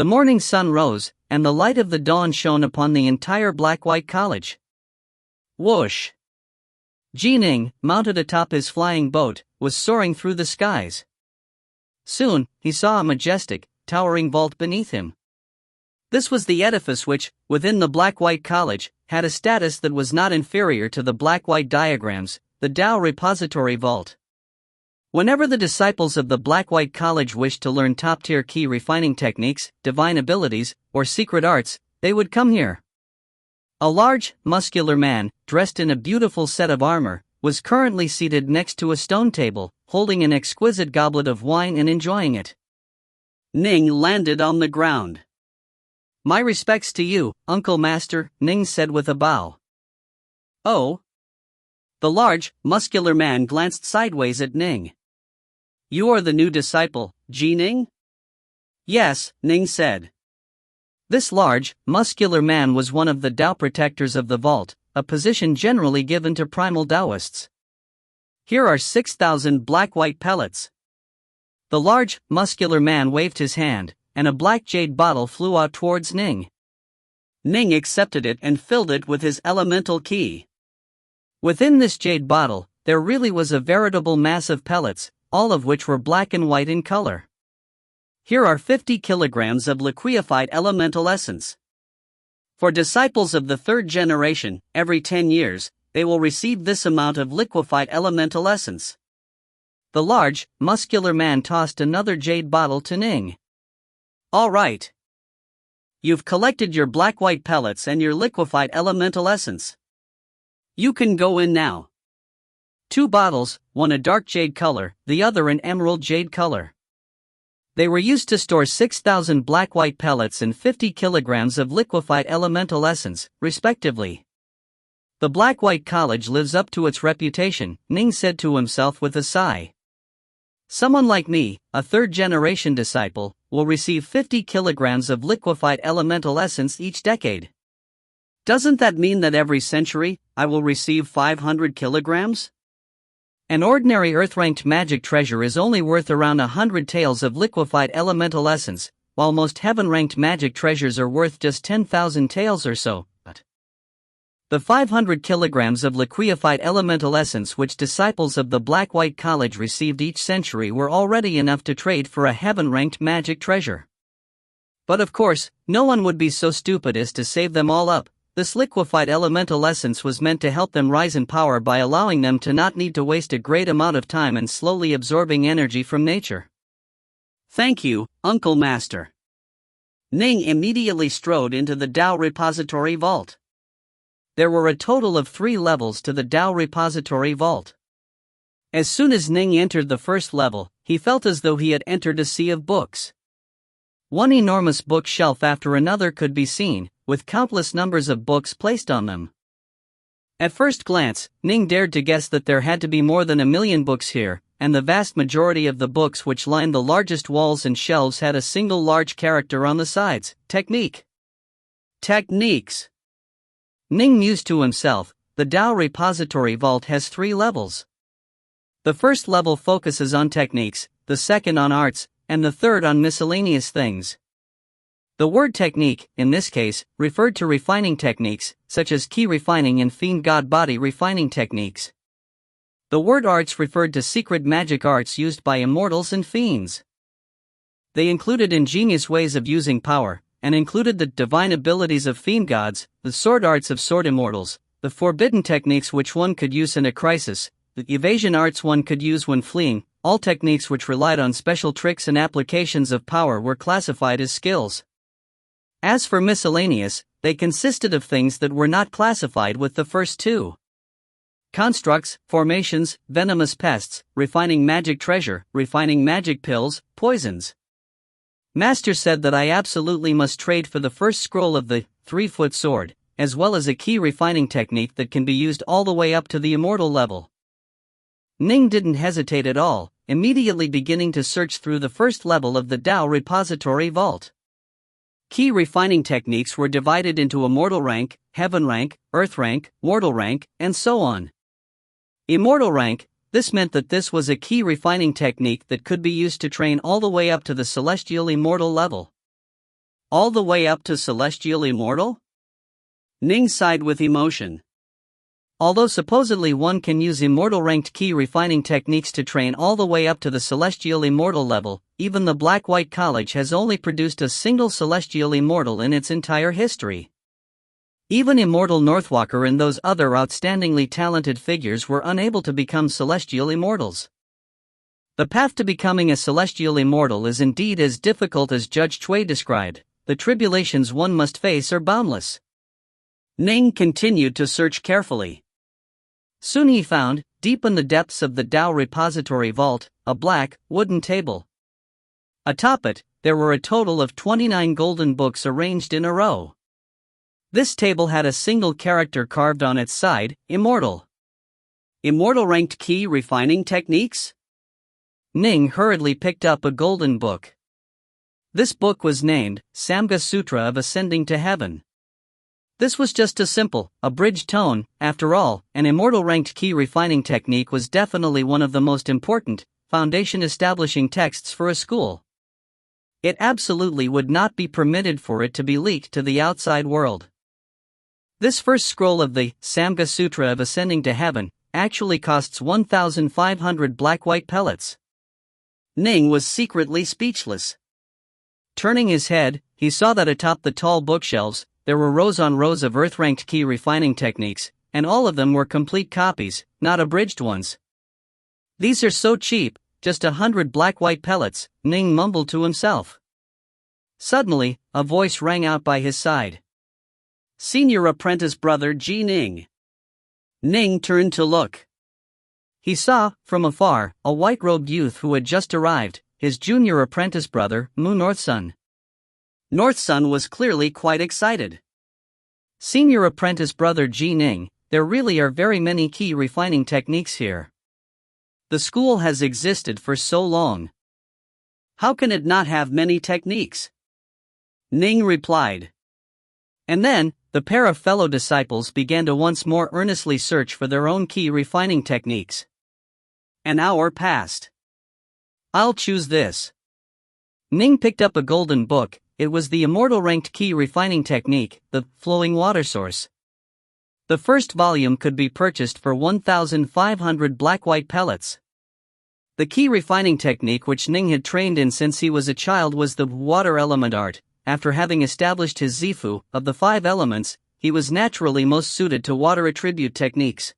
The morning sun rose, and the light of the dawn shone upon the entire Black-White College. Whoosh! Ning, mounted atop his flying boat, was soaring through the skies. Soon, he saw a majestic, towering vault beneath him. This was the edifice which, within the Black-White College, had a status that was not inferior to the Black-White diagrams, the Tao Repository Vault. Whenever the disciples of the Black-White College wished to learn top-tier key refining techniques, divine abilities, or secret arts, they would come here. A large, muscular man, dressed in a beautiful set of armor, was currently seated next to a stone table, holding an exquisite goblet of wine and enjoying it. Ning landed on the ground. "My respects to you, Uncle Master," Ning said with a bow. "Oh?" The large, muscular man glanced sideways at Ning. "You are the new disciple, Ning?" "Yes," Ning said. This large, muscular man was one of the Tao protectors of the vault, a position generally given to primal Taoists. "Here are 6,000 black-white pellets." The large, muscular man waved his hand, and a black jade bottle flew out towards Ning. Ning accepted it and filled it with his elemental ki. Within this jade bottle, there really was a veritable mass of pellets, all of which were black and white in color. "Here are 50 kilograms of liquefied elemental essence. For disciples of the third generation, every 10 years, they will receive this amount of liquefied elemental essence." The large, muscular man tossed another jade bottle to Ning. "All right. You've collected your black-white pellets and your liquefied elemental essence. You can go in now." 2 bottles, one a dark jade color, the other an emerald jade color. They were used to store 6,000 black-white pellets and 50 kilograms of liquefied elemental essence, respectively. "The Black-White College lives up to its reputation," Ning said to himself with a sigh. "Someone like me, a third-generation disciple, will receive 50 kilograms of liquefied elemental essence each decade. Doesn't that mean that every century, I will receive 500 kilograms? An ordinary Earth-ranked magic treasure is only worth around 100 taels of liquefied elemental essence, while most heaven-ranked magic treasures are worth just 10,000 taels or so. But the 500 kilograms of liquefied elemental essence which disciples of the Black-White College received each century were already enough to trade for a heaven-ranked magic treasure. But of course, no one would be so stupid as to save them all up. This liquefied elemental essence was meant to help them rise in power by allowing them to not need to waste a great amount of time and slowly absorbing energy from nature." "Thank you, Uncle Master." Ning immediately strode into the Tao Repository Vault. There were a total of 3 levels to the Tao Repository Vault. As soon as Ning entered the first level, he felt as though he had entered a sea of books. One enormous bookshelf after another could be seen, with countless numbers of books placed on them. At first glance, Ning dared to guess that there had to be more than 1,000,000 books here, and the vast majority of the books which lined the largest walls and shelves had a single large character on the sides: technique. Techniques. Ning mused to himself, the Tao Repository Vault has 3 levels. The first level focuses on techniques, the second on arts, and the third on miscellaneous things. The word technique, in this case, referred to refining techniques, such as ki refining and fiend god body refining techniques. The word arts referred to secret magic arts used by immortals and fiends. They included ingenious ways of using power, and included the divine abilities of fiend gods, the sword arts of sword immortals, the forbidden techniques which one could use in a crisis, the evasion arts one could use when fleeing. All techniques which relied on special tricks and applications of power were classified as skills. As for miscellaneous, they consisted of things that were not classified with the first 2. Constructs, formations, venomous pests, refining magic treasure, refining magic pills, poisons. Master said that I absolutely must trade for the first scroll of the 3-foot sword, as well as a key refining technique that can be used all the way up to the immortal level. Ning didn't hesitate at all, immediately beginning to search through the first level of the Tao Repository Vault. Key refining techniques were divided into Immortal rank, Heaven rank, Earth rank, Mortal rank, and so on. Immortal rank, this meant that this was a key refining technique that could be used to train all the way up to the celestial immortal level. All the way up to Celestial Immortal? Ning sighed with emotion. Although supposedly one can use Immortal ranked key refining techniques to train all the way up to the Celestial Immortal level, even the Black-White College has only produced a single Celestial Immortal in its entire history. Even Immortal Northwalker and those other outstandingly talented figures were unable to become Celestial Immortals. The path to becoming a Celestial Immortal is indeed as difficult as Judge Cui described. The tribulations one must face are boundless. Ning continued to search carefully. Soon he found, deep in the depths of the Tao repository vault, a black, wooden table. Atop it, there were a total of 29 golden books arranged in a row. This table had a single character carved on its side, Immortal. Immortal ranked key refining techniques? Ning hurriedly picked up a golden book. This book was named, Samga Sutra of Ascending to Heaven. This was just a simple, abridged tome. After all, an Immortal ranked key refining technique was definitely one of the most important, foundation-establishing texts for a school. It absolutely would not be permitted for it to be leaked to the outside world. This first scroll of the Samga Sutra of Ascending to Heaven actually costs 1,500 black-white pellets. Ning was secretly speechless. Turning his head, he saw that atop the tall bookshelves, there were rows on rows of Earth-ranked key refining techniques, and all of them were complete copies, not abridged ones. These are so cheap, just 100 black-white pellets, Ning mumbled to himself. Suddenly, a voice rang out by his side. Senior apprentice brother Ji Ning. Ning turned to look. He saw, from afar, a white-robed youth who had just arrived, his junior apprentice brother, Mu Northsun. Northsun was clearly quite excited. Senior apprentice brother Ji Ning, there really are very many key refining techniques here. The school has existed for so long. How can it not have many techniques? Ning replied. And then, the pair of fellow disciples began to once more earnestly search for their own key refining techniques. An hour passed. I'll choose this. Ning picked up a golden book. It was the Immortal ranked key refining technique, the flowing water source. The first volume could be purchased for 1,500 black-white pellets. The key refining technique which Ning had trained in since he was a child was the water element art. After having established his Zifu, of the 5 elements, he was naturally most suited to water attribute techniques.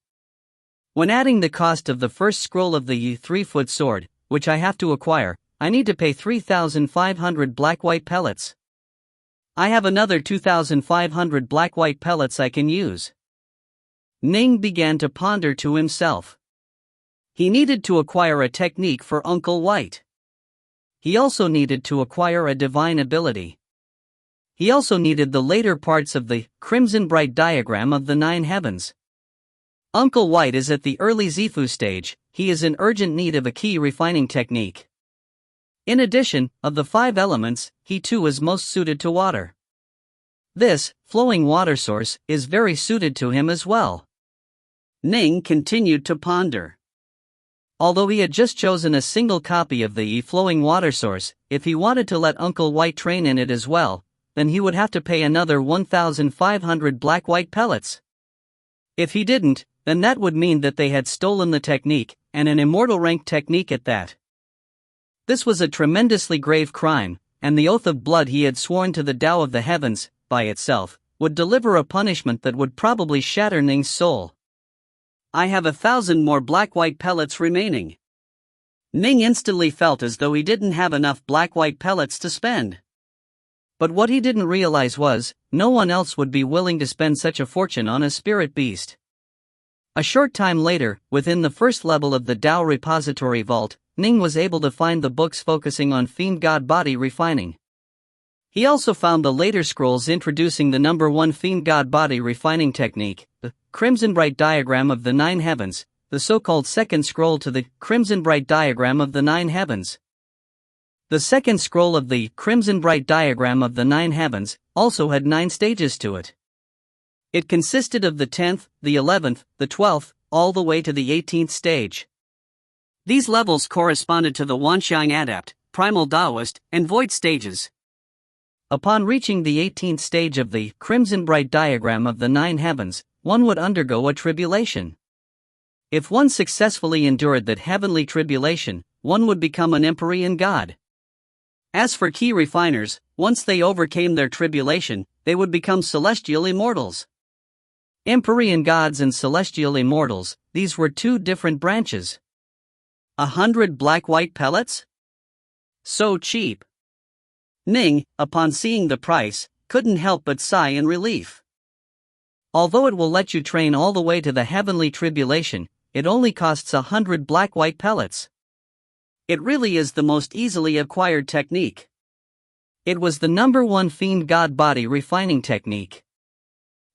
When adding the cost of the first scroll of the 3-foot sword, which I have to acquire, I need to pay 3,500 black-white pellets. I have another 2,500 black-white pellets I can use. Ning began to ponder to himself. He needed to acquire a technique for Uncle White. He also needed to acquire a divine ability. He also needed the later parts of the Crimson Bright diagram of the 9 heavens. Uncle White is at the early Zifu stage. He is in urgent need of a key refining technique. In addition, of the 5 elements, he too is most suited to water. This, flowing water source, is very suited to him as well. Ning continued to ponder. Although he had just chosen a single copy of the flowing water source, if he wanted to let Uncle White train in it as well, then he would have to pay another 1,500 black-white pellets. If he didn't, then that would mean that they had stolen the technique, and an Immortal ranked technique at that. This was a tremendously grave crime, and the oath of blood he had sworn to the Tao of the heavens, by itself, would deliver a punishment that would probably shatter Ning's soul. I have 1,000 more black-white pellets remaining. Ning instantly felt as though he didn't have enough black-white pellets to spend. But what he didn't realize was, no one else would be willing to spend such a fortune on a spirit beast. A short time later, within the first level of the Tao repository vault, Ning was able to find the books focusing on fiend god body refining. He also found the later scrolls introducing the number 1 fiend god body refining technique, the Crimson Bright diagram of the 9 heavens, the so-called second scroll to the Crimson Bright diagram of the 9 heavens. The second scroll of the Crimson Bright diagram of the 9 heavens also had 9 stages to it. It consisted of the 10th, the 11th, the 12th, all the way to the 18th stage. These levels corresponded to the Wanxiang Adept, Primal Taoist, and Void stages. Upon reaching the 18th stage of the crimson bright diagram of the 9 heavens, one would undergo a tribulation. If one successfully endured that heavenly tribulation, one would become an Empyrean god. As for key refiners, once they overcame their tribulation, they would become celestial immortals. Empyrean gods and celestial immortals, these were two different branches. 100 black-white pellets? So cheap. Ning, upon seeing the price, couldn't help but sigh in relief. Although it will let you train all the way to the heavenly tribulation, it only costs 100 black-white pellets. It really is the most easily acquired technique. It was the #1 fiend god body refining technique.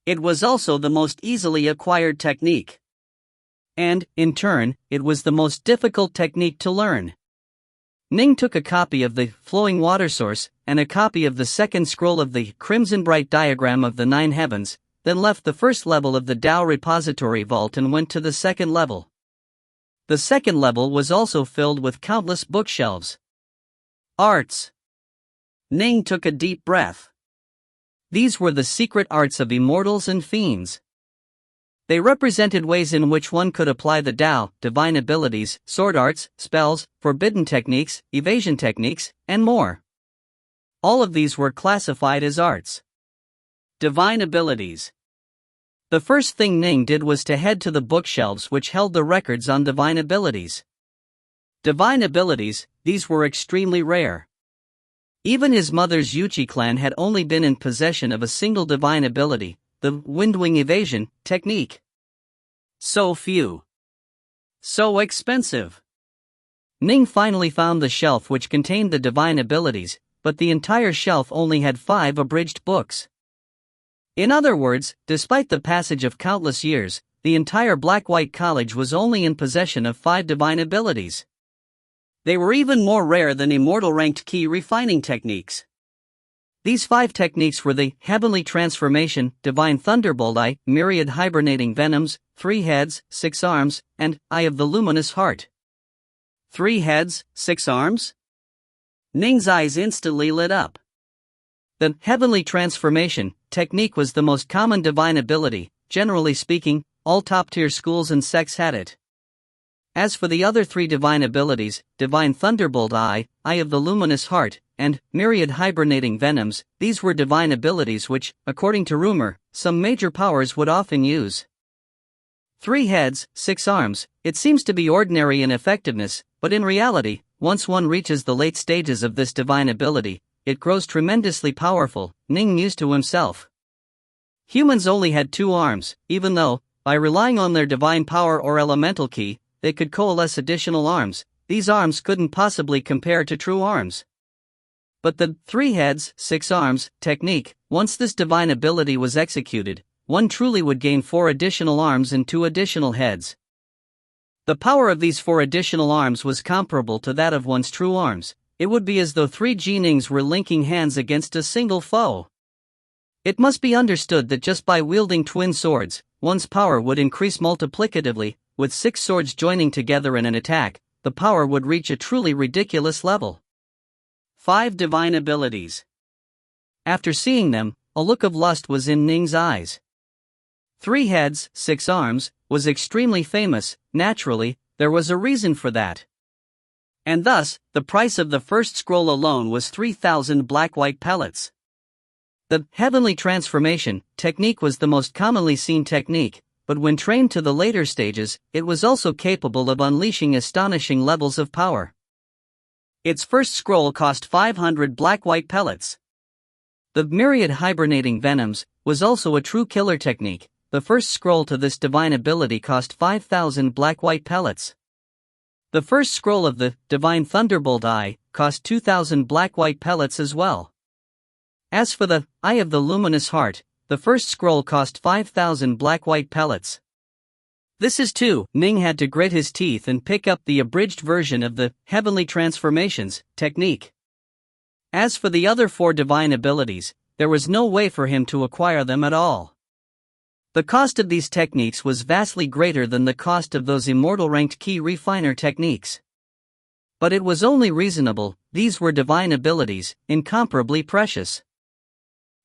It was also the most easily acquired technique. And, in turn, it was the most difficult technique to learn. Ning took a copy of the flowing water source and a copy of the second scroll of the crimson bright diagram of the 9 heavens, then left the first level of the Tao repository vault and went to the second level. The second level was also filled with countless bookshelves. Arts. Ning took a deep breath. These were the secret arts of immortals and fiends. They represented ways in which one could apply the Tao, divine abilities, sword arts, spells, forbidden techniques, evasion techniques, and more. All of these were classified as arts. Divine abilities. The first thing Ning did was to head to the bookshelves which held the records on divine abilities. Divine abilities, these were extremely rare. Even his mother's Yuchi clan had only been in possession of a single divine ability, the windwing evasion technique. So few. So expensive. Ning finally found the shelf which contained the divine abilities, but the entire shelf only had 5 abridged books. In other words, despite the passage of countless years, the entire Black-White College was only in possession of 5 divine abilities. They were even more rare than immortal ranked key refining techniques. These 5 techniques were the Heavenly Transformation, Divine Thunderbolt Eye, Myriad Hibernating Venoms, 3 Heads, 6 Arms, and Eye of the Luminous Heart. 3 heads, 6 arms? Ning's eyes instantly lit up. The Heavenly Transformation technique was the most common divine ability. Generally speaking, all top-tier schools and sects had it. As for the other 3 divine abilities, Divine Thunderbolt Eye, Eye of the Luminous Heart, and Myriad Hibernating Venoms, these were divine abilities which, according to rumor, some major powers would often use. 3 heads, 6 arms, it seems to be ordinary in effectiveness, but in reality, once one reaches the late stages of this divine ability, it grows tremendously powerful, Ning mused to himself. Humans only had 2 arms, even though, by relying on their divine power or elemental key, they could coalesce additional arms. These arms couldn't possibly compare to true arms. But the 3 heads, 6 arms technique, once this divine ability was executed, one truly would gain 4 additional arms and 2 additional heads. The power of these 4 additional arms was comparable to that of one's true arms. It would be as though 3 Nings were linking hands against a single foe. It must be understood that just by wielding twin swords, one's power would increase multiplicatively. With 6 swords joining together in an attack, the power would reach a truly ridiculous level. 5 divine abilities. After seeing them, a look of lust was in Ning's eyes. 3 heads, 6 arms, was extremely famous. Naturally, there was a reason for that. And thus, the price of the first scroll alone was 3,000 black-white pellets. The Heavenly Transformation technique was the most commonly seen technique, but when trained to the later stages, it was also capable of unleashing astonishing levels of power. Its first scroll cost 500 black-white pellets. The Myriad Hibernating Venoms was also a true killer technique. The first scroll to this divine ability cost 5,000 black-white pellets. The first scroll of the Divine Thunderbolt Eye cost 2,000 black-white pellets as well. As for the Eye of the Luminous Heart, the first scroll cost 5,000 black-white pellets. This is too, Ning had to grit his teeth and pick up the abridged version of the Heavenly Transformations technique. As for the other 4 divine abilities, there was no way for him to acquire them at all. The cost of these techniques was vastly greater than the cost of those immortal ranked key refiner techniques. But it was only reasonable, these were divine abilities, incomparably precious.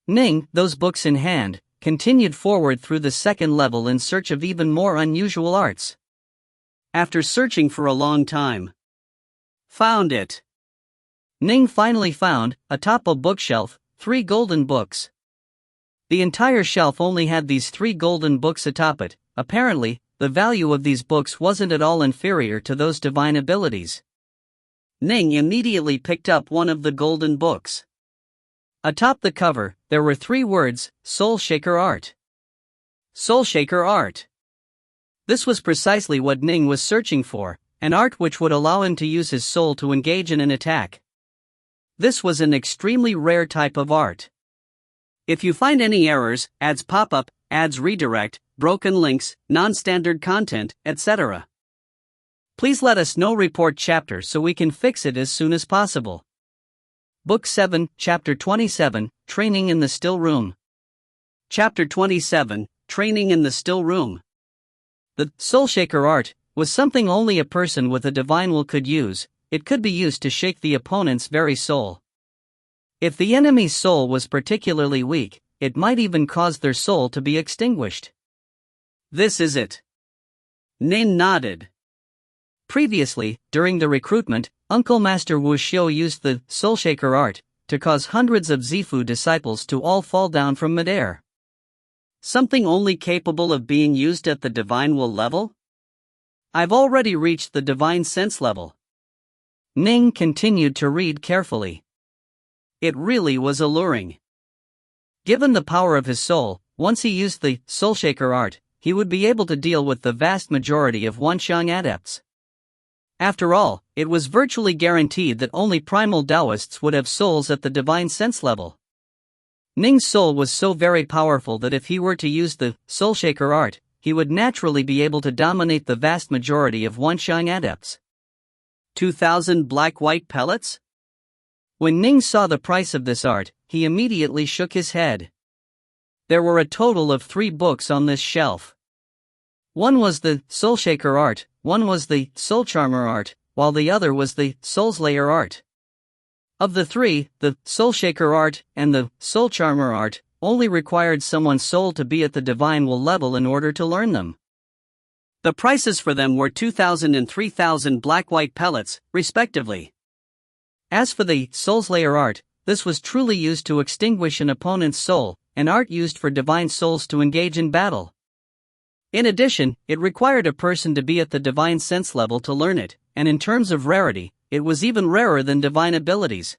Ning, those books in hand, continued forward through the second level in search of even more unusual arts. After searching for a long time, found it. Ning finally found, atop a bookshelf, 3 golden books. The entire shelf only had these 3 golden books atop it. Apparently, the value of these books wasn't at all inferior to those divine abilities. Ning immediately picked up one of the golden books. Atop the cover, there were 3 words, Soul Shaker Art. Soul Shaker Art. This was precisely what Ning was searching for, an art which would allow him to use his soul to engage in an attack. This was an extremely rare type of art. If you find any errors, ads pop up, ads redirect, broken links, non-standard content, etc., please let us know. Report chapter so we can fix it as soon as possible. Book 7, Chapter 27, Training in the Still Room. Chapter 27, Training in the Still Room. The Soul Shaker art was something only a person with a divine will could use. It could be used to shake the opponent's very soul. If the enemy's soul was particularly weak, it might even cause their soul to be extinguished. This is it. Ning nodded. Previously, during the recruitment, Uncle Master Wu Xiu used the Soul Shaker art to cause hundreds of Zifu disciples to all fall down from midair. Something only capable of being used at the divine will level? I've already reached the divine sense level. Ning continued to read carefully. It really was alluring. Given the power of his soul, once he used the Soul Shaker art, he would be able to deal with the vast majority of Wanxiang adepts. After all, it was virtually guaranteed that only primal Taoists would have souls at the divine sense level. Ning's soul was so very powerful that if he were to use the Soul Shaker art, he would naturally be able to dominate the vast majority of Wanxiang adepts. 2,000 black-white pellets? When Ning saw the price of this art, he immediately shook his head. There were a total of 3 books on this shelf. One was the Soul Shaker art, one was the Soul Charmer art, while the other was the Soul Slayer art. Of the 3, the Soul Shaker art and the Soul Charmer art only required someone's soul to be at the divine will level in order to learn them. The prices for them were 2,000 and 3,000 black-white pellets, respectively. As for the Soul Slayer art, this was truly used to extinguish an opponent's soul, an art used for divine souls to engage in battle. In addition, it required a person to be at the divine sense level to learn it, and in terms of rarity, it was even rarer than divine abilities.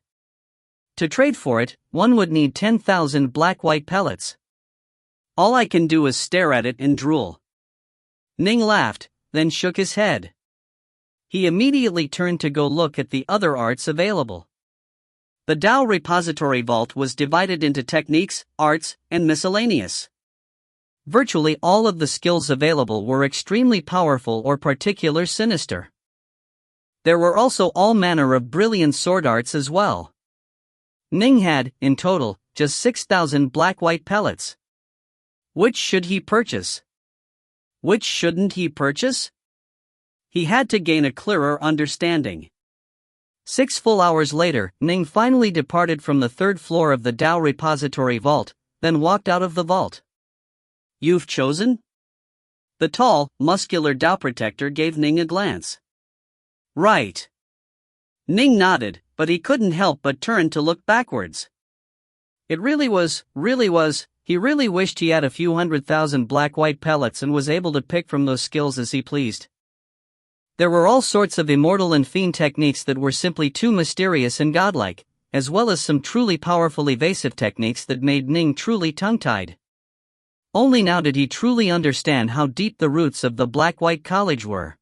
To trade for it, one would need 10,000 black-white pellets. All I can do is stare at it and drool. Ning laughed, then shook his head. He immediately turned to go look at the other arts available. The Tao repository vault was divided into techniques, arts, and miscellaneous. Virtually all of the skills available were extremely powerful or particularly sinister. There were also all manner of brilliant sword arts as well. Ning had, in total, just 6,000 black-white pellets. Which should he purchase? Which shouldn't he purchase? He had to gain a clearer understanding. 6 full hours later, Ning finally departed from the 3rd floor of the Tao repository vault, then walked out of the vault. You've chosen? The tall, muscular Tao protector gave Ning a glance. Right. Ning nodded, but he couldn't help but turn to look backwards. It really was, he really wished he had a few 100,000 black-white pellets and was able to pick from those skills as he pleased. There were all sorts of immortal and fiend techniques that were simply too mysterious and godlike, as well as some truly powerful evasive techniques that made Ning truly tongue-tied. Only now did he truly understand how deep the roots of the Black-White College were.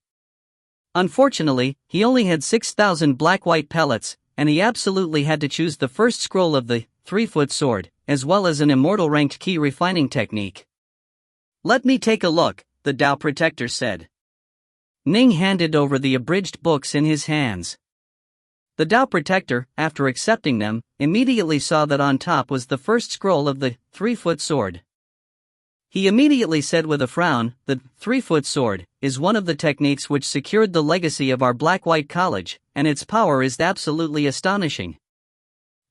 Unfortunately, he only had 6,000 black-white pellets, and he absolutely had to choose the first scroll of the 3-foot sword, as well as an immortal ranked key refining technique. Let me take a look, the Tao Protector said. Ning handed over the abridged books in his hands. The Tao Protector, after accepting them, immediately saw that on top was the first scroll of the 3-foot sword. He immediately said with a frown, the 3-foot sword is one of the techniques which secured the legacy of our Black-White College, and its power is absolutely astonishing.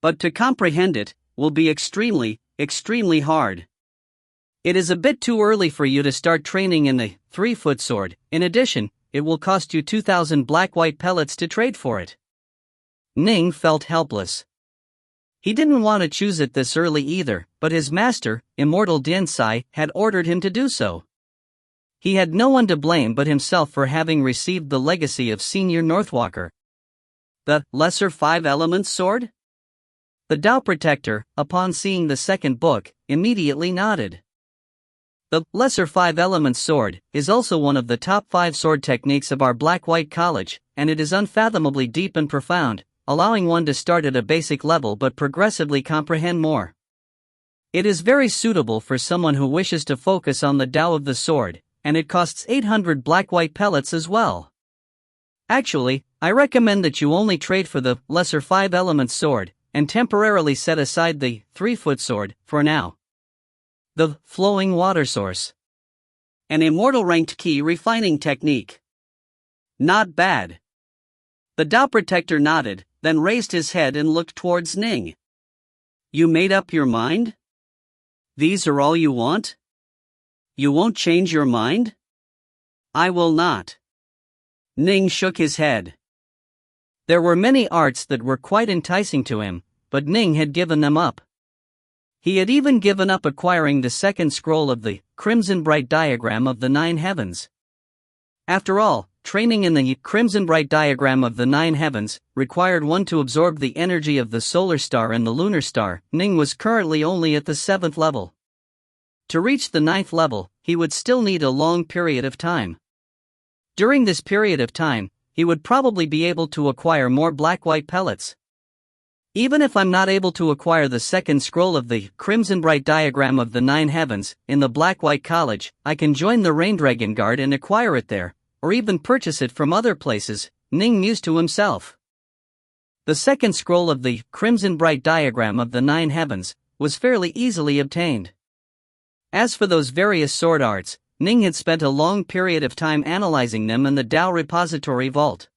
But to comprehend it, will be extremely, extremely hard. It is a bit too early for you to start training in the 3-foot sword. In addition, it will cost you 2,000 black-white pellets to trade for it. Ning felt helpless. He didn't want to choose it this early either, but his master, Immortal Dinsai, had ordered him to do so. He had no one to blame but himself for having received the legacy of Senior Northwalker. The Lesser 5-Elements Sword? The Tao Protector, upon seeing the second book, immediately nodded. The Lesser 5-Elements Sword is also one of the top 5 sword techniques of our Black-White College, and it is unfathomably deep and profound, allowing one to start at a basic level but progressively comprehend more. It is very suitable for someone who wishes to focus on the Tao of the sword, and it costs 800 black-white pellets as well. Actually, I recommend that you only trade for the Lesser 5-Elements Sword, and temporarily set aside the 3-foot sword, for now. The Flowing Water Source. An Immortal ranked key refining technique. Not bad. The Tao Protector nodded, then raised his head and looked towards Ning. You made up your mind? These are all you want? You won't change your mind? I will not. Ning shook his head. There were many arts that were quite enticing to him, but Ning had given them up. He had even given up acquiring the second scroll of the Crimson Bright Diagram of the 9 Heavens. After all, training in the Crimson Bright Diagram of the 9 Heavens required one to absorb the energy of the solar star and the lunar star. Ning was currently only at the 7th level. To reach the 9th level, he would still need a long period of time. During this period of time, he would probably be able to acquire more black-white pellets. Even if I'm not able to acquire the second scroll of the Crimson Bright Diagram of the 9 Heavens in the Black-White College, I can join the Rain Dragon Guard and acquire it there, or even purchase it from other places, Ning mused to himself. The second scroll of the Crimson Bright Diagram of the 9 Heavens was fairly easily obtained. As for those various sword arts, Ning had spent a long period of time analyzing them in the Tao Repository Vault.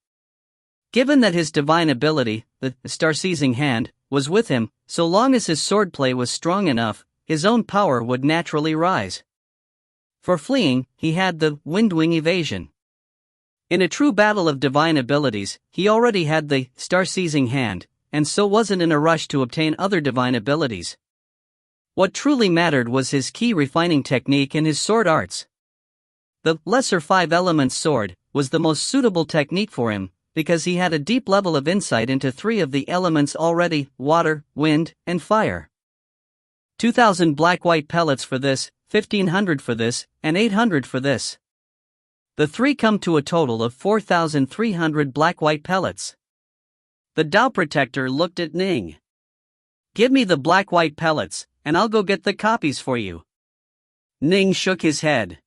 Given that his divine ability, the Star-Seizing Hand, was with him, so long as his swordplay was strong enough, his own power would naturally rise. For fleeing, he had the Windwing Evasion. In a true battle of divine abilities, he already had the Star-Seizing Hand, and so wasn't in a rush to obtain other divine abilities. What truly mattered was his key refining technique and his sword arts. The Lesser 5-Elements Sword was the most suitable technique for him, because he had a deep level of insight into 3 of the elements already: water, wind, and fire. 2,000 black-white pellets for this, 1,500 for this, and 800 for this. The 3 come to a total of 4,300 black-white pellets. The Tao Protector looked at Ning. Give me the black-white pellets, and I'll go get the copies for you. Ning shook his head.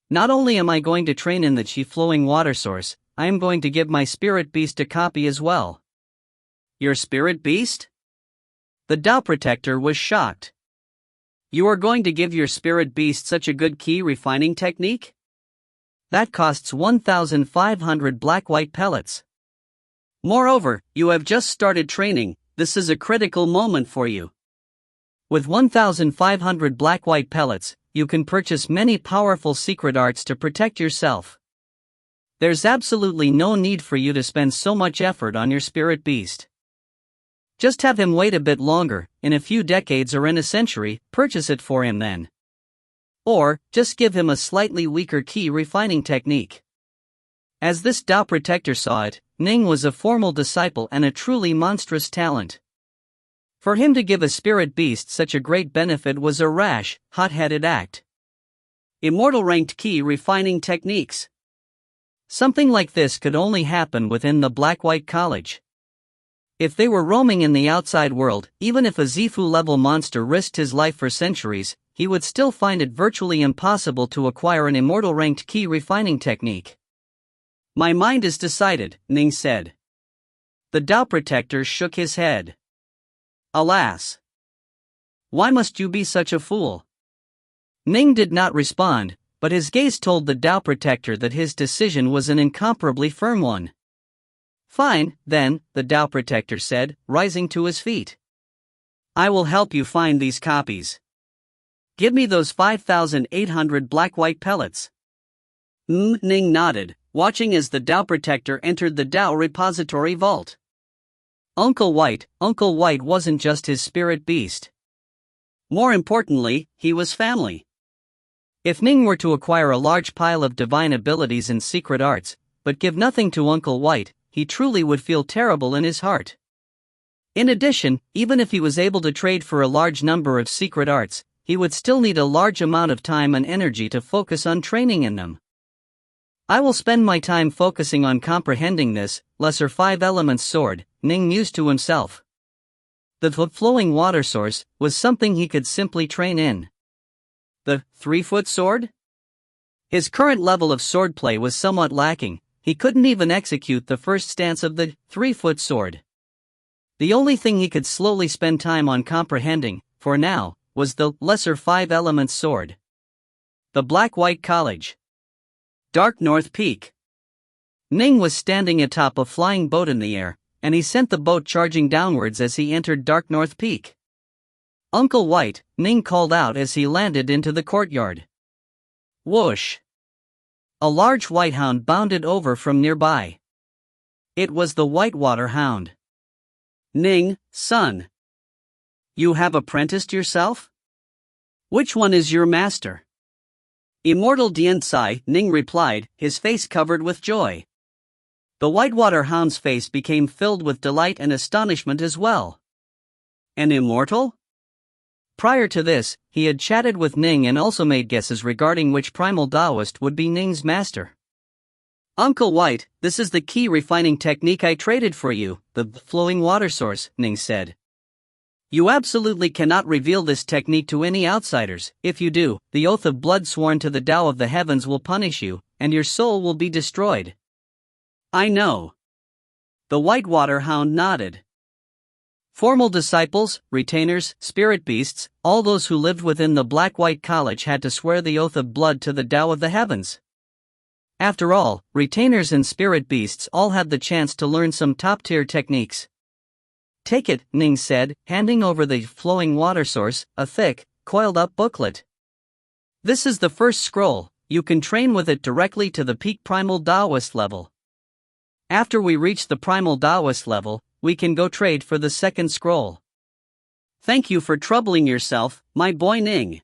Not only am I going to train in the Chi Flowing Water Source, I am going to give my spirit beast a copy as well. Your spirit beast? The Tao Protector was shocked. You are going to give your spirit beast such a good key refining technique? That costs 1,500 black-white pellets. Moreover, you have just started training. This is a critical moment for you. With 1,500 black-white pellets, you can purchase many powerful secret arts to protect yourself. There's absolutely no need for you to spend so much effort on your spirit beast. Just have him wait a bit longer, in a few decades or in a century, purchase it for him then. Or, just give him a slightly weaker key refining technique. As this Tao Protector saw it, Ning was a formal disciple and a truly monstrous talent. For him to give a spirit beast such a great benefit was a rash, hot-headed act. Immortal ranked key refining techniques. Something like this could only happen within the Black-White College. If they were roaming in the outside world, even if a Zifu-level monster risked his life for centuries, he would still find it virtually impossible to acquire an immortal ranked key refining technique. My mind is decided, Ning said. The Tao Protector shook his head. Alas! Why must you be such a fool? Ning did not respond, but his gaze told the Tao Protector that his decision was an incomparably firm one. Fine, then, the Tao Protector said, rising to his feet. I will help you find these copies. Give me those 5,800 black-white pellets. Ning nodded, watching as the Tao Protector entered the Tao repository vault. Uncle White wasn't just his spirit beast. More importantly, he was family. If Ning were to acquire a large pile of divine abilities and secret arts, but give nothing to Uncle White, he truly would feel terrible in his heart. In addition, even if he was able to trade for a large number of secret arts, he would still need a large amount of time and energy to focus on training in them. I will spend my time focusing on comprehending this lesser 5-element sword, Ning mused to himself. The flowing water source was something he could simply train in. The 3-foot sword? His current level of swordplay was somewhat lacking. He couldn't even execute the first stance of the 3-foot sword. The only thing he could slowly spend time on comprehending, for now, was the lesser 5-element sword. The Black-White College. Dark North Peak. Ning was standing atop a flying boat in the air, and he sent the boat charging downwards as he entered Dark North Peak. Uncle White, Ning called out as he landed into the courtyard. Whoosh! A large white hound bounded over from nearby. It was the Whitewater Hound. Ning, son. You have apprenticed yourself? Which one is your master? Immortal Dian-Sai, Ning replied, his face covered with joy. The Whitewater Hound's face became filled with delight and astonishment as well. An immortal? Prior to this, he had chatted with Ning and also made guesses regarding which primal Taoist would be Ning's master. Uncle White, this is the key refining technique I traded for you, the flowing water source, Ning said. You absolutely cannot reveal this technique to any outsiders. If you do, the oath of blood sworn to the Tao of the heavens will punish you, and your soul will be destroyed. I know. The Whitewater Hound nodded. Formal disciples, retainers, spirit beasts, all those who lived within the Black-White College had to swear the oath of blood to the Tao of the heavens. After all, retainers and spirit beasts all had the chance to learn some top-tier techniques. Take it, Ning said, handing over the flowing water source, a thick, coiled-up booklet. This is the first scroll. You can train with it directly to the peak primal Taoist level. After we reach the primal Taoist level, we can go trade for the second scroll. Thank you for troubling yourself, my boy Ning.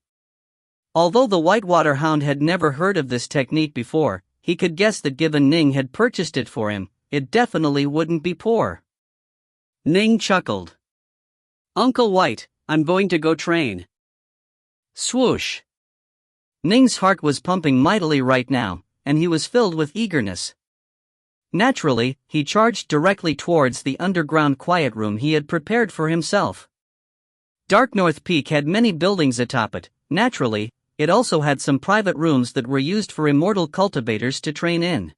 Although the Whitewater Hound had never heard of this technique before, he could guess that given Ning had purchased it for him, it definitely wouldn't be poor. Ning chuckled. Uncle White, I'm going to go train. Swoosh. Ning's heart was pumping mightily right now, and he was filled with eagerness. Naturally, he charged directly towards the underground quiet room he had prepared for himself. Dark North Peak had many buildings atop it. Naturally, it also had some private rooms that were used for immortal cultivators to train in.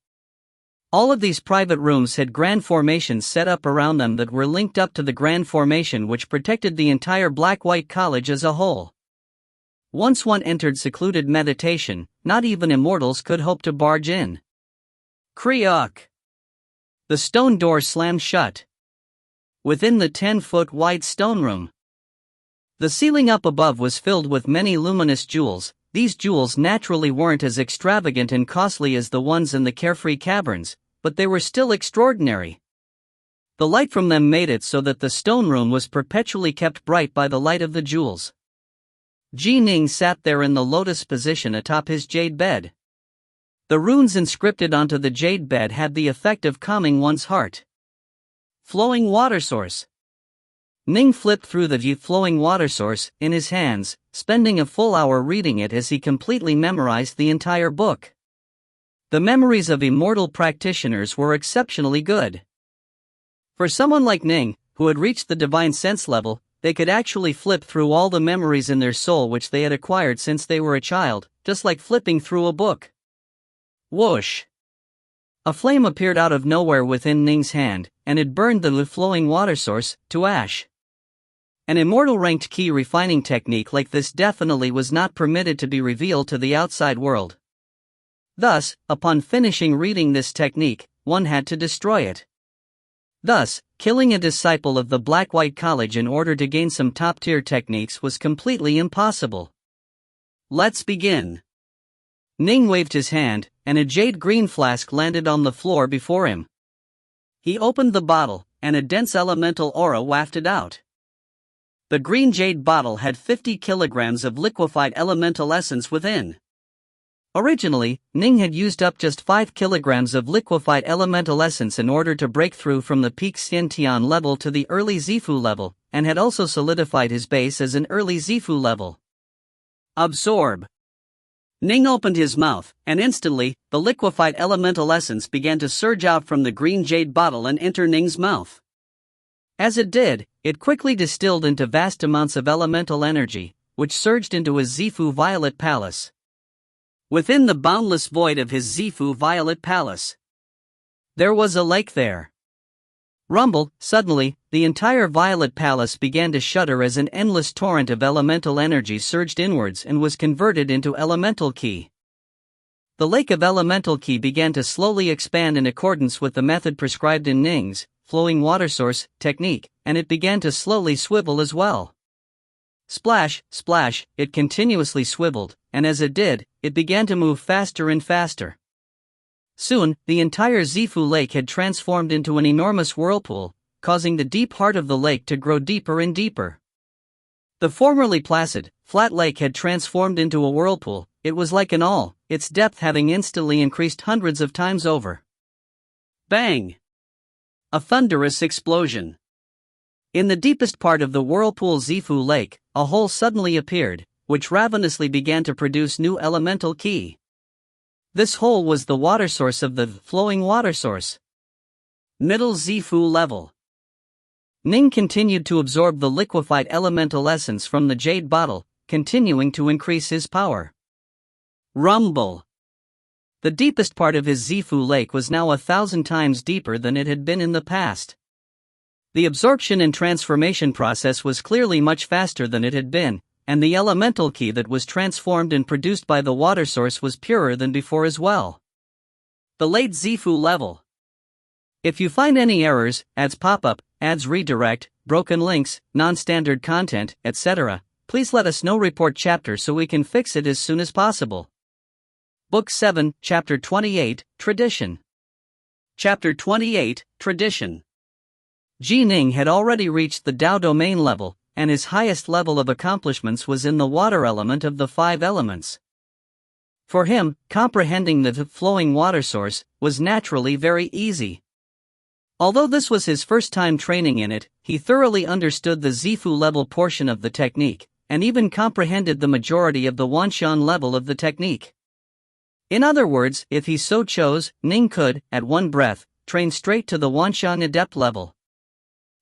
All of these private rooms had grand formations set up around them that were linked up to the grand formation which protected the entire Black-White College as a whole. Once one entered secluded meditation, not even immortals could hope to barge in. Kriok. The stone door slammed shut. Within the 10-foot wide stone room, the ceiling up above was filled with many luminous jewels. These jewels naturally weren't as extravagant and costly as the ones in the carefree caverns, but they were still extraordinary. The light from them made it so that the stone room was perpetually kept bright by the light of the jewels. Ning sat there in the lotus position atop his jade bed. The runes inscripted onto the jade bed had the effect of calming one's heart. Flowing water source. Ning flipped through the flowing water source in his hands, spending a full hour reading it as he completely memorized the entire book. The memories of immortal practitioners were exceptionally good. For someone like Ning, who had reached the divine sense level, they could actually flip through all the memories in their soul which they had acquired since they were a child, just like flipping through a book. Whoosh! A flame appeared out of nowhere within Ning's hand, and it burned the flowing water source to ash. An immortal ranked key refining technique like this definitely was not permitted to be revealed to the outside world. Thus, upon finishing reading this technique, one had to destroy it. Thus, killing a disciple of the Black-White College in order to gain some top-tier techniques was completely impossible. Let's begin. Ning waved his hand, and a jade green flask landed on the floor before him. He opened the bottle, and a dense elemental aura wafted out. The green jade bottle had 50 kilograms of liquefied elemental essence within. Originally, Ning had used up just 5 kilograms of liquefied elemental essence in order to break through from the peak Xiantian level to the early Zifu level, and had also solidified his base as an early Zifu level. Absorb. Ning opened his mouth, and instantly, the liquefied elemental essence began to surge out from the green jade bottle and enter Ning's mouth. As it did, it quickly distilled into vast amounts of elemental energy, which surged into his Zifu Violet Palace. Within the boundless void of his Zifu Violet Palace, there was a lake there. Rumble, suddenly, the entire Violet Palace began to shudder as an endless torrent of elemental energy surged inwards and was converted into elemental ki. The lake of elemental ki began to slowly expand in accordance with the method prescribed in Ning's flowing water source technique, and it began to slowly swivel as well. Splash, splash, it continuously swiveled, and as it did, it began to move faster and faster. Soon, the entire Zifu lake had transformed into an enormous whirlpool, causing the deep heart of the lake to grow deeper and deeper. The formerly placid, flat lake had transformed into a whirlpool. It was like an awl, its depth having instantly increased hundreds of times over. Bang! A thunderous explosion. In the deepest part of the whirlpool Zifu lake, a hole suddenly appeared, which ravenously began to produce new elemental ki. This hole was the water source of the flowing water source. Middle Zifu level. Ning continued to absorb the liquefied elemental essence from the jade bottle, continuing to increase his power. Rumble. The deepest part of his Zifu lake was now 1,000 times deeper than it had been in the past. The absorption and transformation process was clearly much faster than it had been, and the elemental ki that was transformed and produced by the water source was purer than before as well. The late Zifu level. If you find any errors, ads pop-up, ads redirect, broken links, non-standard content, etc., please let us know. Report chapter so we can fix it as soon as possible. Book 7, Chapter 28, Tradition. Chapter 28, Tradition. Ning had already reached the Dao domain level, and his highest level of accomplishments was in the water element of the 5 elements. For him, comprehending the flowing water source was naturally very easy. Although this was his first time training in it, he thoroughly understood the Zifu level portion of the technique, and even comprehended the majority of the Wanshan level of the technique. In other words, if he so chose, Ning could, at one breath, train straight to the Wanshan adept level.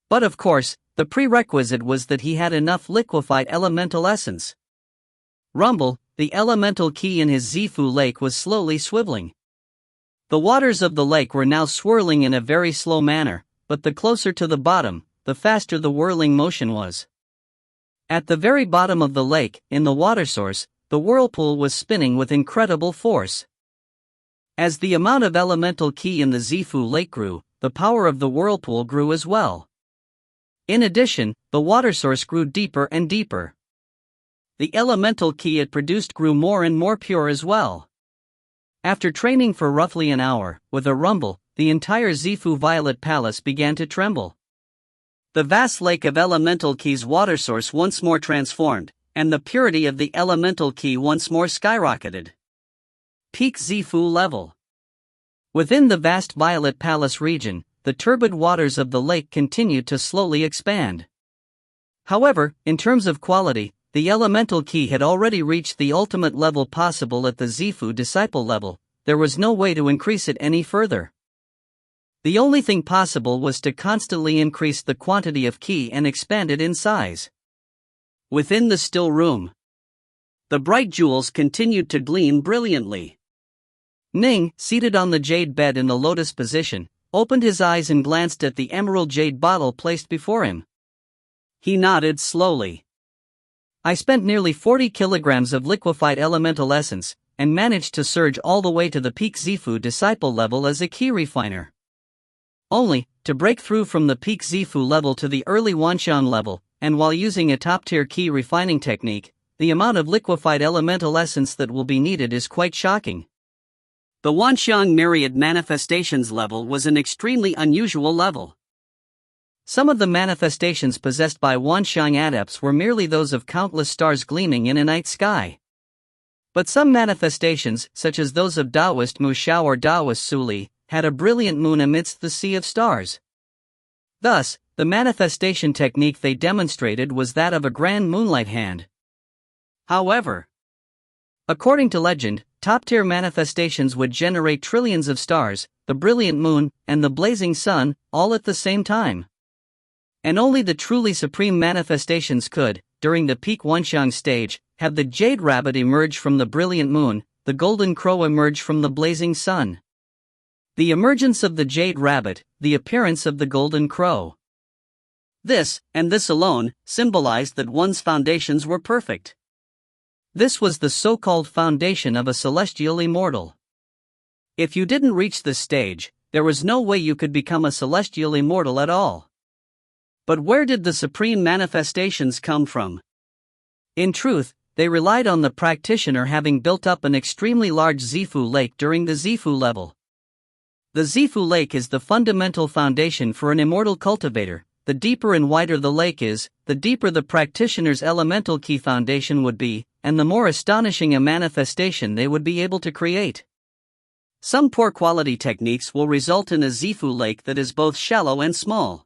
But of course, the prerequisite was that he had enough liquefied elemental essence. Rumble, the elemental ki in his Zifu lake was slowly swiveling. The waters of the lake were now swirling in a very slow manner, but the closer to the bottom, the faster the whirling motion was. At the very bottom of the lake, in the water source, the whirlpool was spinning with incredible force. As the amount of elemental ki in the Zifu lake grew, the power of the whirlpool grew as well. In addition, the water source grew deeper and deeper. The elemental ki it produced grew more and more pure as well. After training for roughly an hour, with a rumble, the entire Zifu Violet Palace began to tremble. The vast lake of elemental ki's water source once more transformed, and the purity of the elemental ki once more skyrocketed. Peak Zifu level. Within the vast Violet Palace region, the turbid waters of the lake continued to slowly expand. However, in terms of quality, the elemental ki had already reached the ultimate level possible at the Zifu disciple level. There was no way to increase it any further. The only thing possible was to constantly increase the quantity of ki and expand it in size. Within the still room, the bright jewels continued to gleam brilliantly. Ning, seated on the jade bed in the lotus position, opened his eyes and glanced at the emerald jade bottle placed before him. He nodded slowly. I spent nearly 40 kilograms of liquefied elemental essence, and managed to surge all the way to the peak Zifu disciple level as a ki refiner. Only, to break through from the peak Zifu level to the early Wanxiang level, and while using a top-tier key refining technique, the amount of liquefied elemental essence that will be needed is quite shocking. The Wanxiang Myriad Manifestations level was an extremely unusual level. Some of the manifestations possessed by Wanxiang adepts were merely those of countless stars gleaming in a night sky. But some manifestations, such as those of Taoist Mu Xiao or Taoist Su Li, had a brilliant moon amidst the sea of stars. Thus, the manifestation technique they demonstrated was that of a grand moonlight hand. However, according to legend, top-tier manifestations would generate trillions of stars, the brilliant moon, and the blazing sun, all at the same time. And only the truly supreme manifestations could, during the peak Wanxiang stage, have the jade rabbit emerge from the brilliant moon, the golden crow emerge from the blazing sun. The emergence of the jade rabbit, the appearance of the golden crow. This, and this alone, symbolized that one's foundations were perfect. This was the so-called foundation of a celestial immortal. If you didn't reach this stage, there was no way you could become a celestial immortal at all. But where did the supreme manifestations come from? In truth, they relied on the practitioner having built up an extremely large Zifu lake during the Zifu level. The Zifu lake is the fundamental foundation for an immortal cultivator. The deeper and wider the lake is, the deeper the practitioner's elemental key foundation would be, and the more astonishing a manifestation they would be able to create. Some poor quality techniques will result in a Zifu lake that is both shallow and small.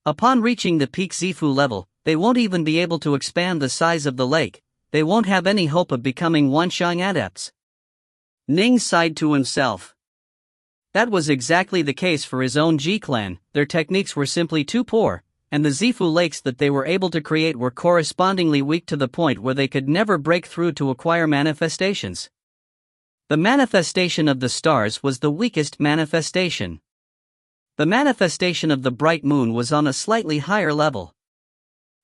Upon reaching the peak Zifu level, they won't even be able to expand the size of the lake. They won't have any hope of becoming Wanxiang adepts. Ning sighed to himself. That was exactly the case for his own Ji clan. Their techniques were simply too poor, and the Zifu lakes that they were able to create were correspondingly weak to the point where they could never break through to acquire manifestations. The manifestation of the stars was the weakest manifestation. The manifestation of the bright moon was on a slightly higher level.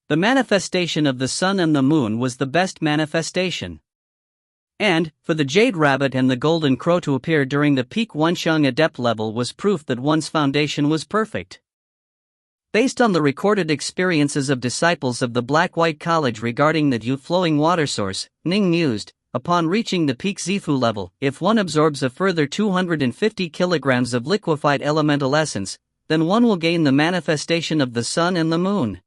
The manifestation of the sun and the moon was the best manifestation. And, for the jade rabbit and the golden crow to appear during the peak Wanxiang adept level was proof that one's foundation was perfect. Based on the recorded experiences of disciples of the Black-White College regarding the flowing water source, Ning mused, upon reaching the peak Zifu level, if one absorbs a further 250 kilograms of liquefied elemental essence, then one will gain the manifestation of the sun and the moon.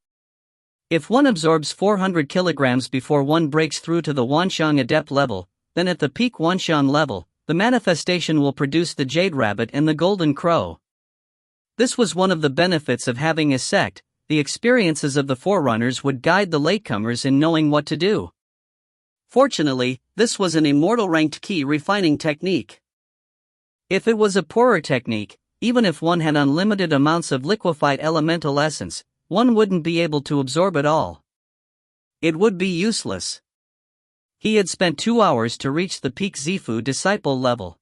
If one absorbs 400 kilograms before one breaks through to the Wanxiang adept level, then at the peak Wanxiang level, the manifestation will produce the jade rabbit and the golden crow. This was one of the benefits of having a sect. The experiences of the forerunners would guide the latecomers in knowing what to do. Fortunately, this was an immortal ranked key refining technique. If it was a poorer technique, even if one had unlimited amounts of liquefied elemental essence, one wouldn't be able to absorb it all. It would be useless. He had spent 2 hours to reach the peak Zifu disciple level.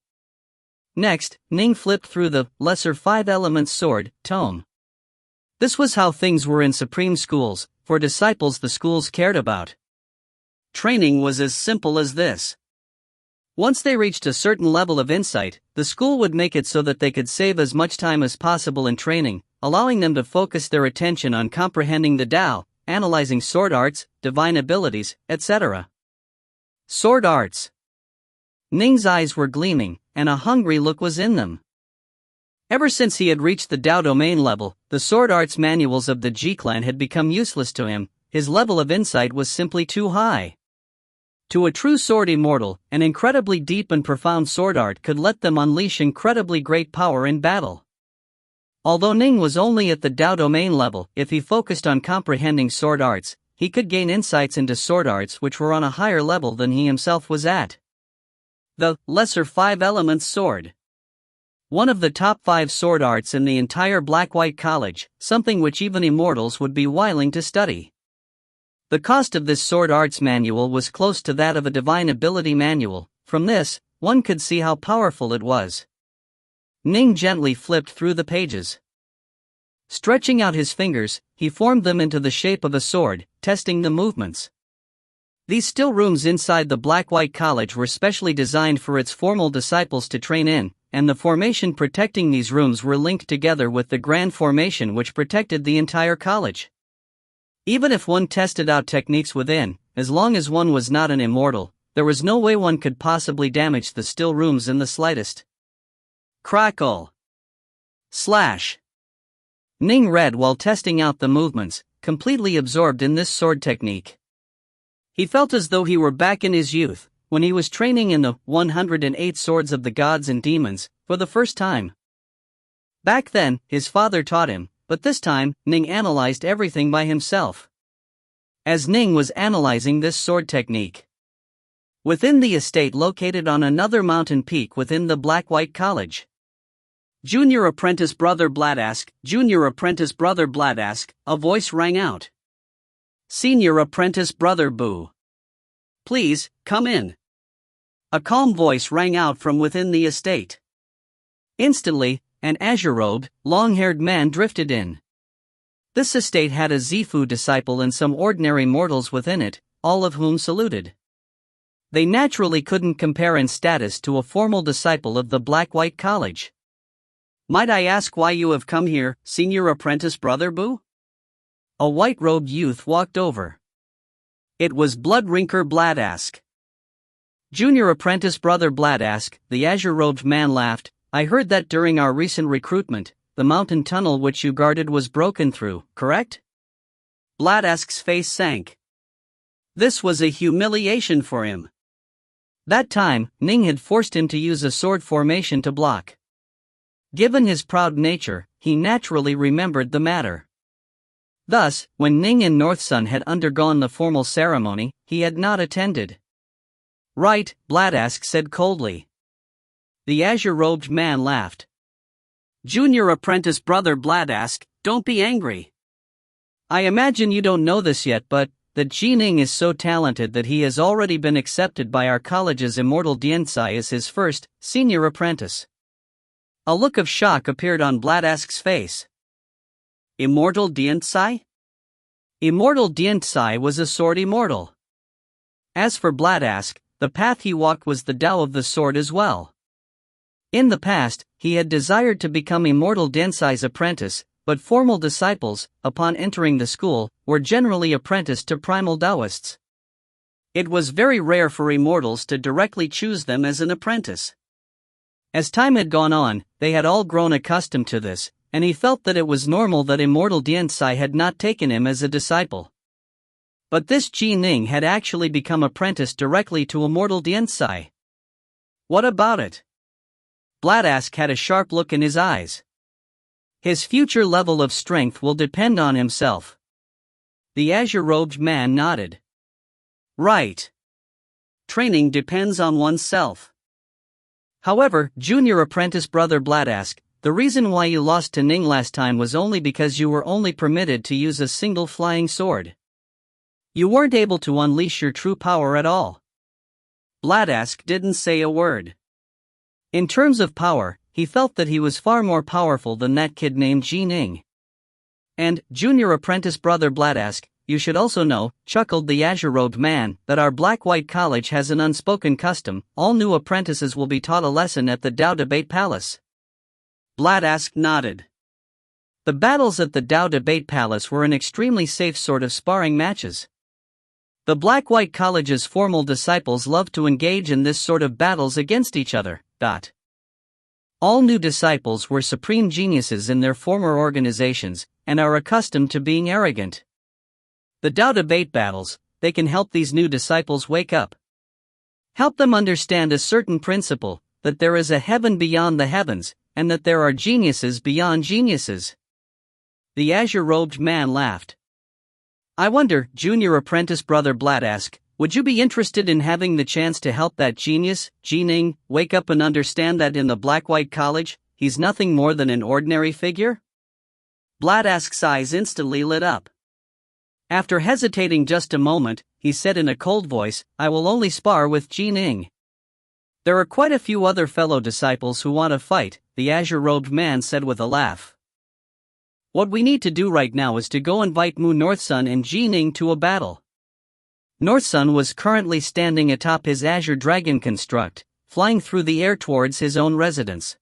Next, Ning flipped through the Lesser 5 Elements Sword tome. This was how things were in supreme schools, for disciples the schools cared about. Training was as simple as this. Once they reached a certain level of insight, the school would make it so that they could save as much time as possible in training, allowing them to focus their attention on comprehending the Tao, analyzing sword arts, divine abilities, etc. Sword arts. Ning's eyes were gleaming, and a hungry look was in them. Ever since he had reached the Tao domain level, the sword arts manuals of the Ji clan had become useless to him. His level of insight was simply too high. To a true sword immortal, an incredibly deep and profound sword art could let them unleash incredibly great power in battle. Although Ning was only at the Tao domain level, if he focused on comprehending sword arts, he could gain insights into sword arts which were on a higher level than he himself was at. The Lesser 5 Elements Sword. One of the top 5 sword arts in the entire Black-White College, something which even immortals would be willing to study. The cost of this sword arts manual was close to that of a divine ability manual. From this, one could see how powerful it was. Ning gently flipped through the pages. Stretching out his fingers, he formed them into the shape of a sword, testing the movements. These still rooms inside the Black-White College were specially designed for its formal disciples to train in, and the formation protecting these rooms were linked together with the grand formation which protected the entire college. Even if one tested out techniques within, as long as one was not an immortal, there was no way one could possibly damage the still rooms in the slightest. Crackle. Slash. Ning read while testing out the movements, completely absorbed in this sword technique. He felt as though he were back in his youth, when he was training in the 108 swords of the gods and demons, for the first time. Back then, his father taught him, but this time, Ning analyzed everything by himself. As Ning was analyzing this sword technique, within the estate located on another mountain peak within the Black-White College, Junior Apprentice Brother Bladask, Junior Apprentice Brother Bladask, a voice rang out. Senior Apprentice Brother Boo. Please, come in. A calm voice rang out from within the estate. Instantly, an azure-robed, long-haired man drifted in. This estate had a Zifu disciple and some ordinary mortals within it, all of whom saluted. They naturally couldn't compare in status to a formal disciple of the Black-White College. Might I ask why you have come here, Senior Apprentice Brother Boo? A white-robed youth walked over. It was Bloodrinker Bladask. Junior Apprentice Brother Bladask, the azure-robed man laughed. I heard that during our recent recruitment, the mountain tunnel which you guarded was broken through, correct? Bladask's face sank. This was a humiliation for him. That time, Ning had forced him to use a sword formation to block. Given his proud nature, he naturally remembered the matter. Thus, when Ning and Northsun had undergone the formal ceremony, he had not attended. Right, Bladask said coldly. The azure-robed man laughed. Junior Apprentice Brother Bladask, don't be angry. I imagine you don't know this yet, but that Ning is so talented that he has already been accepted by our college's Immortal Diensai as his first, senior apprentice. A look of shock appeared on Bladask's face. Immortal Diensai? Immortal Diensai was a sword immortal. As for Bladask, the path he walked was the Tao of the sword as well. In the past, he had desired to become Immortal Diensai's apprentice, but formal disciples, upon entering the school, were generally apprenticed to primal Taoists. It was very rare for immortals to directly choose them as an apprentice. As time had gone on, they had all grown accustomed to this, and he felt that it was normal that Immortal Diensai had not taken him as a disciple. But this Ning had actually become apprenticed directly to Immortal Diensai. What about it? Bladask had a sharp look in his eyes. His future level of strength will depend on himself. The azure-robed man nodded. Right. Training depends on oneself. However, Junior Apprentice Brother Bladask, the reason why you lost to Ning last time was only because you were only permitted to use a single flying sword. You weren't able to unleash your true power at all. Bladask didn't say a word. In terms of power, he felt that he was far more powerful than that kid named Ning. And, Junior Apprentice Brother Bladask, you should also know, chuckled the azure-robed man, that our Black-White College has an unspoken custom: all new apprentices will be taught a lesson at the Tao Debate Palace. Bladask nodded. The battles at the Tao Debate Palace were an extremely safe sort of sparring matches. The Black-White College's formal disciples loved to engage in this sort of battles against each other. All new disciples were supreme geniuses in their former organizations, and are accustomed to being arrogant. The Tao Debate battles, they can help these new disciples wake up. Help them understand a certain principle, that there is a heaven beyond the heavens, and that there are geniuses beyond geniuses. The azure-robed man laughed. I wonder, Junior Apprentice Brother Bladask, would you be interested in having the chance to help that genius, Ning, wake up and understand that in the Black-White College, he's nothing more than an ordinary figure? Bladask's eyes instantly lit up. After hesitating just a moment, he said in a cold voice, I will only spar with Ning. There are quite a few other fellow disciples who want to fight, the azure-robed man said with a laugh. What we need to do right now is to go invite Mu Northsun and Ning to a battle. Northsun was currently standing atop his azure dragon construct, flying through the air towards his own residence.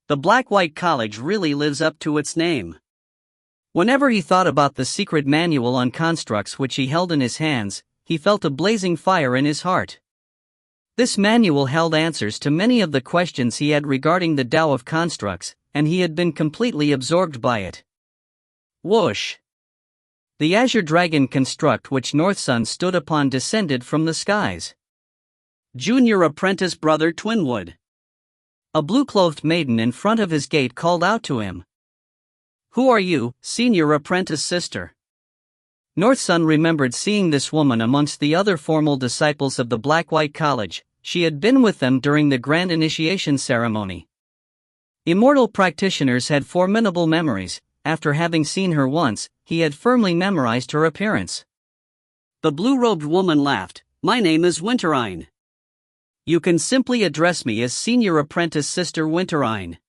The Black-White College really lives up to its name. Whenever he thought about the secret manual on constructs which he held in his hands, he felt a blazing fire in his heart. This manual held answers to many of the questions he had regarding the Tao of constructs, and he had been completely absorbed by it. Whoosh! The azure dragon construct which North Sun stood upon descended from the skies. Junior apprentice brother Twinwood. A blue-clothed maiden in front of his gate called out to him. Who are you, senior apprentice sister? North Sun remembered seeing this woman amongst the other formal disciples of the Black-White College. She had been with them during the grand initiation ceremony. Immortal practitioners had formidable memories. After having seen her once, he had firmly memorized her appearance. The blue-robed woman laughed. My name is Winterine. You can simply address me as senior apprentice sister Winterine.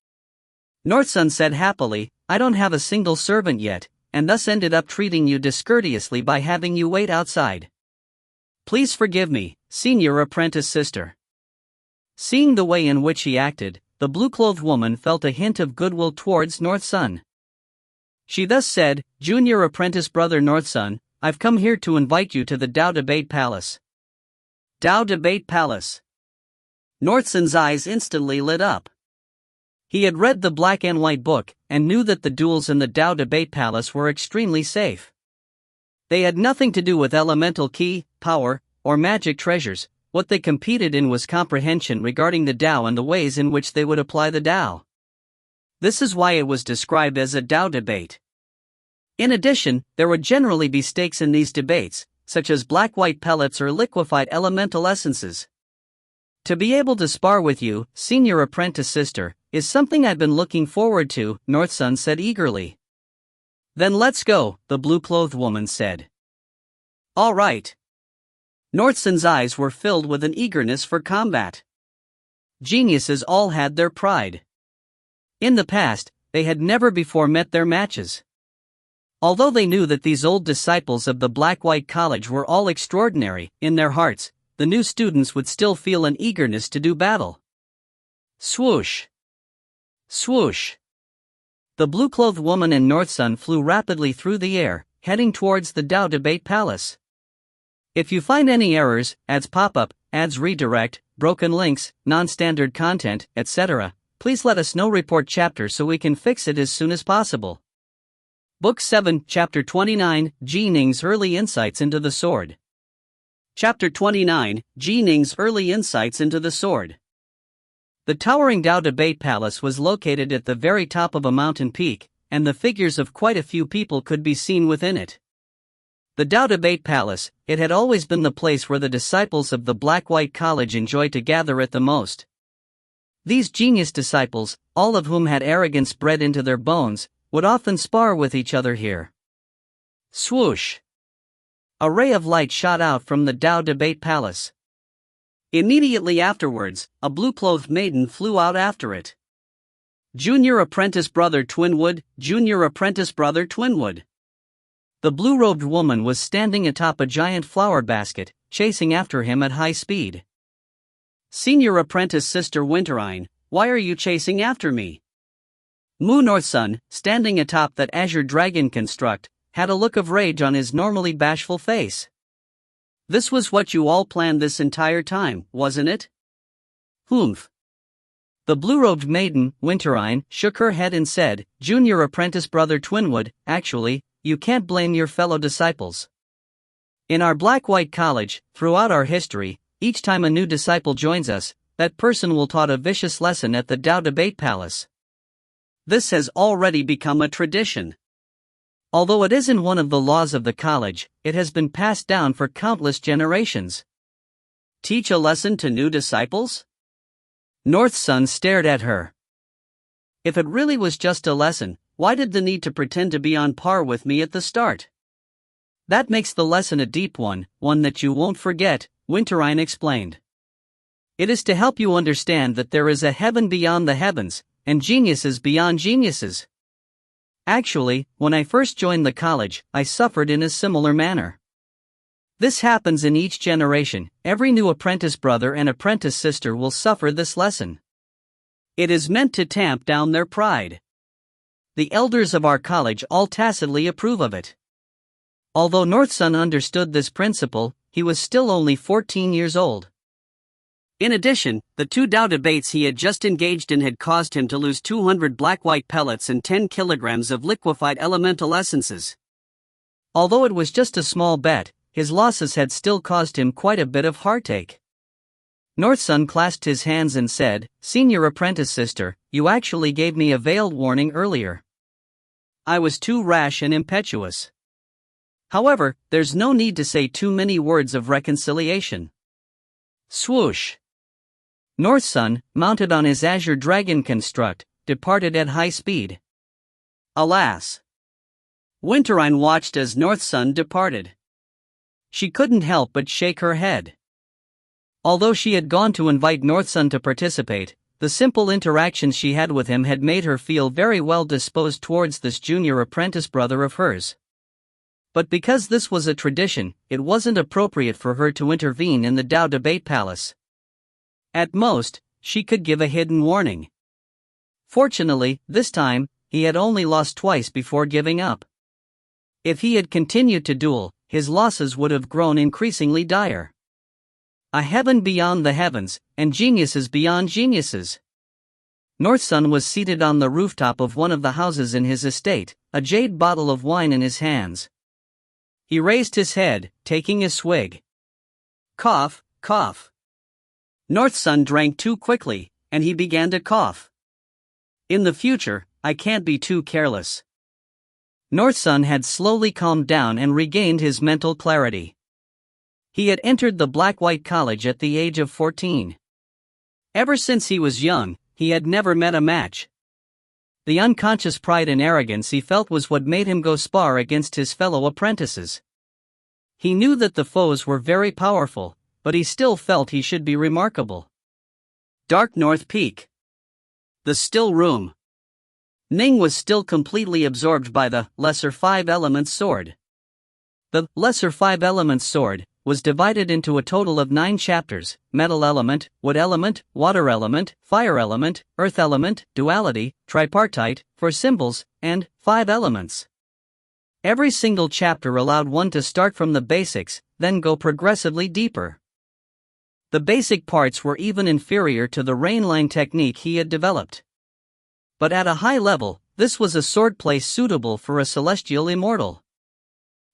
North Sun said happily, I don't have a single servant yet, and thus ended up treating you discourteously by having you wait outside. Please forgive me, senior apprentice sister. Seeing the way in which he acted, the blue-clothed woman felt a hint of goodwill towards North Sun. She thus said, Junior apprentice brother North Sun, I've come here to invite you to the Tao Debate Palace. Tao Debate Palace. North Sun's eyes instantly lit up. He had read the black and white book, and knew that the duels in the Tao Debate Palace were extremely safe. They had nothing to do with elemental ki, power, or magic treasures. What they competed in was comprehension regarding the Tao and the ways in which they would apply the Tao. This is why it was described as a Tao debate. In addition, there would generally be stakes in these debates, such as black-white pellets or liquefied elemental essences. To be able to spar with you, senior apprentice sister, is something I've been looking forward to, North Sun said eagerly. Then let's go, the blue-clothed woman said. All right. North Sun's eyes were filled with an eagerness for combat. Geniuses all had their pride. In the past, they had never before met their matches. Although they knew that these old disciples of the Black-White College were all extraordinary, in their hearts, the new students would still feel an eagerness to do battle. Swoosh! Swoosh! The blue-clothed woman and North Sun flew rapidly through the air, heading towards the Tao Debate Palace. If you find any errors, ads pop up, ads redirect, broken links, non-standard content, etc., please let us know. Report chapter so we can fix it as soon as possible. Book 7, Chapter 29, Ning's Early Insights into the Sword. Chapter 29, Ning's Early Insights into the Sword. The towering Tao Debate Palace was located at the very top of a mountain peak, and the figures of quite a few people could be seen within it. The Tao Debate Palace, it had always been the place where the disciples of the Black-White College enjoyed to gather at the most. These genius disciples, all of whom had arrogance bred into their bones, would often spar with each other here. Swoosh! A ray of light shot out from the Tao Debate Palace. Immediately afterwards, a blue-clothed maiden flew out after it. Junior apprentice brother Twinwood, Junior apprentice brother Twinwood. The blue-robed woman was standing atop a giant flower basket, chasing after him at high speed. Senior apprentice sister Winterine, why are you chasing after me? North Sun, standing atop that azure dragon construct, had a look of rage on his normally bashful face. This was what you all planned this entire time, wasn't it? Humph. The blue-robed maiden, Winterine, shook her head and said, Junior apprentice brother Twinwood, actually, you can't blame your fellow disciples. In our Black-White College, throughout our history, each time a new disciple joins us, that person will taught a vicious lesson at the Tao Debate Palace. This has already become a tradition. Although it isn't one of the laws of the college, it has been passed down for countless generations. Teach a lesson to new disciples? North Sun stared at her. If it really was just a lesson, why did the need to pretend to be on par with me at the start? That makes the lesson a deep one that you won't forget, Winterine explained. It is to help you understand that there is a heaven beyond the heavens, and geniuses beyond geniuses. Actually, when I first joined the college, I suffered in a similar manner. This happens in each generation. Every new apprentice brother and apprentice sister will suffer this lesson. It is meant to tamp down their pride. The elders of our college all tacitly approve of it. Although Northsun understood this principle, he was still only 14 years old. In addition, the 2 Dao debates he had just engaged in had caused him to lose 200 black-white pellets and 10 kilograms of liquefied elemental essences. Although it was just a small bet, his losses had still caused him quite a bit of heartache. Northsun clasped his hands and said, "Senior apprentice sister, you actually gave me a veiled warning earlier. I was too rash and impetuous. However, there's no need to say too many words of reconciliation." Swoosh! Northsun, mounted on his azure dragon construct, departed at high speed. Alas! Winterine watched as Northsun departed. She couldn't help but shake her head. Although she had gone to invite Northsun to participate, the simple interactions she had with him had made her feel very well disposed towards this junior apprentice brother of hers. But because this was a tradition, it wasn't appropriate for her to intervene in the Dao debate palace. At most, she could give a hidden warning. Fortunately, this time, he had only lost twice before giving up. If he had continued to duel, his losses would have grown increasingly dire. A heaven beyond the heavens, and geniuses beyond geniuses. Northsun was seated on the rooftop of one of the houses in his estate, a jade bottle of wine in his hands. He raised his head, taking a swig. Cough, cough. Northsun drank too quickly, and he began to cough. In the future, I can't be too careless. Northsun had slowly calmed down and regained his mental clarity. He had entered the Black-White College at the age of 14. Ever since he was young, he had never met a match. The unconscious pride and arrogance he felt was what made him go spar against his fellow apprentices. He knew that the foes were very powerful, but he still felt he should be remarkable. Dark North Peak. The still room. Ning was still completely absorbed by the Lesser 5 Elements sword. The Lesser 5 Elements sword was divided into a total of 9 chapters: metal element, wood element, water element, fire element, earth element, duality, tripartite, 4 symbols, and 5 elements. Every single chapter allowed one to start from the basics, then go progressively deeper. The basic parts were even inferior to the rainline technique he had developed. But at a high level, this was a swordplay suitable for a celestial immortal.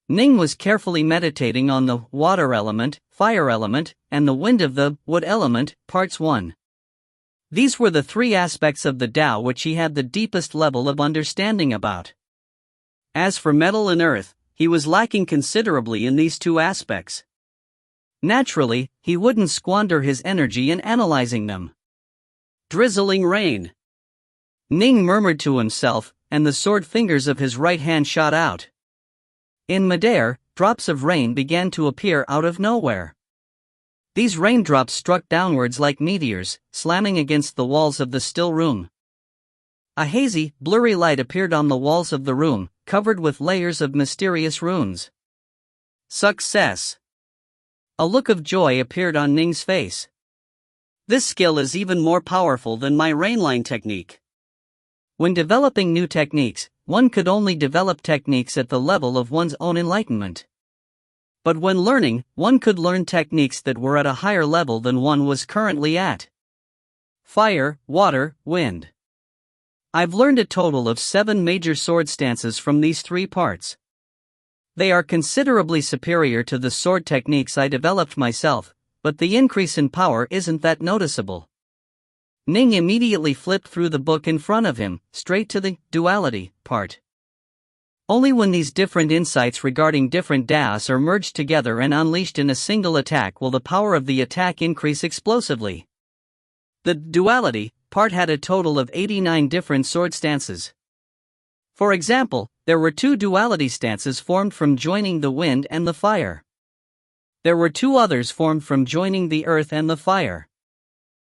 Ning was carefully meditating on the water element, fire element, and the wind of the wood element, parts 1. These were the 3 aspects of the Tao which he had the deepest level of understanding about. As for metal and earth, he was lacking considerably in these 2 aspects. Naturally, he wouldn't squander his energy in analyzing them. Drizzling rain. Ning murmured to himself, and the sword fingers of his right hand shot out. In midair, drops of rain began to appear out of nowhere. These raindrops struck downwards like meteors, slamming against the walls of the still room. A hazy, blurry light appeared on the walls of the room, covered with layers of mysterious runes. Success! A look of joy appeared on Ning's face. This skill is even more powerful than my rainline technique. When developing new techniques, one could only develop techniques at the level of one's own enlightenment. But when learning, one could learn techniques that were at a higher level than one was currently at. Fire, water, wind. I've learned a total of 7 major sword stances from these 3 parts. They are considerably superior to the sword techniques I developed myself, but the increase in power isn't that noticeable. Ning immediately flipped through the book in front of him, straight to the duality part. Only when these different insights regarding different Daos are merged together and unleashed in a single attack will the power of the attack increase explosively. The duality part had a total of 89 different sword stances. For example, there were 2 duality stances formed from joining the wind and the fire. There were 2 others formed from joining the earth and the fire.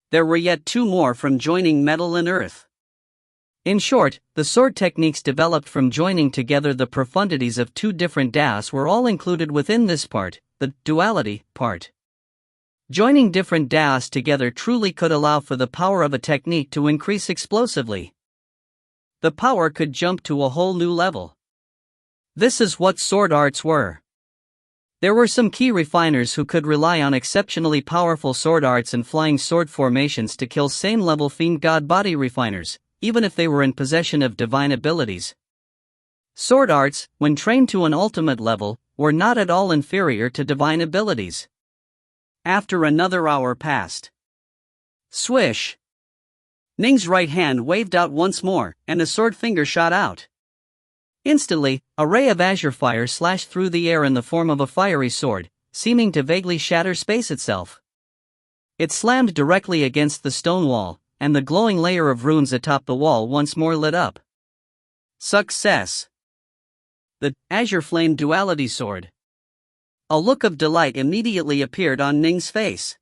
There were yet 2 more from joining metal and earth. In short, the sword techniques developed from joining together the profundities of 2 different Daos were all included within this part, the duality part. Joining different Daos together truly could allow for the power of a technique to increase explosively. The power could jump to a whole new level. This is what sword arts were. There were some key refiners who could rely on exceptionally powerful sword arts and flying sword formations to kill same-level fiend god body refiners, even if they were in possession of divine abilities. Sword arts, when trained to an ultimate level, were not at all inferior to divine abilities. After another hour passed. Swish! Ning's right hand waved out once more, and a sword finger shot out. Instantly, a ray of azure fire slashed through the air in the form of a fiery sword, seeming to vaguely shatter space itself. It slammed directly against the stone wall, and the glowing layer of runes atop the wall once more lit up. Success! The Azure Flame Duality Sword. A look of delight immediately appeared on Ning's face.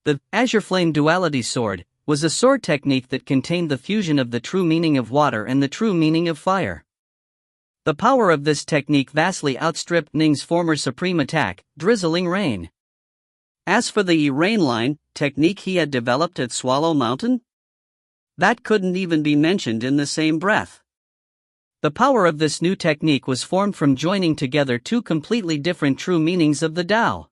The Azure Flame Duality Sword was a sword technique that contained the fusion of the true meaning of water and the true meaning of fire. The power of this technique vastly outstripped Ning's former supreme attack, Drizzling Rain. As for the Rain Line technique he had developed at Swallow Mountain, that couldn't even be mentioned in the same breath. The power of this new technique was formed from joining together two completely different true meanings of the Tao.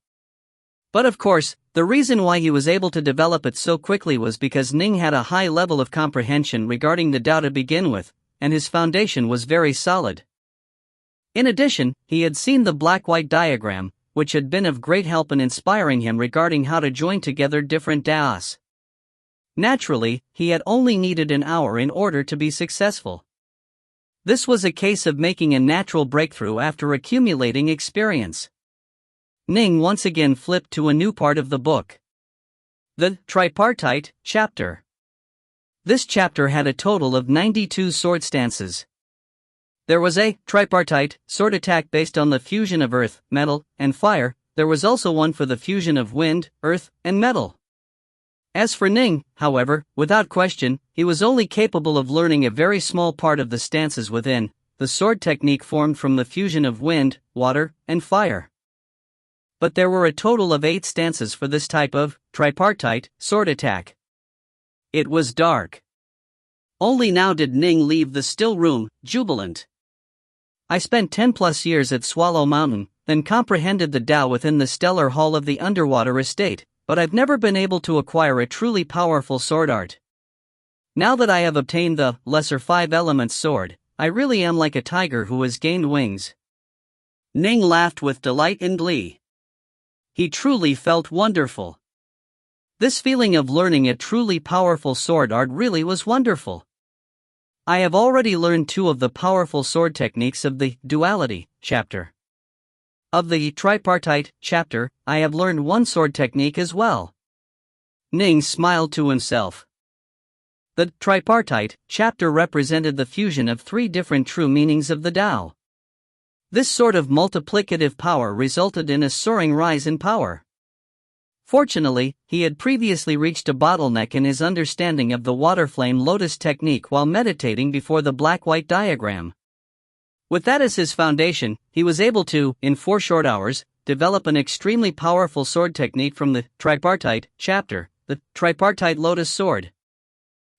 But of course, the reason why he was able to develop it so quickly was because Ning had a high level of comprehension regarding the Tao to begin with, and his foundation was very solid. In addition, he had seen the black-white diagram, which had been of great help in inspiring him regarding how to join together different Daos. Naturally, he had only needed an hour in order to be successful. This was a case of making a natural breakthrough after accumulating experience. Ning once again flipped to a new part of the book. The Tripartite chapter. This chapter had a total of 92 sword stances. There was a tripartite sword attack based on the fusion of earth, metal, and fire. There was also one for the fusion of wind, earth, and metal. As for Ning, however, without question, he was only capable of learning a very small part of the stances within the sword technique formed from the fusion of wind, water, and fire. But there were a total of 8 stances for this type of tripartite sword attack. It was dark. Only now did Ning leave the still room, jubilant. I spent 10+ years at Swallow Mountain, then comprehended the Tao within the stellar hall of the underwater estate, but I've never been able to acquire a truly powerful sword art. Now that I have obtained the lesser 5 elements sword, I really am like a tiger who has gained wings. Ning laughed with delight and glee. He truly felt wonderful. This feeling of learning a truly powerful sword art really was wonderful. I have already learned 2 of the powerful sword techniques of the duality chapter. Of the tripartite chapter, I have learned 1 sword technique as well. Ning smiled to himself. The tripartite chapter represented the fusion of 3 different true meanings of the Tao. This sort of multiplicative power resulted in a soaring rise in power. Fortunately, he had previously reached a bottleneck in his understanding of the water flame lotus technique while meditating before the black-white diagram. With that as his foundation, he was able to, in 4 short hours, develop an extremely powerful sword technique from the tripartite chapter, the tripartite lotus sword.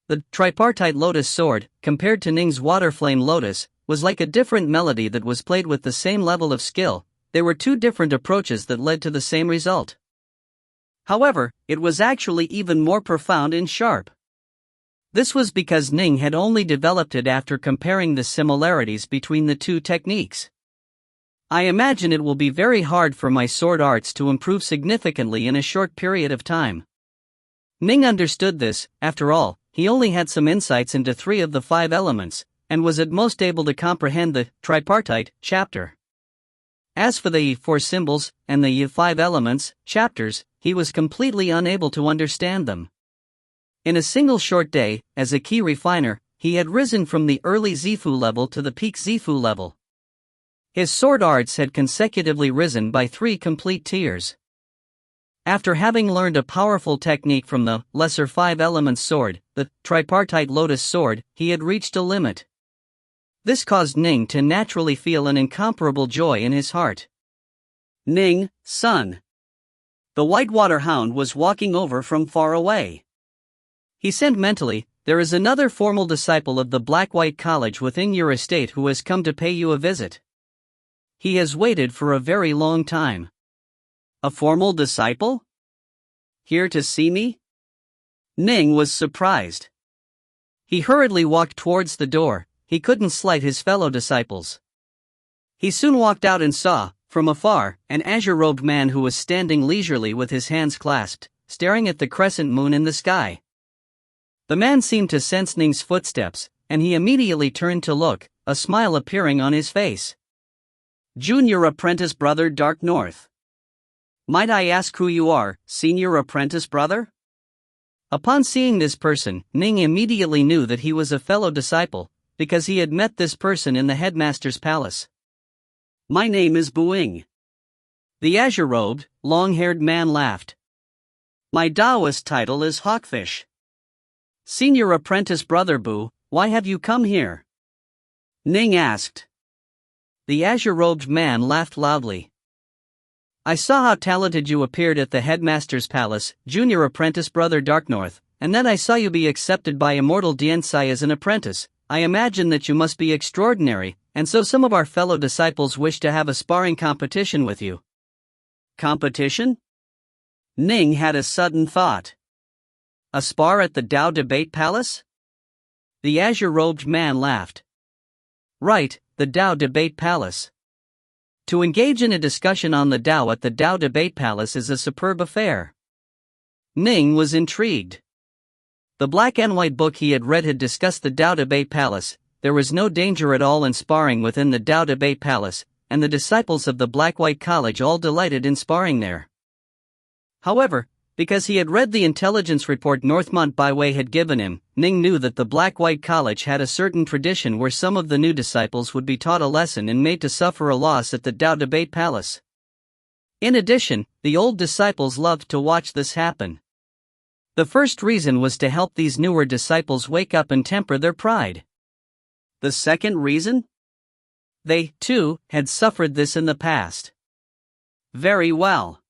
The tripartite lotus sword, compared to Ning's water flame lotus, was like a different melody that was played with the same level of skill. There were 2 different approaches that led to the same result. However, it was actually even more profound and sharp. This was because Ning had only developed it after comparing the similarities between the 2 techniques. I imagine it will be very hard for my sword arts to improve significantly in a short period of time. Ning understood this. After all, he only had some insights into 3 of the 5 elements, and was at most able to comprehend the tripartite chapter. As for the 4 symbols and the 5 elements chapters, he was completely unable to understand them. In a single short day, as a key refiner, he had risen from the early Zifu level to the peak Zifu level. His sword arts had consecutively risen by 3 complete tiers. After having learned a powerful technique from the lesser 5 elements sword, the tripartite lotus sword, he had reached a limit. This caused Ning to naturally feel an incomparable joy in his heart. Ning, son. The Whitewater Hound was walking over from far away. He said mentally, there is another formal disciple of the Black-White College within your estate who has come to pay you a visit. He has waited for a very long time. A formal disciple? Here to see me? Ning was surprised. He hurriedly walked towards the door. He couldn't slight his fellow disciples. He soon walked out and saw, from afar, an azure-robed man who was standing leisurely with his hands clasped, staring at the crescent moon in the sky. The man seemed to sense Ning's footsteps, and he immediately turned to look, a smile appearing on his face. Junior apprentice brother Dark North. Might I ask who you are, senior apprentice brother? Upon seeing this person, Ning immediately knew that he was a fellow disciple, because he had met this person in the headmaster's palace. My name is Buing. The azure-robed, long-haired man laughed. My Taoist title is Hawkfish. Senior apprentice brother Bu, why have you come here? Ning asked. The azure-robed man laughed loudly. I saw how talented you appeared at the headmaster's palace, junior apprentice brother Darknorth, and then I saw you be accepted by Immortal Diensai as an apprentice. I imagine that you must be extraordinary, and so some of our fellow disciples wish to have a sparring competition with you. Competition? Ning had a sudden thought. A spar at the Tao Debate Palace? The azure-robed man laughed. Right, the Tao Debate Palace. To engage in a discussion on the Tao at the Tao Debate Palace is a superb affair. Ning was intrigued. The black and white book he had read had discussed the Tao Debate Palace. There was no danger at all in sparring within the Tao Debate Palace, and the disciples of the Black-White College all delighted in sparring there. However, because he had read the intelligence report Northmont Byway had given him, Ning knew that the Black-White College had a certain tradition where some of the new disciples would be taught a lesson and made to suffer a loss at the Tao Debate Palace. In addition, the old disciples loved to watch this happen. The first reason was to help these newer disciples wake up and temper their pride. The second reason? They, too, had suffered this in the past. Very well.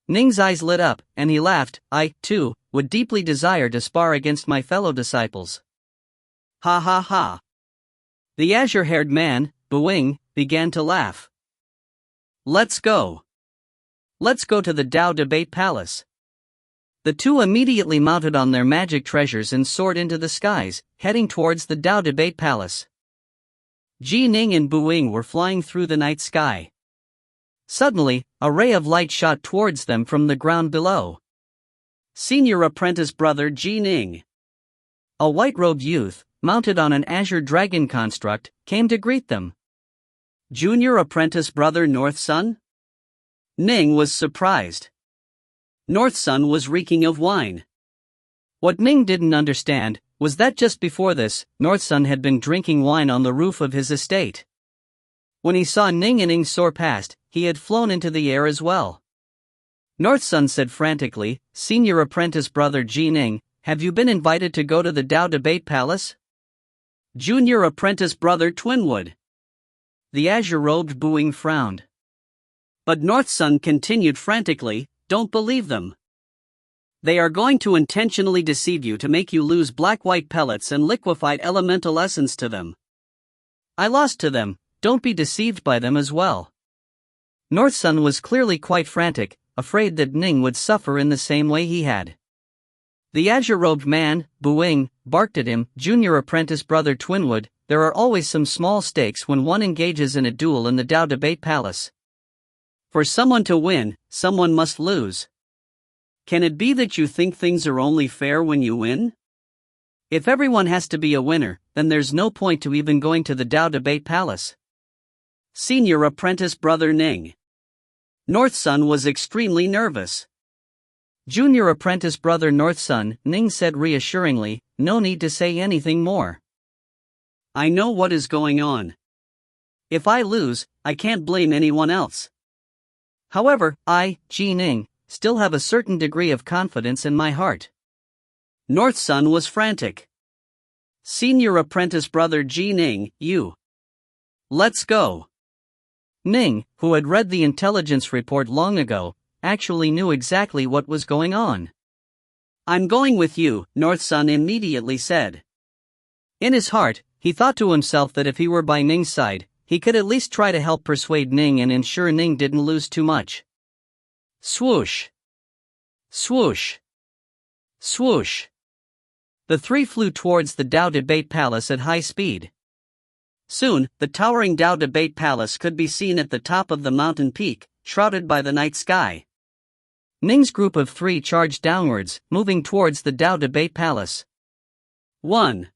Ning's eyes lit up, and he laughed. I, too, would deeply desire to spar against my fellow disciples. Ha ha ha. The azure-haired man, Buing, began to laugh. Let's go. Let's go to the Tao Debate Palace. The two immediately mounted on their magic treasures and soared into the skies, heading towards the Tao Debate Palace. Ning and Buing were flying through the night sky. Suddenly, a ray of light shot towards them from the ground below. Senior apprentice brother Ning. A white-robed youth, mounted on an azure dragon construct, came to greet them. Junior apprentice brother Northsun? Ning was surprised. Northsun was reeking of wine. What Ning didn't understand was that just before this, Northsun had been drinking wine on the roof of his estate. When he saw Ning and Ning soar past, he had flown into the air as well. Northsun said frantically, Senior apprentice brother Ning, have you been invited to go to the Tao Debate Palace? Junior apprentice brother Twinwood. The azure-robed Buing frowned. But Northsun continued frantically, don't believe them. They are going to intentionally deceive you to make you lose black-white pellets and liquefied elemental essence to them. I lost to them, don't be deceived by them as well. Northsun was clearly quite frantic, afraid that Ning would suffer in the same way he had. The azure-robed man, Buing, barked at him, Junior apprentice brother Twinwood, there are always some small stakes when one engages in a duel in the Tao Debate Palace. For someone to win, someone must lose. Can it be that you think things are only fair when you win? If everyone has to be a winner, then there's no point to even going to the Tao Debate Palace. Senior apprentice brother Ning. Northsun was extremely nervous. Junior apprentice brother Northsun, Ning said reassuringly, no need to say anything more. I know what is going on. If I lose, I can't blame anyone else. However, I, Ning, still have a certain degree of confidence in my heart. Northsun was frantic. Senior apprentice brother Ning, you. Let's go. Ning, who had read the intelligence report long ago, actually knew exactly what was going on. "I'm going with you," North Sun immediately said. In his heart, he thought to himself that if he were by Ning's side, he could at least try to help persuade Ning and ensure Ning didn't lose too much. Swoosh! Swoosh! Swoosh! The three flew towards the Dao Debate Palace at high speed. Soon, the towering Dao Debate Palace could be seen at the top of the mountain peak, shrouded by the night sky. Ning's group of three charged downwards, moving towards the Dao Debate Palace. 1.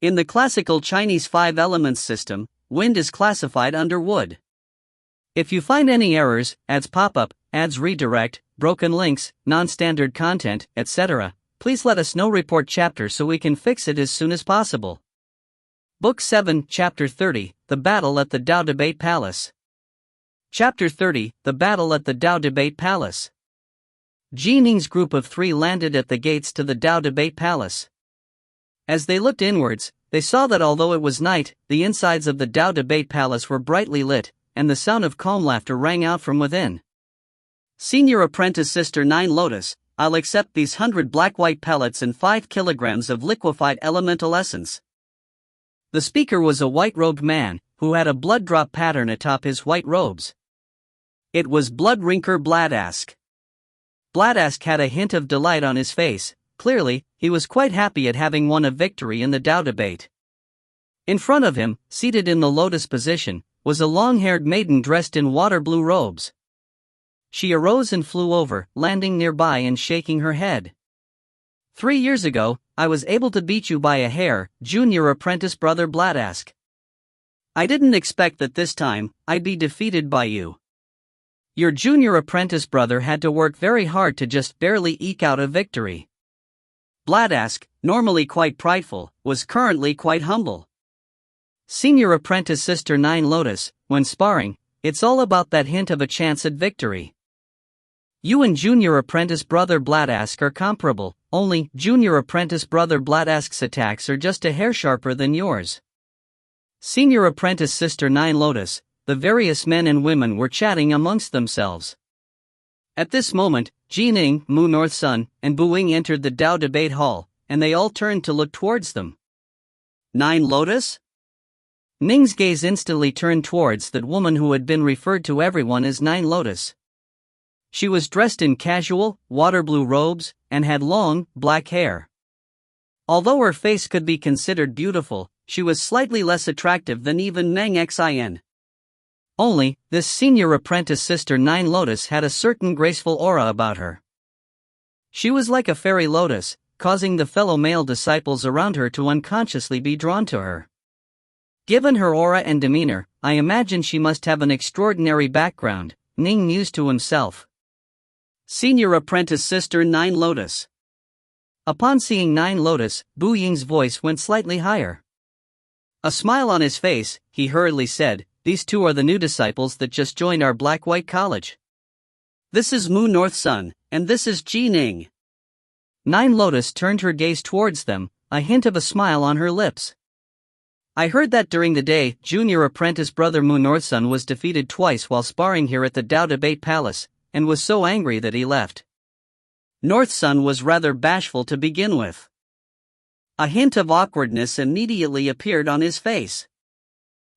In the classical Chinese 5 elements system, wind is classified under wood. If you find any errors, ads pop up, ads redirect, broken links, non-standard content, etc., please let us know. Report chapter so we can fix it as soon as possible. Book 7, Chapter 30, The Battle at the Dao Debate Palace. Chapter 30, The Battle at the Dao Debate Palace. Ning's group of three landed at the gates to the Dao Debate Palace. As they looked inwards, they saw that although it was night, the insides of the Dao Debate Palace were brightly lit, and the sound of calm laughter rang out from within. "Senior Apprentice Sister 9 Lotus, I'll accept these 100 black-white pellets and 5 kilograms of liquefied elemental essence." The speaker was a white-robed man, who had a blood drop pattern atop his white robes. It was Bloodrinker Bladask. Bladask had a hint of delight on his face. Clearly, he was quite happy at having won a victory in the Dao debate. In front of him, seated in the lotus position, was a long-haired maiden dressed in water-blue robes. She arose and flew over, landing nearby and shaking her head. 3 years ago, I was able to beat you by a hair, Junior Apprentice Brother Bladask. I didn't expect that this time, I'd be defeated by you. Your junior apprentice brother had to work very hard to just barely eke out a victory. Bladask, normally quite prideful, was currently quite humble. Senior apprentice Sister 9 Lotus, when sparring, it's all about that hint of a chance at victory. You and junior apprentice brother Bladask are comparable, only junior apprentice brother Bladask's attacks are just a hair sharper than yours. Senior apprentice Sister 9 Lotus, the various men and women were chatting amongst themselves. At this moment, Ning, Mu North Sun, and Buing entered the Dao debate hall, and they all turned to look towards them. 9 Lotus? Ning's gaze instantly turned towards that woman who had been referred to everyone as 9 Lotus. She was dressed in casual, water-blue robes, and had long, black hair. Although her face could be considered beautiful, she was slightly less attractive than even Meng Xin. Only, this senior apprentice Sister 9 Lotus had a certain graceful aura about her. She was like a fairy lotus, causing the fellow male disciples around her to unconsciously be drawn to her. Given her aura and demeanor, I imagine she must have an extraordinary background, Ning mused to himself. Senior apprentice Sister 9 Lotus. Upon seeing 9 Lotus, Bu Ying's voice went slightly higher. A smile on his face, he hurriedly said, "These two are the new disciples that just joined our Black-White College. This is Mu North Sun, and this is Ning." 9 Lotus turned her gaze towards them, a hint of a smile on her lips. I heard that during the day, junior apprentice brother Mu North Sun was defeated twice while sparring here at the Dao Debate Palace, and was so angry that he left. North Sun was rather bashful to begin with. A hint of awkwardness immediately appeared on his face.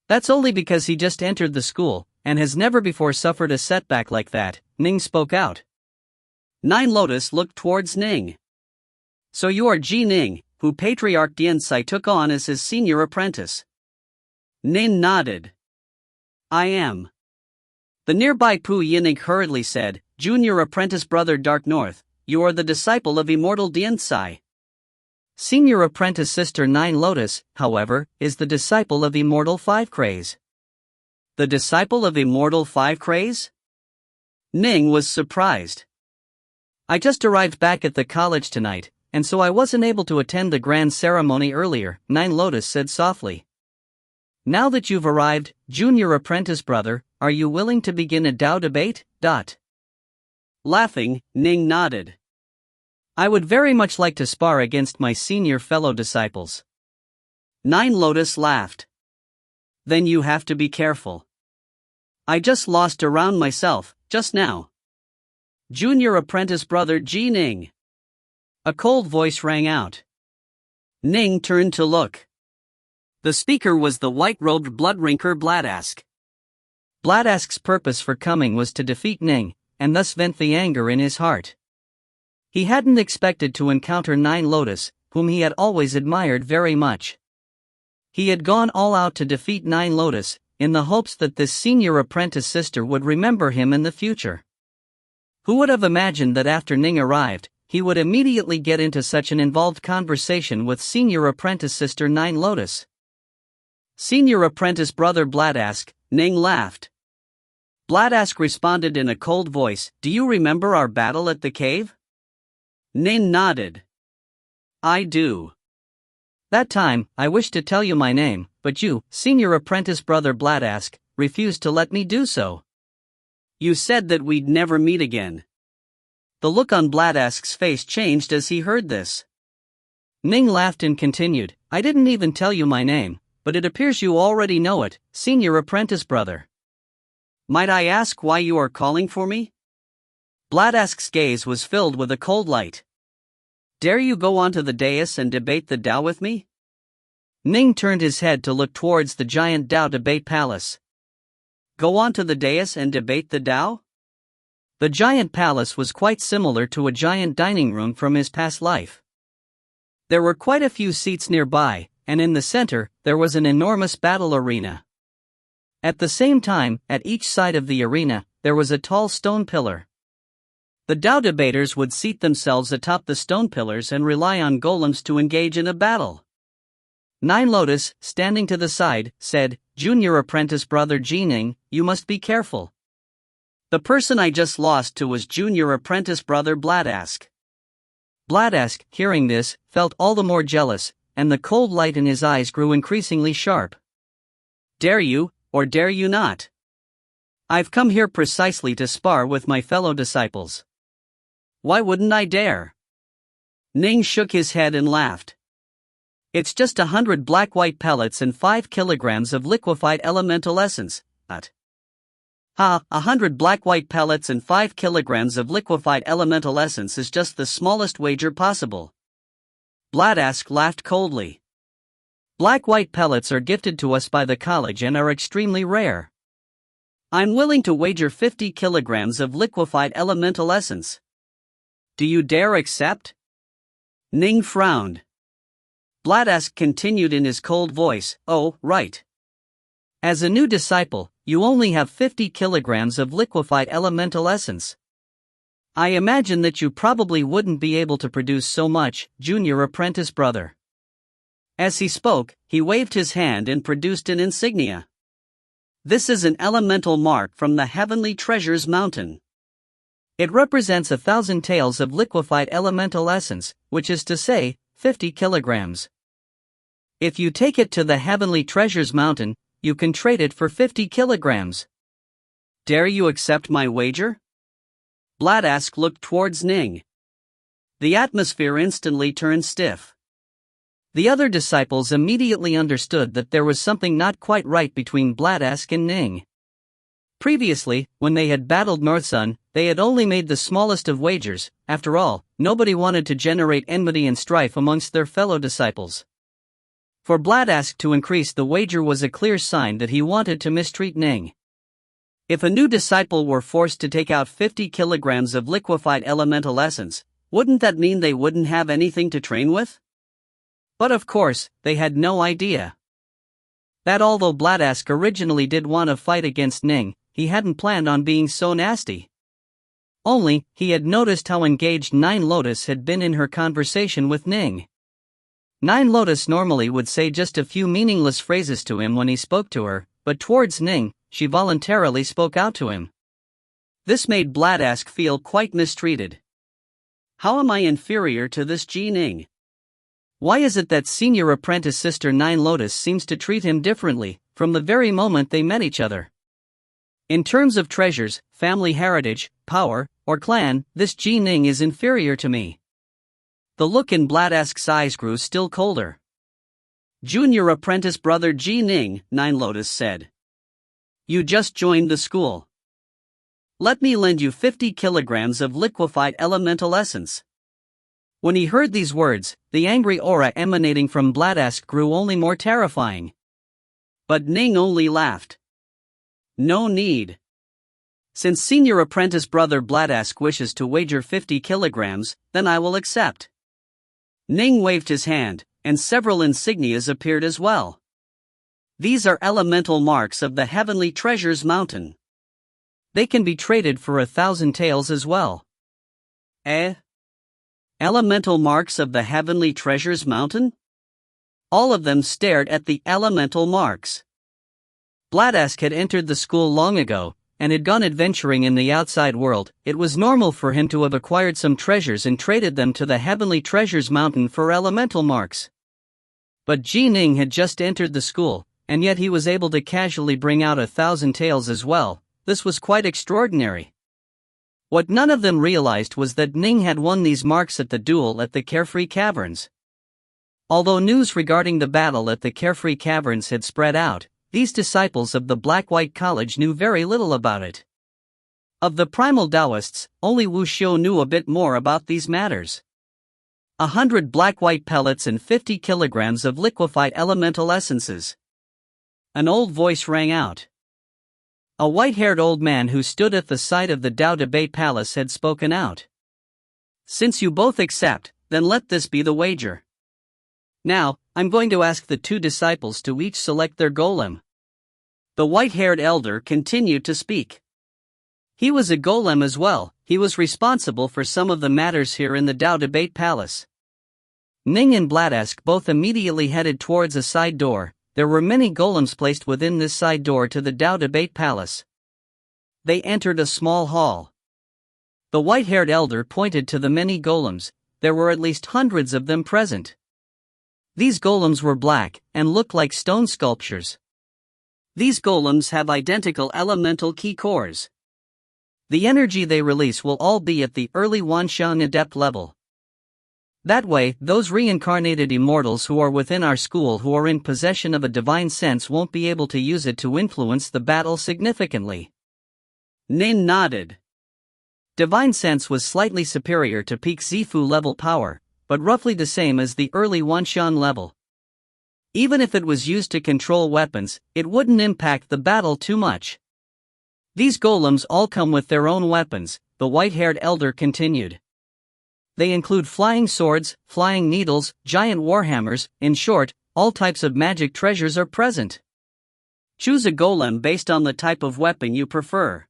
That's only because he just entered the school, and has never before suffered a setback like that, Ning spoke out. 9 Lotus looked towards Ning. So you are Ning, who Patriarch Diansai took on as his senior apprentice. Ning nodded. I am. The nearby Pu Yinig hurriedly said, Junior apprentice brother Dark North, you are the disciple of Immortal Diansai. Senior apprentice Sister 9 Lotus, however, is the disciple of Immortal 5 Craze. The disciple of Immortal 5 Craze? Ning was surprised. I just arrived back at the college tonight, and so I wasn't able to attend the grand ceremony earlier, 9 Lotus said softly. Now that you've arrived, junior apprentice brother, are you willing to begin a Dao debate? Laughing, Ning nodded. I would very much like to spar against my senior fellow disciples. 9 Lotus laughed. Then you have to be careful. I just lost around myself, just now. Junior apprentice brother Ning. A cold voice rang out. Ning turned to look. The speaker was the white-robed bloodrinker Bladask. Bladask's purpose for coming was to defeat Ning, and thus vent the anger in his heart. He hadn't expected to encounter Nine Lotus, whom he had always admired very much. He had gone all out to defeat Nine Lotus, in the hopes that this senior apprentice sister would remember him in the future. Who would have imagined that after Ning arrived, he would immediately get into such an involved conversation with senior apprentice sister Nine Lotus? Senior apprentice brother Bladask, Ning laughed. Bladask responded in a cold voice, "Do you remember our battle at the cave?" Ning nodded. "I do. That time, I wished to tell you my name, but you, senior apprentice brother Bladask, refused to let me do so. You said that we'd never meet again." The look on Bladask's face changed as he heard this. Ning laughed and continued, "I didn't even tell you my name, but it appears you already know it, senior apprentice brother. Might I ask why you are calling for me?" Bladask's gaze was filled with a cold light. "Dare you go onto the dais and debate the Tao with me?" Ning turned his head to look towards the giant Tao debate palace. Go onto the dais and debate the Tao? The giant palace was quite similar to a giant dining room from his past life. There were quite a few seats nearby, and in the center, there was an enormous battle arena. At the same time, at each side of the arena, there was a tall stone pillar. The Tao debaters would seat themselves atop the stone pillars and rely on golems to engage in a battle. Nine Lotus, standing to the side, said, "Junior apprentice brother Ning, you must be careful. The person I just lost to was junior apprentice brother Bladask." Bladask, hearing this, felt all the more jealous, and the cold light in his eyes grew increasingly sharp. "Dare you, or dare you not? I've come here precisely to spar with my fellow disciples. Why wouldn't I dare?" Ning shook his head and laughed. "It's just 100 black-white pellets and 5 kilograms of liquefied elemental essence, but..." "Ha, 100 black-white pellets and 5 kilograms of liquefied elemental essence is just the smallest wager possible." Bladask laughed coldly. "Black-white pellets are gifted to us by the college and are extremely rare. I'm willing to wager 50 kilograms of liquefied elemental essence. Do you dare accept?" Ning frowned. Bladask continued in his cold voice, "Oh, right. As a new disciple, you only have 50 kilograms of liquefied elemental essence. I imagine that you probably wouldn't be able to produce so much, junior apprentice brother." As he spoke, he waved his hand and produced an insignia. This is an elemental mark from the Heavenly Treasures Mountain. It represents 1,000 taels of liquefied elemental essence, which is to say, 50 kilograms. If you take it to the Heavenly Treasures Mountain, you can trade it for 50 kilograms. Dare you accept my wager? Bladask looked towards Ning. The atmosphere instantly turned stiff. The other disciples immediately understood that there was something not quite right between Bladask and Ning. Previously, when they had battled Northsun, they had only made the smallest of wagers. After all, nobody wanted to generate enmity and strife amongst their fellow disciples. For Bladask to increase the wager was a clear sign that he wanted to mistreat Ning. If a new disciple were forced to take out 50 kilograms of liquefied elemental essence, wouldn't that mean they wouldn't have anything to train with? But of course, they had no idea that although Bladask originally did want to fight against Ning, he hadn't planned on being so nasty. Only, he had noticed how engaged Nine Lotus had been in her conversation with Ning. Nine Lotus normally would say just a few meaningless phrases to him when he spoke to her, but towards Ning, she voluntarily spoke out to him. This made Bladask feel quite mistreated. How am I inferior to this Ning? Why is it that senior apprentice sister Nine Lotus seems to treat him differently, from the very moment they met each other? In terms of treasures, family heritage, power, or clan, this Ning is inferior to me. The look in Bladask's eyes grew still colder. Junior apprentice brother Ning, Nine Lotus said. You just joined the school. Let me lend you 50 kilograms of liquefied elemental essence. When he heard these words, the angry aura emanating from Bladask grew only more terrifying. But Ning only laughed. No need. Since senior apprentice brother Bladask wishes to wager 50 kilograms, then I will accept. Ning waved his hand, and several insignias appeared as well. These are elemental marks of the Heavenly Treasures Mountain. They can be traded for 1,000 taels as well. Elemental marks of the Heavenly Treasures Mountain? All of them stared at the elemental marks. Bladask had entered the school long ago, and had gone adventuring in the outside world. It was normal for him to have acquired some treasures and traded them to the Heavenly Treasures Mountain for elemental marks. But Ning had just entered the school, and yet he was able to casually bring out 1,000 taels as well. This was quite extraordinary. What none of them realized was that Ning had won these marks at the duel at the Carefree Caverns. Although news regarding the battle at the Carefree Caverns had spread out, these disciples of the Black-White College knew very little about it. Of the primal Taoists, only Wu Xiu knew a bit more about these matters. 100 black-white pellets and 50 kilograms of liquefied elemental essences. An old voice rang out. A white-haired old man who stood at the side of the Tao Debate Palace had spoken out. Since you both accept, then let this be the wager. Now, I'm going to ask the two disciples to each select their golem. The white-haired elder continued to speak. He was a golem as well. He was responsible for some of the matters here in the Tao Debate Palace. Ning and Bladask both immediately headed towards a side door. There were many golems placed within this side door to the Tao Debate Palace. They entered a small hall. The white-haired elder pointed to the many golems. There were at least hundreds of them present. These golems were black, and looked like stone sculptures. These golems have identical elemental key cores. The energy they release will all be at the early Wanshan adept level. That way, those reincarnated immortals who are within our school who are in possession of a divine sense won't be able to use it to influence the battle significantly. Nin nodded. Divine sense was slightly superior to peak Zifu level power, but roughly the same as the early Wanshan level. Even if it was used to control weapons, it wouldn't impact the battle too much. These golems all come with their own weapons, the white-haired elder continued. They include flying swords, flying needles, giant warhammers. In short, all types of magic treasures are present. Choose a golem based on the type of weapon you prefer.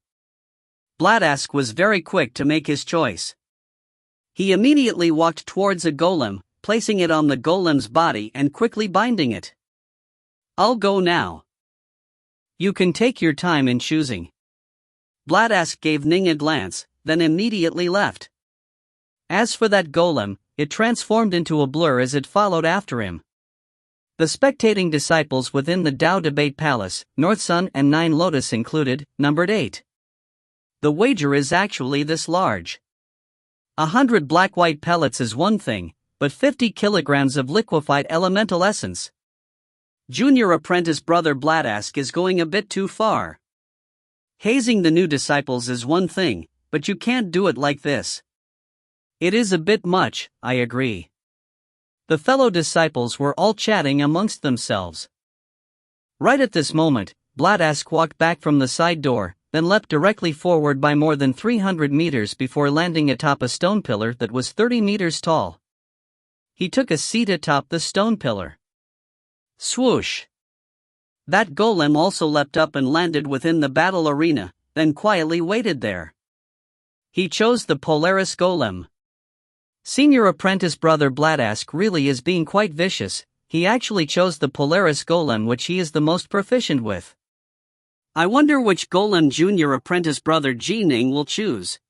Bladask was very quick to make his choice. He immediately walked towards a golem, placing it on the golem's body and quickly binding it. I'll go now. You can take your time in choosing. Bladask gave Ning a glance, then immediately left. As for that golem, it transformed into a blur as it followed after him. The spectating disciples within the Tao Debate Palace, North Sun and Nine Lotus included, numbered 8. The wager is actually this large. 100 black-white pellets is one thing, but 50 kilograms of liquefied elemental essence. Junior apprentice brother Bladask is going a bit too far. Hazing the new disciples is one thing, but you can't do it like this. It is a bit much, I agree. The fellow disciples were all chatting amongst themselves. Right at this moment, Bladask walked back from the side door, then leapt directly forward by more than 300 meters before landing atop a stone pillar that was 30 meters tall. He took a seat atop the stone pillar. Swoosh! That golem also leapt up and landed within the battle arena, then quietly waited there. He chose the Polaris golem. Senior apprentice brother Bladask really is being quite vicious. He actually chose the Polaris golem which he is the most proficient with. I wonder which golem junior apprentice brother Ning will choose.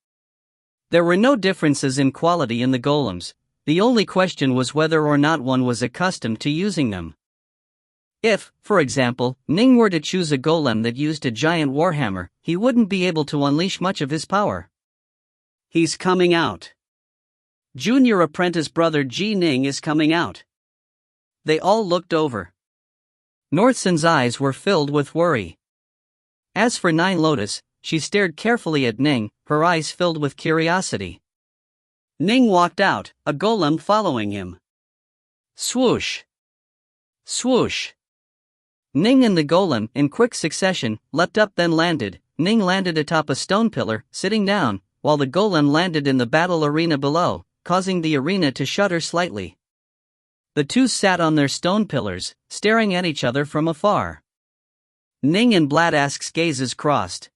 There were no differences in quality in the golems. The only question was whether or not one was accustomed to using them. If, for example, Ning were to choose a golem that used a giant warhammer, he wouldn't be able to unleash much of his power. He's coming out. Junior apprentice brother Ning is coming out. They all looked over. North Sun's eyes were filled with worry. As for Nine Lotus, she stared carefully at Ning, her eyes filled with curiosity. Ning walked out, a golem following him. Swoosh! Swoosh! Ning and the golem, in quick succession, leapt up then landed. Ning landed atop a stone pillar, sitting down, while the golem landed in the battle arena below, causing the arena to shudder slightly. The two sat on their stone pillars, staring at each other from afar. Ning and Bladask's gazes crossed.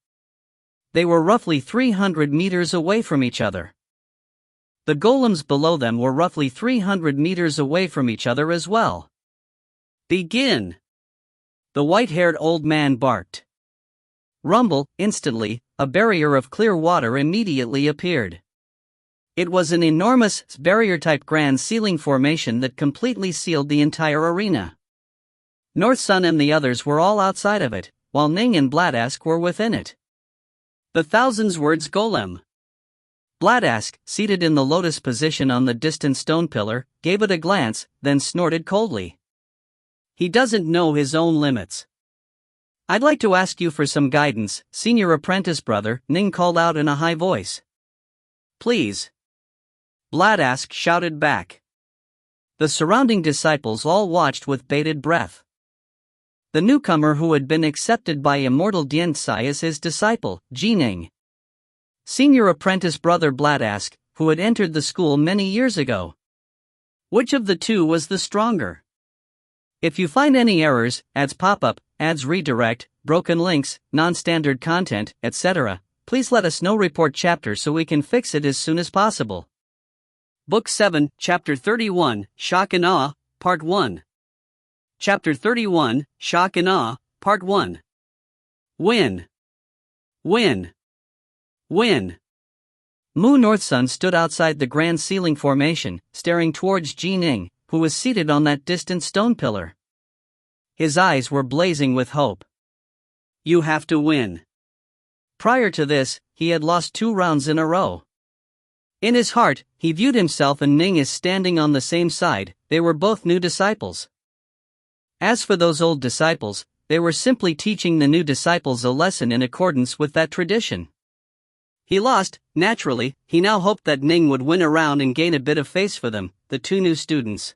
They were roughly 300 meters away from each other. The golems below them were roughly 300 meters away from each other as well. Begin! The white-haired old man barked. Rumble, instantly, a barrier of clear water immediately appeared. It was an enormous, barrier-type grand ceiling formation that completely sealed the entire arena. North Sun and the others were all outside of it, while Ning and Bladask were within it. The Thousand's Words Golem. Bladask, seated in the lotus position on the distant stone pillar, gave it a glance, then snorted coldly. He doesn't know his own limits. I'd like to ask you for some guidance, senior apprentice brother, Ning called out in a high voice. Please. Bladask shouted back. The surrounding disciples all watched with bated breath. The newcomer who had been accepted by Immortal Diantsai as his disciple, Ning. Senior apprentice brother Bladask, who had entered the school many years ago. Which of the two was the stronger? If you find any errors, ads pop up, ads redirect, broken links, non-standard content, etc., please let us know. Report chapter so we can fix it as soon as possible. Book 7, Chapter 31, Shock and Awe, Part 1. Chapter 31, Shock and Awe, Part 1. Win. Win. Win. Mu Northsun stood outside the grand ceiling formation, staring towards Ning, who was seated on that distant stone pillar. His eyes were blazing with hope. You have to win. Prior to this, he had lost 2 rounds in a row. In his heart, he viewed himself and Ning as standing on the same side. They were both new disciples. As for those old disciples, they were simply teaching the new disciples a lesson in accordance with that tradition. He lost, naturally. He now hoped that Ning would win a round and gain a bit of face for them, the 2 new students.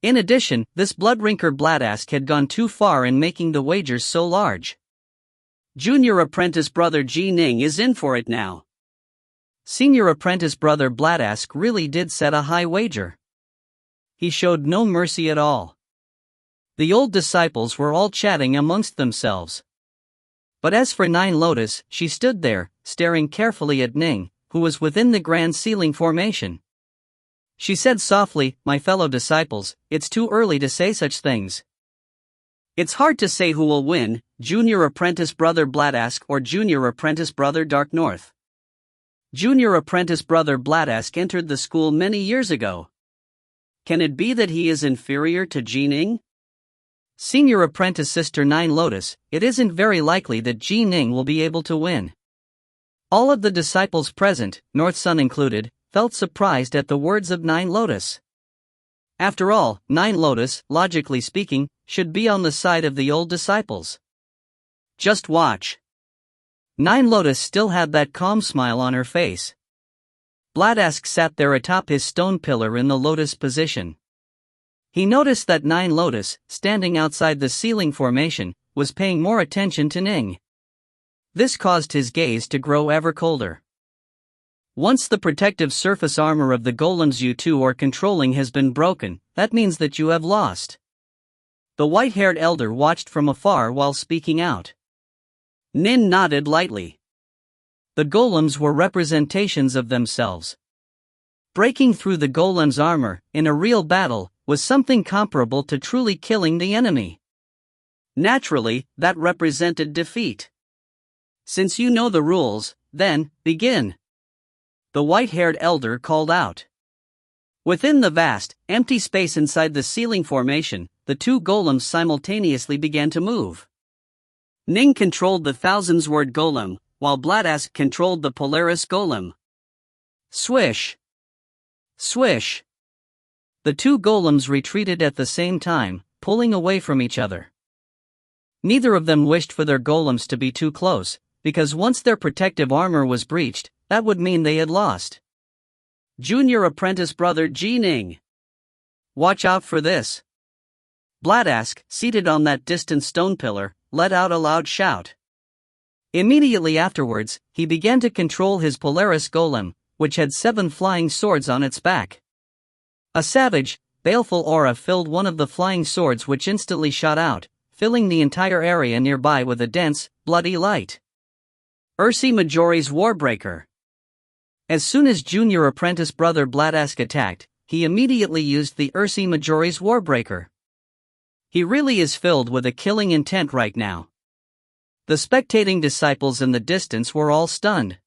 In addition, this blood-rinker Bladask had gone too far in making the wagers so large. Junior apprentice brother Ning is in for it now. Senior apprentice brother Bladask really did set a high wager. He showed no mercy at all. The old disciples were all chatting amongst themselves. But as for Nine Lotus, she stood there, staring carefully at Ning, who was within the grand ceiling formation. She said softly, "My fellow disciples, it's too early to say such things. It's hard to say who will win, Junior Apprentice Brother Bladask or Junior Apprentice Brother Dark North. Junior Apprentice Brother Bladask entered the school many years ago. Can it be that he is inferior to Ning? Senior Apprentice Sister Nine Lotus, it isn't very likely that Ning will be able to win." All of the disciples present, North Sun included, felt surprised at the words of Nine Lotus. After all, Nine Lotus, logically speaking, should be on the side of the old disciples. Just watch. Nine Lotus still had that calm smile on her face. Bladask sat there atop his stone pillar in the lotus position. He noticed that Nine Lotus, standing outside the ceiling formation, was paying more attention to Ning. This caused his gaze to grow ever colder. Once the protective surface armor of the golems you two are controlling has been broken, that means that you have lost. The white-haired elder watched from afar while speaking out. Nin nodded lightly. The golems were representations of themselves. Breaking through the golem's armor, in a real battle, was something comparable to truly killing the enemy. Naturally, that represented defeat. Since you know the rules, then, begin. The white-haired elder called out. Within the vast, empty space inside the ceiling formation, the 2 golems simultaneously began to move. Ning controlled the Thousand's-Word Golem, while Bladask controlled the Polaris Golem. Swish! Swish! The 2 golems retreated at the same time, pulling away from each other. Neither of them wished for their golems to be too close, because once their protective armor was breached, that would mean they had lost. Junior apprentice brother Ning. Watch out for this. Bladask, seated on that distant stone pillar, let out a loud shout. Immediately afterwards, he began to control his Polaris golem, which had 7 flying swords on its back. A savage, baleful aura filled one of the flying swords, which instantly shot out, filling the entire area nearby with a dense, bloody light. Ursi Majori's Warbreaker. As soon as junior apprentice brother Bladask attacked, he immediately used the Ursi Majori's Warbreaker. He really is filled with a killing intent right now. The spectating disciples in the distance were all stunned.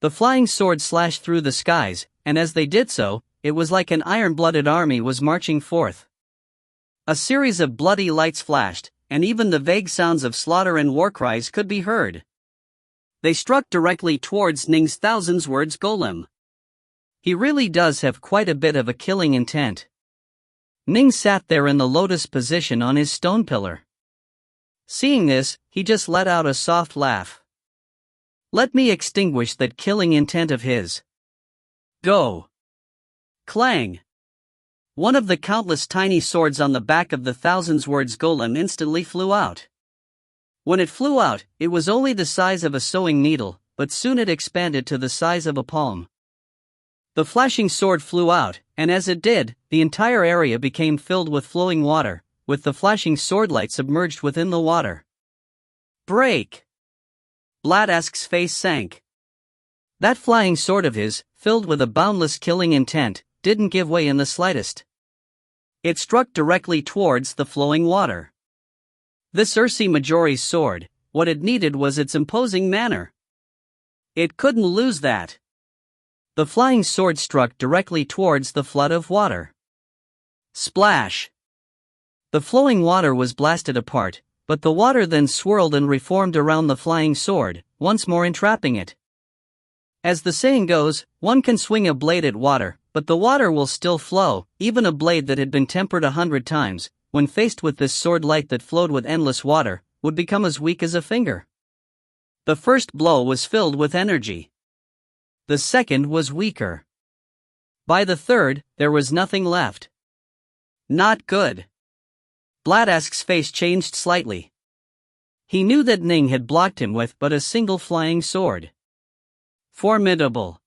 The flying sword slashed through the skies, and as they did so, it was like an iron-blooded army was marching forth. A series of bloody lights flashed, and even the vague sounds of slaughter and war cries could be heard. They struck directly towards Ning's thousands words golem. He really does have quite a bit of a killing intent. Ning sat there in the lotus position on his stone pillar. Seeing this, he just let out a soft laugh. Let me extinguish that killing intent of his. Go! Clang! One of the countless tiny swords on the back of the thousands words golem instantly flew out. When it flew out, it was only the size of a sewing needle, but soon it expanded to the size of a palm. The flashing sword flew out, and as it did, the entire area became filled with flowing water, with the flashing swordlight submerged within the water. Break! Bladask's face sank. That flying sword of his, filled with a boundless killing intent, didn't give way in the slightest. It struck directly towards the flowing water. This Ursi Majori's sword, what it needed was its imposing manner. It couldn't lose that. The flying sword struck directly towards the flood of water. Splash! The flowing water was blasted apart, but the water then swirled and reformed around the flying sword, once more entrapping it. As the saying goes, one can swing a blade at water, but the water will still flow. Even a blade that had been tempered 100 times, when faced with this sword light that flowed with endless water, would become as weak as a finger. The first blow was filled with energy. The second was weaker. By the third, there was nothing left. Not good. Bladask's face changed slightly. He knew that Ning had blocked him with but a single flying sword. Formidable.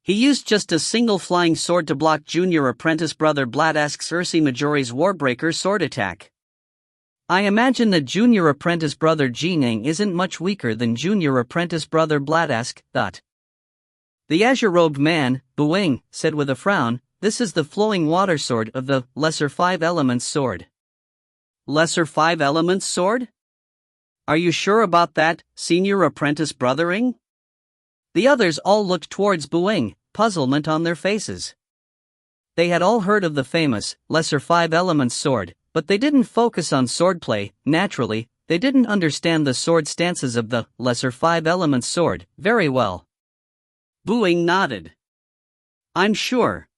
He used just a single flying sword to block junior apprentice brother Bladask's Ursi Majori's Warbreaker sword attack. I imagine that junior apprentice brother Ning isn't much weaker than junior apprentice brother Bladask, thought. The azure-robed man, Buing, said with a frown, "This is the flowing water sword of the Lesser 5 Elements sword." Lesser 5 Elements sword? Are you sure about that, senior apprentice brothering? The others all looked towards Buing, puzzlement on their faces. They had all heard of the famous Lesser 5 Elements sword, but they didn't focus on swordplay. Naturally, they didn't understand the sword stances of the Lesser 5 Elements sword very well. Buing nodded. I'm sure.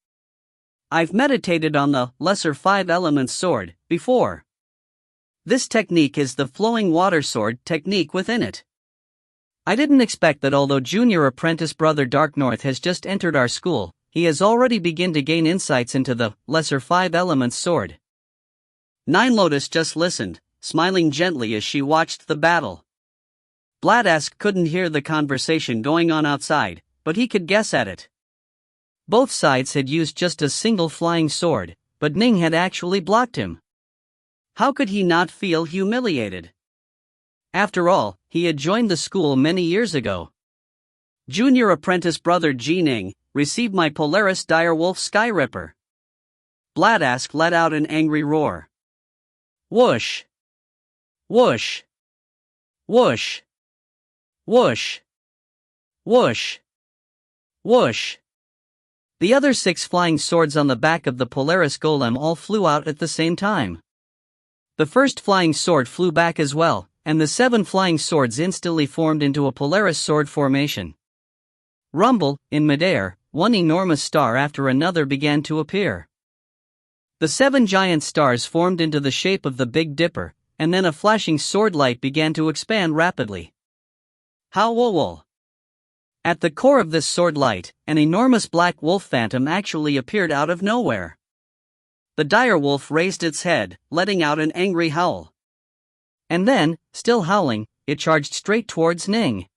I've meditated on the Lesser 5 Elements sword before. This technique is the flowing water sword technique within it. I didn't expect that although junior apprentice brother Dark North has just entered our school, he has already begun to gain insights into the Lesser 5 Elements sword. Nine Lotus just listened, smiling gently as she watched the battle. Bladask couldn't hear the conversation going on outside, but he could guess at it. Both sides had used just a single flying sword, but Ning had actually blocked him. How could he not feel humiliated? After all, he had joined the school many years ago. Junior apprentice brother Ning, received my Polaris Direwolf Skyripper. Bladask let out an angry roar. Whoosh! Whoosh! Whoosh! Whoosh! Whoosh! Whoosh! The other 6 flying swords on the back of the Polaris golem all flew out at the same time. The first flying sword flew back as well, and the 7 flying swords instantly formed into a Polaris sword formation. Rumble, in midair, one enormous star after another began to appear. The 7 giant stars formed into the shape of the Big Dipper, and then a flashing sword light began to expand rapidly. Howl! At the core of this sword light, an enormous black wolf phantom actually appeared out of nowhere. The dire wolf raised its head, letting out an angry howl. And then, still howling, it charged straight towards Ning.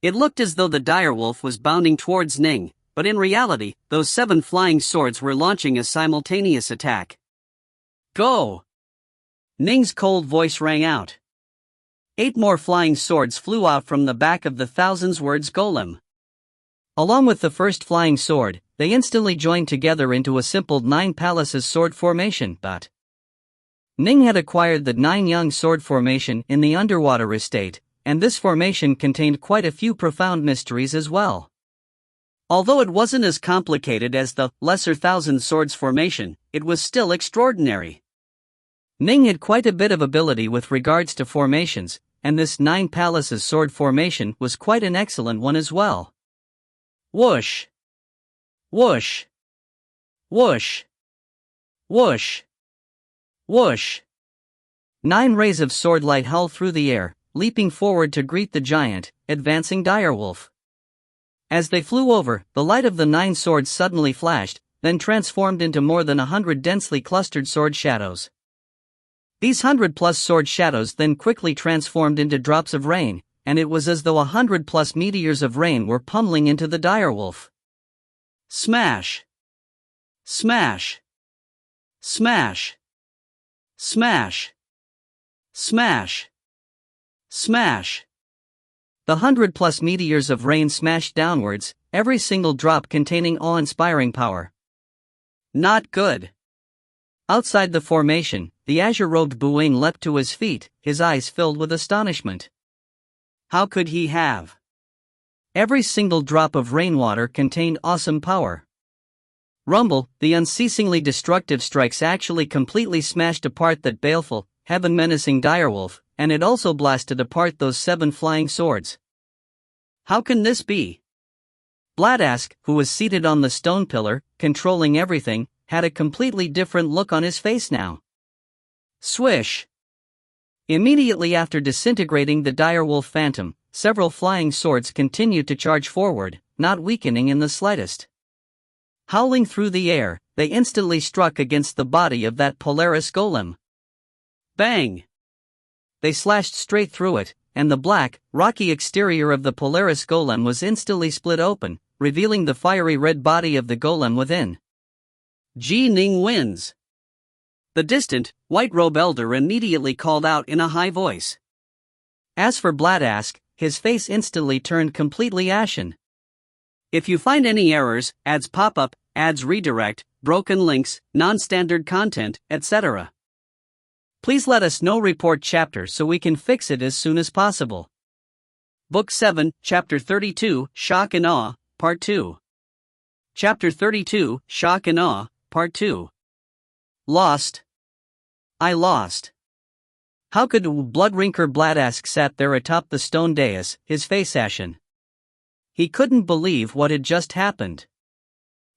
It looked as though the dire wolf was bounding towards Ning, but in reality, those 7 flying swords were launching a simultaneous attack. Go! Ning's cold voice rang out. 8 more flying swords flew out from the back of the Thousands Words golem. Along with the first flying sword, they instantly joined together into a simple 9 palaces sword formation, but Ning had acquired the 9 young sword formation in the underwater estate, and this formation contained quite a few profound mysteries as well. Although it wasn't as complicated as the lesser Thousand Swords formation, it was still extraordinary. Ning had quite a bit of ability with regards to formations, and this 9 palaces sword formation was quite an excellent one as well. Whoosh! Whoosh! Whoosh! Whoosh! Whoosh! 9 rays of sword light howled through the air, leaping forward to greet the giant, advancing direwolf. As they flew over, the light of the 9 swords suddenly flashed, then transformed into more than 100 densely clustered sword shadows. These 100+ sword shadows then quickly transformed into drops of rain, and it was as though 100+ meteors of rain were pummeling into the direwolf. Smash! Smash! Smash! Smash! Smash! Smash! The 100+ meteors of rain smashed downwards, every single drop containing awe-inspiring power. Not good. Outside the formation, the azure-robed Buing leapt to his feet, his eyes filled with astonishment. How could he have? Every single drop of rainwater contained awesome power. Rumble, the unceasingly destructive strikes actually completely smashed apart that baleful, heaven-menacing direwolf, and it also blasted apart those 7 flying swords. How can this be? Bladask, who was seated on the stone pillar, controlling everything, had a completely different look on his face now. Swish! Immediately after disintegrating the direwolf phantom, several flying swords continued to charge forward, not weakening in the slightest. Howling through the air, they instantly struck against the body of that Polaris golem. Bang! They slashed straight through it, and the black, rocky exterior of the Polaris golem was instantly split open, revealing the fiery red body of the golem within. Ning wins! The distant, white-robe elder immediately called out in a high voice. As for Bladask, his face instantly turned completely ashen. If you find any errors, ads pop up, ads redirect, broken links, non-standard content, etc., please let us know. Report chapter so we can fix it as soon as possible. Book 7, Chapter 32, Shock and Awe, Part 2. Chapter 32, Shock and Awe, Part 2. Lost. I lost. How could Bloodrinker Bladask sat there atop the stone dais, his face ashen? He couldn't believe what had just happened.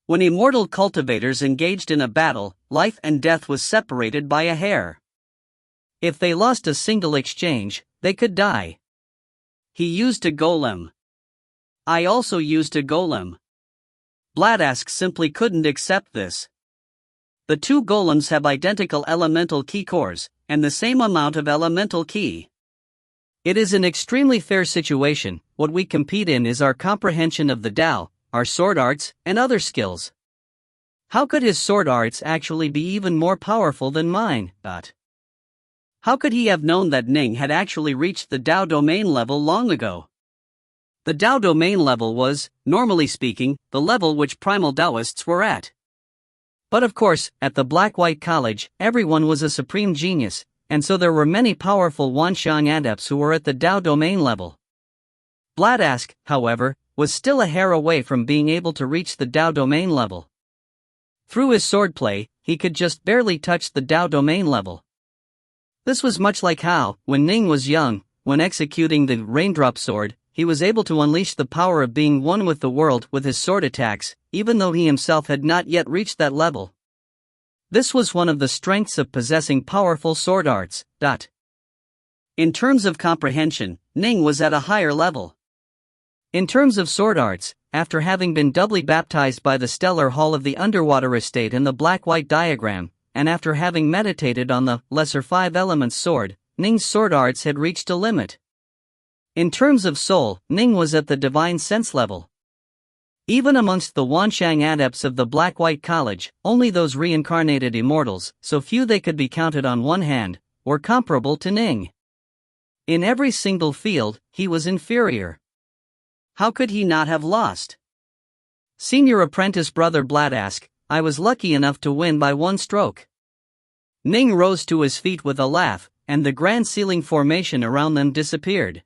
When immortal cultivators engaged in a battle, life and death was separated by a hair. If they lost a single exchange, they could die. He used a golem. I also used a golem. Bladask simply couldn't accept this. The 2 golems have identical elemental key cores, and the same amount of elemental key. It is an extremely fair situation. What we compete in is our comprehension of the Tao, our sword arts, and other skills. How could his sword arts actually be even more powerful than mine? How could he have known that Ning had actually reached the Tao domain level long ago? The Tao domain level was, normally speaking, the level which primal Taoists were at. But of course, at the Black-White College, everyone was a supreme genius, and so there were many powerful Wanxiang adepts who were at the Tao domain level. Bladask, however, was still a hair away from being able to reach the Tao domain level. Through his swordplay, he could just barely touch the Tao domain level. This was much like how, when Ning was young, when executing the Raindrop Sword, he was able to unleash the power of being one with the world with his sword attacks, even though he himself had not yet reached that level. This was one of the strengths of possessing powerful sword arts. In terms of comprehension, Ning was at a higher level. In terms of sword arts, after having been doubly baptized by the stellar hall of the underwater estate in the black-white diagram, and after having meditated on the lesser 5 elements sword, Ning's sword arts had reached a limit. In terms of soul, Ning was at the divine sense level. Even amongst the Wanshang adepts of the Black-White College, only those reincarnated immortals, so few they could be counted on one hand, were comparable to Ning. In every single field, he was inferior. How could he not have lost? Senior apprentice brother Bladask, I was lucky enough to win by 1 stroke. Ning rose to his feet with a laugh, and the grand ceiling formation around them disappeared.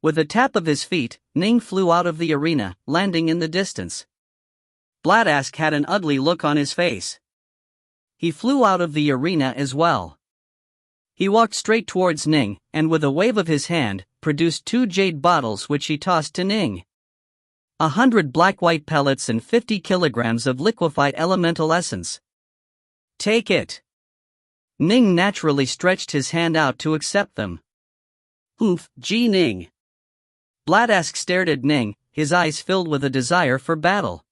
With a tap of his feet, Ning flew out of the arena, landing in the distance. Bladask had an ugly look on his face. He flew out of the arena as well. He walked straight towards Ning, and with a wave of his hand, produced 2 jade bottles which he tossed to Ning. 100 black-white pellets and 50 kilograms of liquefied elemental essence. Take it. Ning naturally stretched his hand out to accept them. Oof, gee Ning. Bladask stared at Ning, his eyes filled with a desire for battle.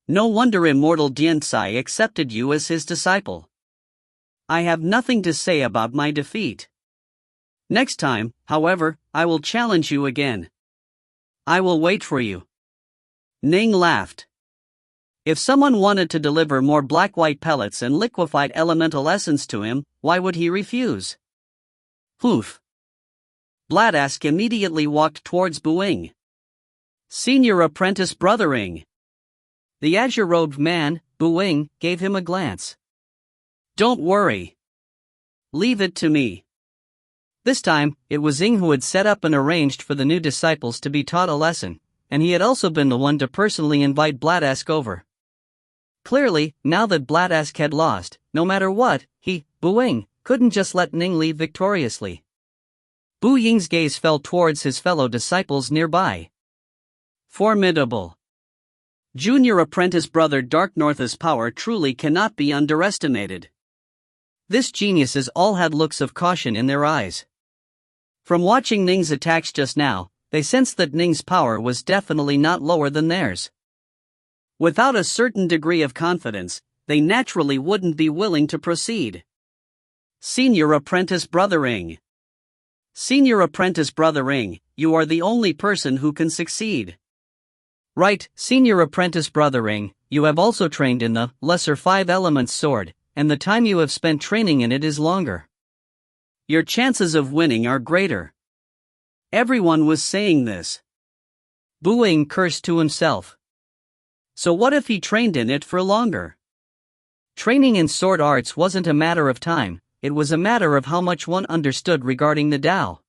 No wonder Immortal Diensai accepted you as his disciple. I have nothing to say about my defeat. Next time, however, I will challenge you again. I will wait for you. Ning laughed. If someone wanted to deliver more black-white pellets and liquefied elemental essence to him, why would he refuse? Poof. Bladask immediately walked towards Buing. Senior apprentice brothering. The azure-robed man, Buing, gave him a glance. Don't worry. Leave it to me. This time, it was Ing who had set up and arranged for the new disciples to be taught a lesson, and he had also been the one to personally invite Bladask over. Clearly, now that Bladask had lost, no matter what, he, Buing, couldn't just let Ning leave victoriously. Bu Ying's gaze fell towards his fellow disciples nearby. Formidable. Junior apprentice brother Dark North's power truly cannot be underestimated. This geniuses all had looks of caution in their eyes. From watching Ning's attacks just now, they sensed that Ning's power was definitely not lower than theirs. Without a certain degree of confidence, they naturally wouldn't be willing to proceed. Senior apprentice brothering. Senior apprentice brothering, you are the only person who can succeed. Right, senior apprentice brothering, you have also trained in the lesser 5 elements sword, and the time you have spent training in it is longer. Your chances of winning are greater. Everyone was saying this. Buing cursed to himself. So what if he trained in it for longer? Training in sword arts wasn't a matter of time, it was a matter of how much one understood regarding the Tao.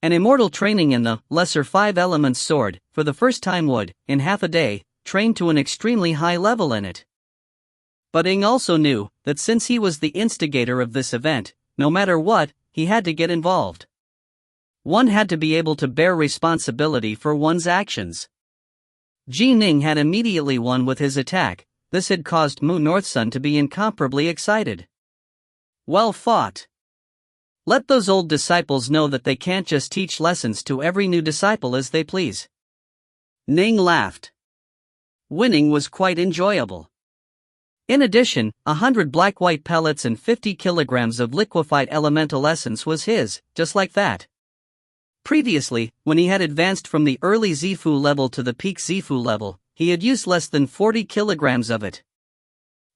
An immortal training in the lesser 5 elements sword, for the first time would, in half a day, train to an extremely high level in it. But Ing also knew that since he was the instigator of this event, no matter what, he had to get involved. One had to be able to bear responsibility for one's actions. Ji Ning had immediately won with his attack. This had caused Mu Northsun to be incomparably excited. Well fought. Let those old disciples know that they can't just teach lessons to every new disciple as they please. Ning laughed. Winning was quite enjoyable. In addition, 100 black-white pellets and 50 kilograms of liquefied elemental essence was his, just like that. Previously, when he had advanced from the early Zifu level to the peak Zifu level, he had used less than 40 kilograms of it.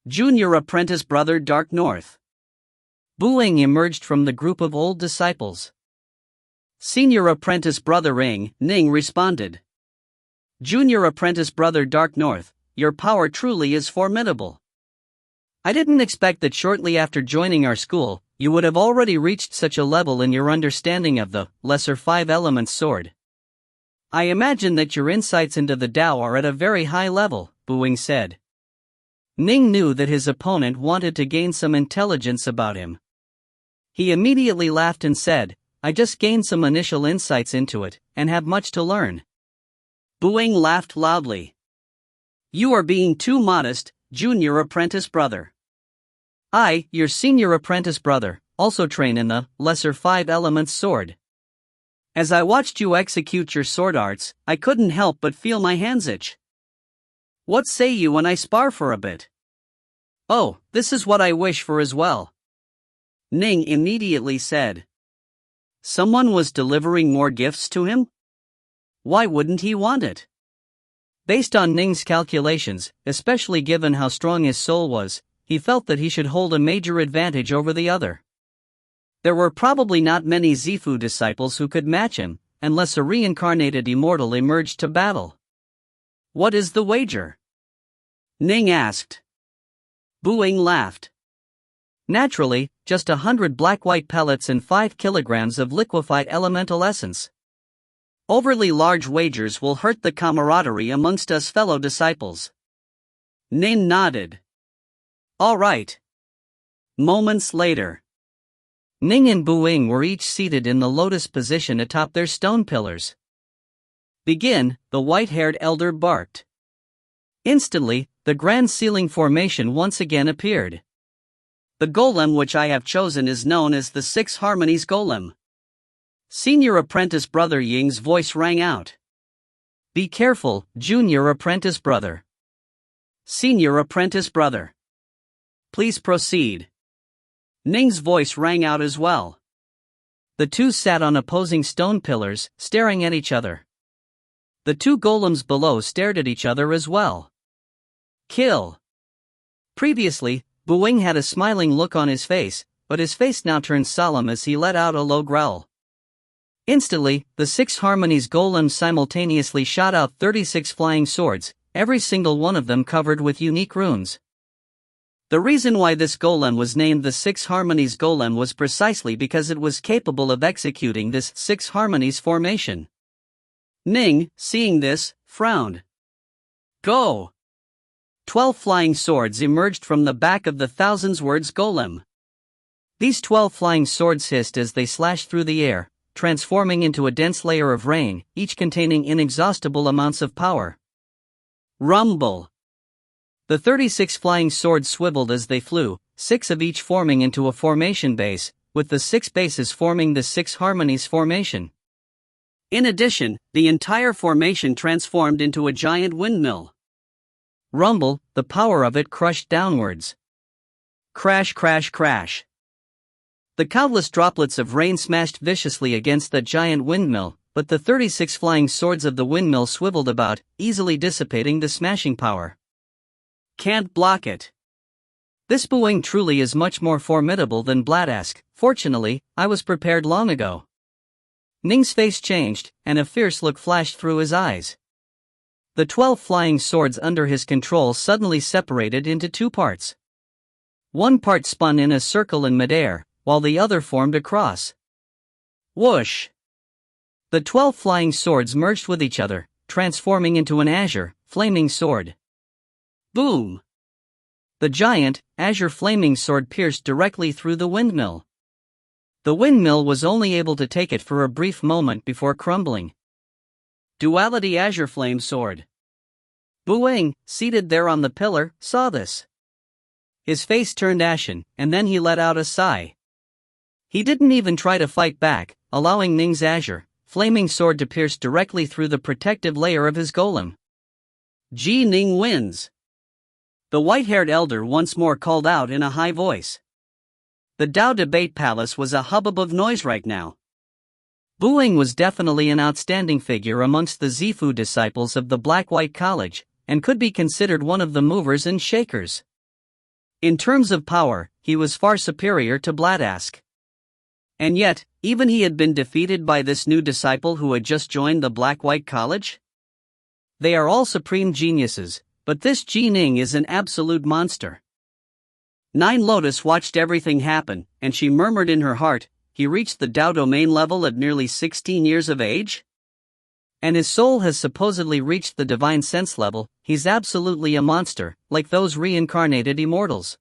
Junior apprentice brother Dark North. Buing emerged from the group of old disciples. Senior apprentice brother Ning responded. Junior apprentice brother Dark North, your power truly is formidable. I didn't expect that shortly after joining our school, you would have already reached such a level in your understanding of the lesser 5 elements sword. I imagine that your insights into the Tao are at a very high level, Buing said. Ning knew that his opponent wanted to gain some intelligence about him. He immediately laughed and said, I just gained some initial insights into it, and have much to learn. Buing laughed loudly. You are being too modest, junior apprentice brother. I, your senior apprentice brother, also train in the lesser 5 elements sword. As I watched you execute your sword arts, I couldn't help but feel my hands itch. What say you when I spar for a bit? Oh, this is what I wish for as well. Ning immediately said. Someone was delivering more gifts to him? Why wouldn't he want it? Based on Ning's calculations, especially given how strong his soul was, he felt that he should hold a major advantage over the other. There were probably not many Zifu disciples who could match him, unless a reincarnated immortal emerged to battle. What is the wager? Ning asked. Buing laughed. Naturally, just 100 black-white pellets and 5 kilograms of liquefied elemental essence. Overly large wagers will hurt the camaraderie amongst us fellow disciples. Ning nodded. All right. Moments later. Ning and Buing were each seated in the lotus position atop their stone pillars. Begin, the white-haired elder barked. Instantly, the grand ceiling formation once again appeared. The golem which I have chosen is known as the 6 Harmonies Golem. Senior apprentice brother Ying's voice rang out. Be careful, junior apprentice brother. Senior apprentice brother. Please proceed. Ning's voice rang out as well. The two sat on opposing stone pillars, staring at each other. The 2 golems below stared at each other as well. Kill. Previously, Buing had a smiling look on his face, but his face now turned solemn as he let out a low growl. Instantly, the 6 Harmonies Golems simultaneously shot out 36 flying swords, every single one of them covered with unique runes. The reason why this golem was named the 6 Harmonies Golem was precisely because it was capable of executing this 6 Harmonies formation. Ning, seeing this, frowned. Go! 12 flying swords emerged from the back of the Thousand Words Golem. These 12 flying swords hissed as they slashed through the air, transforming into a dense layer of rain, each containing inexhaustible amounts of power. Rumble! The 36 flying swords swiveled as they flew, 6 of each forming into a formation base, with the 6 bases forming the 6 Harmonies formation. In addition, the entire formation transformed into a giant windmill. Rumble, the power of it crushed downwards. Crash, crash, crash. The countless droplets of rain smashed viciously against the giant windmill, but the 36 flying swords of the windmill swiveled about, easily dissipating the smashing power. Can't block it. This Buing truly is much more formidable than Bladask. Fortunately, I was prepared long ago. Ning's face changed, and a fierce look flashed through his eyes. The 12 flying swords under his control suddenly separated into 2 parts. One part spun in a circle in midair, while the other formed a cross. Whoosh! The 12 flying swords merged with each other, transforming into an azure, flaming sword. Boom! The giant, azure flaming sword pierced directly through the windmill. The windmill was only able to take it for a brief moment before crumbling. Duality azure flame sword. Buing, seated there on the pillar, saw this. His face turned ashen, and then he let out a sigh. He didn't even try to fight back, allowing Ning's azure, flaming sword to pierce directly through the protective layer of his golem. Ning wins. The white-haired elder once more called out in a high voice. The Dao Debate Palace was a hubbub of noise right now. Buing was definitely an outstanding figure amongst the Zifu disciples of the Black-White College, and could be considered one of the movers and shakers. In terms of power, he was far superior to Bladask. And yet, even he had been defeated by this new disciple who had just joined the Black-White College? They are all supreme geniuses, but this Ning is an absolute monster. Nine Lotus watched everything happen, and she murmured in her heart, he reached the Dao domain level at nearly 16 years of age? And his soul has supposedly reached the divine sense level. He's absolutely a monster, like those reincarnated immortals.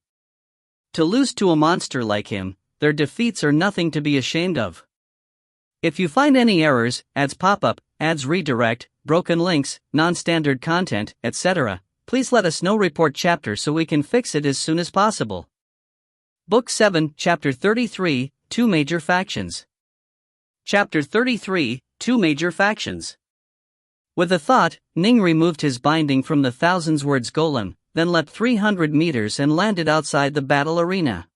To lose to a monster like him, their defeats are nothing to be ashamed of. If you find any errors, ads pop up, ads redirect, broken links, non-standard content, etc., please let us know. Report chapter so we can fix it as soon as possible. Book 7, Chapter 33, Two Major Factions. Chapter 33, Two Major Factions. With a thought, Ning removed his binding from the thousands words golem, then leapt 300 meters and landed outside the battle arena.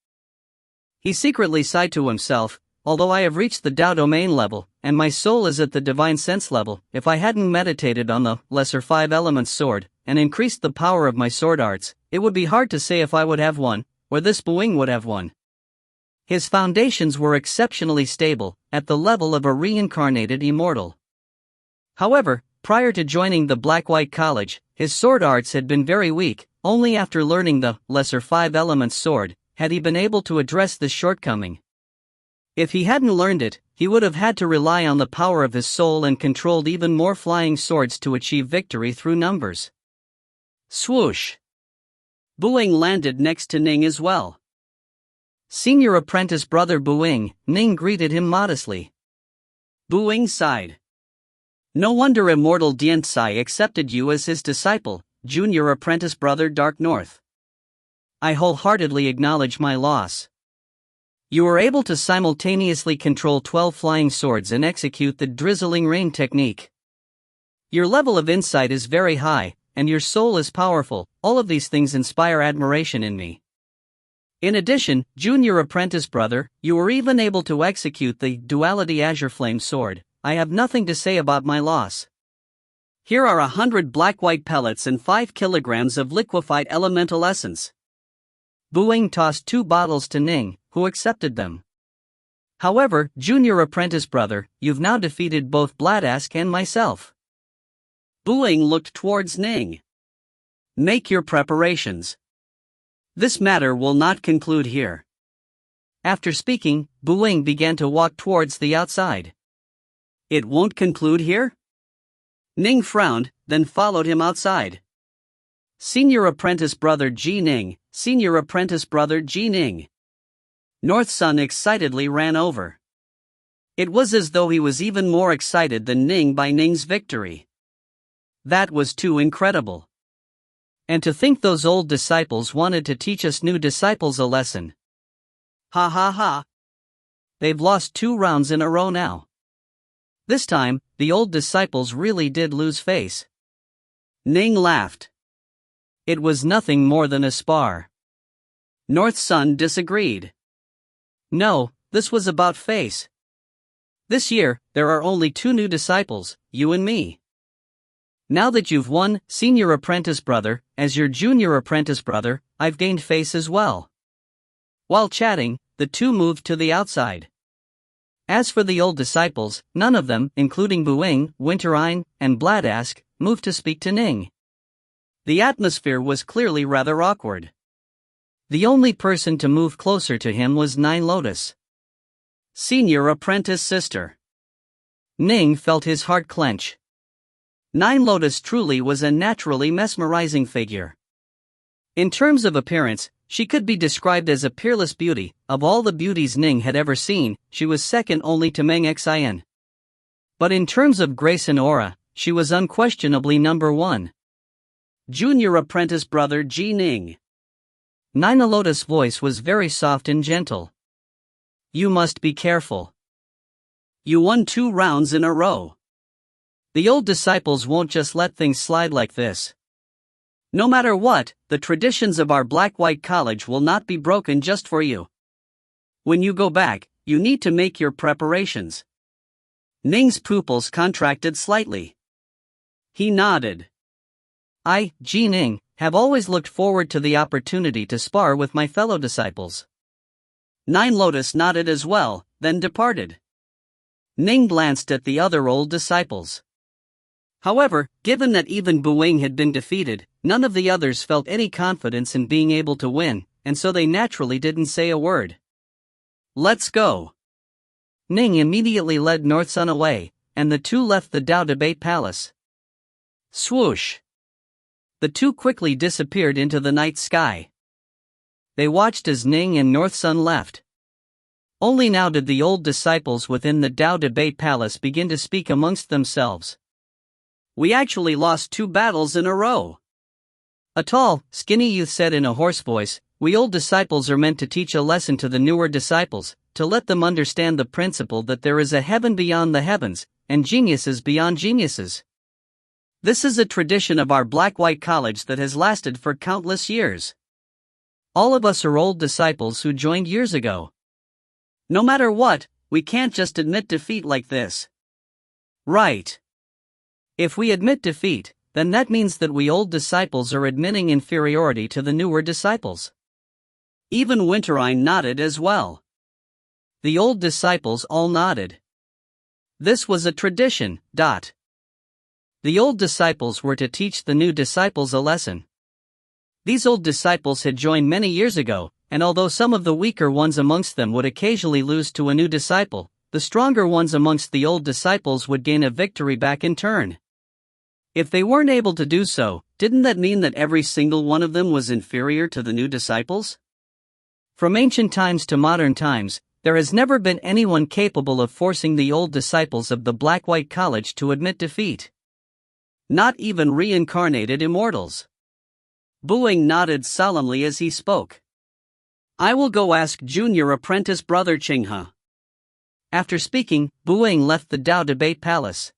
He secretly sighed to himself, although I have reached the Tao domain level, and my soul is at the divine sense level, if I hadn't meditated on the lesser 5 elements sword, and increased the power of my sword arts, it would be hard to say if I would have won, or this Buing would have won. His foundations were exceptionally stable, at the level of a reincarnated immortal. However, prior to joining the Black-White College, his sword arts had been very weak. Only after learning the lesser 5 elements sword had he been able to address this shortcoming. If he hadn't learned it, he would have had to rely on the power of his soul and controlled even more flying swords to achieve victory through numbers. Swoosh! Buing landed next to Ning as well. Senior apprentice brother Buing, Ning greeted him modestly. Buing sighed. No wonder Immortal Diantsai accepted you as his disciple, junior apprentice brother Dark North. I wholeheartedly acknowledge my loss. You were able to simultaneously control 12 flying swords and execute the drizzling rain technique. Your level of insight is very high, and your soul is powerful. All of these things inspire admiration in me. In addition, junior apprentice brother, you were even able to execute the duality azure flame sword. I have nothing to say about my loss. Here are 100 black-white pellets and 5 kilograms of liquefied elemental essence. Buing tossed 2 bottles to Ning, who accepted them. However, junior apprentice brother, you've now defeated both Bladask and myself. Buing looked towards Ning. Make your preparations. This matter will not conclude here. After speaking, Buing began to walk towards the outside. It won't conclude here? Ning frowned, then followed him outside. Senior apprentice brother Ji Ning, senior apprentice brother Ji Ning. North Sun excitedly ran over. It was as though he was even more excited than Ning by Ning's victory. That was too incredible. And to think those old disciples wanted to teach us new disciples a lesson. Ha ha ha. They've lost 2 rounds in a row now. This time, the old disciples really did lose face. Ning laughed. It was nothing more than a spar. North Sun disagreed. No, this was about face. This year, there are only 2 new disciples, you and me. Now that you've won, senior apprentice brother, as your junior apprentice brother, I've gained face as well. While chatting, the 2 moved to the outside. As for the old disciples, none of them, including Buing, Winterine, and Bladask, moved to speak to Ning. The atmosphere was clearly rather awkward. The only person to move closer to him was Nine Lotus. Senior apprentice sister. Ning felt his heart clench. Nine Lotus truly was a naturally mesmerizing figure. In terms of appearance, she could be described as a peerless beauty. Of all the beauties Ning had ever seen, she was second only to Meng Xian. But in terms of grace and aura, she was unquestionably number 1. Junior apprentice brother Ji Ning. Nine Lotus' voice was very soft and gentle. You must be careful. You won 2 rounds in a row. The old disciples won't just let things slide like this. No matter what, the traditions of our Black-White College will not be broken just for you. When you go back, you need to make your preparations. Ning's pupils contracted slightly. He nodded. I, Ji Ning, have always looked forward to the opportunity to spar with my fellow disciples. Nine Lotus nodded as well, then departed. Ning glanced at the other old disciples. However, given that even Buing had been defeated, none of the others felt any confidence in being able to win, and so they naturally didn't say a word. Let's go. Ning immediately led North Sun away, and the 2 left the Tao Debate Palace. Swoosh! The 2 quickly disappeared into the night sky. They watched as Ning and North Sun left. Only now did the old disciples within the Tao Debate Palace begin to speak amongst themselves. We actually lost 2 battles in a row. A tall, skinny youth said in a hoarse voice, we old disciples are meant to teach a lesson to the newer disciples, to let them understand the principle that there is a heaven beyond the heavens, and geniuses beyond geniuses. This is a tradition of our black-white college that has lasted for countless years. All of us are old disciples who joined years ago. No matter what, we can't just admit defeat like this. Right. If we admit defeat, then that means that we old disciples are admitting inferiority to the newer disciples. Even Winterine nodded as well. The old disciples all nodded. This was a tradition. The old disciples were to teach the new disciples a lesson. These old disciples had joined many years ago, and although some of the weaker ones amongst them would occasionally lose to a new disciple, the stronger ones amongst the old disciples would gain a victory back in turn. If they weren't able to do so, didn't that mean that every single one of them was inferior to the new disciples? From ancient times to modern times, there has never been anyone capable of forcing the old disciples of the Black-White College to admit defeat. Not even reincarnated immortals. Buing nodded solemnly as he spoke. I will go ask junior apprentice brother Qinghe. After speaking, Buing left the Dao Debate Palace.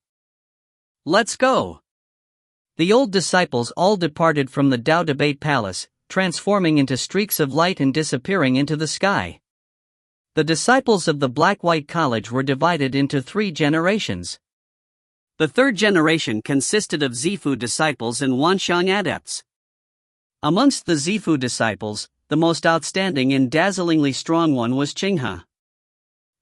Let's go. The old disciples all departed from the Dao Debate Palace, transforming into streaks of light and disappearing into the sky. The disciples of the Black-White College were divided into 3 generations. The third generation consisted of Zifu disciples and Wanxiang adepts. Amongst the Zifu disciples, the most outstanding and dazzlingly strong one was Qinghe.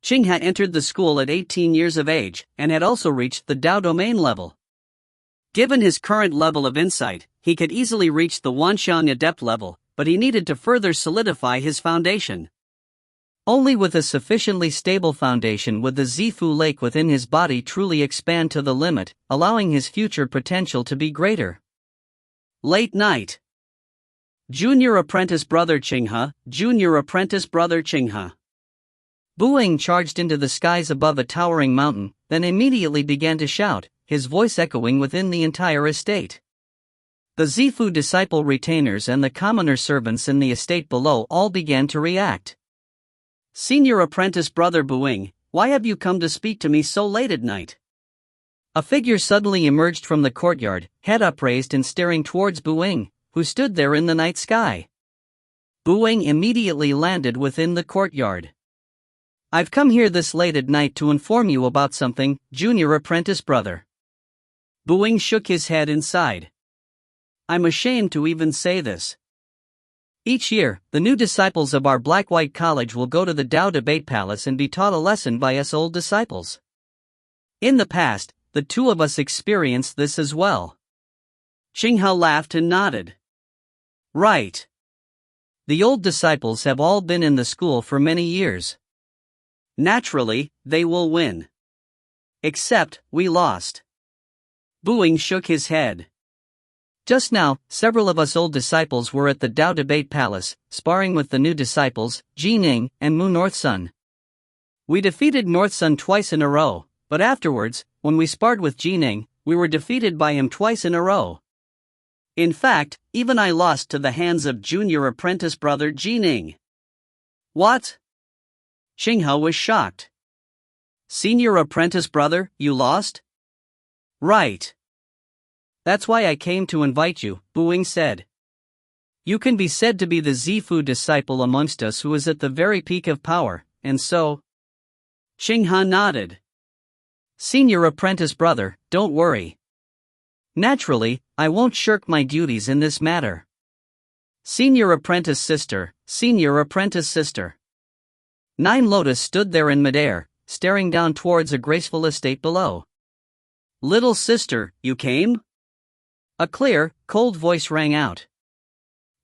Qinghe entered the school at 18 years of age, and had also reached the Dao domain level. Given his current level of insight, he could easily reach the Wanxiang adept level, but he needed to further solidify his foundation. Only with a sufficiently stable foundation would the Zifu lake within his body truly expand to the limit, allowing his future potential to be greater. Late night. Junior apprentice brother Qinghe, junior apprentice brother Qinghe. Buing charged into the skies above a towering mountain, then immediately began to shout, his voice echoing within the entire estate. The Zifu disciple retainers and the commoner servants in the estate below all began to react. Senior apprentice brother Buing, why have you come to speak to me so late at night? A figure suddenly emerged from the courtyard, head upraised and staring towards Buing, who stood there in the night sky. Buing immediately landed within the courtyard. I've come here this late at night to inform you about something, junior apprentice brother. Buing shook his head and sighed. I'm ashamed to even say this. Each year, the new disciples of our Black-White College will go to the Dao Debate Palace and be taught a lesson by us old disciples. In the past, the two of us experienced this as well. Qinghe laughed and nodded. Right. The old disciples have all been in the school for many years. Naturally, they will win. Except, we lost. Buing shook his head. Just now, several of us old disciples were at the Dao Debate Palace, sparring with the new disciples, Ning and Mu Northsun. We defeated Northsun twice in a row, but afterwards, when we sparred with Ning, we were defeated by him twice in a row. In fact, even I lost to the hands of junior apprentice brother Ning. What? Qinghe was shocked. Senior apprentice brother, you lost? Right. That's why I came to invite you, Buing said. You can be said to be the Zifu disciple amongst us who is at the very peak of power, and so... Qinghe nodded. Senior apprentice brother, don't worry. Naturally, I won't shirk my duties in this matter. Senior apprentice sister, senior apprentice sister. Nine Lotus stood there in midair, staring down towards a graceful estate below. Little sister, you came? A clear, cold voice rang out.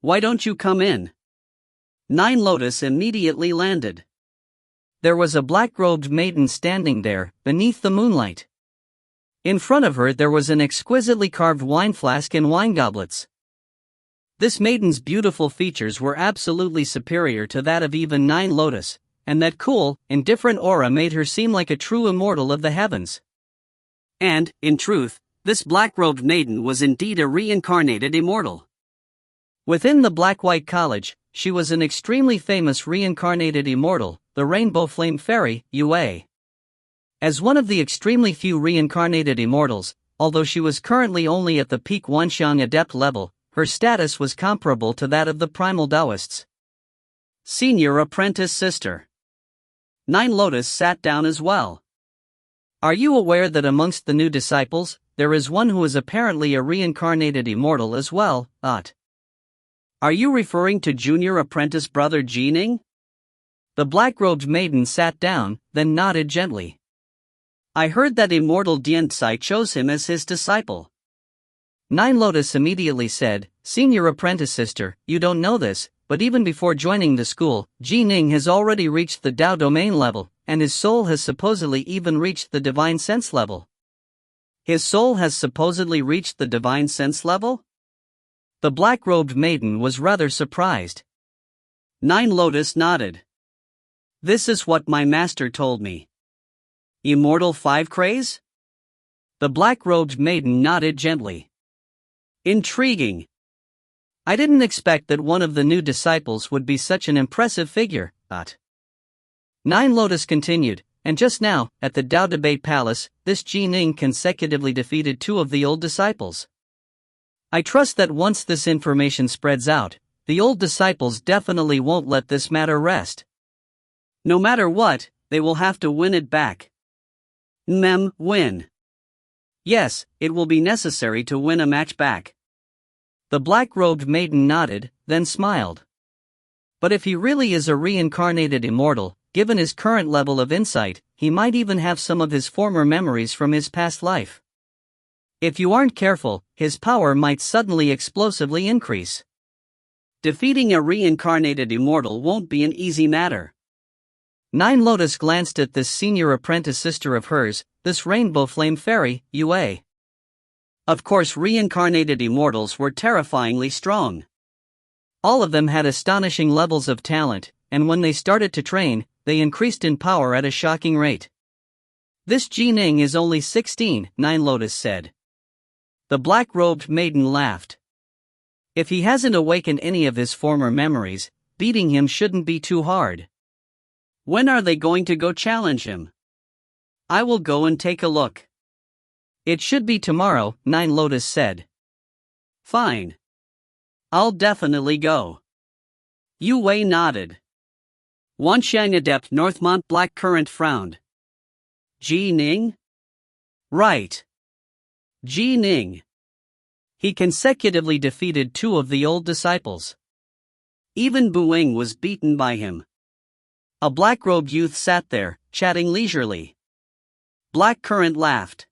Why don't you come in? Nine Lotus immediately landed. There was a black-robed maiden standing there, beneath the moonlight. In front of her there was an exquisitely carved wine flask and wine goblets. This maiden's beautiful features were absolutely superior to that of even Nine Lotus, and that cool, indifferent aura made her seem like a true immortal of the heavens. And, in truth, this black-robed maiden was indeed a reincarnated immortal. Within the Black-White College, she was an extremely famous reincarnated immortal, the Rainbow Flame Fairy, UA. As one of the extremely few reincarnated immortals, although she was currently only at the peak Wanxiang adept level, her status was comparable to that of the primal Taoists. Senior apprentice sister. Nine Lotus sat down as well. Are you aware that amongst the new disciples, there is one who is apparently a reincarnated immortal as well, Ot? Are you referring to junior apprentice brother Ning? The black-robed maiden sat down, then nodded gently. I heard that Immortal Diantsai chose him as his disciple. Nine Lotus immediately said, Senior apprentice sister, you don't know this, but even before joining the school, Ning has already reached the Dao domain level, and his soul has supposedly even reached the divine sense level. His soul has supposedly reached the divine sense level? The black-robed maiden was rather surprised. Nine Lotus nodded. This is what my master told me. Immortal 5 craze? The black-robed maiden nodded gently. Intriguing. I didn't expect that one of the new disciples would be such an impressive figure, Ot. Nine Lotus continued, and just now, at the Dao Debate Palace, this Ning consecutively defeated 2 of the old disciples. I trust that once this information spreads out, the old disciples definitely won't let this matter rest. No matter what, they will have to win it back. Win. Yes, it will be necessary to win a match back. The black-robed maiden nodded, then smiled. But if he really is a reincarnated immortal, given his current level of insight, he might even have some of his former memories from his past life. If you aren't careful, his power might suddenly explosively increase. Defeating a reincarnated immortal won't be an easy matter. Nine Lotus glanced at this senior apprentice sister of hers, this Rainbow Flame Fairy, UA. Of course, reincarnated immortals were terrifyingly strong. All of them had astonishing levels of talent, and when they started to train, they increased in power at a shocking rate. This Ning is only 16, Nine Lotus said. The black-robed maiden laughed. If he hasn't awakened any of his former memories, beating him shouldn't be too hard. When are they going to go challenge him? I will go and take a look. It should be tomorrow, Nine Lotus said. Fine. I'll definitely go. Yu Wei nodded. Wanxiang Adept Northmont Blackcurrant frowned. Ning? Right. Ning. He consecutively defeated 2 of the old disciples. Even Buing was beaten by him. A black-robed youth sat there, chatting leisurely. Blackcurrant laughed.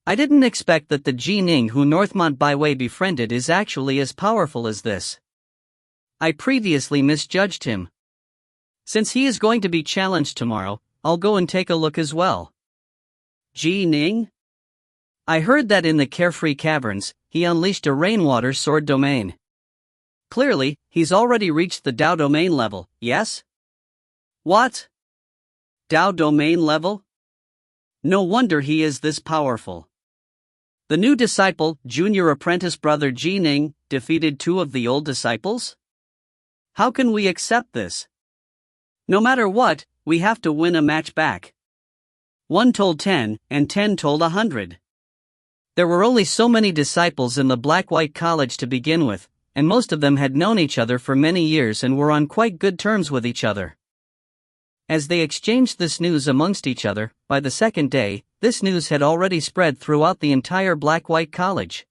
I didn't expect that the Ning who Northmont Byway befriended is actually as powerful as this. I previously misjudged him. Since he is going to be challenged tomorrow, I'll go and take a look as well. Ning? I heard that in the Carefree Caverns, he unleashed a rainwater sword domain. Clearly, he's already reached the Dao domain level, yes? What? Dao domain level? No wonder he is this powerful. The new disciple, junior apprentice brother Ning, defeated 2 of the old disciples? How can we accept this? No matter what, we have to win a match back. 1 told 10, and 10 told 100. There were only so many disciples in the Black-White College to begin with, and most of them had known each other for many years and were on quite good terms with each other. As they exchanged this news amongst each other, by the second day, this news had already spread throughout the entire Black-White College.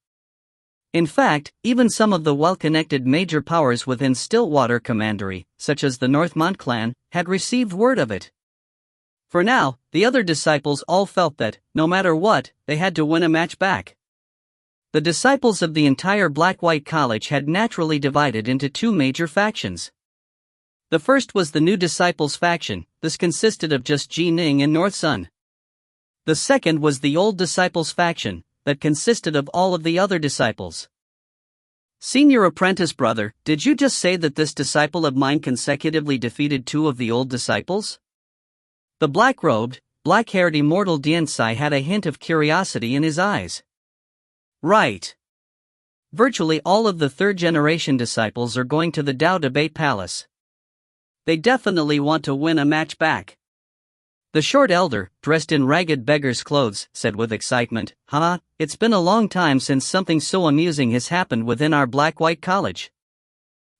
In fact, even some of the well-connected major powers within Stillwater Commandery, such as the Northmont clan, had received word of it. For now, the other disciples all felt that, no matter what, they had to win a match back. The disciples of the entire Black-White College had naturally divided into 2 major factions. The first was the New Disciples faction. This consisted of just Ning and North Sun. The second was the Old Disciples faction, that consisted of all of the other disciples. Senior apprentice brother, did you just say that this disciple of mine consecutively defeated 2 of the old disciples? The black-robed, black-haired Immortal Diantsai had a hint of curiosity in his eyes. Right. Virtually all of the third-generation disciples are going to the Tao Debate Palace. They definitely want to win a match back. The short elder, dressed in ragged beggar's clothes, said with excitement, "Haha, it's been a long time since something so amusing has happened within our black-white college.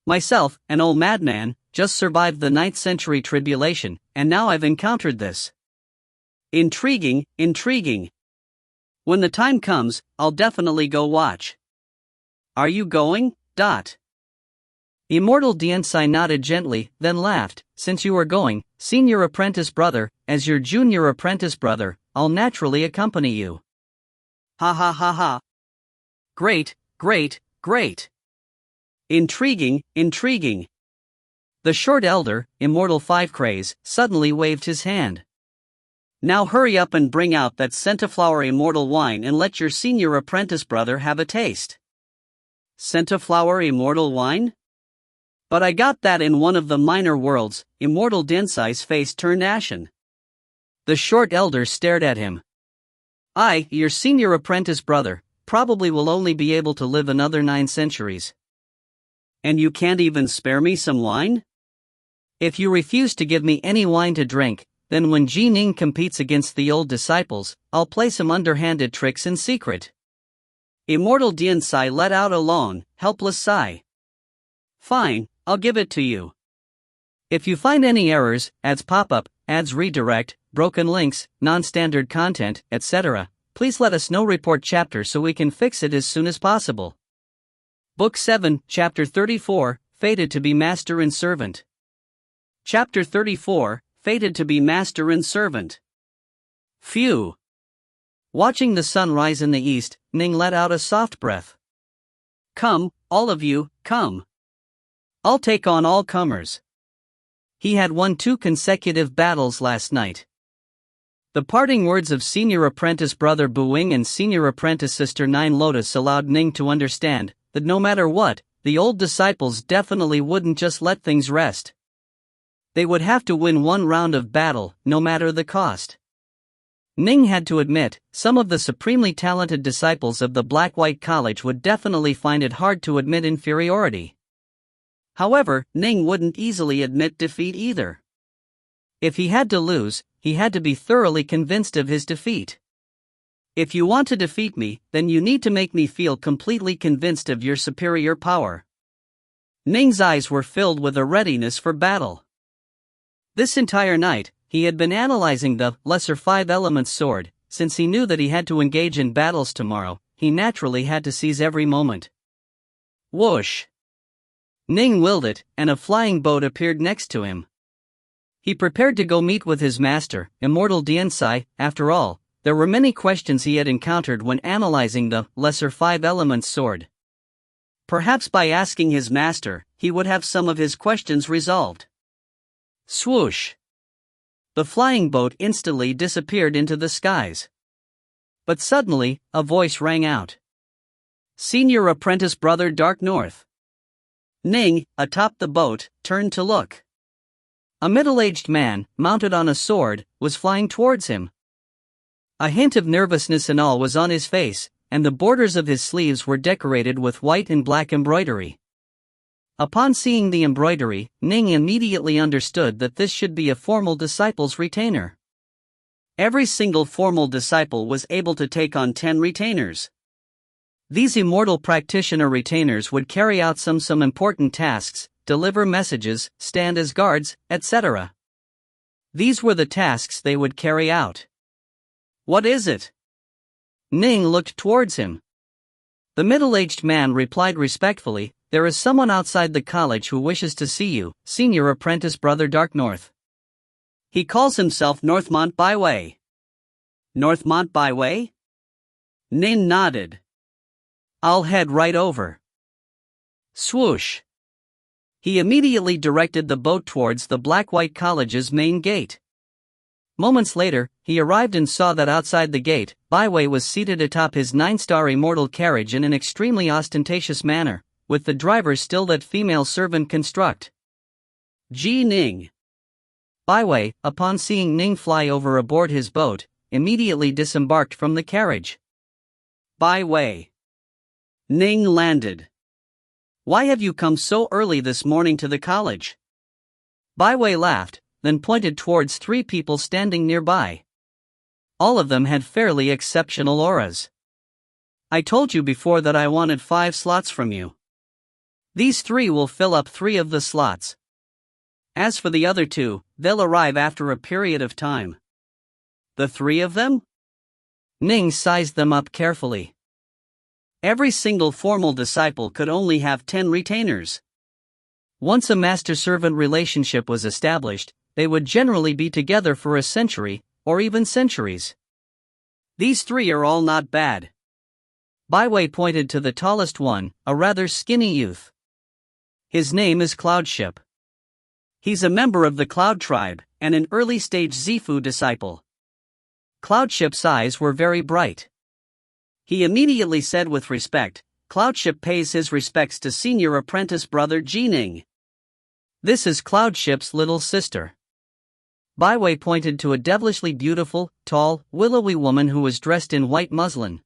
Myself, an old madman, just survived the 9th century tribulation, and now I've encountered this. Intriguing, intriguing. When the time comes, I'll definitely go watch. Are you going? Immortal Diensai nodded gently, then laughed. Since you are going, senior apprentice brother, as your junior apprentice brother, I'll naturally accompany you. Ha ha ha ha. Great, great, great. Intriguing, intriguing. The short elder, Immortal 5 Craze, suddenly waved his hand. Now hurry up and bring out that centiflower immortal wine and let your senior apprentice brother have a taste. Centiflower immortal wine? But I got that in one of the minor worlds. Immortal Densai's face turned ashen. The short elder stared at him. Your senior apprentice brother, probably will only be able to live another 9 centuries. And you can't even spare me some wine? If you refuse to give me any wine to drink, then when Ning competes against the old disciples, I'll play some underhanded tricks in secret. Immortal Diensai let out a long, helpless sigh. Fine, I'll give it to you. If you find any errors, ads pop up, ads redirect, broken links, non-standard content, etc., please let us know. Report chapter so we can fix it as soon as possible. Book 7, Chapter 34, Fated to be Master and Servant. Chapter 34, Fated to be Master and Servant. Phew. Watching the sun rise in the east, Ning let out a soft breath. Come, all of you, come. I'll take on all comers. He had won 2 consecutive battles last night. The parting words of senior apprentice brother Buing and senior apprentice sister Nine Lotus allowed Ning to understand that no matter what, the old disciples definitely wouldn't just let things rest. They would have to win one round of battle, no matter the cost. Ning had to admit, some of the supremely talented disciples of the Black-White College would definitely find it hard to admit inferiority. However, Ning wouldn't easily admit defeat either. If he had to lose, he had to be thoroughly convinced of his defeat. If you want to defeat me, then you need to make me feel completely convinced of your superior power. Ning's eyes were filled with a readiness for battle. This entire night, he had been analyzing the lesser 5-element sword. Since he knew that he had to engage in battles tomorrow, he naturally had to seize every moment. Whoosh! Ning willed it, and a flying boat appeared next to him. He prepared to go meet with his master, Immortal Diensai. After all, there were many questions he had encountered when analyzing the lesser 5-element sword. Perhaps by asking his master, he would have some of his questions resolved. Swoosh! The flying boat instantly disappeared into the skies. But suddenly, a voice rang out. Senior apprentice brother Dark North. Ning, atop the boat, turned to look. A middle-aged man, mounted on a sword, was flying towards him. A hint of nervousness and awe was on his face, and the borders of his sleeves were decorated with white and black embroidery. Upon seeing the embroidery, Ning immediately understood that this should be a formal disciple's retainer. Every single formal disciple was able to take on 10 retainers. These immortal practitioner retainers would carry out some important tasks, deliver messages, stand as guards, etc. These were the tasks they would carry out. What is it? Ning looked towards him. The middle-aged man replied respectfully, There is someone outside the college who wishes to see you, senior apprentice brother Dark North. He calls himself Northmont Byway. Northmont Byway? Ning nodded. I'll head right over. Swoosh! He immediately directed the boat towards the Black-White College's main gate. Moments later, he arrived and saw that outside the gate, Byway was seated atop his 9-star immortal carriage in an extremely ostentatious manner, with the driver still that female servant construct. Ning. Byway, upon seeing Ning fly over aboard his boat, immediately disembarked from the carriage. Byway. Ning landed. Why have you come so early this morning to the college? Baiwei laughed, then pointed towards 3 people standing nearby. All of them had fairly exceptional auras. I told you before that I wanted 5 slots from you. These 3 will fill up 3 of the slots. As for the other 2, they'll arrive after a period of time. The 3 of them? Ning sized them up carefully. Every single formal disciple could only have 10 retainers. Once a master-servant relationship was established, they would generally be together for a century, or even centuries. These 3 are all not bad. Baiwei pointed to the tallest one, a rather skinny youth. His name is Cloudship. He's a member of the Cloud Tribe, and an early-stage Zifu disciple. Cloudship's eyes were very bright. He immediately said with respect, Cloudship pays his respects to senior apprentice brother Ning. This is Cloudship's little sister. Baiwei pointed to a devilishly beautiful, tall, willowy woman who was dressed in white muslin.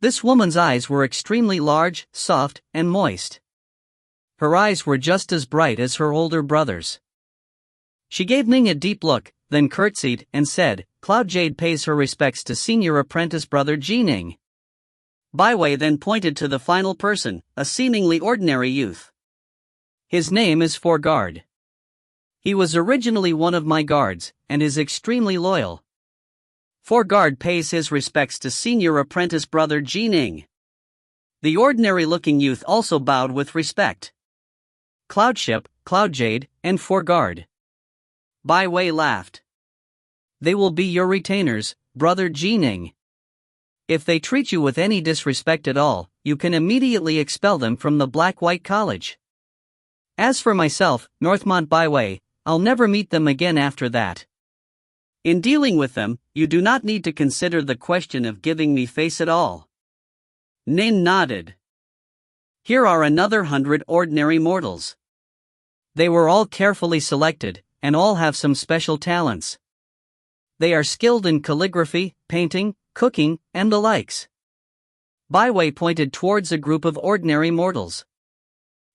This woman's eyes were extremely large, soft, and moist. Her eyes were just as bright as her older brother's. She gave Ning a deep look, then curtsied and said, Cloud Jade pays her respects to senior apprentice brother Ning. Baiwei then pointed to the final person, a seemingly ordinary youth. His name is Forguard. He was originally one of my guards, and is extremely loyal. Forguard pays his respects to senior apprentice brother Ning. The ordinary-looking youth also bowed with respect. Cloudship, Cloudjade, and Forguard. Baiwei laughed. They will be your retainers, brother Ning. If they treat you with any disrespect at all, you can immediately expel them from the Black-White College. As for myself, Northmont Baiwei, I'll never meet them again after that. In dealing with them, you do not need to consider the question of giving me face at all. Nin nodded. Here are another 100 ordinary mortals. They were all carefully selected, and all have some special talents. They are skilled in calligraphy, painting, cooking, and the likes. Baiwei pointed towards a group of ordinary mortals.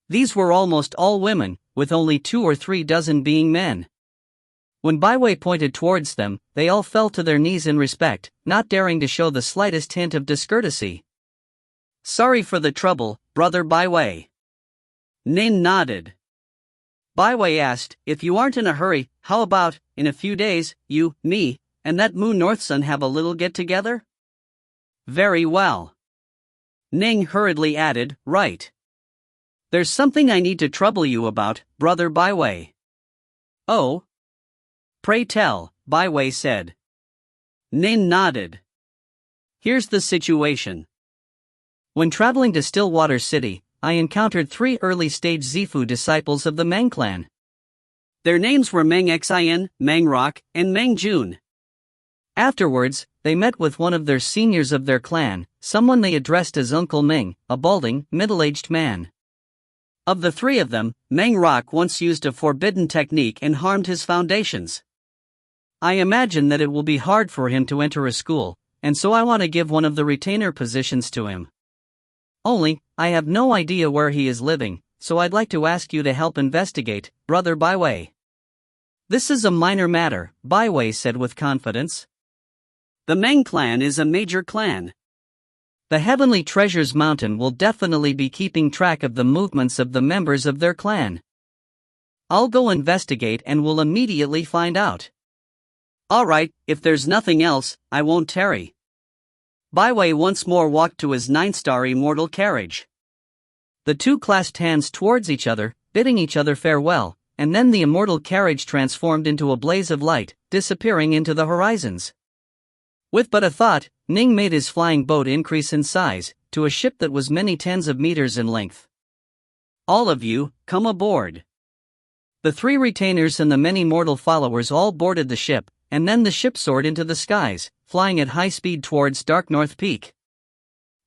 These were almost all women, with only 2 or 3 dozen being men. When Baiwei pointed towards them, they all fell to their knees in respect, not daring to show the slightest hint of discourtesy. Sorry for the trouble, brother Baiwei. Nin nodded. Baiwei asked, if you aren't in a hurry, how about, in a few days, you, me, and that Moon Northsun have a little get-together? Very well. Ning hurriedly added, right. There's something I need to trouble you about, brother Baiwei. Oh? Pray tell, Baiwei said. Nin nodded. Here's the situation. When traveling to Stillwater City, I encountered 3 early-stage Zifu disciples of the Meng clan. Their names were Meng Xin, Meng Rock, and Meng Jun. Afterwards, they met with one of their seniors of their clan, someone they addressed as Uncle Meng, a balding, middle-aged man. Of the 3 of them, Meng Rock once used a forbidden technique and harmed his foundations. I imagine that it will be hard for him to enter a school, and so I want to give one of the retainer positions to him. Only, I have no idea where he is living, so I'd like to ask you to help investigate, brother Baiwei. This is a minor matter, Baiwei said with confidence. The Meng clan is a major clan. The Heavenly Treasures Mountain will definitely be keeping track of the movements of the members of their clan. I'll go investigate and will immediately find out. Alright, if there's nothing else, I won't tarry. Baiwei once more walked to his 9-star immortal carriage. The 2 clasped hands towards each other, bidding each other farewell, and then the immortal carriage transformed into a blaze of light, disappearing into the horizons. With but a thought, Ning made his flying boat increase in size, to a ship that was many tens of meters in length. All of you, come aboard. The 3 retainers and the many mortal followers all boarded the ship, and then the ship soared into the skies, flying at high speed towards Dark North Peak.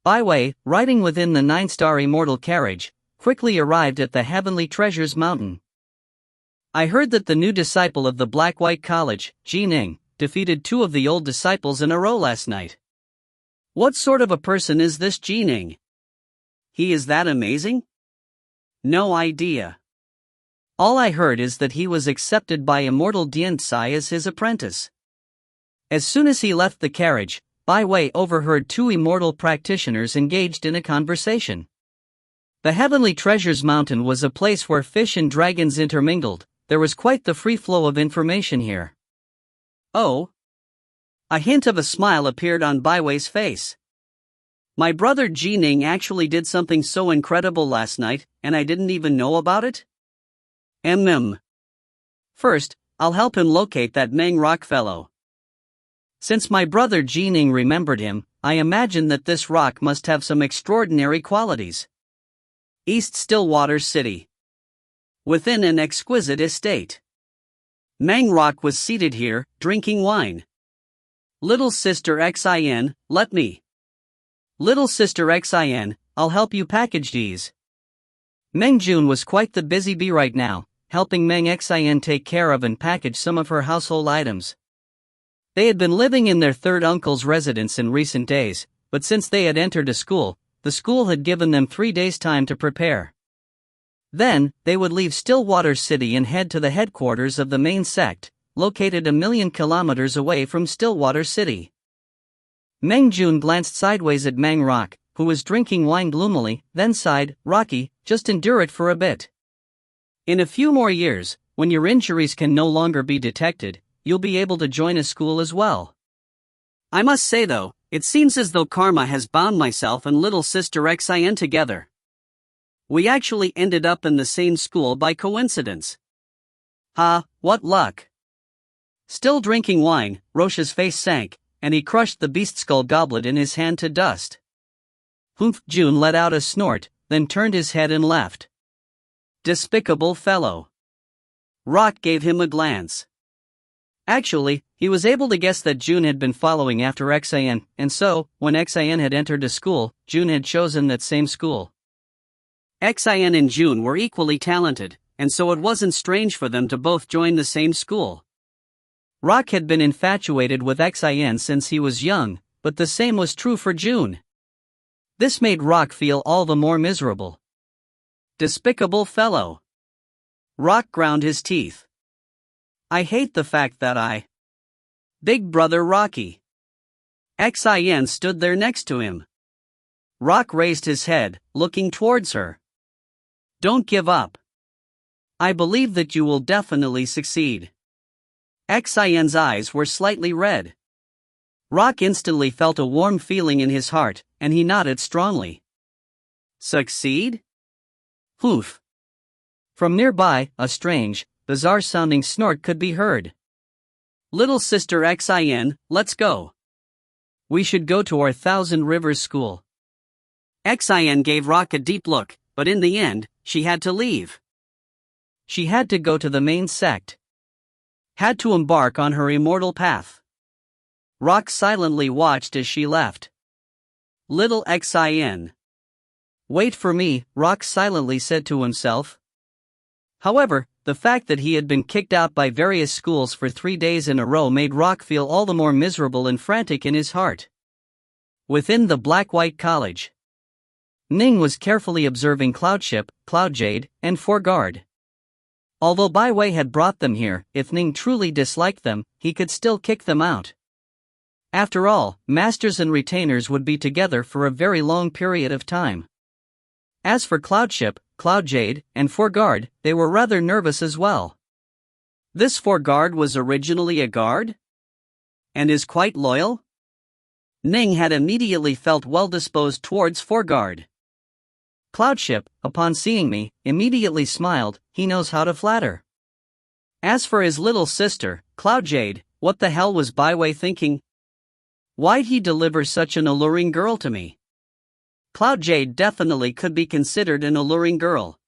Baiwei, riding within the 9-star immortal carriage, quickly arrived at the Heavenly Treasures Mountain. I heard that the new disciple of the Black-White College, Ning, defeated 2 of the old disciples in a row last night. What sort of a person is this Ning? He is that amazing? No idea. All I heard is that he was accepted by Immortal Diantsai as his apprentice. As soon as he left the carriage, Bai Wei overheard two immortal practitioners engaged in a conversation. The Heavenly Treasures Mountain was a place where fish and dragons intermingled. There was quite the free flow of information here. Oh? A hint of a smile appeared on Bai Wei's face. My brother Ning actually did something so incredible last night, and I didn't even know about it? First, I'll help him locate that Meng rock fellow. Since my brother Ning remembered him, I imagine that this rock must have some extraordinary qualities. East Stillwater City. Within an exquisite estate. Meng Rock was seated here, drinking wine. Little Sister Xin, let me. Little Sister Xin, I'll help you package these. Meng Jun was quite the busy bee right now, helping Meng Xin take care of and package some of her household items. They had been living in their third uncle's residence in recent days, but since they had entered a school, the school had given them 3 days' time to prepare. Then, they would leave Stillwater City and head to the headquarters of the main sect, located 1,000,000 kilometers away from Stillwater City. Meng Jun glanced sideways at Meng Rock, who was drinking wine gloomily, then sighed, "Rocky, just endure it for a bit. In a few more years, when your injuries can no longer be detected, you'll be able to join a school as well." I must say though, it seems as though karma has bound myself and little sister Xin together. We actually ended up in the same school by coincidence. Ha, what luck. Still drinking wine, Roche's face sank, and he crushed the beast skull goblet in his hand to dust. Humph. Jun let out a snort, then turned his head and left. Despicable fellow. Rock gave him a glance. Actually, he was able to guess that Jun had been following after Xin, and so, when Xin had entered a school, Jun had chosen that same school. Xin and Jun were equally talented, and so it wasn't strange for them to both join the same school. Rock had been infatuated with Xin since he was young, but the same was true for Jun. This made Rock feel all the more miserable. Despicable fellow. Rock ground his teeth. I hate the fact that Big Brother Rocky. Xin stood there next to him. Rock raised his head, looking towards her. Don't give up. I believe that you will definitely succeed. Xian's eyes were slightly red. Rock instantly felt a warm feeling in his heart, and he nodded strongly. Succeed? Hoof. From nearby, a strange, bizarre-sounding snort could be heard. Little sister Xin, let's go. We should go to our Thousand Rivers school. Xin gave Rock a deep look, but in the end, she had to leave. She had to go to the main sect. Had to embark on her immortal path. Rock silently watched as she left. Little Xin. Wait for me, Rock silently said to himself. However, the fact that he had been kicked out by various schools for 3 days in a row made Rock feel all the more miserable and frantic in his heart. Within the Black-White College, Ning was carefully observing Cloudship, Cloudjade, and Foreguard. Although Bai Wei had brought them here, if Ning truly disliked them, he could still kick them out. After all, masters and retainers would be together for a very long period of time. As for Cloudship, Cloudjade, and Foreguard, they were rather nervous as well. This Foreguard was originally a guard? And is quite loyal? Ning had immediately felt well-disposed towards Foreguard. Cloudship, upon seeing me, immediately smiled. He knows how to flatter. As for his little sister, Cloudjade, what the hell was Bai Wei thinking? Why'd he deliver such an alluring girl to me? Cloudjade definitely could be considered an alluring girl.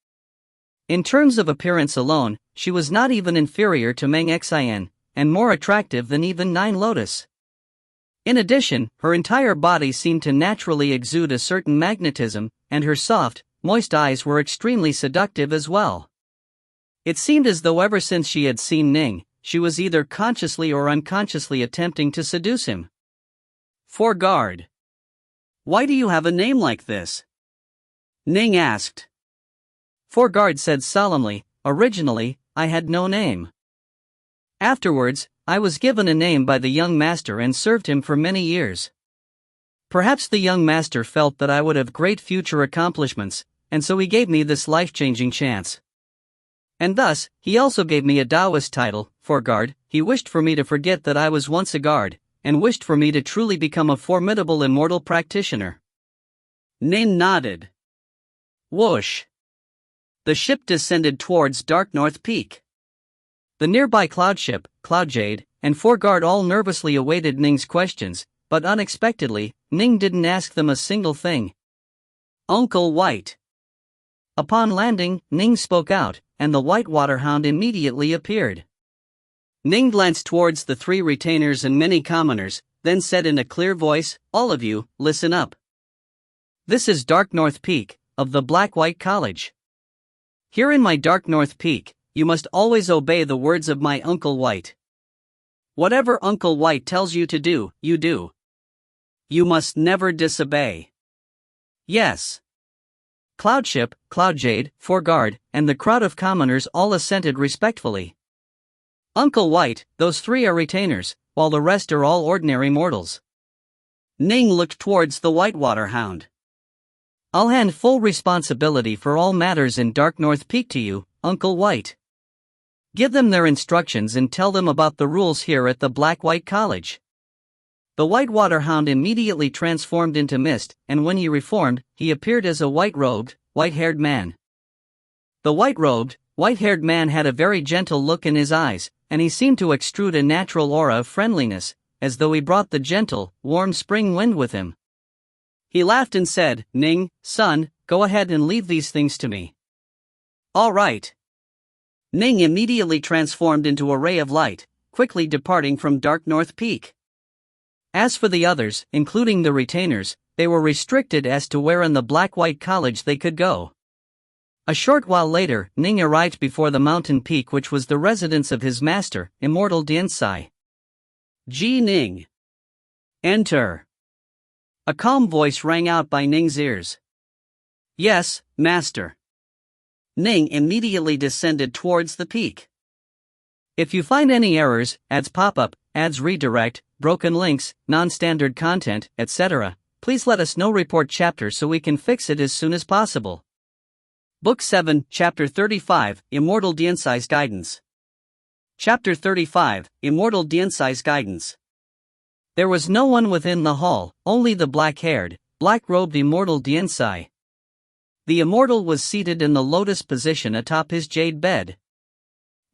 In terms of appearance alone, she was not even inferior to Meng Xian, and more attractive than even Nine Lotus. In addition, her entire body seemed to naturally exude a certain magnetism, and her soft, moist eyes were extremely seductive as well. It seemed as though ever since she had seen Ning, she was either consciously or unconsciously attempting to seduce him. Foreguard. Why do you have a name like this? Ning asked. Forgard said solemnly, originally, I had no name. Afterwards, I was given a name by the young master and served him for many years. Perhaps the young master felt that I would have great future accomplishments, and so he gave me this life-changing chance. And thus, he also gave me a Taoist title, Forgard. He wished for me to forget that I was once a guard, and wished for me to truly become a formidable immortal practitioner. Ning nodded. Whoosh! The ship descended towards Dark North Peak. The nearby cloud ship, Cloudjade, and Forgard all nervously awaited Ning's questions, but unexpectedly, Ning didn't ask them a single thing. Uncle White. Upon landing, Ning spoke out, and the White Waterhound immediately appeared. Ning glanced towards the three retainers and many commoners, then said in a clear voice, all of you, listen up. This is Dark North Peak, of the Black-White College. Here in my Dark North Peak, you must always obey the words of my Uncle White. Whatever Uncle White tells you to do, you do. You must never disobey. Yes. Cloudship, Cloudjade, Forgard, and the crowd of commoners all assented respectfully. Uncle White, those three are retainers, while the rest are all ordinary mortals. Ning looked towards the White Waterhound. I'll hand full responsibility for all matters in Dark North Peak to you, Uncle White. Give them their instructions and tell them about the rules here at the Black-White College. The White Waterhound immediately transformed into mist, and when he reformed, he appeared as a white-robed, white-haired man. The white-robed, white-haired man had a very gentle look in his eyes, and he seemed to extrude a natural aura of friendliness, as though he brought the gentle, warm spring wind with him. He laughed and said, Ning, son, go ahead and leave these things to me. All right. Ning immediately transformed into a ray of light, quickly departing from Dark North Peak. As for the others, including the retainers, they were restricted as to where in the Black-White College they could go. A short while later, Ning arrived before the mountain peak which was the residence of his master, Immortal Dinsai. Ji Ning. Enter. A calm voice rang out by Ning's ears. Yes, master. Ning immediately descended towards the peak. If you find any errors, ads pop up, ads redirect, broken links, non-standard content, etc., please let us know. Report chapter so we can fix it as soon as possible. Book 7, Chapter 35, Immortal Dinsai's Guidance. Chapter 35, Immortal Dinsai's Guidance. There was no one within the hall, only the black-haired, black-robed Immortal Dinsai. The Immortal was seated in the lotus position atop his jade bed.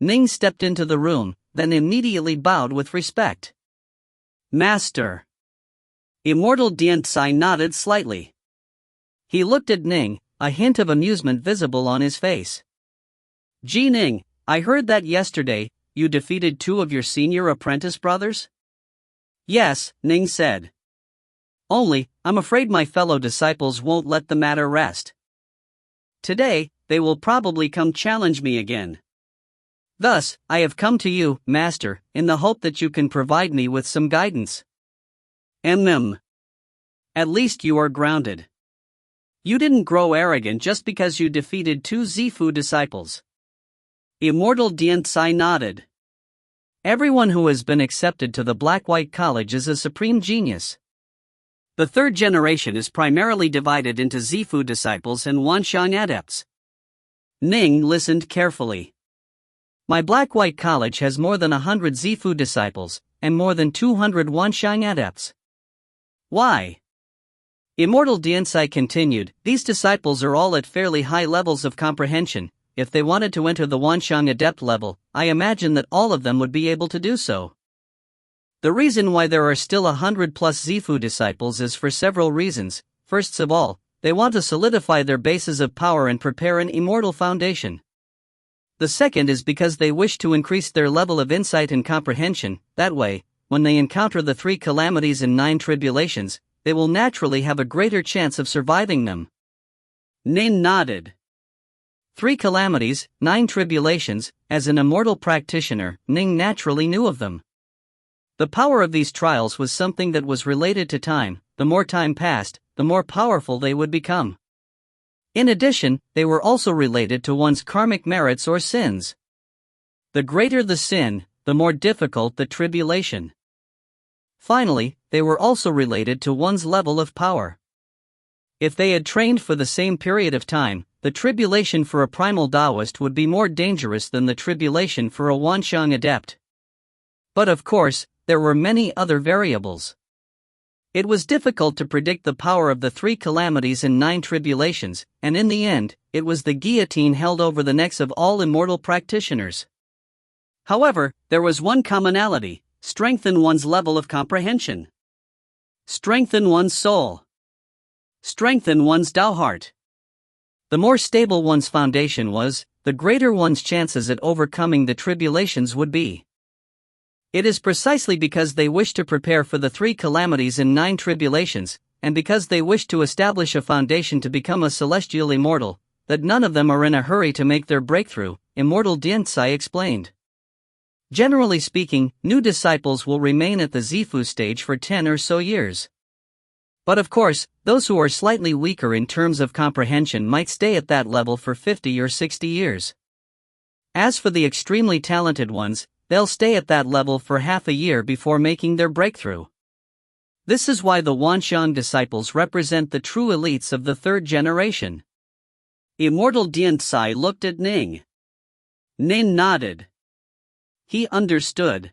Ning stepped into the room, then immediately bowed with respect. Master. Immortal Dinsai nodded slightly. He looked at Ning, a hint of amusement visible on his face. Ji Ning, I heard that yesterday, you defeated two of your senior apprentice brothers? Yes, Ning said. Only, I'm afraid my fellow disciples won't let the matter rest. Today, they will probably come challenge me again. Thus, I have come to you, Master, in the hope that you can provide me with some guidance. At least you are grounded. You didn't grow arrogant just because you defeated two Zifu disciples. Immortal Dinsai nodded. Everyone who has been accepted to the Black-White College is a supreme genius. The third generation is primarily divided into Zifu disciples and Wanshang adepts. Ning listened carefully. My Black-White College has more than 100 Zifu disciples, and more than 200 Wanshang adepts. Why? Immortal Dinsai continued, these disciples are all at fairly high levels of comprehension. If they wanted to enter the Wanshang adept level, I imagine that all of them would be able to do so. The reason why there are still 100+ Zifu disciples is for several reasons. First of all, they want to solidify their bases of power and prepare an immortal foundation. The second is because they wish to increase their level of insight and comprehension. That way, when they encounter the 3 calamities and 9 tribulations, they will naturally have a greater chance of surviving them. Ning nodded. 3 calamities, 9 tribulations. As an immortal practitioner, Ning naturally knew of them. The power of these trials was something that was related to time. The more time passed, the more powerful they would become. In addition, they were also related to one's karmic merits or sins. The greater the sin, the more difficult the tribulation. Finally, they were also related to one's level of power. If they had trained for the same period of time, the tribulation for a primal Taoist would be more dangerous than the tribulation for a Wanxiang adept. But of course, there were many other variables. It was difficult to predict the power of the 3 calamities and 9 tribulations, and in the end, it was the guillotine held over the necks of all immortal practitioners. However, there was one commonality: strengthen one's level of comprehension. Strengthen one's soul. Strengthen one's Tao heart. The more stable one's foundation was, the greater one's chances at overcoming the tribulations would be. It is precisely because they wish to prepare for the 3 calamities and 9 tribulations, and because they wish to establish a foundation to become a celestial immortal, that none of them are in a hurry to make their breakthrough, Immortal Dianzai explained. Generally speaking, new disciples will remain at the Zifu stage for 10 or so years. But of course, those who are slightly weaker in terms of comprehension might stay at that level for 50 or 60 years. As for the extremely talented ones, they'll stay at that level for half a year before making their breakthrough. This is why the Wanxiang disciples represent the true elites of the 3rd generation. Immortal Dianzai looked at Ning. Ning nodded. He understood.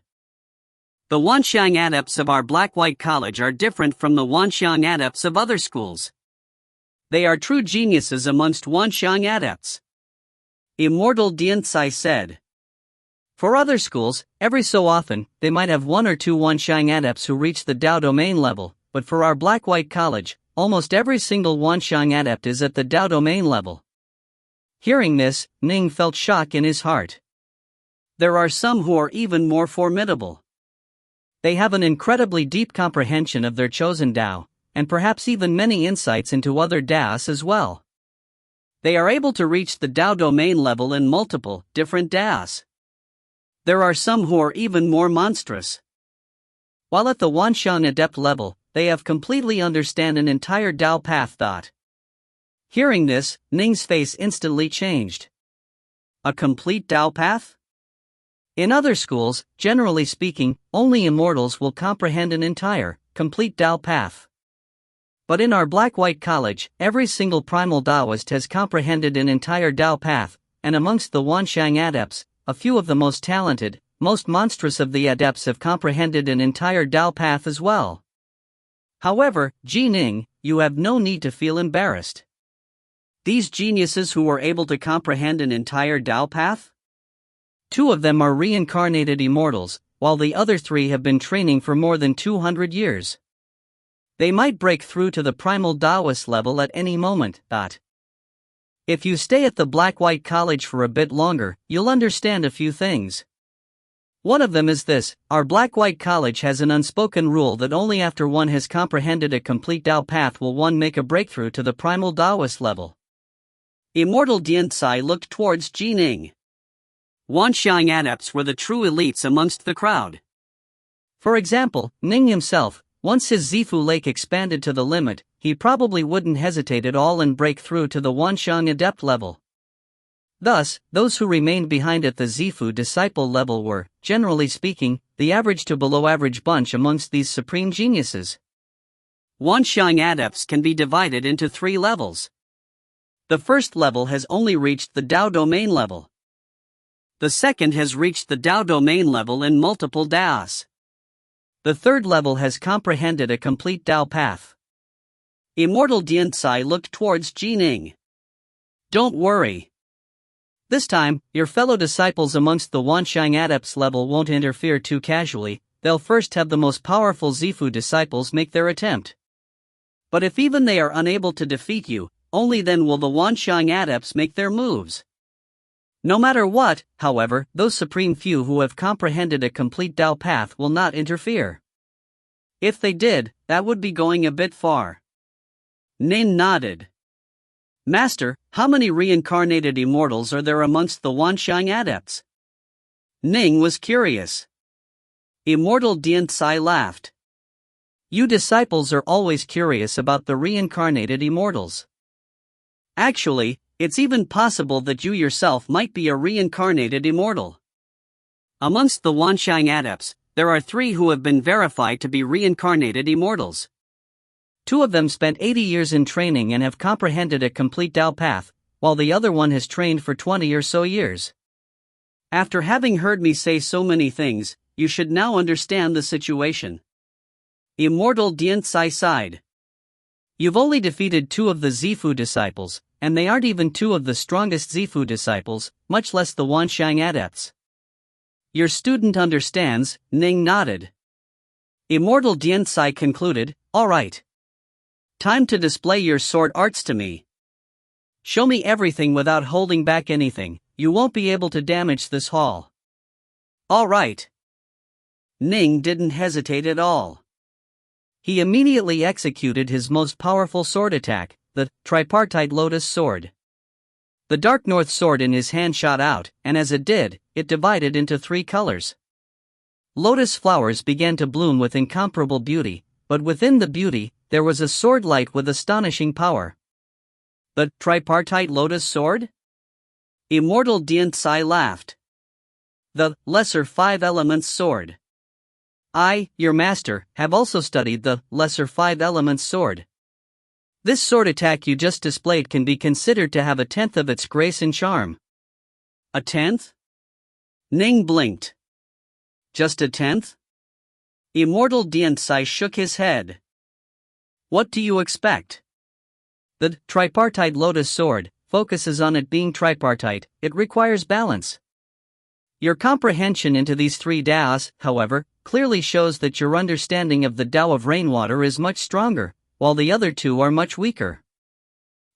The Wanxiang adepts of our Black-White College are different from the Wanxiang adepts of other schools. They are true geniuses amongst Wanxiang adepts. Immortal Dianzai said. For other schools, every so often, they might have 1 or 2 Wanxiang adepts who reach the Tao domain level, but for our Black-White College, almost every single Wanxiang adept is at the Tao domain level. Hearing this, Ning felt shock in his heart. There are some who are even more formidable. They have an incredibly deep comprehension of their chosen Tao, and perhaps even many insights into other Taos as well. They are able to reach the Tao domain level in multiple, different Taos. There are some who are even more monstrous. While at the Wanxiang adept level, they have completely understand an entire Tao path thought. Hearing this, Ning's face instantly changed. A complete Tao path? In other schools, generally speaking, only immortals will comprehend an entire, complete Tao path. But in our Black-White College, every single primal Taoist has comprehended an entire Tao path, and amongst the Wanxiang adepts, a few of the most talented, most monstrous of the adepts have comprehended an entire Tao path as well. However, Ning, you have no need to feel embarrassed. These geniuses who are able to comprehend an entire Tao path? 2 of them are reincarnated immortals, while the other 3 have been training for more than 200 years. They might break through to the primal Taoist level at any moment. If you stay at the Black-White College for a bit longer, you'll understand a few things. One of them is this: our Black-White College has an unspoken rule that only after one has comprehended a complete Tao path will one make a breakthrough to the primal Taoist level. Immortal Dianzai looked towards Ning. Wanxiang adepts were the true elites amongst the crowd. For example, Ning himself, once his Zifu lake expanded to the limit, he probably wouldn't hesitate at all and break through to the Wanxiang adept level. Thus, those who remained behind at the Zifu disciple level were, generally speaking, the average to below average bunch amongst these supreme geniuses. Wanxiang adepts can be divided into 3 levels. The first level has only reached the Tao domain level. The second has reached the Tao domain level in multiple Taos. The third level has comprehended a complete Tao path. Immortal Dianzai looked towards Ning. Don't worry. This time, your fellow disciples amongst the Wanxiang adepts level won't interfere too casually. They'll first have the most powerful Zifu disciples make their attempt. But if even they are unable to defeat you, only then will the Wanxiang adepts make their moves. No matter what, however, those supreme few who have comprehended a complete Tao path will not interfere. If they did, that would be going a bit far. Ning nodded. Master, how many reincarnated immortals are there amongst the Wanxiang adepts? Ning was curious. Immortal Dianzai laughed. You disciples are always curious about the reincarnated immortals. Actually, it's even possible that you yourself might be a reincarnated immortal. Amongst the Wanxiang adepts, there are 3 who have been verified to be reincarnated immortals. 2 of them spent 80 years in training and have comprehended a complete Dao path, while the other one has trained for 20 or so years. After having heard me say so many things, you should now understand the situation. Immortal Dianzai sighed. You've only defeated 2 of the Zifu disciples, and they aren't even 2 of the strongest Zifu disciples, much less the Wanxiang adepts. Your student understands, Ning nodded. Immortal Dianzai concluded, all right. Time to display your sword arts to me. Show me everything without holding back anything, you won't be able to damage this hall. All right. Ning didn't hesitate at all. He immediately executed his most powerful sword attack, the tripartite lotus sword. The dark north sword in his hand shot out, and as it did, it divided into 3 colors. Lotus flowers began to bloom with incomparable beauty, but within the beauty, there was a sword light with astonishing power. The tripartite lotus sword? Immortal Dianzai laughed. The lesser 5 elements sword. I, your master, have also studied the lesser 5 elements sword. This sword attack you just displayed can be considered to have a 10th of its grace and charm. A 10th? Ning blinked. Just a 10th? Immortal Dianzai shook his head. What do you expect? The tripartite lotus sword focuses on it being tripartite, it requires balance. Your comprehension into these 3 Daos, however, clearly shows that your understanding of the Tao of rainwater is much stronger, while the other 2 are much weaker.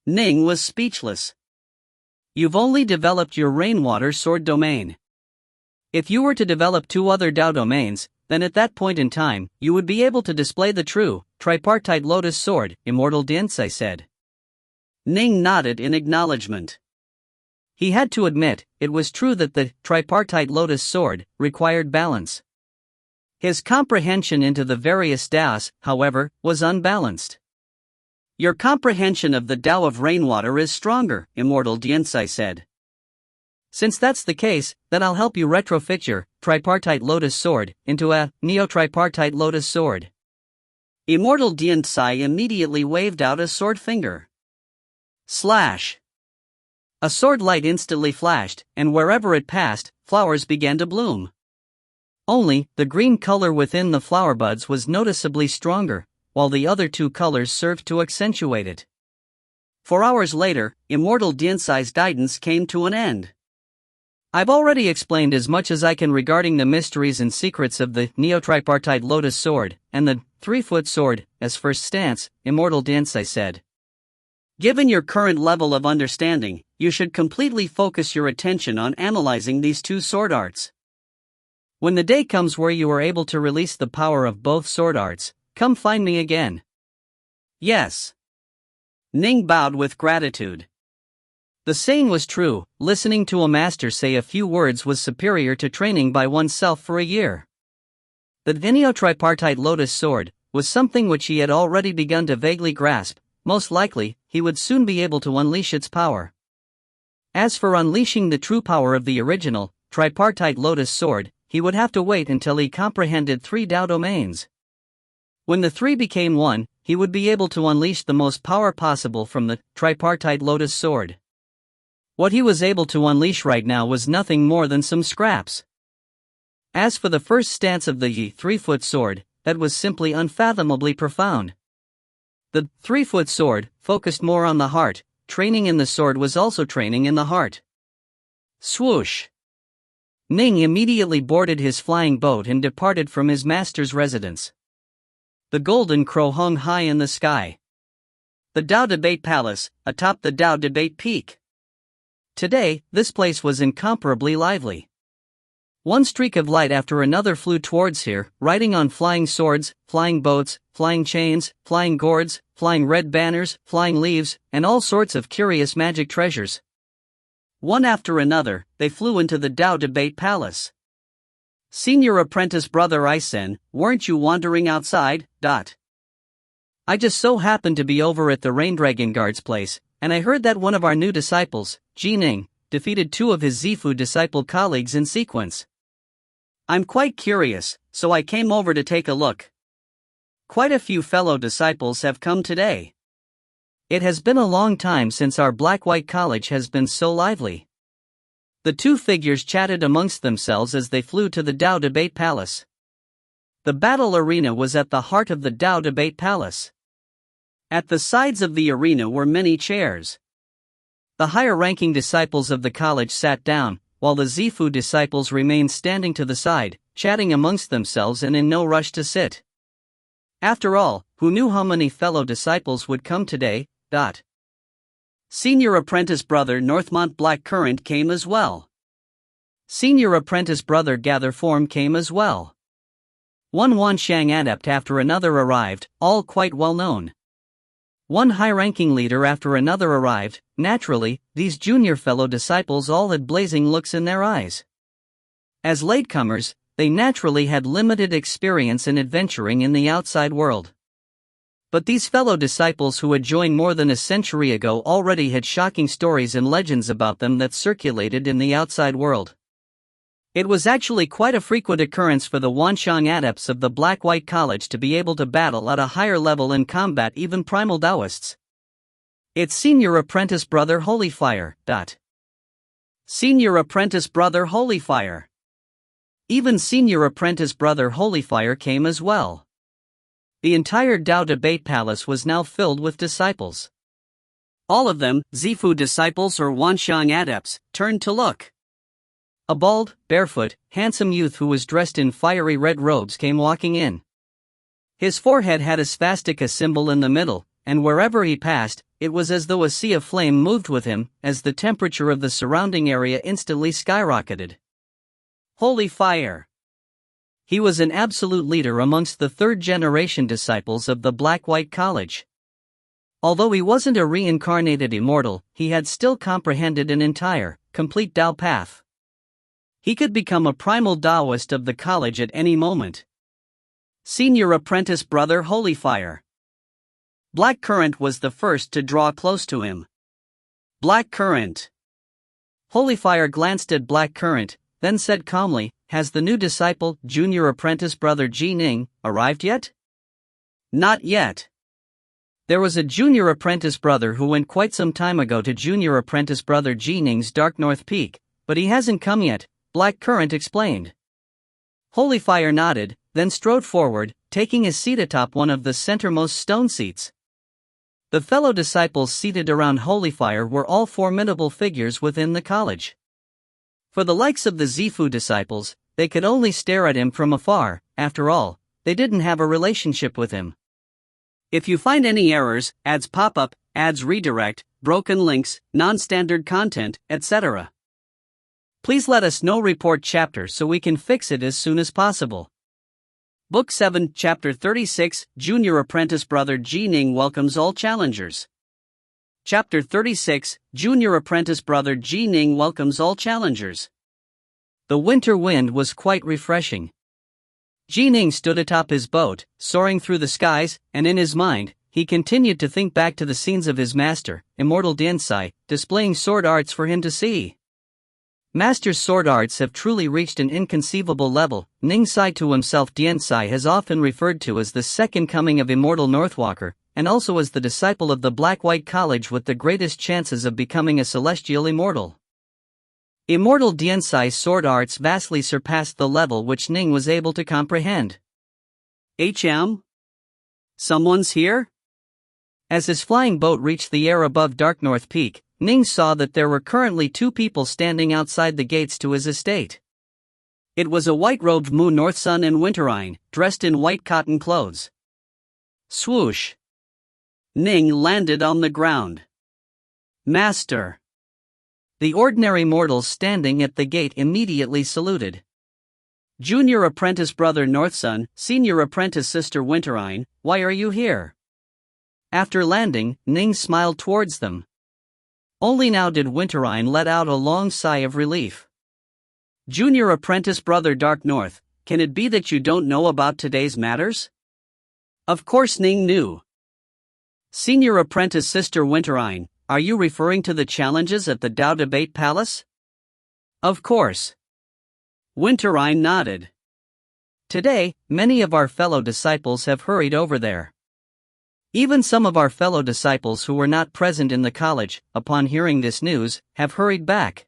Ning was speechless. You've only developed your rainwater sword domain. If you were to develop 2 other Tao domains, then at that point in time, you would be able to display the true, tripartite lotus sword, Immortal Dianzai said. Ning nodded in acknowledgement. He had to admit, it was true that the tripartite lotus sword required balance. His comprehension into the various Daos, however, was unbalanced. Your comprehension of the Tao of rainwater is stronger, Immortal Dianzai said. Since that's the case, then I'll help you retrofit your tripartite lotus sword into a neo-tripartite lotus sword. Immortal Dianzai immediately waved out a sword finger. Slash! A sword light instantly flashed, and wherever it passed, flowers began to bloom. Only, the green color within the flower buds was noticeably stronger, while the other 2 colors served to accentuate it. 4 hours later, Immortal Dianzai's guidance came to an end. I've already explained as much as I can regarding the mysteries and secrets of the neo-tripartite lotus sword, and the 3-foot sword, as first stance, Immortal Dianzai said. Given your current level of understanding, you should completely focus your attention on analyzing these 2 sword arts. When the day comes where you are able to release the power of both sword arts, come find me again. Yes. Ning bowed with gratitude. The saying was true, listening to a master say a few words was superior to training by oneself for a year. The neo-tripartite lotus sword was something which he had already begun to vaguely grasp. Most likely, he would soon be able to unleash its power. As for unleashing the true power of the original, tripartite lotus sword, he would have to wait until he comprehended 3 Tao domains. When the 3 became 1, he would be able to unleash the most power possible from the tripartite lotus sword. What he was able to unleash right now was nothing more than some scraps. As for the first stance of the 3-foot sword, that was simply unfathomably profound. The 3-foot sword focused more on the heart, training in the sword was also training in the heart. Swoosh! Ning immediately boarded his flying boat and departed from his master's residence. The golden crow hung high in the sky. The Tao Debate Palace, atop the Tao Debate Peak. Today, this place was incomparably lively. One streak of light after another flew towards here, riding on flying swords, flying boats, flying chains, flying gourds, flying red banners, flying leaves, and all sorts of curious magic treasures. One after another, they flew into the Tao Debate Palace. Senior apprentice brother Isen, weren't you wandering outside? I just so happened to be over at the Rain Dragon Guard's place, and I heard that one of our new disciples, Ning, defeated two of his Zifu disciple colleagues in sequence. I'm quite curious, so I came over to take a look. Quite a few fellow disciples have come today. It has been a long time since our black-white college has been so lively. The two figures chatted amongst themselves as they flew to the Dao Debate Palace. The battle arena was at the heart of the Dao Debate Palace. At the sides of the arena were many chairs. The higher-ranking disciples of the college sat down, while the Zifu disciples remained standing to the side, chatting amongst themselves and in no rush to sit. After all, who knew how many fellow disciples would come today? Senior apprentice brother Northmont Blackcurrant came as well. Senior apprentice brother Gatherform came as well. One Wanshang adept after another arrived, all quite well known. One high-ranking leader after another arrived. Naturally, these junior fellow disciples all had blazing looks in their eyes. As latecomers, they naturally had limited experience in adventuring in the outside world. But these fellow disciples who had joined more than a century ago already had shocking stories and legends about them that circulated in the outside world. It was actually quite a frequent occurrence for the Wanshang adepts of the Black-White College to be able to battle at a higher level in combat even primal Taoists. It's Senior Apprentice Brother Holyfire. Senior Apprentice Brother Holyfire. Even Senior Apprentice Brother Holyfire came as well. The entire Dao Debate Palace was now filled with disciples. All of them, Zifu disciples or Wanshang adepts, turned to look. A bald, barefoot, handsome youth who was dressed in fiery red robes came walking in. His forehead had a swastika symbol in the middle, and wherever he passed, it was as though a sea of flame moved with him, as the temperature of the surrounding area instantly skyrocketed. Holy fire! He was an absolute leader amongst the third-generation disciples of the Black-White College. Although he wasn't a reincarnated immortal, he had still comprehended an entire, complete Dao path. He could become a primal Taoist of the college at any moment. Senior Apprentice Brother Holyfire. Blackcurrant was the first to draw close to him. Blackcurrant. Holyfire glanced at Blackcurrant, then said calmly, "Has the new disciple, Junior Apprentice Brother Ning, arrived yet?" "Not yet. There was a Junior Apprentice Brother who went quite some time ago to Junior Apprentice Brother Ning's Dark North Peak, but he hasn't come yet," Blackcurrant explained. Holyfire nodded, then strode forward, taking his seat atop one of the centermost stone seats. The fellow disciples seated around Holyfire were all formidable figures within the college. For the likes of the Zifu disciples, they could only stare at him from afar. After all, they didn't have a relationship with him. If you find any errors, ads pop up, ads redirect, broken links, non-standard content, etc., please let us know. Report chapter so we can fix it as soon as possible. Book 7, Chapter 36, Junior Apprentice Brother Ning welcomes all challengers. Chapter 36, Junior Apprentice Brother Ning welcomes all challengers. The winter wind was quite refreshing. Ning stood atop his boat, soaring through the skies, and in his mind, he continued to think back to the scenes of his master, Immortal Diansai, displaying sword arts for him to see. Master's sword arts have truly reached an inconceivable level. Ning sighed to himself. Diansai has often referred to as the second coming of Immortal Northwalker, and also as the disciple of the Black-White College with the greatest chances of becoming a celestial immortal. Immortal Diansai's sword arts vastly surpassed the level which Ning was able to comprehend. Someone's here? As his flying boat reached the air above Dark North Peak, Ning saw that there were currently two people standing outside the gates to his estate. It was a white-robed Mu Northsun and Winterine, dressed in white cotton clothes. Swoosh! Ning landed on the ground. Master! The ordinary mortals standing at the gate immediately saluted. Junior Apprentice Brother Northsun, Senior Apprentice Sister Winterine, why are you here? After landing, Ning smiled towards them. Only now did Winterine let out a long sigh of relief. Junior Apprentice Brother Dark North, can it be that you don't know about today's matters? Of course Ning knew. Senior Apprentice Sister Winterine, Are you referring to the challenges at the Tao Debate Palace? Of course. Winterine nodded. Today, many of our fellow disciples have hurried over there. Even some of our fellow disciples who were not present in the college, upon hearing this news, have hurried back.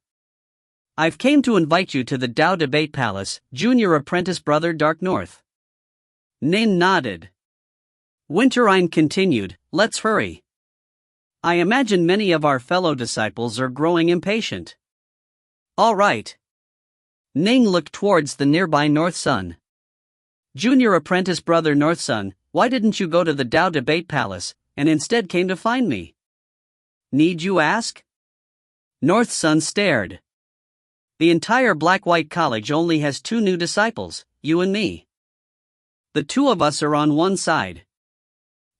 I've came to invite you to the Tao Debate Palace, Junior Apprentice Brother Dark North. Ning nodded. Winterine continued, let's hurry. I imagine many of our fellow disciples are growing impatient. All right. Ning looked towards the nearby North Sun. Junior Apprentice Brother North Sun, why didn't you go to the Tao Debate Palace, and instead came to find me? Need you ask? North Sun stared. The entire Black-White College only has 2 new disciples, you and me. The 2 of us are on one side.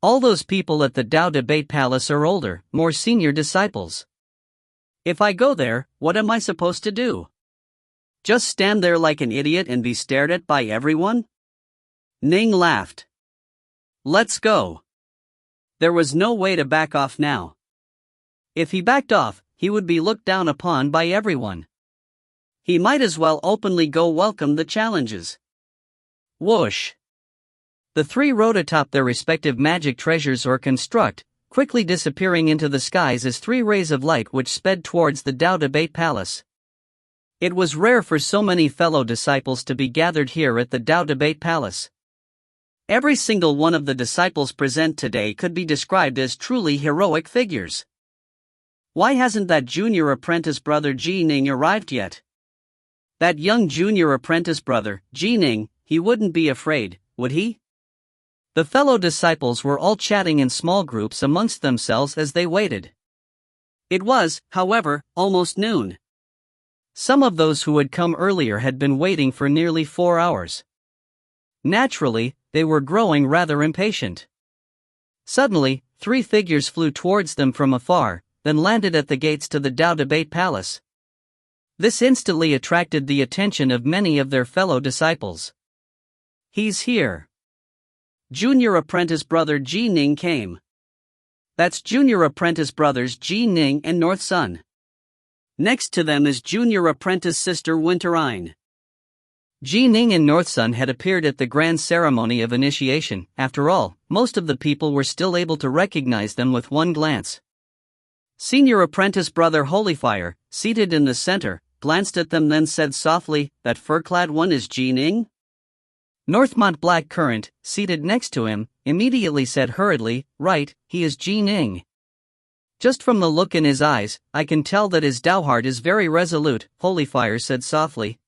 All those people at the Tao Debate Palace are older, more senior disciples. If I go there, what am I supposed to do? Just stand there like an idiot and be stared at by everyone? Ning laughed. Let's go. There was no way to back off now. If he backed off, he would be looked down upon by everyone. He might as well openly go welcome the challenges. Whoosh. The 3 rode atop their respective magic treasures or construct, quickly disappearing into the skies as 3 rays of light which sped towards the Tao Debate Palace. It was rare for so many fellow disciples to be gathered here at the Tao Debate Palace. Every single one of the disciples present today could be described as truly heroic figures. Why hasn't that junior apprentice brother Ning arrived yet? That young junior apprentice brother, Ning, he wouldn't be afraid, would he? The fellow disciples were all chatting in small groups amongst themselves as they waited. It was, however, almost noon. Some of those who had come earlier had been waiting for nearly 4 hours. Naturally, they were growing rather impatient. Suddenly, 3 figures flew towards them from afar, then landed at the gates to the Tao Debate Palace. This instantly attracted the attention of many of their fellow disciples. He's here. Junior Apprentice Brother Ning came. That's Junior Apprentice Brothers Ning and North Sun. Next to them is Junior Apprentice Sister Winterine. Ning and North Sun had appeared at the grand ceremony of initiation. After all, most of the people were still able to recognize them with one glance. Senior Apprentice Brother Holyfire, seated in the center, glanced at them then said softly, that fur-clad one is Ning? Northmont Black Current, seated next to him, immediately said hurriedly, right, he is Ning. Just from the look in his eyes, I can tell that his Tao heart is very resolute, Holyfire said softly.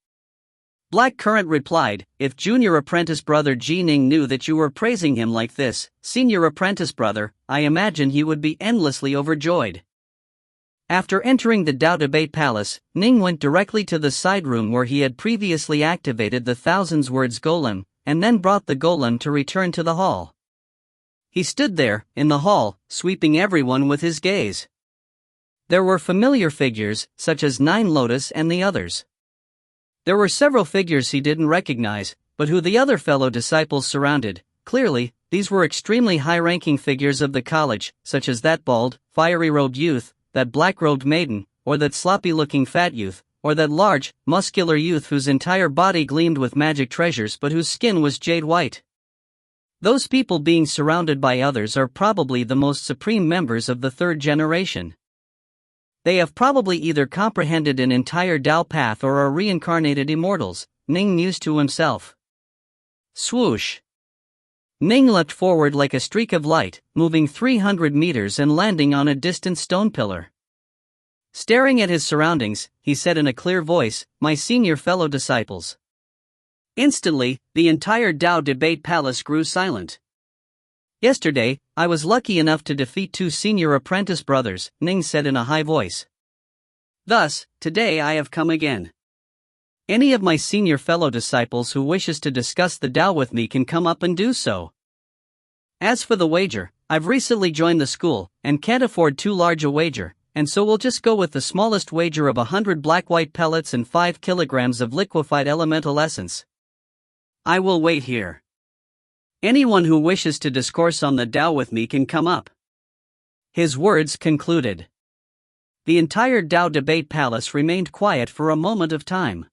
Black Current replied, if Junior Apprentice Brother Ning knew that you were praising him like this, Senior Apprentice Brother, I imagine he would be endlessly overjoyed. After entering the Tao Debate Palace, Ning went directly to the side room where he had previously activated the Thousands Words Golem, and then brought the golem to return to the hall. He stood there, in the hall, sweeping everyone with his gaze. There were familiar figures, such as Nine Lotus and the others. There were several figures he didn't recognize, but who the other fellow disciples surrounded. Clearly, these were extremely high-ranking figures of the college, such as that bald, fiery-robed youth, that black-robed maiden, or that sloppy-looking fat youth, or that large, muscular youth whose entire body gleamed with magic treasures but whose skin was jade white. Those people being surrounded by others are probably the most supreme members of the 3rd generation. They have probably either comprehended an entire Tao path or are reincarnated immortals, Ning mused to himself. Swoosh! Ning leapt forward like a streak of light, moving 300 meters and landing on a distant stone pillar. Staring at his surroundings, he said in a clear voice, my senior fellow disciples. Instantly, the entire Tao Debate Palace grew silent. Yesterday, I was lucky enough to defeat 2 senior apprentice brothers, Ning said in a high voice. Thus, today I have come again. Any of my senior fellow disciples who wishes to discuss the Tao with me can come up and do so. As for the wager, I've recently joined the school, and can't afford too large a wager, and so we'll just go with the smallest wager of 100 black-white pellets and 5 kilograms of liquefied elemental essence. I will wait here. Anyone who wishes to discourse on the Tao with me can come up. His words concluded. The entire Dao debate palace remained quiet for a moment of time.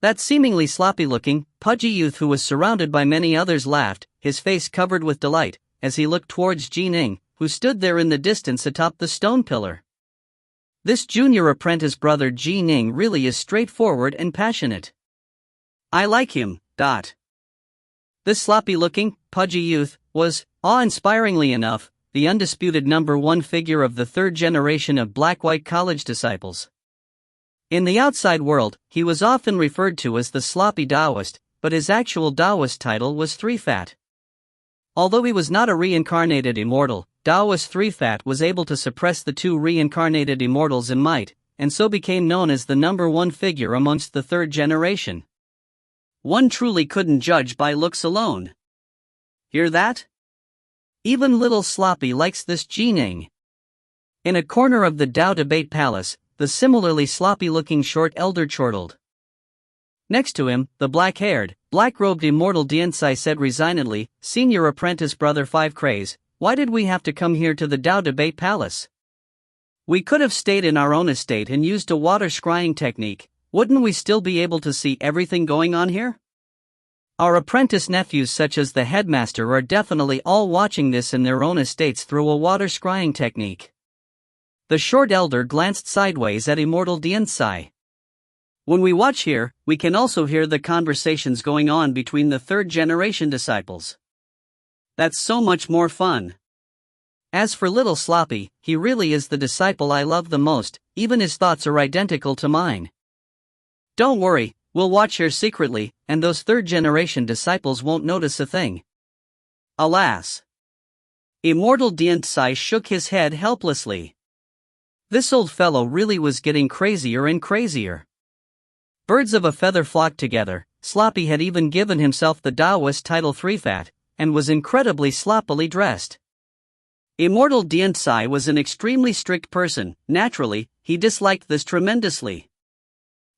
That seemingly sloppy-looking, pudgy youth who was surrounded by many others laughed, his face covered with delight, as he looked towards Ning, who stood there in the distance atop the stone pillar. This junior apprentice brother Ning really is straightforward and passionate. I like him. This sloppy-looking, pudgy youth was, awe-inspiringly enough, the undisputed #1 figure of the third generation of Black-White College disciples. In the outside world, he was often referred to as the sloppy Taoist, but his actual Taoist title was 3-Fat. Although he was not a reincarnated immortal, Taoist 3-Fat was able to suppress the two reincarnated immortals in might, and so became known as the #1 figure amongst the third generation. One truly couldn't judge by looks alone. Hear that? Even little Sloppy likes this Ning. In a corner of the Dao debate palace, the similarly sloppy-looking short elder chortled. Next to him, the black-haired, black-robed immortal Dianzai said resignedly, "Senior apprentice brother 5 Craze, why did we have to come here to the Dao debate palace? We could have stayed in our own estate and used a water scrying technique, wouldn't we still be able to see everything going on here? Our apprentice nephews such as the headmaster are definitely all watching this in their own estates through a water scrying technique." The short elder glanced sideways at immortal Dianzai. "When we watch here, we can also hear the conversations going on between the third generation disciples. That's so much more fun. As for little Sloppy, he really is the disciple I love the most, even his thoughts are identical to mine. Don't worry, we'll watch here secretly, and those third generation disciples won't notice a thing." Alas! Immortal Dianzai shook his head helplessly. This old fellow really was getting crazier and crazier. Birds of a feather flocked together. Sloppy had even given himself the Taoist title 3-Fat, and was incredibly sloppily dressed. Immortal Dianzai was an extremely strict person. Naturally, he disliked this tremendously.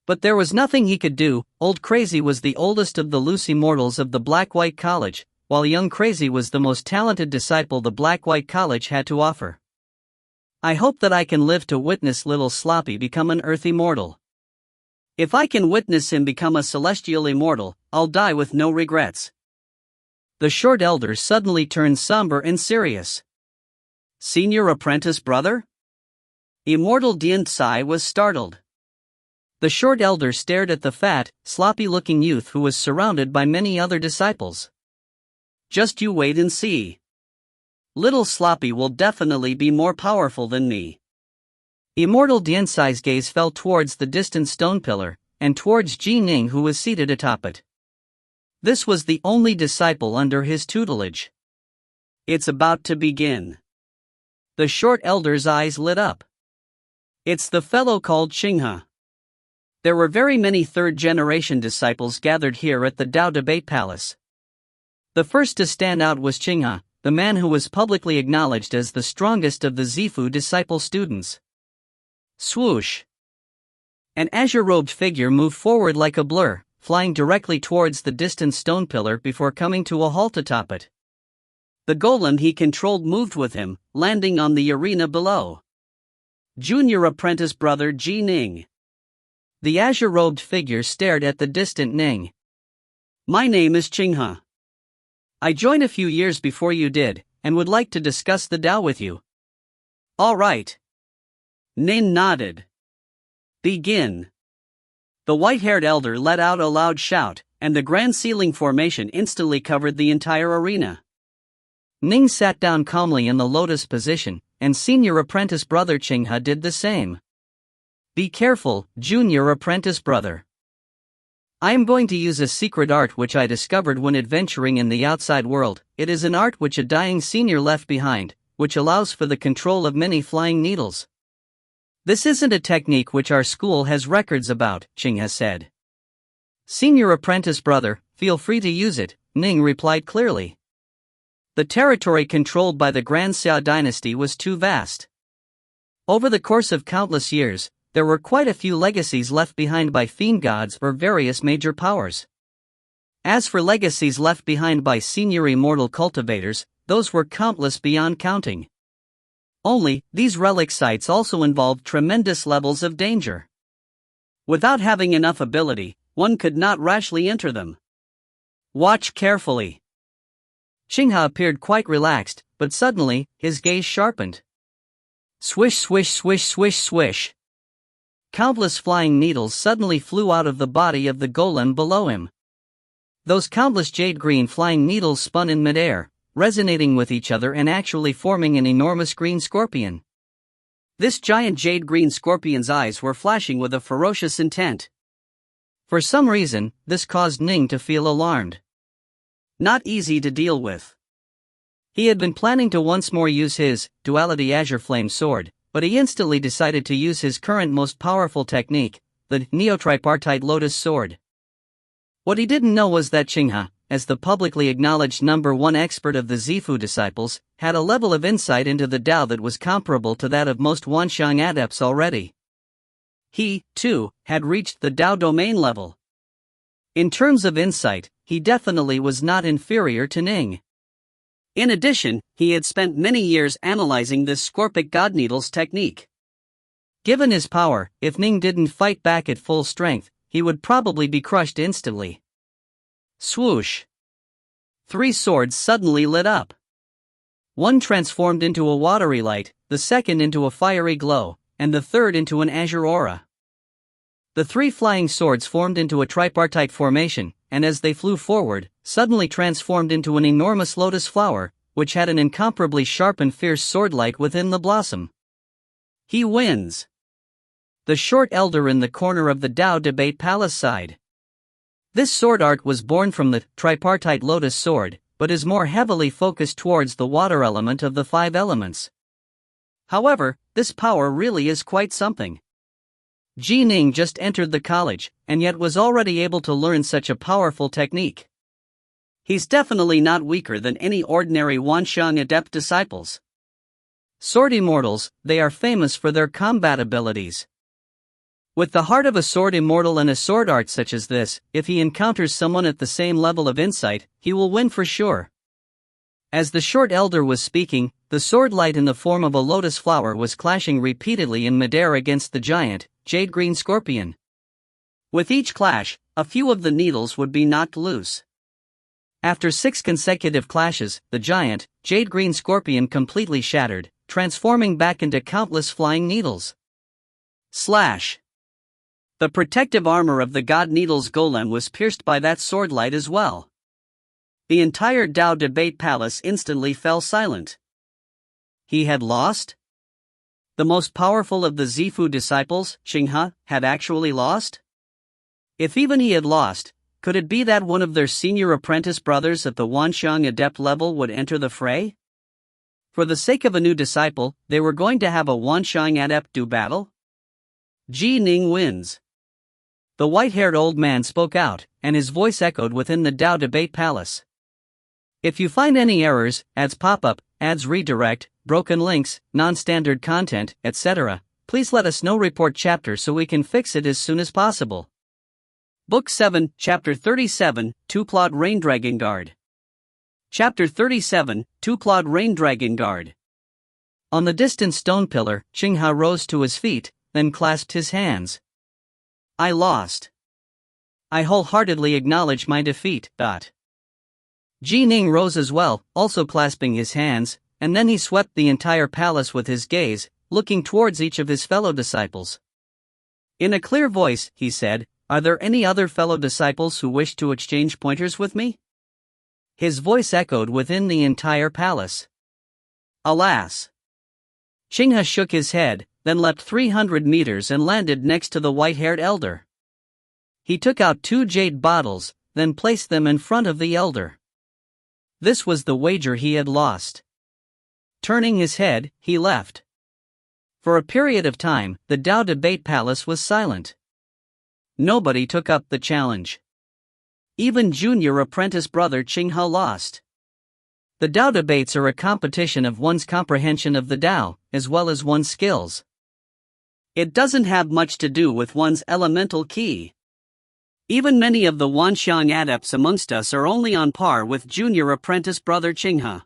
But there was nothing he could do. Old Crazy was the oldest of the loose immortals of the Black-White College, while young Crazy was the most talented disciple the Black-White College had to offer. I hope that I can live to witness little Sloppy become an Earth Immortal. If I can witness him become a Celestial Immortal, I'll die with no regrets. The short elder suddenly turned somber and serious. Senior apprentice brother? Immortal Dianzai was startled. The short elder stared at the fat, sloppy-looking youth who was surrounded by many other disciples. Just you wait and see. Little Sloppy will definitely be more powerful than me. Immortal Dianzai's gaze fell towards the distant stone pillar, and towards Ning who was seated atop it. This was the only disciple under his tutelage. It's about to begin. The short elder's eyes lit up. It's the fellow called Qinghe. There were very many third-generation disciples gathered here at the Dao Debate Palace. The first to stand out was Qinghe, the man who was publicly acknowledged as the strongest of the Zifu disciple students. Swoosh! An azure-robed figure moved forward like a blur, flying directly towards the distant stone pillar before coming to a halt atop it. The golem he controlled moved with him, landing on the arena below. Junior apprentice brother Ning. The azure-robed figure stared at the distant Ning. My name is Qinghe. I joined a few years before you did, and would like to discuss the Dao with you. All right. Ning nodded. Begin. The white-haired elder let out a loud shout, and the grand ceiling formation instantly covered the entire arena. Ning sat down calmly in the lotus position, and senior apprentice brother Qinghe did the same. Be careful, junior apprentice brother. I am going to use a secret art which I discovered when adventuring in the outside world. It is an art which a dying senior left behind, which allows for the control of many flying needles. This isn't a technique which our school has records about, Qinghe said. Senior apprentice brother, feel free to use it, Ning replied clearly. The territory controlled by the Grand Xia dynasty was too vast. Over the course of countless years, there were quite a few legacies left behind by fiend gods or various major powers. As for legacies left behind by senior immortal cultivators, those were countless beyond counting. Only, these relic sites also involved tremendous levels of danger. Without having enough ability, one could not rashly enter them. Watch carefully. Xinghe appeared quite relaxed, but suddenly, his gaze sharpened. Swish, swish, swish, swish, swish. Countless flying needles suddenly flew out of the body of the golem below him. Those countless jade-green flying needles spun in midair, resonating with each other and actually forming an enormous green scorpion. This giant jade-green scorpion's eyes were flashing with a ferocious intent. For some reason, this caused Ning to feel alarmed. Not easy to deal with. He had been planning to once more use his duality azure flame sword, but he instantly decided to use his current most powerful technique, the neo-tripartite lotus sword. What he didn't know was that Xinghe, as the publicly acknowledged #1 expert of the Zifu disciples, had a level of insight into the Tao that was comparable to that of most Wanxiang adepts already. He, too, had reached the Tao domain level. In terms of insight, he definitely was not inferior to Ning. In addition, he had spent many years analyzing this Scorpic God Needles technique. Given his power, if Ning didn't fight back at full strength, he would probably be crushed instantly. Swoosh! 3 swords suddenly lit up. One transformed into a watery light, the second into a fiery glow, and the third into an azure aura. The 3 flying swords formed into a tripartite formation, and as they flew forward, suddenly transformed into an enormous lotus flower, which had an incomparably sharp and fierce swordlight within the blossom. He wins. The short elder in the corner of the Tao Debate Palace sighed. This sword art was born from the tripartite lotus sword, but is more heavily focused towards the water element of the 5 elements. However, this power really is quite something. Ning just entered the college, and yet was already able to learn such a powerful technique. He's definitely not weaker than any ordinary Wanxiang adept disciples. Sword Immortals, they are famous for their combat abilities. With the heart of a sword immortal and a sword art such as this, if he encounters someone at the same level of insight, he will win for sure. As the short elder was speaking, the sword light in the form of a lotus flower was clashing repeatedly in midair against the giant, jade-green scorpion. With each clash, a few of the needles would be knocked loose. After 6 consecutive clashes, the giant, jade-green scorpion completely shattered, transforming back into countless flying needles. Slash! The protective armor of the God Needles golem was pierced by that sword light as well. The entire Tao Debate Palace instantly fell silent. He had lost? The most powerful of the Zifu disciples, Xinghe, had actually lost? If even he had lost, could it be that one of their senior apprentice brothers at the Wanxiang adept level would enter the fray? For the sake of a new disciple, they were going to have a Wanxiang adept do battle? Ning wins. The white-haired old man spoke out, and his voice echoed within the Tao Debate Palace. If you find any errors, ads pop up, ads redirect, broken links, non-standard content, etc., please let us know. Report chapter so we can fix it as soon as possible. Book 7, Chapter 37, 2 Plot Rain Dragon Guard. Chapter 37, 2 Plot Rain Dragon Guard. On the distant stone pillar, Xinghe rose to his feet, then clasped his hands. I lost. I wholeheartedly acknowledge my defeat. Ning rose as well, also clasping his hands, and then he swept the entire palace with his gaze, looking towards each of his fellow disciples. In a clear voice, he said, "Are there any other fellow disciples who wish to exchange pointers with me?" His voice echoed within the entire palace. Alas! Xinghe shook his head, then leapt 300 meters and landed next to the white-haired elder. He took out 2 jade bottles, then placed them in front of the elder. This was the wager he had lost. Turning his head, he left. For a period of time, the Tao Debate Palace was silent. Nobody took up the challenge. Even junior apprentice brother Xinghe lost. The Tao debates are a competition of one's comprehension of the Tao, as well as one's skills. It doesn't have much to do with one's elemental ki. Even many of the Wanxiang adepts amongst us are only on par with junior apprentice brother Xinghe.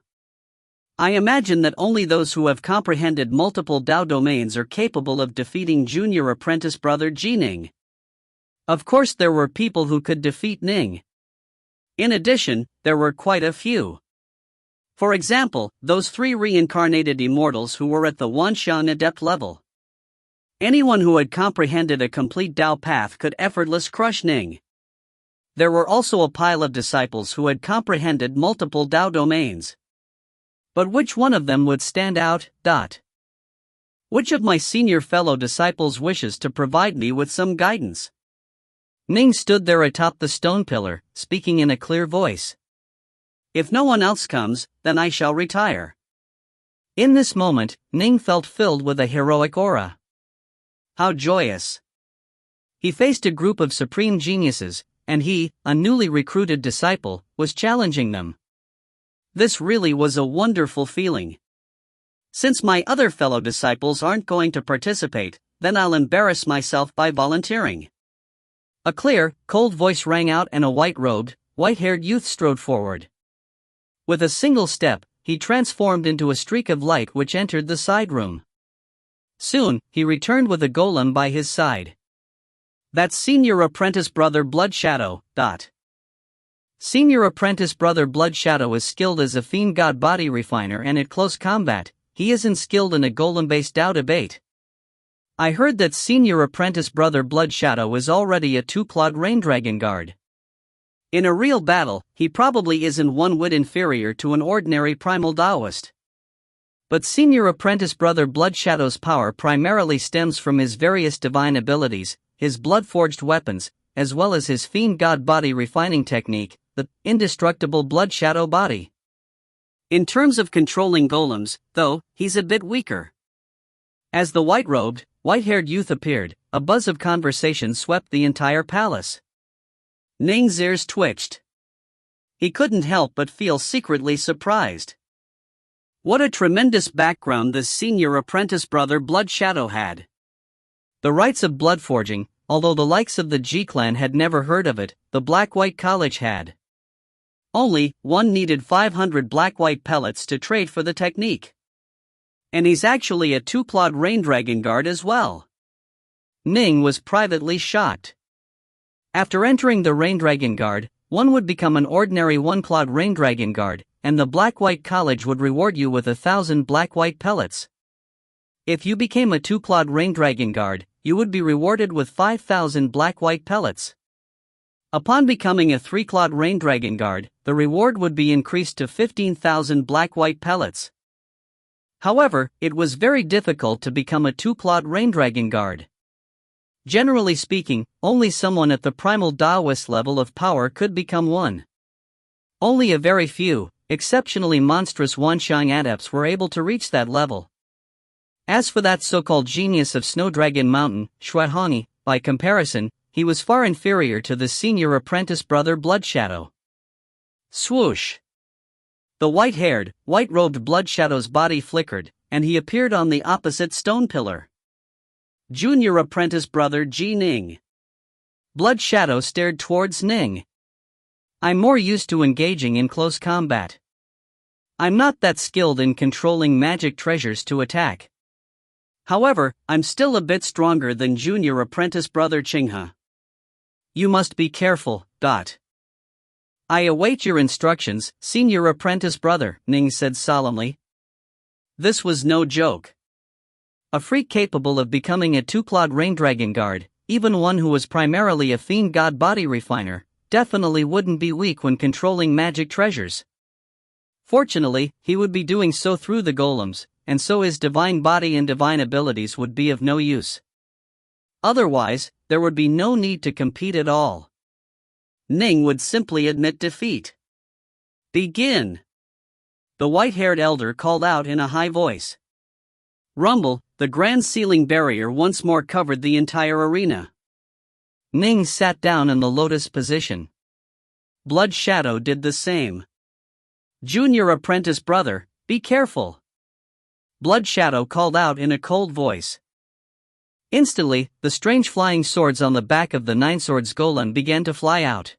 I imagine that only those who have comprehended multiple Dao domains are capable of defeating junior apprentice brother Ning. Of course, there were people who could defeat Ning. In addition, there were quite a few. For example, those 3 reincarnated immortals who were at the Wanshan adept level. Anyone who had comprehended a complete Dao path could effortlessly crush Ning. There were also a pile of disciples who had comprehended multiple Dao domains. But which one of them would stand out? Which of my senior fellow disciples wishes to provide me with some guidance? Ning stood there atop the stone pillar, speaking in a clear voice. If no one else comes, then I shall retire. In this moment, Ning felt filled with a heroic aura. How joyous! He faced a group of supreme geniuses, and he, a newly recruited disciple, was challenging them. This really was a wonderful feeling. Since my other fellow disciples aren't going to participate, then I'll embarrass myself by volunteering. A clear, cold voice rang out and a white-robed, white-haired youth strode forward. With a single step, he transformed into a streak of light which entered the side room. Soon, he returned with a golem by his side. That's Senior Apprentice Brother Blood Shadow. Senior Apprentice Brother Blood Shadow is skilled as a fiend god body refiner, and at close combat, he isn't skilled in a golem-based Dao debate. I heard that Senior Apprentice Brother Blood Shadow is already a 2-clawed rain dragon guard. In a real battle, he probably isn't one whit inferior to an ordinary primal Daoist. But Senior Apprentice Brother Blood Shadow's power primarily stems from his various divine abilities, his blood-forged weapons, as well as his fiend god body refining technique, the indestructible Blood Shadow body. In terms of controlling golems, though, he's a bit weaker. As the white-robed, white-haired youth appeared, a buzz of conversation swept the entire palace. Ning's ears twitched. He couldn't help but feel secretly surprised. What a tremendous background this senior apprentice brother Blood Shadow had. The rites of blood forging, although the likes of the G-clan had never heard of it, the Black-White College had. Only, one needed 500 black-white pellets to trade for the technique. And he's actually a 2-clawed rain dragon guard as well. Ning was privately shocked. After entering the rain dragon guard, one would become an ordinary 1-clawed rain dragon guard, and the Black-White College would reward you with 1,000 black-white pellets. If you became a 2-clawed rain dragon guard, you would be rewarded with 5,000 black-white pellets. Upon becoming a 3-clawed rain dragon guard, the reward would be increased to 15,000 black-white pellets. However, it was very difficult to become a 2-clawed rain dragon guard. Generally speaking, only someone at the primal Daoist level of power could become one. Only a very few, exceptionally monstrous Wanshan adepts were able to reach that level. As for that so-called genius of Snow Dragon Mountain, Xuehongi, by comparison, he was far inferior to the senior apprentice brother Blood Shadow. Swoosh! The white-haired, white-robed Blood Shadow's body flickered, and he appeared on the opposite stone pillar. Junior apprentice brother Ning. Blood Shadow stared towards Ning. I'm more used to engaging in close combat. I'm not that skilled in controlling magic treasures to attack. However, I'm still a bit stronger than junior apprentice brother Qinghe. You must be careful. I await your instructions, senior apprentice brother, Ning said solemnly. This was no joke. A freak capable of becoming a 2-clawed rain dragon guard, even one who was primarily a fiend god body refiner, definitely wouldn't be weak when controlling magic treasures. Fortunately, he would be doing so through the golems, and so his divine body and divine abilities would be of no use. Otherwise, there would be no need to compete at all. Ning would simply admit defeat. Begin! The white-haired elder called out in a high voice. Rumble, the grand ceiling barrier once more covered the entire arena. Ning sat down in the lotus position. Blood Shadow did the same. Junior apprentice brother, be careful. Blood Shadow called out in a cold voice. Instantly, the strange flying swords on the back of the 9 swords golem began to fly out.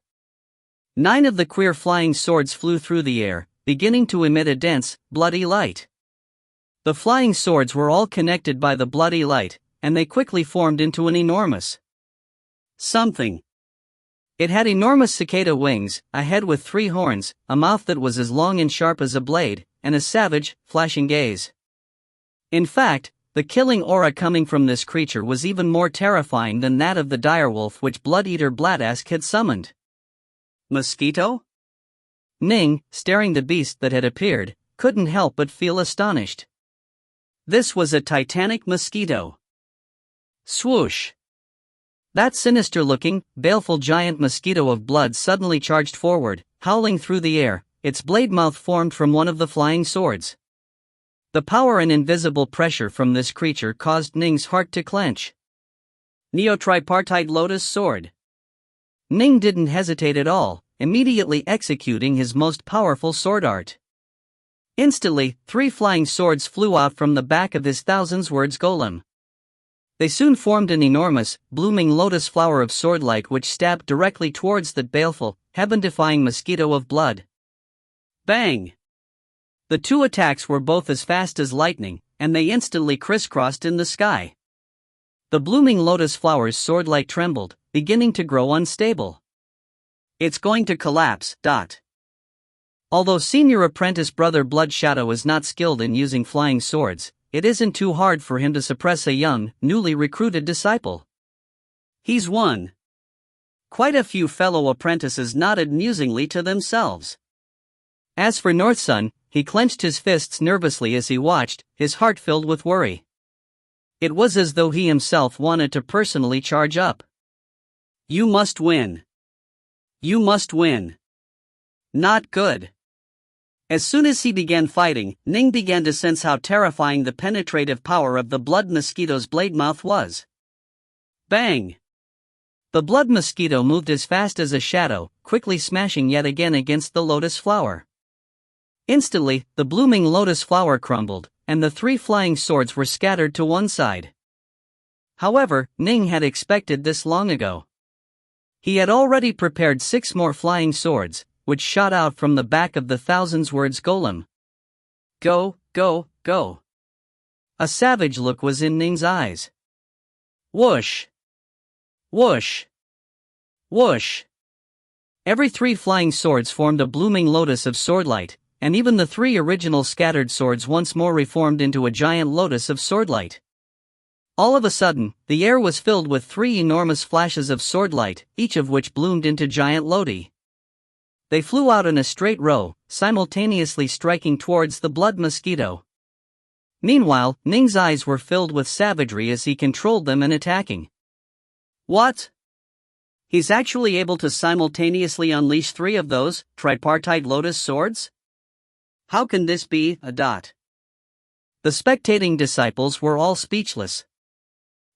9 of the queer flying swords flew through the air, beginning to emit a dense, bloody light. The flying swords were all connected by the bloody light, and they quickly formed into an enormous something. It had enormous cicada wings, a head with 3 horns, a mouth that was as long and sharp as a blade, and a savage, flashing gaze. In fact, the killing aura coming from this creature was even more terrifying than that of the direwolf which Blood-Eater Bladask had summoned. Mosquito? Ning, staring the beast that had appeared, couldn't help but feel astonished. This was a titanic mosquito. Swoosh! That sinister-looking, baleful giant mosquito of blood suddenly charged forward, howling through the air, its blade mouth formed from one of the flying swords. The power and invisible pressure from this creature caused Ning's heart to clench. Neo-tripartite lotus sword. Ning didn't hesitate at all, immediately executing his most powerful sword art. Instantly, 3 flying swords flew out from the back of his thousands words golem. They soon formed an enormous, blooming lotus flower of swordlight which stabbed directly towards the baleful, heaven-defying mosquito of blood. Bang! The 2 attacks were both as fast as lightning, and they instantly crisscrossed in the sky. The blooming lotus flower's swordlight trembled, beginning to grow unstable. It's going to collapse. Although senior apprentice brother Blood Shadow is not skilled in using flying swords, it isn't too hard for him to suppress a young, newly recruited disciple. He's won. Quite a few fellow apprentices nodded musingly to themselves. As for Northsun, he clenched his fists nervously as he watched, his heart filled with worry. It was as though he himself wanted to personally charge up. You must win. You must win. Not good. As soon as he began fighting, Ning began to sense how terrifying the penetrative power of the blood mosquito's blade mouth was. Bang! The blood mosquito moved as fast as a shadow, quickly smashing yet again against the lotus flower. Instantly, the blooming lotus flower crumbled, and the 3 flying swords were scattered to one side. However, Ning had expected this long ago. He had already prepared 6 more flying swords, which shot out from the back of the thousands words golem. Go, go, go. A savage look was in Ning's eyes. Whoosh! Whoosh! Whoosh! Every 3 flying swords formed a blooming lotus of swordlight, and even the 3 original scattered swords once more reformed into a giant lotus of swordlight. All of a sudden, the air was filled with 3 enormous flashes of swordlight, each of which bloomed into giant lodi. They flew out in a straight row, simultaneously striking towards the blood mosquito. Meanwhile, Ning's eyes were filled with savagery as he controlled them and attacking. What? He's actually able to simultaneously unleash 3 of those tripartite lotus swords? How can this be? The spectating disciples were all speechless.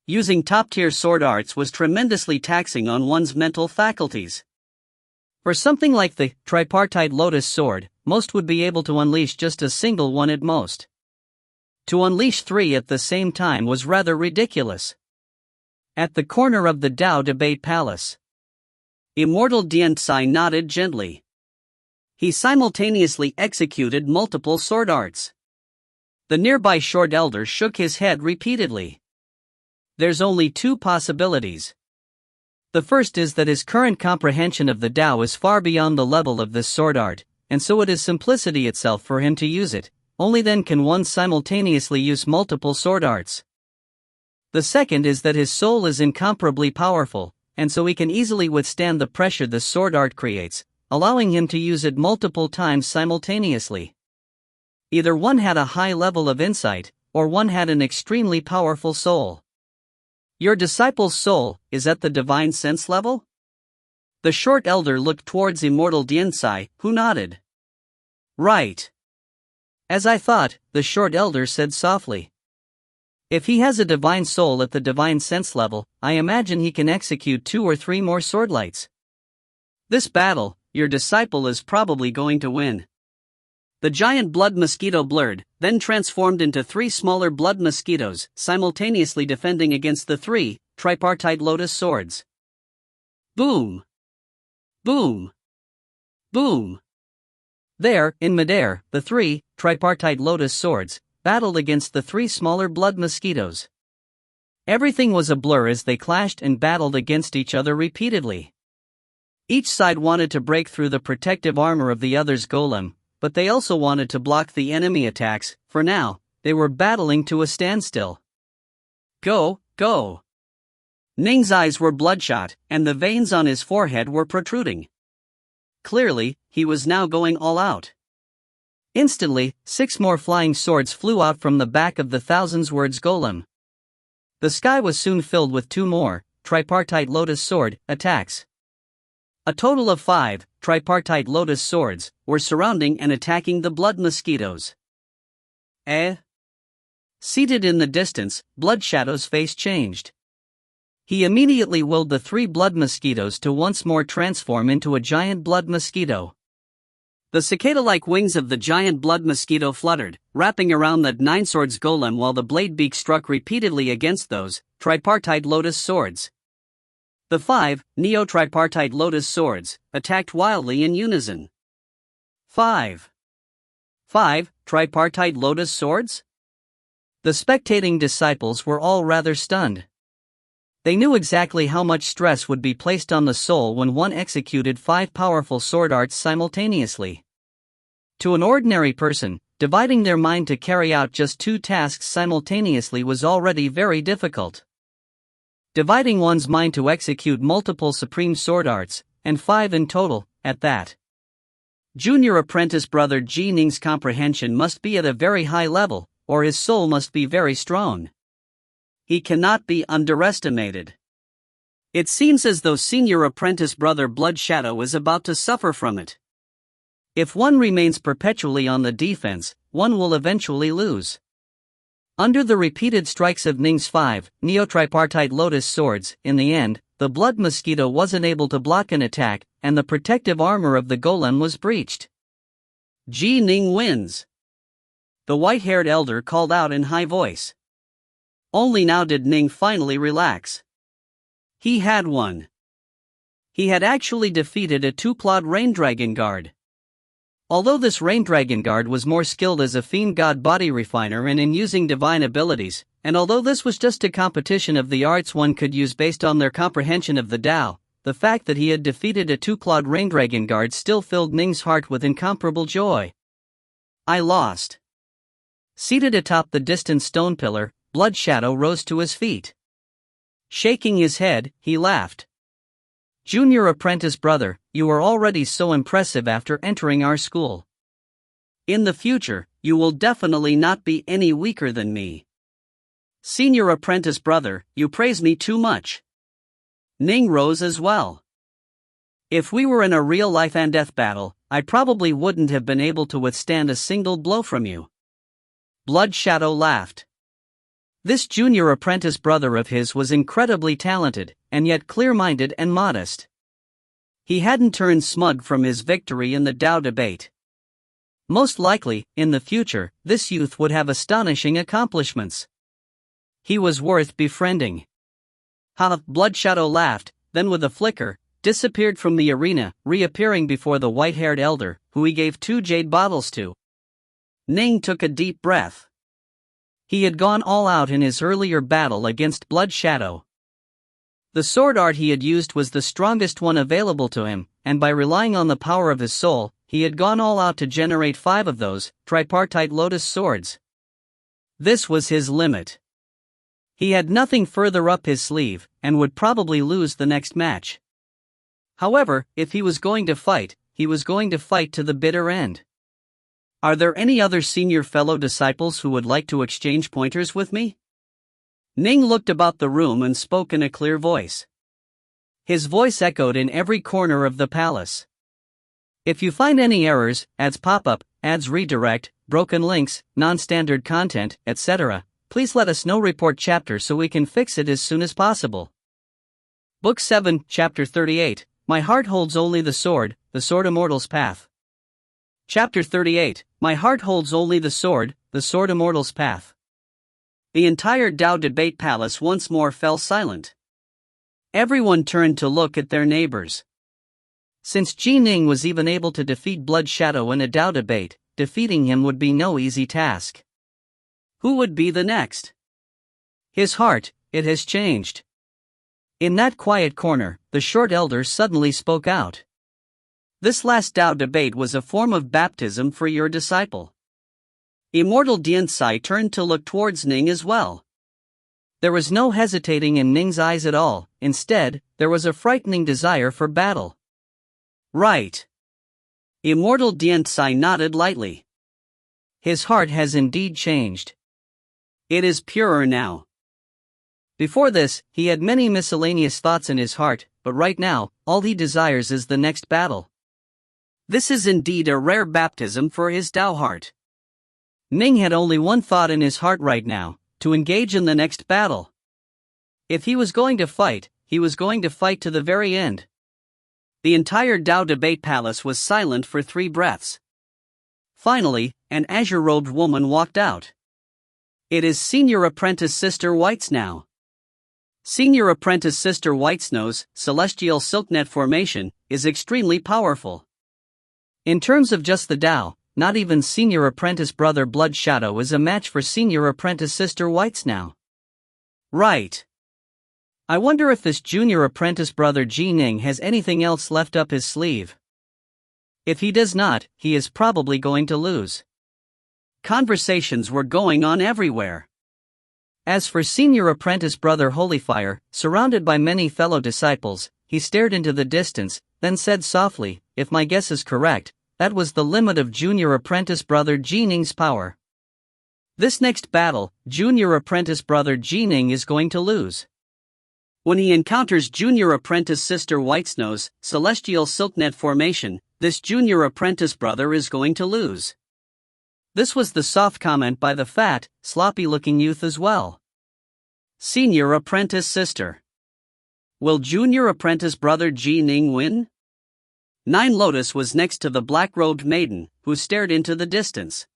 Using top-tier sword arts was tremendously taxing on one's mental faculties. For something like the tripartite lotus sword, most would be able to unleash just a single one at most. To unleash 3 at the same time was rather ridiculous. At the corner of the Dao Debate Palace, Immortal Diantsai nodded gently. He simultaneously executed multiple sword arts. The nearby short elder shook his head repeatedly. There's only 2 possibilities. The first is that his current comprehension of the Tao is far beyond the level of this sword art, and so it is simplicity itself for him to use it. Only then can one simultaneously use multiple sword arts. The second is that his soul is incomparably powerful, and so he can easily withstand the pressure the sword art creates, allowing him to use it multiple times simultaneously. Either one had a high level of insight, or one had an extremely powerful soul. Your disciple's soul is at the divine sense level? The short elder looked towards Immortal Diantsai, who nodded. Right. As I thought, the short elder said softly. If he has a divine soul at the divine sense level, I imagine he can execute 2 or 3 more swordlights. This battle, your disciple is probably going to win. The giant blood mosquito blurred, then transformed into 3 smaller blood mosquitoes, simultaneously defending against the 3 tripartite lotus swords. Boom! Boom! Boom! There, in midair, the three, tripartite lotus swords, battled against the three smaller blood mosquitoes. Everything was a blur as they clashed and battled against each other repeatedly. Each side wanted to break through the protective armor of the other's golem, but they also wanted to block the enemy attacks. For now, they were battling to a standstill. Go, go! Ning's eyes were bloodshot, and the veins on his forehead were protruding. Clearly, he was now going all out. Instantly, 6 more flying swords flew out from the back of the thousands words golem. The sky was soon filled with 2 more, tripartite lotus sword, attacks. A total of 5, tripartite lotus swords, were surrounding and attacking the blood mosquitoes. Seated in the distance, Blood Shadow's face changed. He immediately willed the 3 blood mosquitoes to once more transform into a giant blood mosquito. The cicada-like wings of the giant blood mosquito fluttered, wrapping around the 9 swords golem while the blade beak struck repeatedly against those tripartite lotus swords. The 5 neo-tripartite lotus swords attacked wildly in unison. 5 tripartite lotus swords? The spectating disciples were all rather stunned. They knew exactly how much stress would be placed on the soul when one executed 5 powerful sword arts simultaneously. To an ordinary person, dividing their mind to carry out just 2 tasks simultaneously was already very difficult. Dividing one's mind to execute multiple supreme sword arts, and 5 in total, at that. Junior apprentice brother Ji Ning's comprehension must be at a very high level, or his soul must be very strong. He cannot be underestimated. It seems as though senior apprentice brother Blood Shadow is about to suffer from it. If one remains perpetually on the defense, one will eventually lose. Under the repeated strikes of Ning's 5 neo-tripartite lotus swords, in the end, the blood mosquito wasn't able to block an attack, and the protective armor of the golem was breached. Ji Ning wins. The white-haired elder called out in high voice. Only now did Ning finally relax. He had won. He had actually defeated a 2-clawed rain dragon guard. Although this rain dragon guard was more skilled as a fiend god body refiner and in using divine abilities, and although this was just a competition of the arts one could use based on their comprehension of the Tao, the fact that he had defeated a 2-clawed rain dragon guard still filled Ning's heart with incomparable joy. I lost. Seated atop the distant stone pillar, Blood Shadow rose to his feet. Shaking his head, he laughed. Junior apprentice brother, you are already so impressive after entering our school. In the future, you will definitely not be any weaker than me. Senior apprentice brother, you praise me too much. Ning rose as well. If we were in a real life and death battle, I probably wouldn't have been able to withstand a single blow from you. Blood Shadow laughed. This junior apprentice brother of his was incredibly talented, and yet clear-minded and modest. He hadn't turned smug from his victory in the Tao debate. Most likely, in the future, this youth would have astonishing accomplishments. He was worth befriending. Blood Shadow laughed, then with a flicker, disappeared from the arena, reappearing before the white-haired elder, who he gave 2 jade bottles to. Ning took a deep breath. He had gone all out in his earlier battle against Blood Shadow. The sword art he had used was the strongest one available to him, and by relying on the power of his soul, he had gone all out to generate 5 of those tripartite lotus swords. This was his limit. He had nothing further up his sleeve, and would probably lose the next match. However, if he was going to fight, he was going to fight to the bitter end. Are there any other senior fellow disciples who would like to exchange pointers with me? Ning looked about the room and spoke in a clear voice. His voice echoed in every corner of the palace. If you find any errors, ads pop up, ads redirect, broken links, non-standard content, etc., please let us know. Report chapter so we can fix it as soon as possible. Book 7, Chapter 38, My Heart Holds Only the Sword Immortal's Path. Chapter 38, My Heart Holds Only the Sword Immortal's Path. The entire Tao debate palace once more fell silent. Everyone turned to look at their neighbors. Since Ning was even able to defeat Blood Shadow in a Dao debate, defeating him would be no easy task. Who would be the next? His heart, it has changed. In that quiet corner, the short elder suddenly spoke out. This last Dao debate was a form of baptism for your disciple. Immortal Diansai turned to look towards Ning as well. There was no hesitating in Ning's eyes at all, instead, there was a frightening desire for battle. Right. Immortal Diansai nodded lightly. His heart has indeed changed. It is purer now. Before this, he had many miscellaneous thoughts in his heart, but right now, all he desires is the next battle. This is indeed a rare baptism for his Dao heart. Ning had only one thought in his heart right now, to engage in the next battle. If he was going to fight, he was going to fight to the very end. The entire Dao debate palace was silent for 3 breaths. Finally, an azure-robed woman walked out. It is Senior Apprentice Sister White's now. Senior Apprentice Sister Whitesnow's celestial silknet formation is extremely powerful. In terms of just the Dao, not even Senior Apprentice Brother Blood Shadow is a match for Senior Apprentice Sister Whitesnow. Right. I wonder if this Junior Apprentice Brother Ning has anything else left up his sleeve. If he does not, he is probably going to lose. Conversations were going on everywhere. As for Senior Apprentice Brother Holyfire, surrounded by many fellow disciples, he stared into the distance, then said softly, if my guess is correct, that was the limit of Junior Apprentice Brother Ning's power. This next battle, Junior Apprentice Brother Ning is going to lose. When he encounters Junior Apprentice Sister Whitesnow's celestial silknet formation, this Junior Apprentice Brother is going to lose. This was the soft comment by the fat, sloppy-looking youth as well. Senior Apprentice Sister. Will Junior Apprentice Brother Ning win? Nine Lotus was next to the black-robed maiden, who stared into the distance.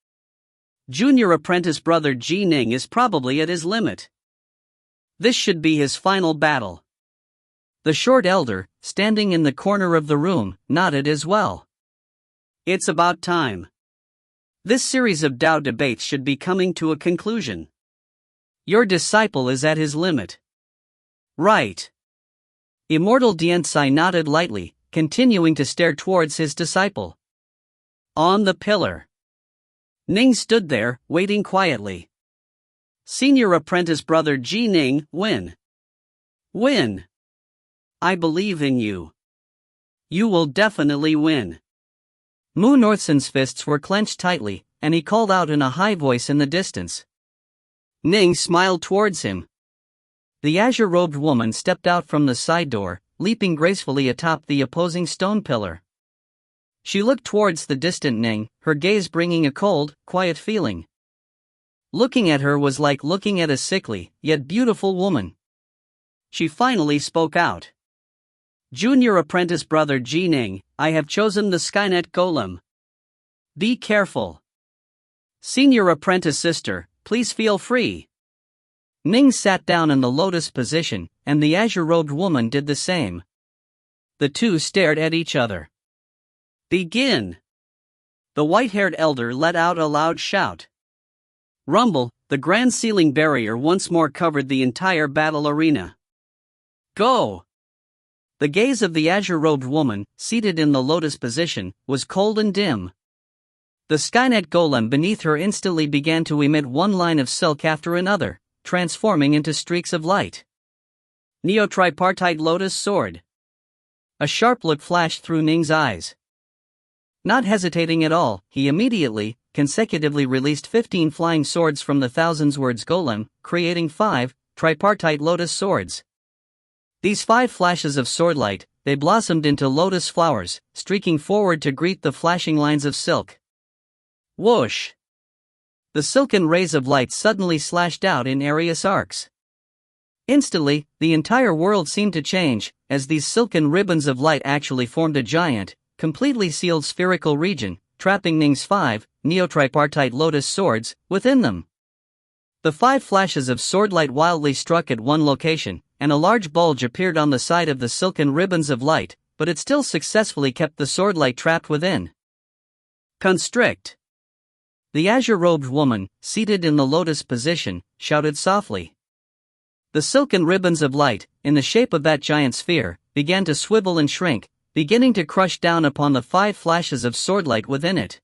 Junior Apprentice Brother Ning is probably at his limit. This should be his final battle. The short elder, standing in the corner of the room, nodded as well. It's about time. This series of Dao debates should be coming to a conclusion. Your disciple is at his limit. Right. Immortal Diansai nodded lightly, continuing to stare towards his disciple. On the pillar. Ning stood there, waiting quietly. Senior Apprentice Brother Ning, win. Win. I believe in you. You will definitely win. Mu Northson's fists were clenched tightly, and he called out in a high voice in the distance. Ning smiled towards him. The azure-robed woman stepped out from the side door, leaping gracefully atop the opposing stone pillar. She looked towards the distant Ning, her gaze bringing a cold, quiet feeling. Looking at her was like looking at a sickly, yet beautiful woman. She finally spoke out. Junior Apprentice Brother Ning, I have chosen the Skynet Golem. Be careful. Senior Apprentice Sister, please feel free. Ning sat down in the lotus position, and the azure-robed woman did the same. The two stared at each other. Begin! The white-haired elder let out a loud shout. Rumble, the grand ceiling barrier once more covered the entire battle arena. Go! The gaze of the azure-robed woman, seated in the lotus position, was cold and dim. The Skynet golem beneath her instantly began to emit one line of silk after another, transforming into streaks of light. Neo-tripartite lotus sword. A sharp look flashed through Ning's eyes. Not hesitating at all, he immediately, consecutively released 15 flying swords from the Thousand Words golem, creating 5 tripartite lotus swords. These 5 flashes of swordlight, they blossomed into lotus flowers, streaking forward to greet the flashing lines of silk. Whoosh! The silken rays of light suddenly slashed out in aerial arcs. Instantly, the entire world seemed to change, as these silken ribbons of light actually formed a giant, completely sealed spherical region, trapping Ning's 5 neo-tripartite lotus swords within them. The 5 flashes of swordlight wildly struck at one location, and a large bulge appeared on the side of the silken ribbons of light, but it still successfully kept the sword light trapped within. Constrict. The azure-robed woman, seated in the lotus position, shouted softly. The silken ribbons of light, in the shape of that giant sphere, began to swivel and shrink, beginning to crush down upon the 5 flashes of swordlight within it.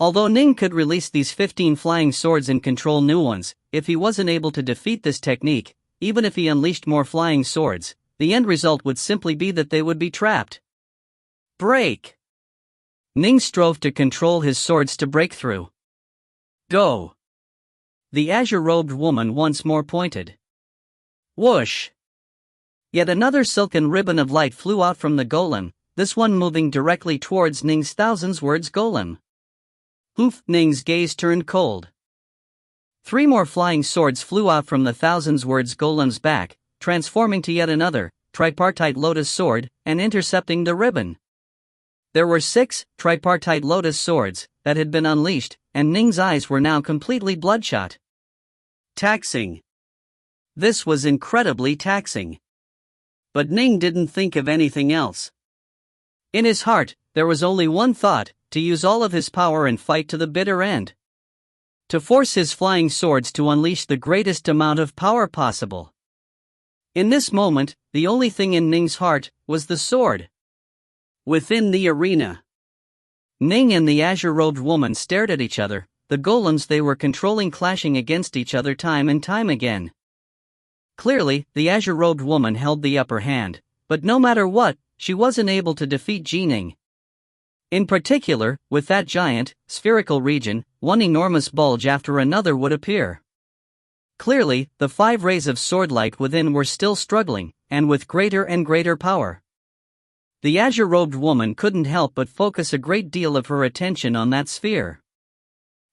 Although Ning could release these 15 flying swords and control new ones, if he wasn't able to defeat this technique, even if he unleashed more flying swords, the end result would simply be that they would be trapped. Break! Ning strove to control his swords to break through. Go! The azure-robed woman once more pointed. Whoosh! Yet another silken ribbon of light flew out from the golem, this one moving directly towards Ning's thousands words golem. Oof! Ning's gaze turned cold. 3 more flying swords flew out from the thousands words golem's back, transforming to yet another, tripartite lotus sword, and intercepting the ribbon. There were 6 tripartite lotus swords that had been unleashed, and Ning's eyes were now completely bloodshot. Taxing. This was incredibly taxing. But Ning didn't think of anything else. In his heart, there was only one thought: to use all of his power and fight to the bitter end. To force his flying swords to unleash the greatest amount of power possible. In this moment, the only thing in Ning's heart was the sword. Within the arena, Ning and the azure-robed woman stared at each other, the golems they were controlling clashing against each other time and time again. Clearly, the azure-robed woman held the upper hand, but no matter what, she wasn't able to defeat Ning. In particular, with that giant, spherical region, one enormous bulge after another would appear. Clearly, the 5 rays of swordlight within were still struggling, and with greater and greater power. The azure-robed woman couldn't help but focus a great deal of her attention on that sphere.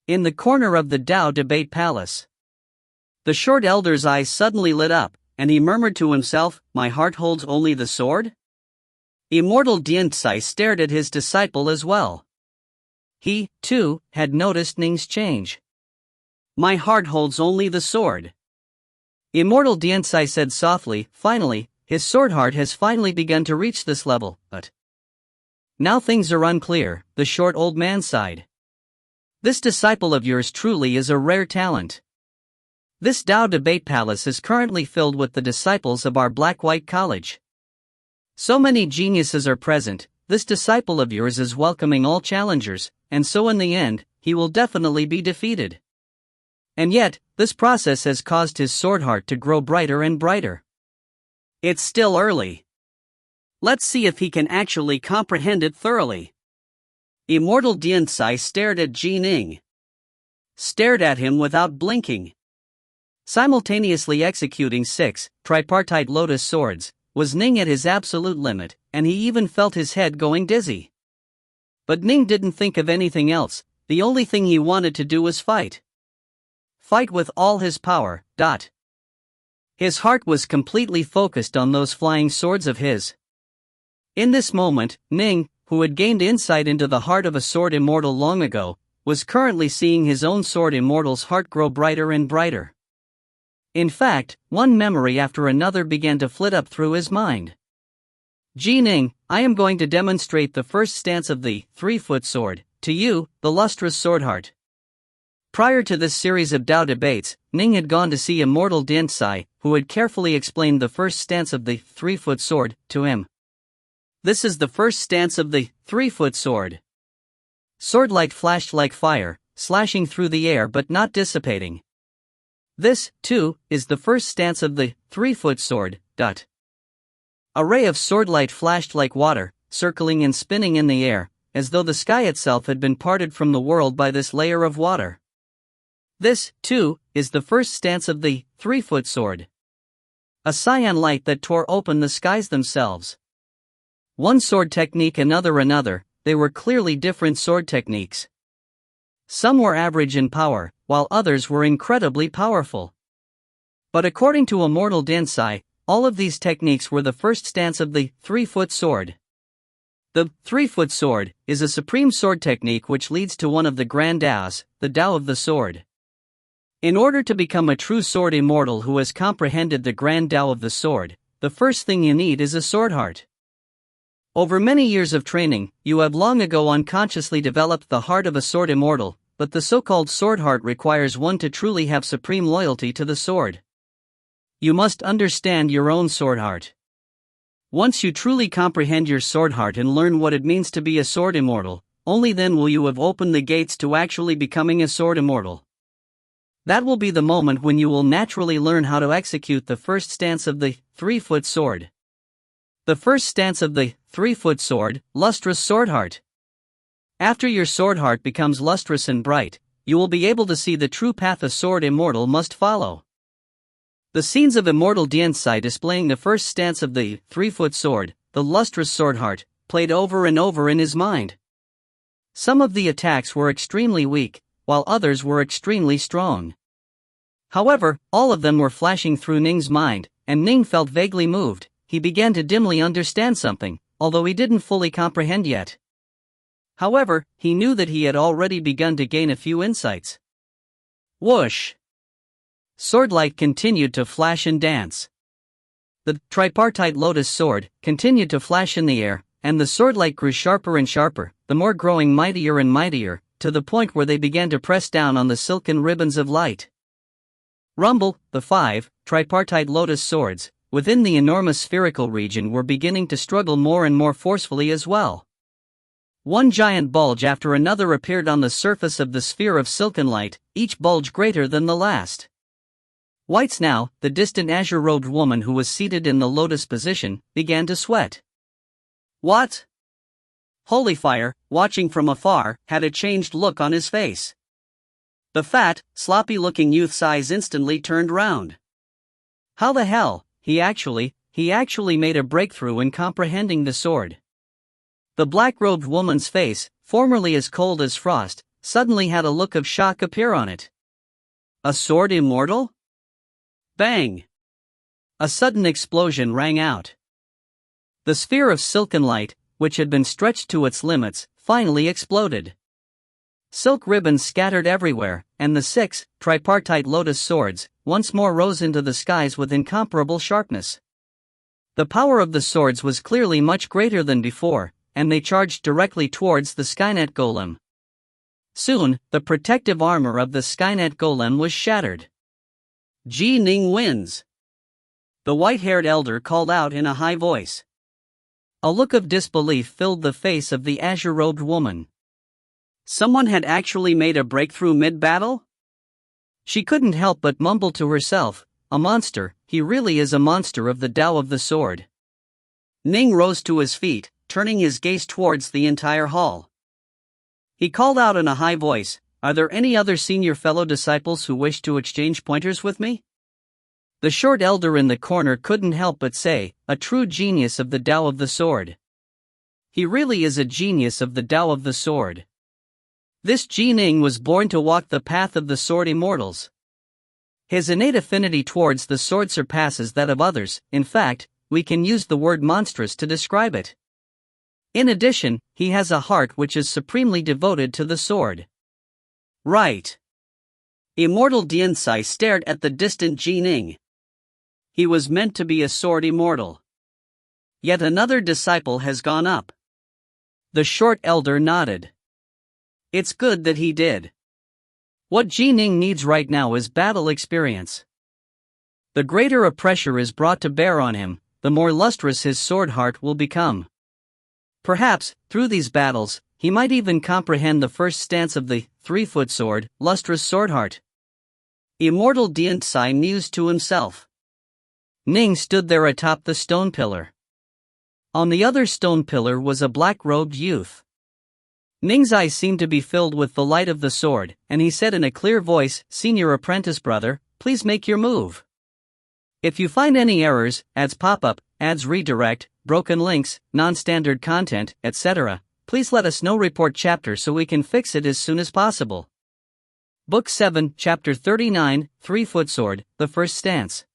In the corner of the Tao debate palace, the short elder's eyes suddenly lit up, and he murmured to himself, "My heart holds only the sword?" Immortal Diantsai stared at his disciple as well. He, too, had noticed Ning's change. "My heart holds only the sword." Immortal Diantsai said softly, "Finally, his sword heart has finally begun to reach this level, but now things are unclear," the short old man sighed. "This disciple of yours truly is a rare talent. This Tao debate palace is currently filled with the disciples of our Black-White College. So many geniuses are present, this disciple of yours is welcoming all challengers, and so in the end, he will definitely be defeated. And yet, this process has caused his sword heart to grow brighter and brighter. It's still early. Let's see if he can actually comprehend it thoroughly." Immortal Diantsai stared at Ning. Stared at him without blinking. Simultaneously executing 6 tripartite lotus swords, was Ning at his absolute limit, and he even felt his head going dizzy. But Ning didn't think of anything else, the only thing he wanted to do was fight. Fight with all his power. His heart was completely focused on those flying swords of his. In this moment, Ning, who had gained insight into the heart of a sword immortal long ago, was currently seeing his own sword immortal's heart grow brighter and brighter. In fact, one memory after another began to flit up through his mind. Ning, I am going to demonstrate the first stance of the 3-foot sword, to you, the lustrous sword heart. Prior to this series of Tao debates, Ning had gone to see Immortal Diantsai, who had carefully explained the first stance of the 3-foot sword to him. This is the first stance of the 3-foot sword. Swordlight flashed like fire, slashing through the air but not dissipating. This, too, is the first stance of the 3-foot sword. A ray of swordlight flashed like water, circling and spinning in the air, as though the sky itself had been parted from the world by this layer of water. This, too, is the first stance of the 3-foot sword. A cyan light that tore open the skies themselves. One sword technique, another, they were clearly different sword techniques. Some were average in power, while others were incredibly powerful. But according to Immortal Diantsai, all of these techniques were the first stance of the 3-foot sword. The 3-foot sword is a supreme sword technique which leads to one of the grand Taos, the Tao of the sword. In order to become a true sword immortal who has comprehended the grand Tao of the sword, the first thing you need is a sword heart. Over many years of training, you have long ago unconsciously developed the heart of a sword immortal, but the so-called sword heart requires one to truly have supreme loyalty to the sword. You must understand your own sword heart. Once you truly comprehend your sword heart and learn what it means to be a sword immortal, only then will you have opened the gates to actually becoming a sword immortal. That will be the moment when you will naturally learn how to execute the first stance of the 3-foot sword. The first stance of the 3-foot sword, lustrous sword heart. After your sword heart becomes lustrous and bright, you will be able to see the true path a sword immortal must follow. The scenes of Immortal Diensai displaying the first stance of the 3-foot sword, the lustrous sword heart, played over and over in his mind. Some of the attacks were extremely weak, while others were extremely strong. However, all of them were flashing through Ning's mind, and Ning felt vaguely moved. He began to dimly understand something, although he didn't fully comprehend yet. However, he knew that he had already begun to gain a few insights. Whoosh! Swordlight continued to flash and dance. The tripartite lotus sword continued to flash in the air, and the swordlight grew sharper and sharper, the more growing mightier and mightier, to the point where they began to press down on the silken ribbons of light. Rumble, the 5 tripartite lotus swords, within the enormous spherical region were beginning to struggle more and more forcefully as well. One giant bulge after another appeared on the surface of the sphere of silken light, each bulge greater than the last. Whites now, the distant azure-robed woman who was seated in the lotus position, began to sweat. What? Holy Fire, watching from afar, had a changed look on his face. The fat, sloppy-looking youth's eyes instantly turned round. How the hell, he actually made a breakthrough in comprehending the sword. The black-robed woman's face, formerly as cold as frost, suddenly had a look of shock appear on it. A sword immortal? Bang! A sudden explosion rang out. The sphere of silken light, which had been stretched to its limits, finally exploded. Silk ribbons scattered everywhere, and the 6 tripartite lotus swords once more rose into the skies with incomparable sharpness. The power of the swords was clearly much greater than before, and they charged directly towards the Skynet Golem. Soon, the protective armor of the Skynet Golem was shattered. Ning wins! The white-haired elder called out in a high voice. A look of disbelief filled the face of the azure-robed woman. Someone had actually made a breakthrough mid-battle? She couldn't help but mumble to herself, a monster, he really is a monster of the Tao of the sword. Ning rose to his feet, turning his gaze towards the entire hall. He called out in a high voice, "Are there any other senior fellow disciples who wish to exchange pointers with me?" The short elder in the corner couldn't help but say, "A true genius of the Tao of the sword. He really is a genius of the Tao of the sword." This Ning was born to walk the path of the sword immortals. His innate affinity towards the sword surpasses that of others. In fact, we can use the word monstrous to describe it. In addition, he has a heart which is supremely devoted to the sword. Right. Immortal Diensai stared at the distant Ning. He was meant to be a sword immortal. Yet another disciple has gone up. The short elder nodded. It's good that he did. What Ning needs right now is battle experience. The greater a pressure is brought to bear on him, the more lustrous his sword heart will become. Perhaps, through these battles, he might even comprehend the first stance of the 3-foot sword, lustrous sword heart. Immortal Diensai mused to himself. Ning stood there atop the stone pillar. On the other stone pillar was a black-robed youth. Ning's eyes seemed to be filled with the light of the sword, and he said in a clear voice, "Senior apprentice brother, please make your move. If you find any errors, ads pop-up, ads redirect, broken links, non-standard content, etc., please let us know. Report chapter so we can fix it as soon as possible." Book 7, Chapter 39, 3-foot sword, the first stance.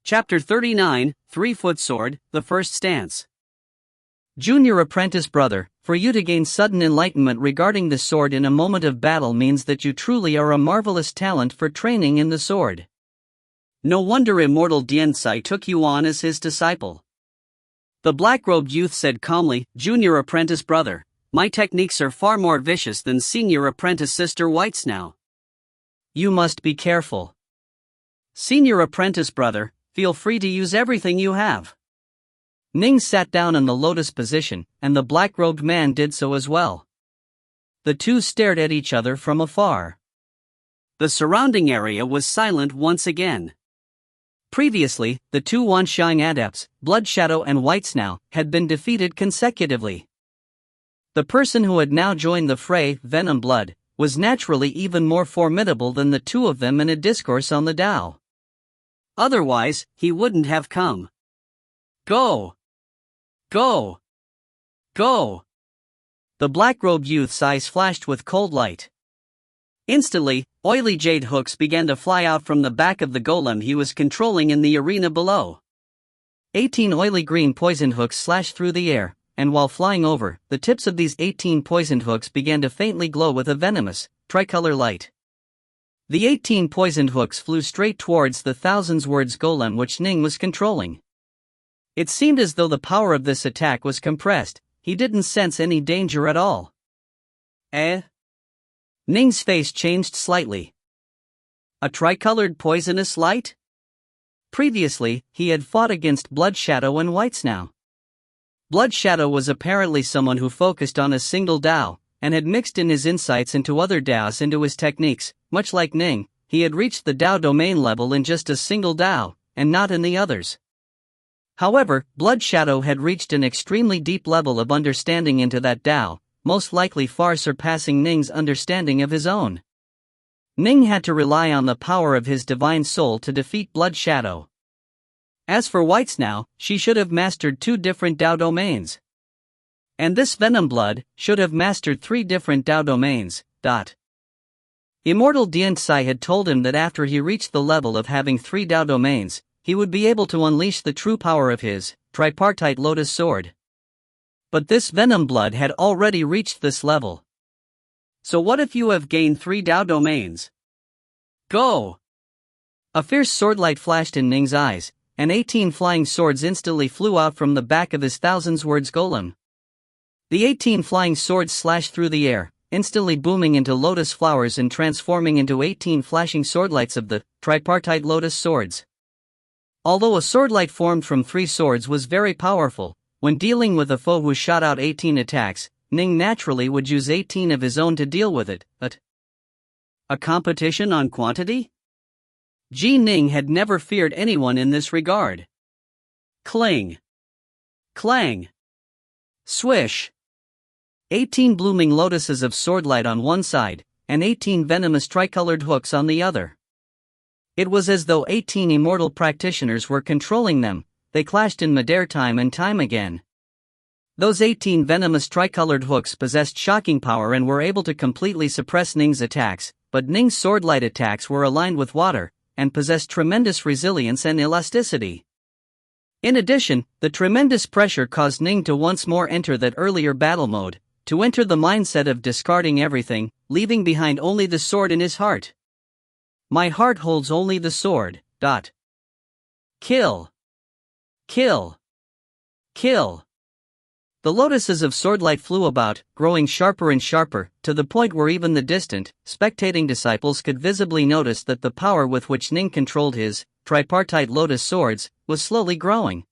Chapter 39, 3-foot sword, the first stance. Junior apprentice brother, for you to gain sudden enlightenment regarding the sword in a moment of battle means that you truly are a marvelous talent for training in the sword. No wonder Immortal Diensai took you on as his disciple. The black-robed youth said calmly, "Junior apprentice brother, my techniques are far more vicious than senior apprentice sister White's now. You must be careful. Senior apprentice brother, feel free to use everything you have." Ning sat down in the lotus position, and the black-robed man did so as well. The two stared at each other from afar. The surrounding area was silent once again. Previously, the two Wanxiang adepts, Blood Shadow and White Snow, had been defeated consecutively. The person who had now joined the fray, Venom Blood, was naturally even more formidable than the two of them in a discourse on the Tao. Otherwise, he wouldn't have come. Go! Go! Go! The black-robed youth's eyes flashed with cold light. Instantly, oily jade hooks began to fly out from the back of the golem he was controlling in the arena below. 18 oily green poisoned hooks slashed through the air, and while flying over, the tips of these 18 poisoned hooks began to faintly glow with a venomous, tricolor light. The 18 poisoned hooks flew straight towards the thousands words golem which Ning was controlling. It seemed as though the power of this attack was compressed. He didn't sense any danger at all. Eh? Ning's face changed slightly. A tricolored poisonous light? Previously, he had fought against Blood Shadow and White Snow. Blood Shadow was apparently someone who focused on a single Tao, and had mixed in his insights into other Taos into his techniques. Much like Ning, he had reached the Tao domain level in just a single Tao, and not in the others. However, Blood Shadow had reached an extremely deep level of understanding into that Tao, most likely far surpassing Ning's understanding of his own. Ning had to rely on the power of his divine soul to defeat Blood Shadow. As for White Snow, she should have mastered 2 different Tao domains. And this Venom Blood should have mastered 3 different Tao domains. Immortal Diantsai had told him that after he reached the level of having 3 Tao domains, he would be able to unleash the true power of his tripartite lotus sword. But this Venom Blood had already reached this level. So what if you have gained 3 Tao domains? Go! A fierce swordlight flashed in Ning's eyes, and 18 flying swords instantly flew out from the back of his thousands words golem. The 18 flying swords slashed through the air, instantly booming into lotus flowers and transforming into 18 flashing swordlights of the tripartite lotus swords. Although a swordlight formed from 3 swords was very powerful, when dealing with a foe who shot out 18 attacks, Ning naturally would use 18 of his own to deal with it, but a competition on quantity? Ning had never feared anyone in this regard. Cling. Clang. Swish. 18 blooming lotuses of swordlight on one side, and 18 venomous tricolored hooks on the other. It was as though 18 immortal practitioners were controlling them. They clashed in midair time and time again. Those 18 venomous tricolored hooks possessed shocking power and were able to completely suppress Ning's attacks, but Ning's swordlight attacks were aligned with water, and possessed tremendous resilience and elasticity. In addition, the tremendous pressure caused Ning to once more enter that earlier battle mode, to enter the mindset of discarding everything, leaving behind only the sword in his heart. My heart holds only the sword. Kill. Kill. Kill. The lotuses of swordlight flew about, growing sharper and sharper, to the point where even the distant, spectating disciples could visibly notice that the power with which Ning controlled his tripartite lotus swords was slowly growing.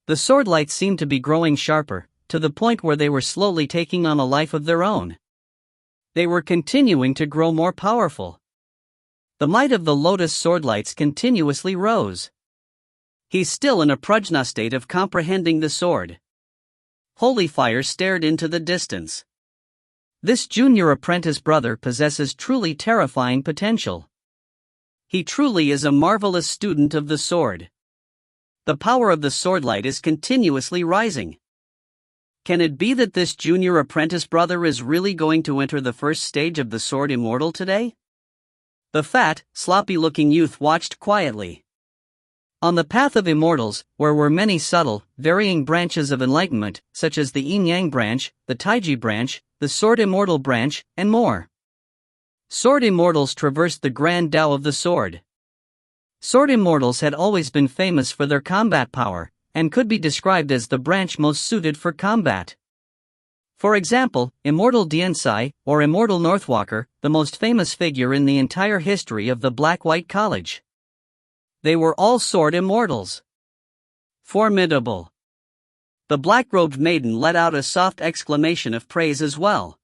The swordlights seemed to be growing sharper, to the point where they were slowly taking on a life of their own. They were continuing to grow more powerful. The might of the lotus swordlights continuously rose. He's still in a prajna state of comprehending the sword. Holy fire stared into the distance. This junior apprentice brother possesses truly terrifying potential. He truly is a marvelous student of the sword. The power of the swordlight is continuously rising. Can it be that this junior apprentice brother is really going to enter the first stage of the sword Immortal today? The fat, sloppy-looking youth watched quietly. On the path of Immortals, where were many subtle, varying branches of enlightenment, such as the Yin-Yang branch, the Taiji branch, the Sword Immortal branch, and more. Sword Immortals traversed the grand Tao of the sword. Sword Immortals had always been famous for their combat power, and could be described as the branch most suited for combat. For example, Immortal Diensai, or Immortal Northwalker, the most famous figure in the entire history of the Black-White College. They were all sword immortals. Formidable. The black-robed maiden let out a soft exclamation of praise as well.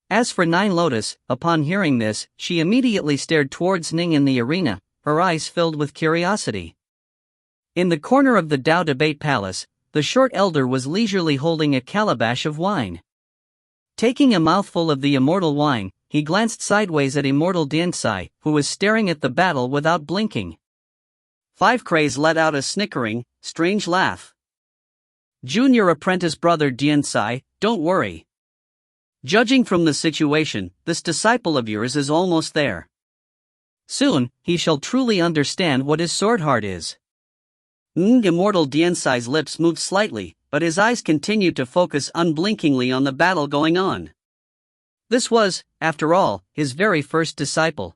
As for Nine Lotus, upon hearing this, she immediately stared towards Ning in the arena, her eyes filled with curiosity. In the corner of the Dao Debate Palace, the short elder was leisurely holding a calabash of wine. Taking a mouthful of the immortal wine, he glanced sideways at Immortal Diensai, who was staring at the battle without blinking. Five Crays let out a snickering, strange laugh. Junior apprentice brother Diensai, don't worry. Judging from the situation, this disciple of yours is almost there. Soon, he shall truly understand what his sword heart is. Immortal Diensai's lips moved slightly, but his eyes continued to focus unblinkingly on the battle going on. This was, after all, his very first disciple.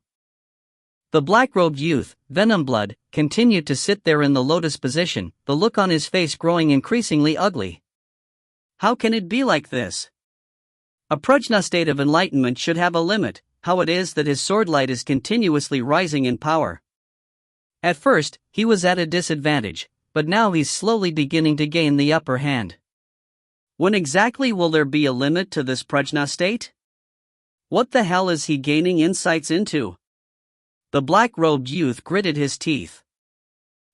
The black-robed youth, Venomblood, continued to sit there in the lotus position, the look on his face growing increasingly ugly. How can it be like this? A prajna state of enlightenment should have a limit. How it is that his sword light is continuously rising in power. At first, he was at a disadvantage, but now he's slowly beginning to gain the upper hand. When exactly will there be a limit to this prajna state? What the hell is he gaining insights into? The black-robed youth gritted his teeth.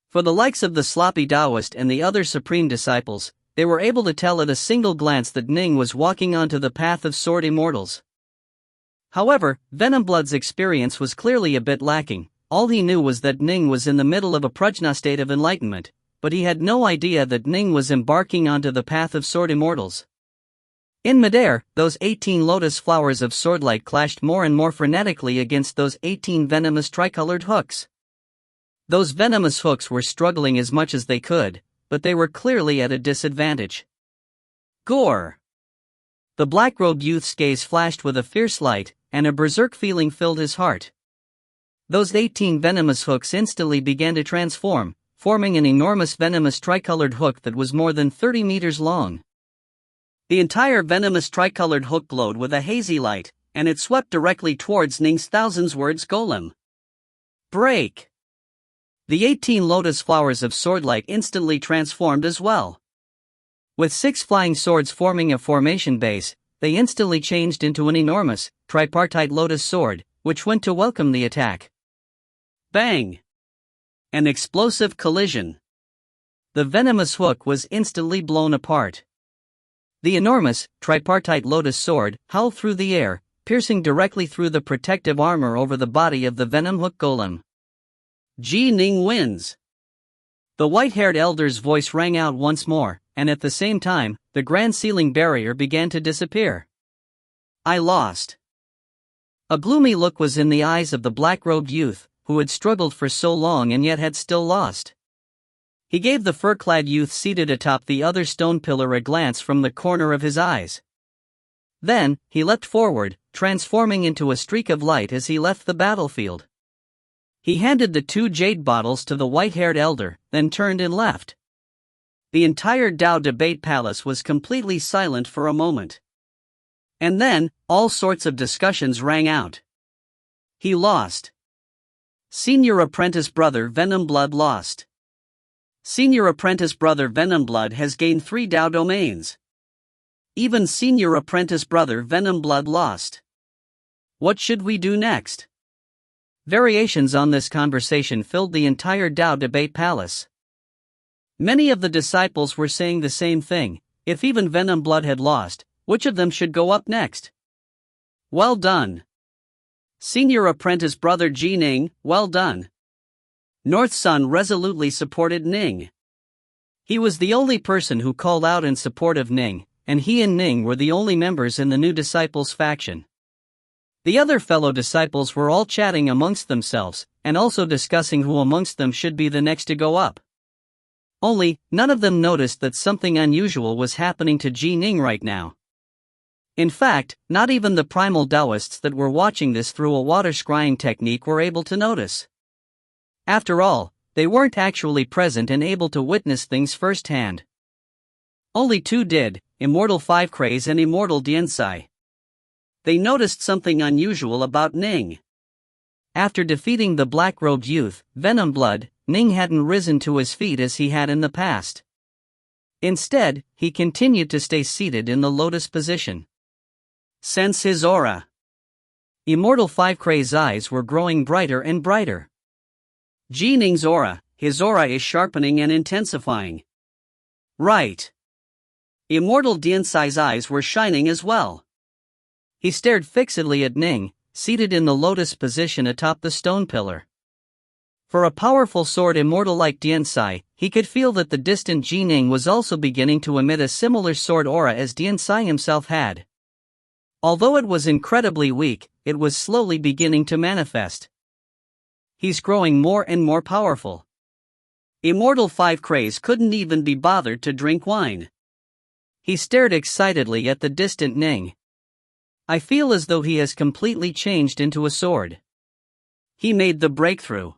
For the likes of the sloppy Taoist and the other supreme disciples, they were able to tell at a single glance that Ning was walking onto the path of sword immortals. However, Venomblood's experience was clearly a bit lacking. All he knew was that Ning was in the middle of a prajna state of enlightenment, but he had no idea that Ning was embarking onto the path of sword immortals. In midair, those 18 lotus flowers of swordlight clashed more and more frenetically against those 18 venomous tricolored hooks. Those venomous hooks were struggling as much as they could, but they were clearly at a disadvantage. Gore! The black-robed youth's gaze flashed with a fierce light, and a berserk feeling filled his heart. Those 18 venomous hooks instantly began to transform, forming an enormous venomous tricolored hook that was more than 30 meters long. The entire venomous tricolored hook glowed with a hazy light, and it swept directly towards Ning's thousands words golem. Break! The 18 lotus flowers of swordlight instantly transformed as well. With 6 flying swords forming a formation base, they instantly changed into an enormous, tripartite lotus sword, which went to welcome the attack. Bang! An explosive collision. The venomous hook was instantly blown apart. The enormous, tripartite lotus sword howled through the air, piercing directly through the protective armor over the body of the venom hook golem. Ning wins! The white-haired elder's voice rang out once more, and at the same time, the grand ceiling barrier began to disappear. I lost. A gloomy look was in the eyes of the black-robed youth, who had struggled for so long and yet had still lost. He gave the fur-clad youth seated atop the other stone pillar a glance from the corner of his eyes. Then, he leapt forward, transforming into a streak of light as he left the battlefield. He handed the 2 jade bottles to the white-haired elder, then turned and left. The entire Dao Debate Palace was completely silent for a moment. And then, all sorts of discussions rang out. He lost. Senior apprentice brother Venomblood lost. Senior apprentice brother Venomblood has gained 3 Dao domains. Even senior apprentice brother Venomblood lost. What should we do next? Variations on this conversation filled the entire Dao Debate Palace. Many of the disciples were saying the same thing. If even Venomblood had lost, which of them should go up next? Well done. Senior apprentice brother Ning, well done. North Sun resolutely supported Ning. He was the only person who called out in support of Ning, and he and Ning were the only members in the new disciples faction. The other fellow disciples were all chatting amongst themselves, and also discussing who amongst them should be the next to go up. Only, none of them noticed that something unusual was happening to Ning right now. In fact, not even the primal Taoists that were watching this through a water scrying technique were able to notice. After all, they weren't actually present and able to witness things firsthand. Only two did, Immortal 5 Craze and Immortal Diensai. They noticed something unusual about Ning. After defeating the black-robed youth, Venom Blood, Ning hadn't risen to his feet as he had in the past. Instead, he continued to stay seated in the lotus position. Sense his aura. Immortal 5 Craze's eyes were growing brighter and brighter. Ning's aura, his aura is sharpening and intensifying. Right. Immortal Diensai's eyes were shining as well. He stared fixedly at Ning, seated in the lotus position atop the stone pillar. For a powerful sword immortal like Diensai, he could feel that the distant Ning was also beginning to emit a similar sword aura as Diensai himself had. Although it was incredibly weak, it was slowly beginning to manifest. He's growing more and more powerful. Immortal 5 Craze couldn't even be bothered to drink wine. He stared excitedly at the distant Ning. I feel as though he has completely changed into a sword. He made the breakthrough.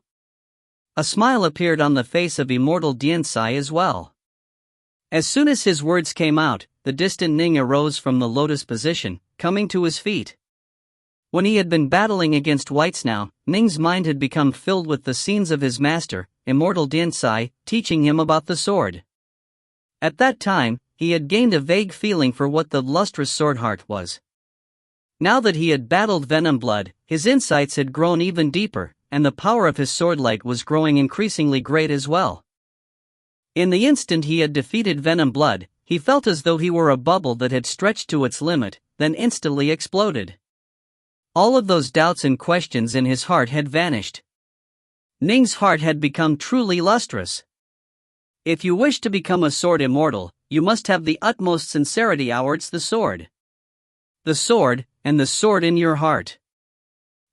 A smile appeared on the face of Immortal Diensai as well. As soon as his words came out, the distant Ning arose from the lotus position, coming to his feet. When he had been battling against Whitesnow, Ning's mind had become filled with the scenes of his master, Immortal Diensai, teaching him about the sword. At that time, he had gained a vague feeling for what the lustrous sword heart was. Now that he had battled Venom Blood, his insights had grown even deeper, and the power of his sword light was growing increasingly great as well. In the instant he had defeated Venom Blood, he felt as though he were a bubble that had stretched to its limit, then instantly exploded. All of those doubts and questions in his heart had vanished. Ning's heart had become truly lustrous. If you wish to become a sword immortal, you must have the utmost sincerity towards the sword. The sword, and the sword in your heart.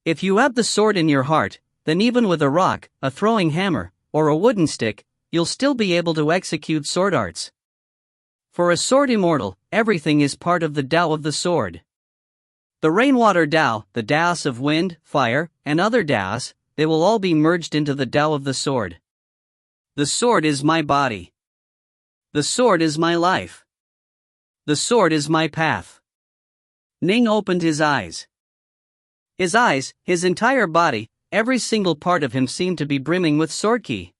If you have the sword in your heart, then even with a rock, a throwing hammer, or a wooden stick, you'll still be able to execute sword arts. For a sword immortal, everything is part of the Tao of the sword. The rainwater Tao, the Taos of wind, fire, and other Taos, they will all be merged into the Tao of the sword. The sword is my body. The sword is my life. The sword is my path. Ning opened his eyes. His entire body, every single part of him seemed to be brimming with sword ki.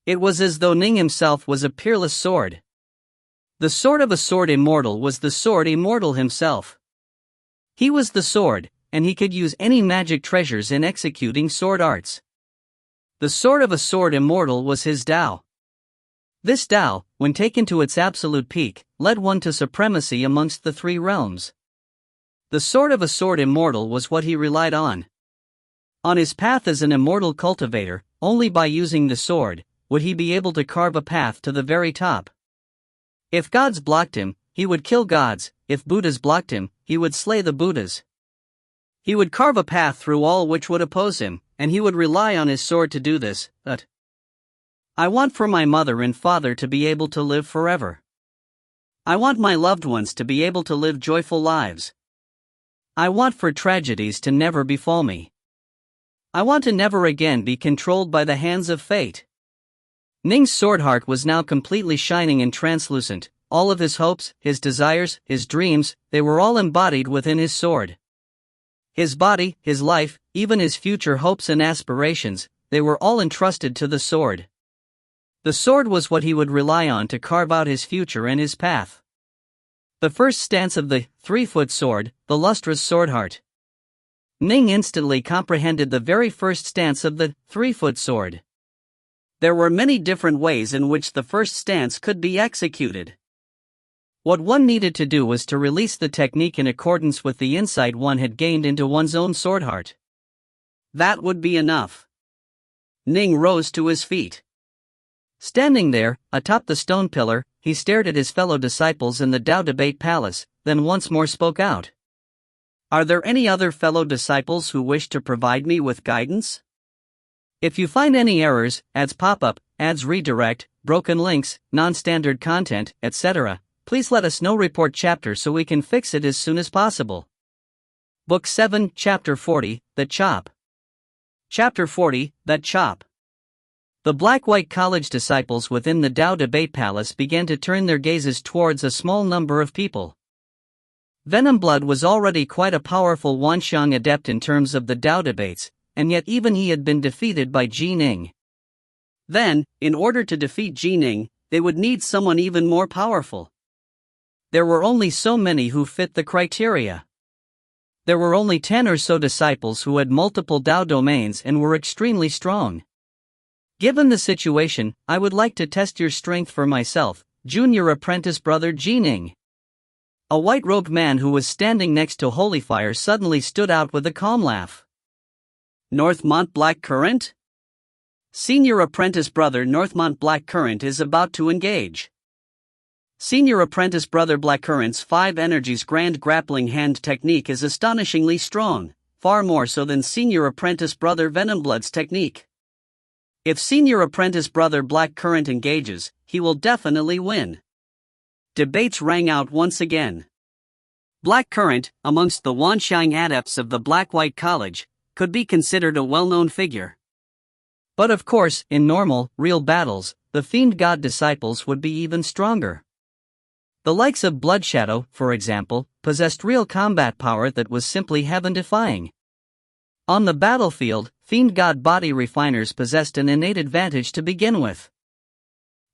It was as though Ning himself was a peerless sword. The sword of a sword immortal was the sword immortal himself. He was the sword, and he could use any magic treasures in executing sword arts. The sword of a sword immortal was his Tao. This Tao, when taken to its absolute peak, led one to supremacy amongst the three realms. The sword of a sword immortal was what he relied on. On his path as an immortal cultivator, only by using the sword, would he be able to carve a path to the very top. If gods blocked him, he would kill gods. If Buddhas blocked him, he would slay the Buddhas. He would carve a path through all which would oppose him, and he would rely on his sword to do this. But I want for my mother and father to be able to live forever. I want my loved ones to be able to live joyful lives. I want for tragedies to never befall me. I want to never again be controlled by the hands of fate. Ning's sword heart was now completely shining and translucent. All of his hopes, his desires, his dreams, they were all embodied within his sword. His body, his life, even his future hopes and aspirations, they were all entrusted to the sword. The sword was what he would rely on to carve out his future and his path. The first stance of the 3-foot sword, the lustrous sword heart. Ning instantly comprehended the very first stance of the 3-foot sword. There were many different ways in which the first stance could be executed. What one needed to do was to release the technique in accordance with the insight one had gained into one's own sword heart. That would be enough. Ning rose to his feet. Standing there, atop the stone pillar, he stared at his fellow disciples in the Tao Debate Palace, then once more spoke out. Are there any other fellow disciples who wish to provide me with guidance? If you find any errors, ads pop up, ads redirect, broken links, non-standard content, etc., please let us know. Report chapter so we can fix it as soon as possible. Book 7, Chapter 40, The Chop. Chapter 40, The Chop. The black-white college disciples within the Tao debate palace began to turn their gazes towards a small number of people. Venomblood was already quite a powerful Wanxiang adept in terms of the Tao debates, and yet even he had been defeated by Ning. Then, in order to defeat Ning, they would need someone even more powerful. There were only so many who fit the criteria. There were only 10 or so disciples who had multiple Tao domains and were extremely strong. Given the situation, I would like to test your strength for myself, junior apprentice brother Ning. A white-robed man who was standing next to Holyfire suddenly stood out with a calm laugh. Northmont Blackcurrant? Senior apprentice brother Northmont Blackcurrant is about to engage. Senior apprentice brother Blackcurrant's 5 energies grand grappling hand technique is astonishingly strong, far more so than senior apprentice brother Venomblood's technique. If senior apprentice brother Blackcurrant engages, he will definitely win. Debates rang out once again. Blackcurrant, amongst the Wanxiang adepts of the Black-White College, could be considered a well-known figure. But of course, in normal, real battles, the Fiend God disciples would be even stronger. The likes of Bloodshadow, for example, possessed real combat power that was simply heaven-defying. On the battlefield, Fiend God body refiners possessed an innate advantage to begin with.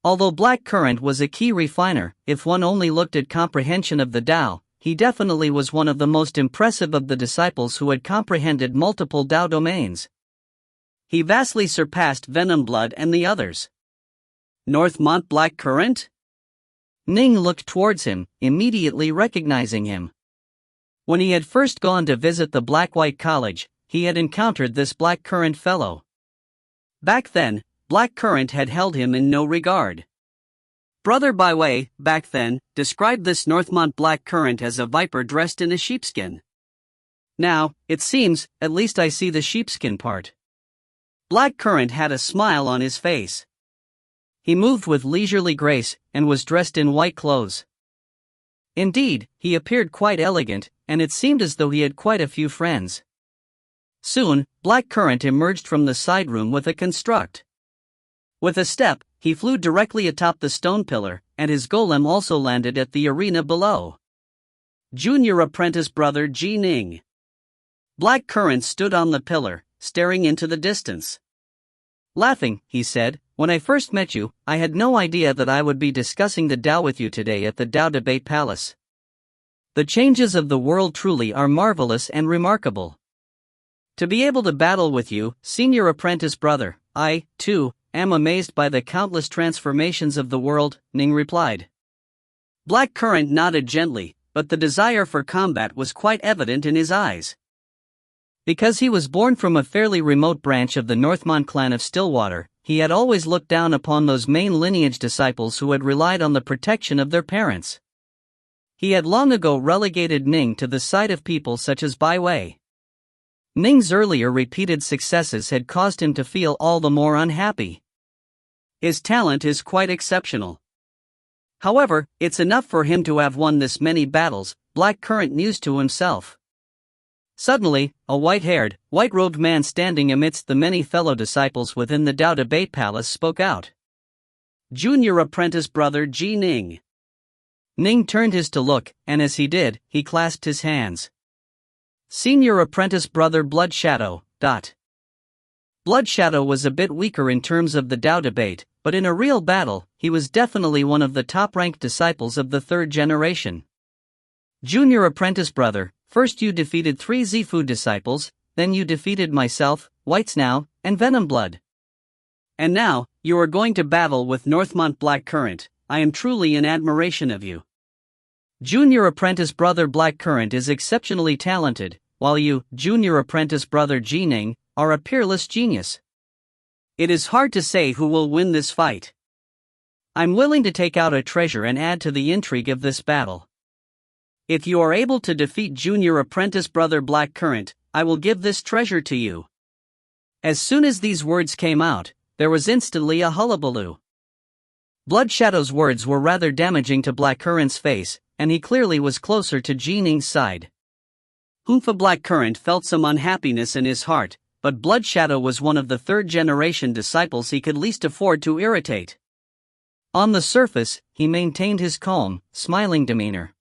Although Blackcurrant was a key refiner, if one only looked at comprehension of the Tao, he definitely was one of the most impressive of the disciples who had comprehended multiple Tao domains. He vastly surpassed Venomblood and the others. Northmont Blackcurrant? Ning looked towards him, immediately recognizing him. When he had first gone to visit the Black-White College, he had encountered this Blackcurrant fellow. Back then, Blackcurrant had held him in no regard. Brother Byway, back then, described this Northmont Blackcurrant as a viper dressed in a sheepskin. Now, it seems, at least I see the sheepskin part. Blackcurrant had a smile on his face. He moved with leisurely grace, and was dressed in white clothes. Indeed, he appeared quite elegant, and it seemed as though he had quite a few friends. Soon, Blackcurrant emerged from the side room with a construct. With a step, he flew directly atop the stone pillar, and his golem also landed at the arena below. Junior apprentice brother Ning. Blackcurrant stood on the pillar, staring into the distance. Laughing, he said, "When I first met you, I had no idea that I would be discussing the Tao with you today at the Tao Debate Palace. The changes of the world truly are marvelous and remarkable. To be able to battle with you, senior apprentice brother, I, too, am amazed by the countless transformations of the world," Ning replied. Blackcurrant nodded gently, but the desire for combat was quite evident in his eyes. Because he was born from a fairly remote branch of the Northmont clan of Stillwater, he had always looked down upon those main lineage disciples who had relied on the protection of their parents. He had long ago relegated Ning to the side of people such as Byway. Ning's earlier repeated successes had caused him to feel all the more unhappy. His talent is quite exceptional. However, it's enough for him to have won this many battles, Blackcurrant mused to himself. Suddenly, a white-haired, white-robed man standing amidst the many fellow disciples within the Tao Debate Palace spoke out. Junior apprentice brother Ning. Ning turned his to look, and as he did, he clasped his hands. Senior apprentice brother Bloodshadow. Bloodshadow was a bit weaker in terms of the Tao debate, but in a real battle, he was definitely one of the top-ranked disciples of the third generation. Junior apprentice brother, first you defeated 3 Zifu disciples, then you defeated myself, Whitesnow, and Venomblood. And now, you are going to battle with Northmont Blackcurrant. I am truly in admiration of you. Junior apprentice brother Blackcurrant is exceptionally talented, while you, junior apprentice brother Ning, are a peerless genius. It is hard to say who will win this fight. I'm willing to take out a treasure and add to the intrigue of this battle. If you are able to defeat junior apprentice brother Blackcurrant, I will give this treasure to you. As soon as these words came out, there was instantly a hullabaloo. Bloodshadow's words were rather damaging to Blackcurrant's face, and he clearly was closer to Ning's side. Blackcurrant felt some unhappiness in his heart, but Blood Shadow was one of the third-generation disciples he could least afford to irritate. On the surface, he maintained his calm, smiling demeanor.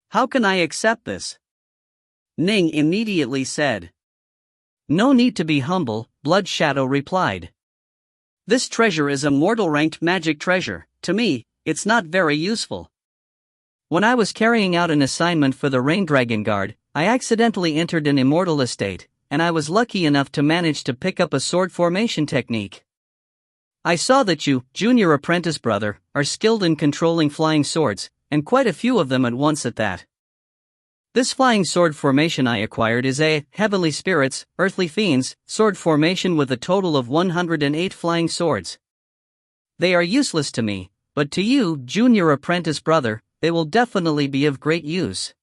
"How can I accept this?" Ning immediately said. "No need to be humble," Blood Shadow replied. "This treasure is a mortal-ranked magic treasure. To me, it's not very useful. When I was carrying out an assignment for the Rain Dragon Guard, I accidentally entered an immortal estate, and I was lucky enough to manage to pick up a sword formation technique. I saw that you, junior apprentice brother, are skilled in controlling flying swords, and quite a few of them at once at that. This flying sword formation I acquired is a Heavenly Spirits, Earthly Fiends sword formation with a total of 108 flying swords. They are useless to me, but to you, junior apprentice brother, they will definitely be of great use.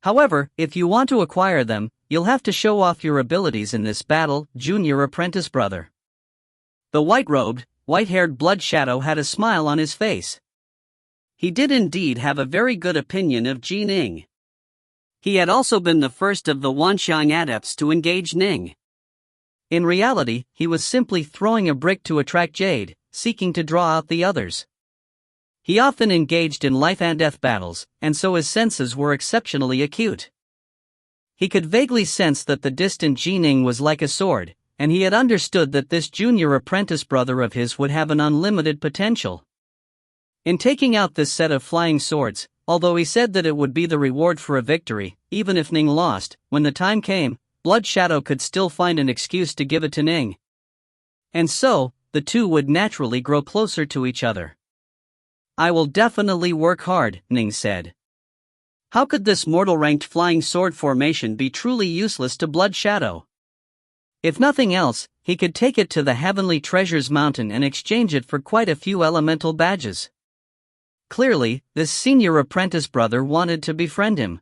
However, if you want to acquire them, you'll have to show off your abilities in this battle, junior apprentice brother." The white-robed, white-haired Blood Shadow had a smile on his face. He did indeed have a very good opinion of Ning. He had also been the first of the Wanxiang adepts to engage Ning. In reality, he was simply throwing a brick to attract Jade, seeking to draw out the others. He often engaged in life and death battles, and so his senses were exceptionally acute. He could vaguely sense that the distant Ning was like a sword, and he had understood that this junior apprentice brother of his would have an unlimited potential. In taking out this set of flying swords, although he said that it would be the reward for a victory, even if Ning lost, when the time came, Blood Shadow could still find an excuse to give it to Ning. And so, the two would naturally grow closer to each other. "I will definitely work hard," Ning said. How could this mortal-ranked flying sword formation be truly useless to Blood Shadow? If nothing else, he could take it to the Heavenly Treasures Mountain and exchange it for quite a few elemental badges. Clearly, this senior apprentice brother wanted to befriend him.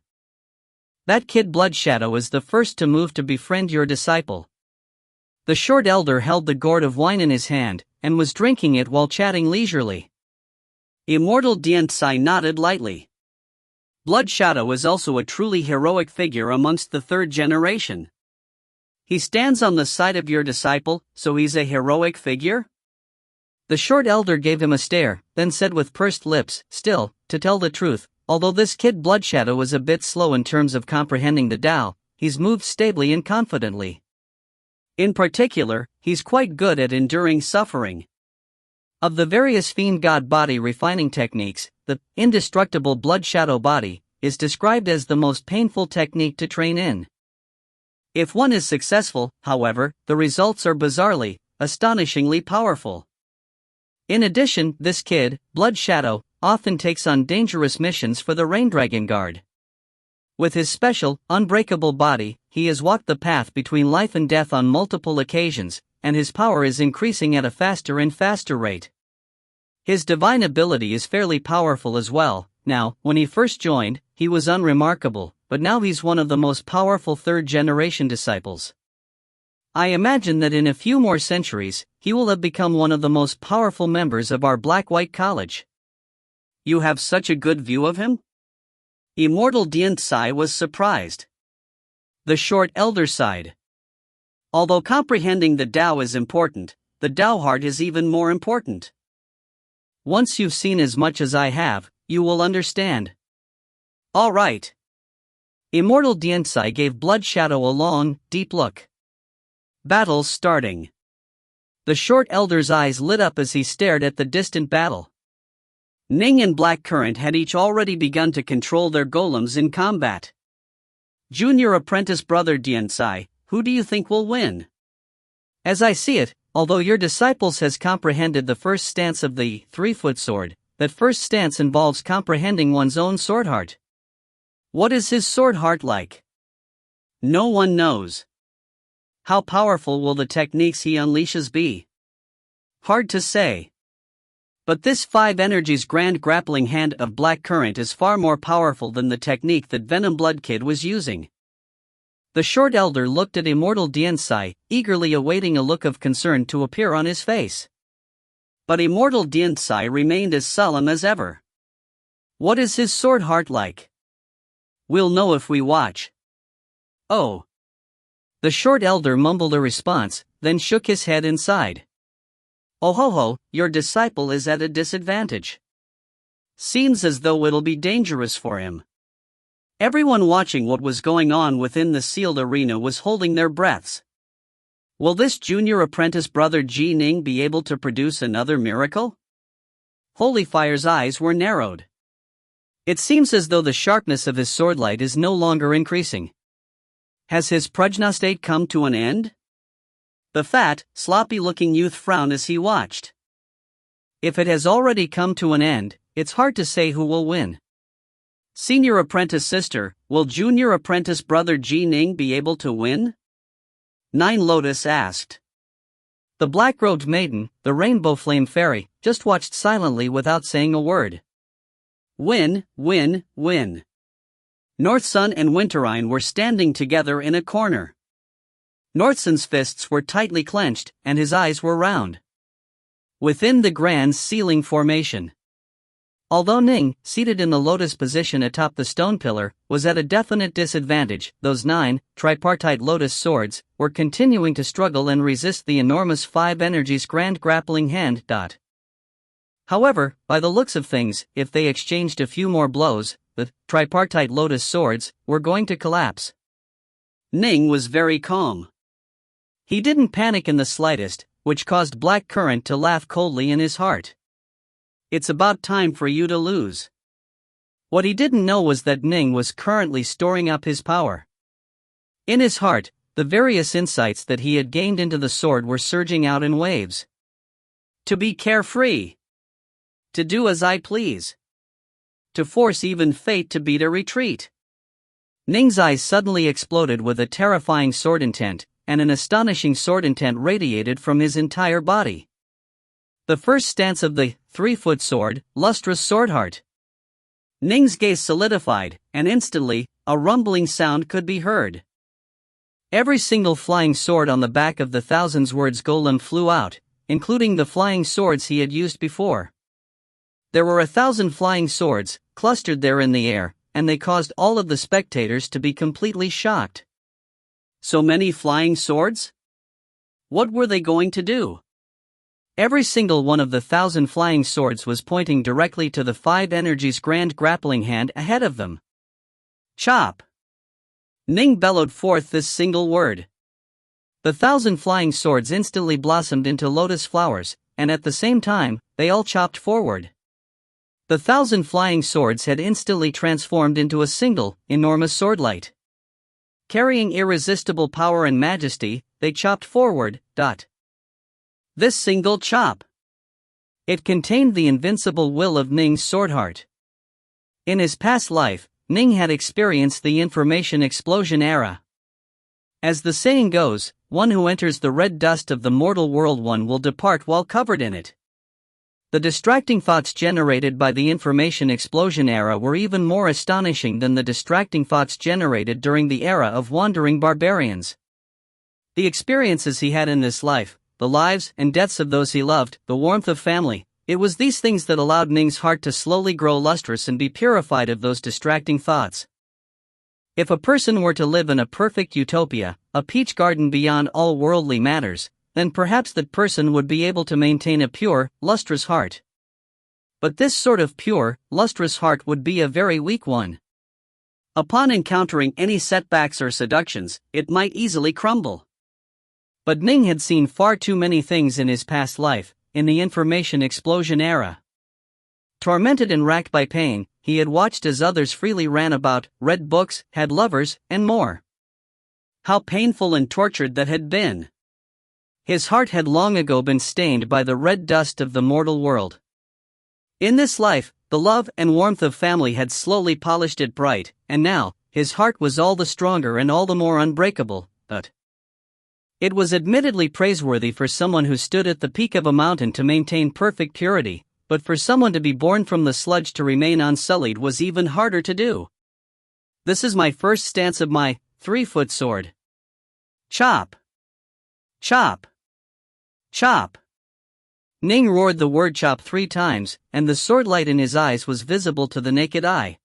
"That kid Blood Shadow is the first to move to befriend your disciple." The short elder held the gourd of wine in his hand, and was drinking it while chatting leisurely. Immortal Diantsai nodded lightly. Blood Shadow is also a truly heroic figure amongst the third generation. He stands on the side of your disciple, so he's a heroic figure? The short elder gave him a stare, then said with pursed lips, "Still, to tell the truth, although this kid Blood Shadow is a bit slow in terms of comprehending the Tao, he's moved stably and confidently. In particular, he's quite good at enduring suffering." Of the various fiend god body refining techniques, the indestructible Blood Shadow body is described as the most painful technique to train in. If one is successful, however, the results are bizarrely, astonishingly powerful. In addition, this kid, Blood Shadow, often takes on dangerous missions for the Rain Dragon Guard. With his special, unbreakable body, he has walked the path between life and death on multiple occasions, and his power is increasing at a faster and faster rate. His divine ability is fairly powerful as well. Now, when he first joined, he was unremarkable, but now he's one of the most powerful third-generation disciples. I imagine that in a few more centuries, he will have become one of the most powerful members of our Black-White College. You have such a good view of him? Immortal Diantsai was surprised. The short elder sighed. Although comprehending the Tao is important, the Tao heart is even more important. Once you've seen as much as I have, you will understand. All right. Immortal Diantsai gave Blood Shadow a long, deep look. Battle starting. The short elder's eyes lit up as he stared at the distant battle. Ning and Black Current had each already begun to control their golems in combat. Junior apprentice brother Diantsai, who do you think will win? As I see it, although your disciples has comprehended the first stance of the 3-foot sword, that first stance involves comprehending one's own sword heart. What is his sword heart like? No one knows. How powerful will the techniques he unleashes be? Hard to say. But this 5 energies grand grappling hand of Black Current is far more powerful than the technique that Venom Blood Kid was using. The short elder looked at Immortal Diantsai, eagerly awaiting a look of concern to appear on his face. But Immortal Diantsai remained as solemn as ever. What is his sword heart like? We'll know if we watch. Oh. The short elder mumbled a response, then shook his head and sighed. Oh ho ho, your disciple is at a disadvantage. Seems as though it'll be dangerous for him. Everyone watching what was going on within the sealed arena was holding their breaths. Will this junior apprentice brother Ning be able to produce another miracle? Holy Fire's eyes were narrowed. It seems as though the sharpness of his swordlight is no longer increasing. Has his prognostate come to an end? The fat, sloppy-looking youth frowned as he watched. If it has already come to an end, it's hard to say who will win. Senior apprentice sister, will junior apprentice brother Ning be able to win? Nine Lotus asked. The black-robed maiden, the rainbow flame fairy, just watched silently without saying a word. Win, win, win. North Sun and Winterine were standing together in a corner. North Sun's fists were tightly clenched, and his eyes were round. Within the grand ceiling formation. Although Ning, seated in the lotus position atop the stone pillar, was at a definite disadvantage, those 9 tripartite lotus swords were continuing to struggle and resist the enormous 5 energies grand grappling hand. However, by the looks of things, if they exchanged a few more blows, the tripartite lotus swords were going to collapse. Ning was very calm. He didn't panic in the slightest, which caused Black Current to laugh coldly in his heart. It's about time for you to lose. What he didn't know was that Ning was currently storing up his power. In his heart, the various insights that he had gained into the sword were surging out in waves. To be carefree. To do as I please. To force even fate to beat a retreat. Ning's eyes suddenly exploded with a terrifying sword intent, and an astonishing sword intent radiated from his entire body. The first stance of the 3-foot sword, lustrous sword heart. Ning's gaze solidified, and instantly, a rumbling sound could be heard. Every single flying sword on the back of the Thousands Words golem flew out, including the flying swords he had used before. There were 1,000 flying swords, clustered there in the air, and they caused all of the spectators to be completely shocked. So many flying swords? What were they going to do? Every single one of the 1,000 flying swords was pointing directly to the 5 energies grand grappling hand ahead of them. Chop! Ning bellowed forth this single word. The 1,000 flying swords instantly blossomed into lotus flowers, and at the same time, they all chopped forward. The 1,000 flying swords had instantly transformed into a single, enormous swordlight. Carrying irresistible power and majesty, they chopped forward. This single chop. It contained the invincible will of Ning's sword heart. In his past life, Ning had experienced the information explosion era. As the saying goes, one who enters the red dust of the mortal world one will depart while covered in it. The distracting thoughts generated by the information explosion era were even more astonishing than the distracting thoughts generated during the era of wandering barbarians. The experiences he had in this life, the lives and deaths of those he loved, the warmth of family, it was these things that allowed Ning's heart to slowly grow lustrous and be purified of those distracting thoughts. If a person were to live in a perfect utopia, a peach garden beyond all worldly matters, then perhaps that person would be able to maintain a pure, lustrous heart. But this sort of pure, lustrous heart would be a very weak one. Upon encountering any setbacks or seductions, it might easily crumble. But Ning had seen far too many things in his past life, in the information explosion era. Tormented and racked by pain, he had watched as others freely ran about, read books, had lovers, and more. How painful and tortured that had been. His heart had long ago been stained by the red dust of the mortal world. In this life, the love and warmth of family had slowly polished it bright, and now, his heart was all the stronger and all the more unbreakable, but it was admittedly praiseworthy for someone who stood at the peak of a mountain to maintain perfect purity, but for someone to be born from the sludge to remain unsullied was even harder to do. This is my first stance of my 3-foot sword. Chop! Chop! Chop! Ning roared the word chop 3 times, and the sword light in his eyes was visible to the naked eye.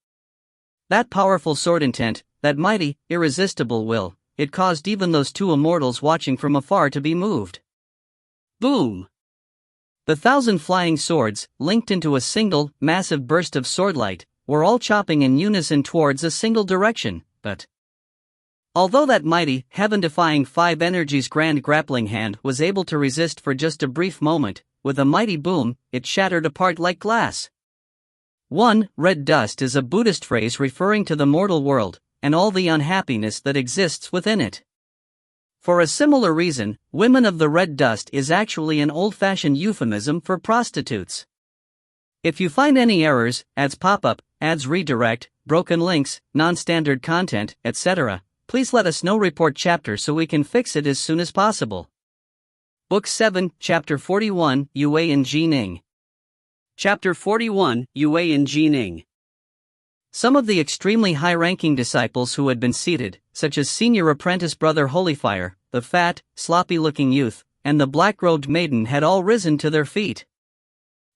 That powerful sword intent, that mighty, irresistible will, it caused even those two immortals watching from afar to be moved. Boom! The 1,000 flying swords, linked into a single, massive burst of swordlight, were all chopping in unison towards a single direction, but although that mighty, heaven-defying 5 energies grand grappling hand was able to resist for just a brief moment, with a mighty boom, it shattered apart like glass. 1. Red dust is a Buddhist phrase referring to the mortal world, and all the unhappiness that exists within it. For a similar reason, women of the red dust is actually an old-fashioned euphemism for prostitutes. If you find any errors, ads pop up, ads redirect, broken links, non-standard content, etc., please let us know. Report chapter so we can fix it as soon as possible. Book 7, Chapter 41, Yue and Ning. Chapter 41, Yue and Ning. Some of the extremely high-ranking disciples who had been seated, such as senior apprentice brother Holyfire, the fat, sloppy-looking youth, and the black-robed maiden had all risen to their feet.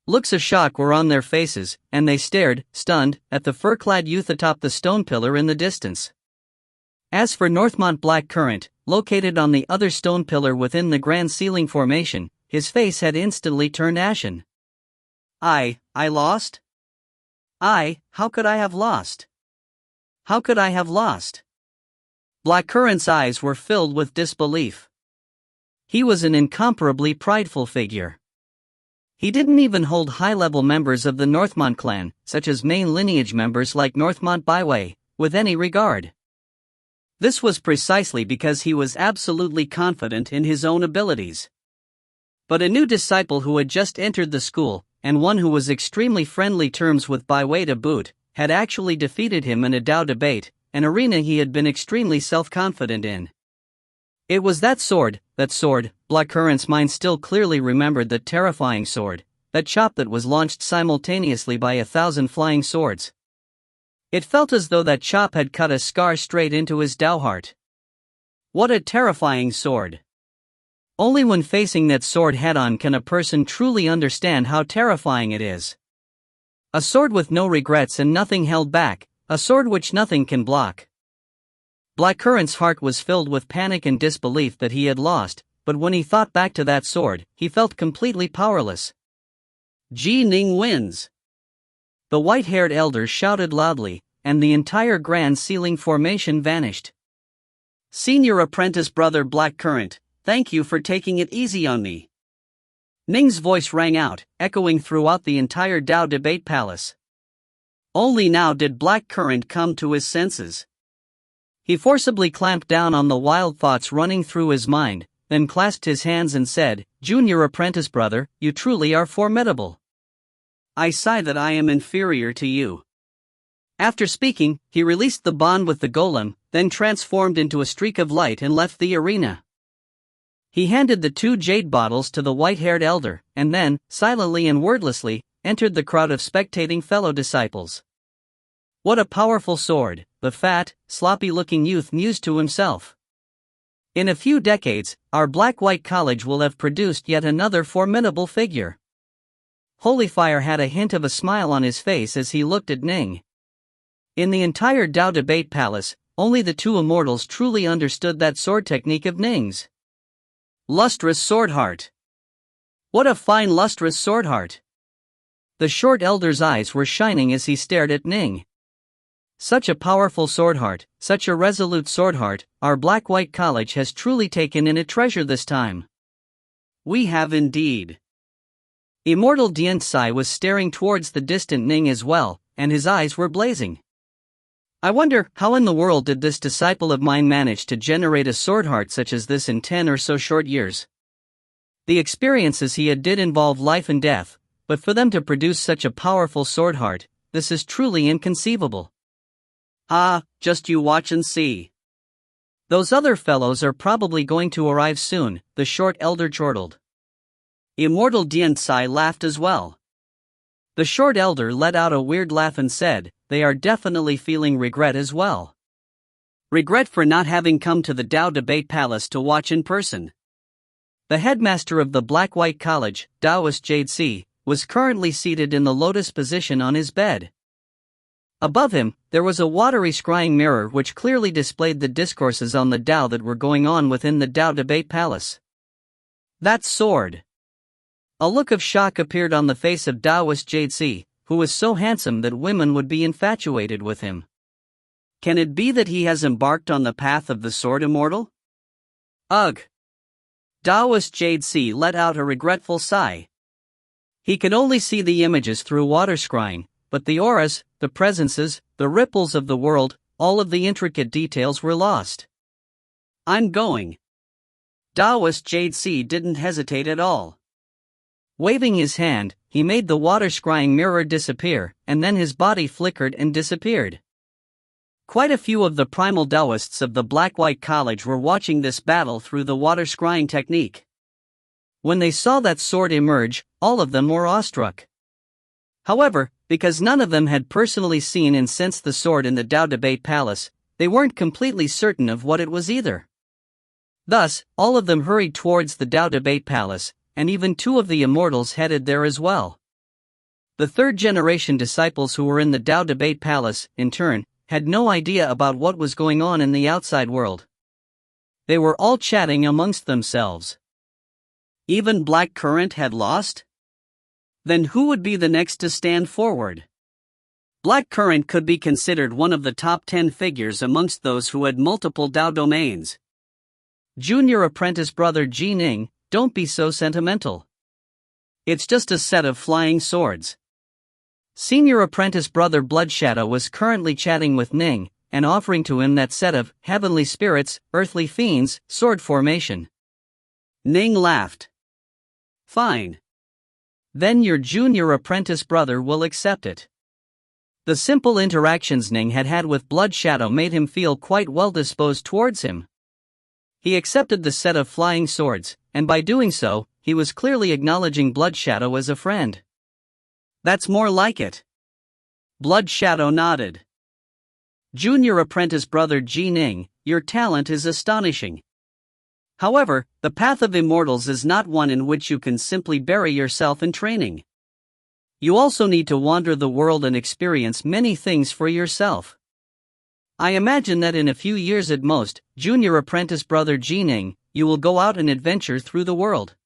Looks of shock were on their faces, and they stared, stunned, at the fur-clad youth atop the stone pillar in the distance. As for Northmont Blackcurrant, located on the other stone pillar within the grand ceiling formation, his face had instantly turned ashen. I lost? How could I have lost? How could I have lost? Blackcurrant's eyes were filled with disbelief. He was an incomparably prideful figure. He didn't even hold high-level members of the Northmont clan, such as main lineage members like Northmont Byway, with any regard. This was precisely because he was absolutely confident in his own abilities. But a new disciple who had just entered the school, and one who was extremely friendly terms with Byway to boot, had actually defeated him in a Dao debate, an arena he had been extremely self-confident in. It was that sword, Blackcurrant's mind still clearly remembered that terrifying sword, that chop that was launched simultaneously by 1,000 flying swords. It felt as though that chop had cut a scar straight into his Dao heart. What a terrifying sword! Only when facing that sword head-on can a person truly understand how terrifying it is. A sword with no regrets and nothing held back, a sword which nothing can block. Blackcurrant's heart was filled with panic and disbelief that he had lost, but when he thought back to that sword, he felt completely powerless. Ning wins! The white-haired elder shouted loudly, and the entire grand ceiling formation vanished. Senior apprentice brother Blackcurrant, thank you for taking it easy on me. Ning's voice rang out, echoing throughout the entire Dao debate palace. Only now did Blackcurrant come to his senses. He forcibly clamped down on the wild thoughts running through his mind, then clasped his hands and said, "Junior apprentice brother, you truly are formidable. I sigh that I am inferior to you." After speaking, he released the bond with the golem, then transformed into a streak of light and left the arena. He handed the 2 jade bottles to the white-haired elder, and then, silently and wordlessly, entered the crowd of spectating fellow disciples. What a powerful sword, the fat, sloppy-looking youth mused to himself. In a few decades, our black-white college will have produced yet another formidable figure. Holyfire had a hint of a smile on his face as he looked at Ning. In the entire Dao debate palace, only the 2 immortals truly understood that sword technique of Ning's. Lustrous sword heart. What a fine lustrous sword heart! The short elder's eyes were shining as he stared at Ning. Such a powerful sword heart, such a resolute sword heart, our black-white college has truly taken in a treasure this time. We have indeed. Immortal Diantsai was staring towards the distant Ning as well, and his eyes were blazing. I wonder, how in the world did this disciple of mine manage to generate a sword heart such as this in 10 or so short years? The experiences he had did involve life and death, but for them to produce such a powerful sword heart, this is truly inconceivable. Just you watch and see. Those other fellows are probably going to arrive soon, the short elder chortled. Immortal Diantsai laughed as well. The short elder let out a weird laugh and said, they are definitely feeling regret as well. Regret for not having come to the Dao debate palace to watch in person. The headmaster of the Black-White College, Taoist Jade C, was currently seated in the lotus position on his bed. Above him, there was a watery scrying mirror which clearly displayed the discourses on the Tao that were going on within the Tao debate palace. That sword! A look of shock appeared on the face of Taoist Jade, who was so handsome that women would be infatuated with him. Can it be that he has embarked on the path of the sword immortal? Ugh! Taoist Jade let out a regretful sigh. He could only see the images through water scrying, but the auras, the presences, the ripples of the world, all of the intricate details were lost. I'm going. Taoist Jade didn't hesitate at all. Waving his hand, he made the water scrying mirror disappear, and then his body flickered and disappeared. Quite a few of the primal Taoists of the Black-White College were watching this battle through the water scrying technique. When they saw that sword emerge, all of them were awestruck. However, because none of them had personally seen and sensed the sword in the Tao debate palace, they weren't completely certain of what it was either. Thus, all of them hurried towards the Tao debate palace, and even 2 of the Immortals headed there as well. The third-generation disciples who were in the Tao debate palace, in turn, had no idea about what was going on in the outside world. They were all chatting amongst themselves. Even Black Current had lost? Then who would be the next to stand forward? Black Current could be considered one of the top 10 figures amongst those who had multiple Tao domains. Junior apprentice brother Ning, don't be so sentimental. It's just a set of flying swords. Senior apprentice brother Bloodshadow was currently chatting with Ning, and offering to him that set of heavenly spirits, earthly fiends, sword formation. Ning laughed. Fine. Then your junior apprentice brother will accept it. The simple interactions Ning had had with Bloodshadow made him feel quite well disposed towards him. He accepted the set of flying swords, and by doing so, he was clearly acknowledging Bloodshadow as a friend. That's more like it. Bloodshadow nodded. Junior apprentice brother Ning, your talent is astonishing. However, the path of Immortals is not one in which you can simply bury yourself in training. You also need to wander the world and experience many things for yourself. I imagine that in a few years at most, junior apprentice brother Ning, you will go out and adventure through the world.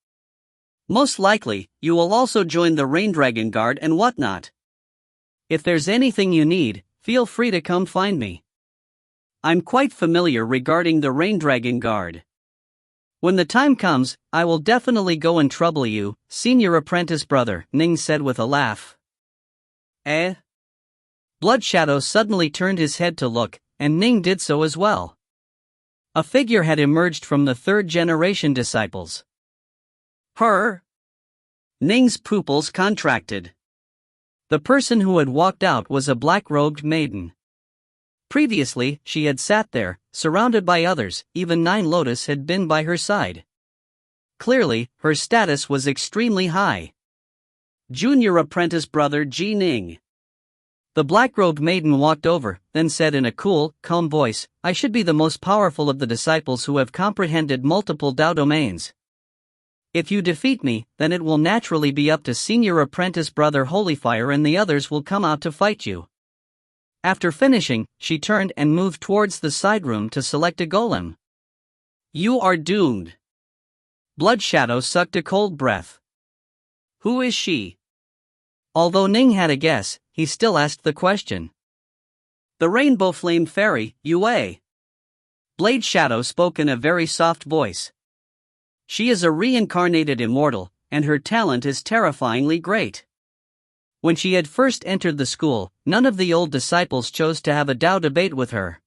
Most likely, you will also join the Rain Dragon Guard and whatnot. If there's anything you need, feel free to come find me. I'm quite familiar regarding the Rain Dragon Guard. When the time comes, I will definitely go and trouble you, senior apprentice brother, Ning said with a laugh. Eh? Bloodshadow suddenly turned his head to look, and Ning did so as well. A figure had emerged from the third-generation disciples. Her? Ning's pupils contracted. The person who had walked out was a black-robed maiden. Previously, she had sat there, surrounded by others, even 9 Lotus had been by her side. Clearly, her status was extremely high. Junior apprentice brother Ning. The black-robed maiden walked over, then said in a cool, calm voice, I should be the most powerful of the disciples who have comprehended multiple Tao domains. If you defeat me, then it will naturally be up to senior apprentice brother Holyfire and the others will come out to fight you. After finishing, she turned and moved towards the side room to select a golem. You are doomed. Bloodshadow sucked a cold breath. Who is she? Although Ning had a guess, he still asked the question. The Rainbow Flame Fairy, Yue. Bloodshadow spoke in a very soft voice. She is a reincarnated immortal, and her talent is terrifyingly great. When she had first entered the school, none of the old disciples chose to have a Tao debate with her.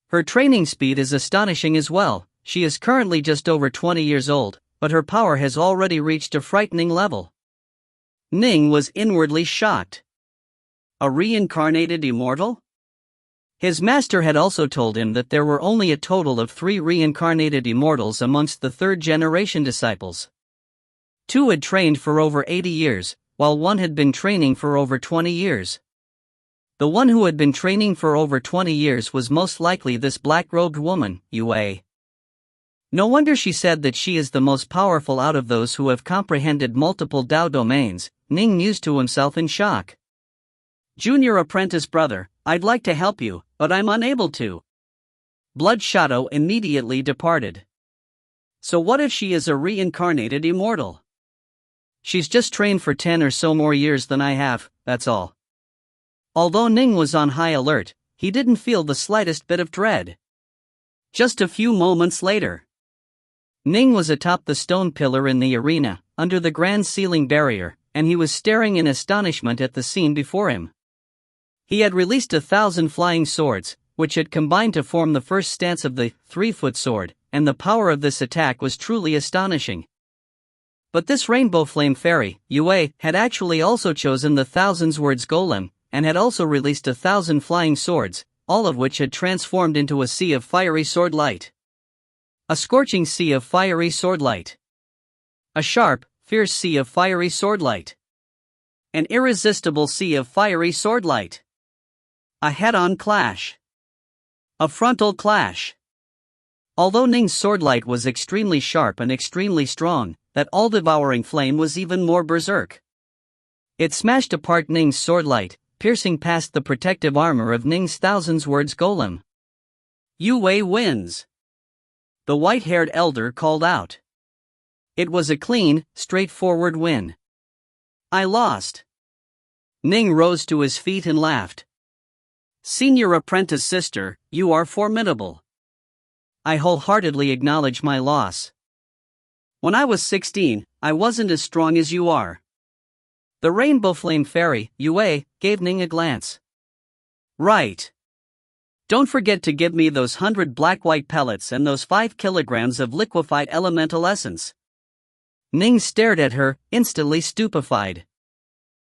Her training speed is astonishing as well. She is currently just over 20 years old, but her power has already reached a frightening level. Ning was inwardly shocked. A reincarnated immortal? His master had also told him that there were only a total of 3 reincarnated immortals amongst the third-generation disciples. 2 had trained for over 80 years, while 1 had been training for over 20 years. The one who had been training for over 20 years was most likely this black-robed woman, Yue. No wonder she said that she is the most powerful out of those who have comprehended multiple Tao domains, Ning mused to himself in shock. Junior apprentice brother, I'd like to help you, but I'm unable to. Blood Shadow immediately departed. So what if she is a reincarnated immortal? She's just trained for 10 or so more years than I have, that's all. Although Ning was on high alert, he didn't feel the slightest bit of dread. Just a few moments later, Ning was atop the stone pillar in the arena, under the grand ceiling barrier, and he was staring in astonishment at the scene before him. He had released 1,000 flying swords, which had combined to form the first stance of the 3-foot sword, and the power of this attack was truly astonishing. But this rainbow flame fairy, Yue, had actually also chosen the 1,000 words golem, and had also released 1,000 flying swords, all of which had transformed into a sea of fiery sword light. A scorching sea of fiery sword light. A sharp, fierce sea of fiery sword light. An irresistible sea of fiery sword light. A head-on clash. A frontal clash. Although Ning's swordlight was extremely sharp and extremely strong, that all-devouring flame was even more berserk. It smashed apart Ning's swordlight, piercing past the protective armor of Ning's 1,000 words golem. Yue wins. The white-haired elder called out. It was a clean, straightforward win. I lost. Ning rose to his feet and laughed. Senior apprentice sister, you are formidable. I wholeheartedly acknowledge my loss. When I was 16, I wasn't as strong as you are. The rainbow flame fairy, Yue, gave Ning a glance. Right. Don't forget to give me those 100 black-white pellets and those 5 kilograms of liquefied elemental essence. Ning stared at her, instantly stupefied.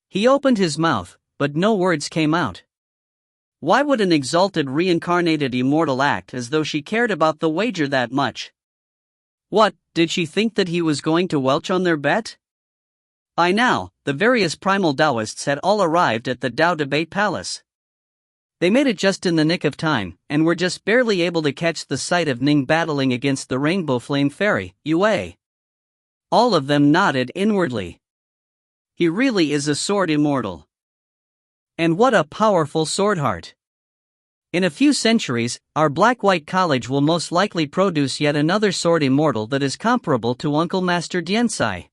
He opened his mouth, but no words came out. Why would an exalted reincarnated immortal act as though she cared about the wager that much? What, did she think that he was going to welch on their bet? By now, the various primal Taoists had all arrived at the Tao Debate Palace. They made it just in the nick of time, and were just barely able to catch the sight of Ning battling against the rainbow flame fairy, Yue. All of them nodded inwardly. He really is a sword immortal. And what a powerful sword heart. In a few centuries, our black-white college will most likely produce yet another sword immortal that is comparable to Uncle Master Diansai.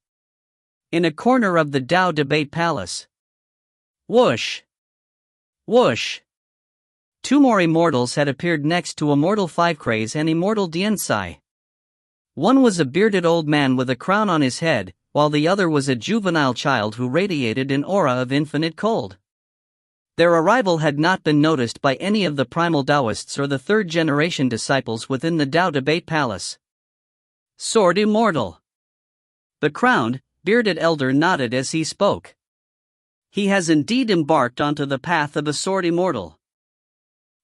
In a corner of the Tao Debate Palace. Whoosh! Whoosh! 2 more immortals had appeared next to Immortal 5 Craze and Immortal Diansai. One was a bearded old man with a crown on his head, while the other was a juvenile child who radiated an aura of infinite cold. Their arrival had not been noticed by any of the primal Taoists or the third-generation disciples within the Tao Debate Palace. Sword immortal. The crowned, bearded elder nodded as he spoke. He has indeed embarked onto the path of a sword immortal.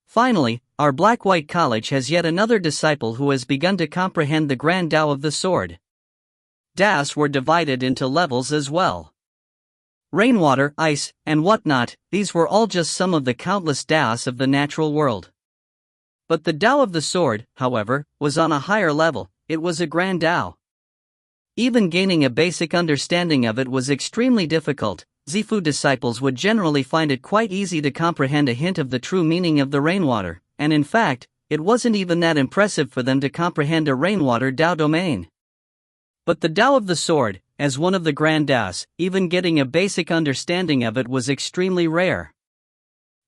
Finally, our black-white college has yet another disciple who has begun to comprehend the grand Tao of the sword. Daos were divided into levels as well. Rainwater, ice, and whatnot, these were all just some of the countless Daos of the natural world. But the Tao of the sword, however, was on a higher level. It was a grand Tao. Even gaining a basic understanding of it was extremely difficult. Zifu disciples would generally find it quite easy to comprehend a hint of the true meaning of the rainwater, and in fact, it wasn't even that impressive for them to comprehend a rainwater Tao domain. But the Tao of the sword, as one of the grand Taos, even getting a basic understanding of it was extremely rare.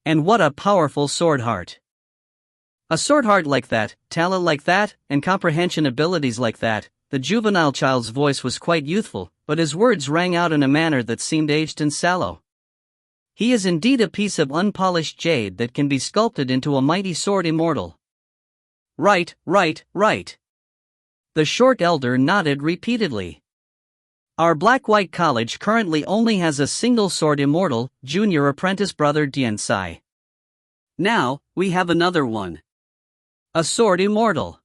And what a powerful sword heart. A sword heart like that, talent like that, and comprehension abilities like that. The juvenile child's voice was quite youthful, but his words rang out in a manner that seemed aged and sallow. He is indeed a piece of unpolished jade that can be sculpted into a mighty sword immortal. Right, right, right. The short elder nodded repeatedly. Our black-white college currently only has a single sword immortal, junior apprentice brother Diansai. Now, we have another one. A sword immortal.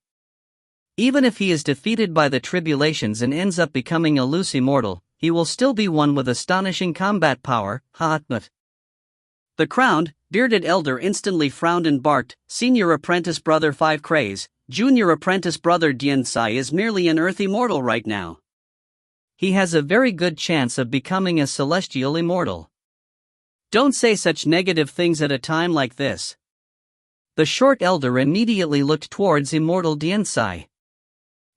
Even if he is defeated by the tribulations and ends up becoming a loose immortal, he will still be one with astonishing combat power, but. The crowned, bearded elder instantly frowned and barked, Senior apprentice brother 5 Craze, Junior apprentice brother Diansai is merely an earth immortal right now. He has a very good chance of becoming a celestial immortal. Don't say such negative things at a time like this. The short elder immediately looked towards Immortal Diensai.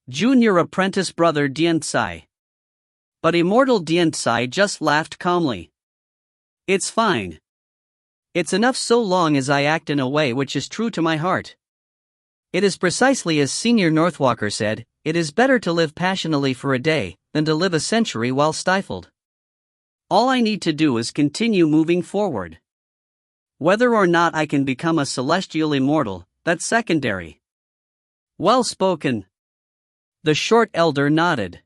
Junior apprentice brother Diensai. But Immortal Diensai just laughed calmly. It's fine. It's enough so long as I act in a way which is true to my heart. It is precisely as Senior Northwalker said, it is better to live passionately for a day, than to live a century while stifled. All I need to do is continue moving forward. Whether or not I can become a celestial immortal, that's secondary. Well spoken. The short elder nodded.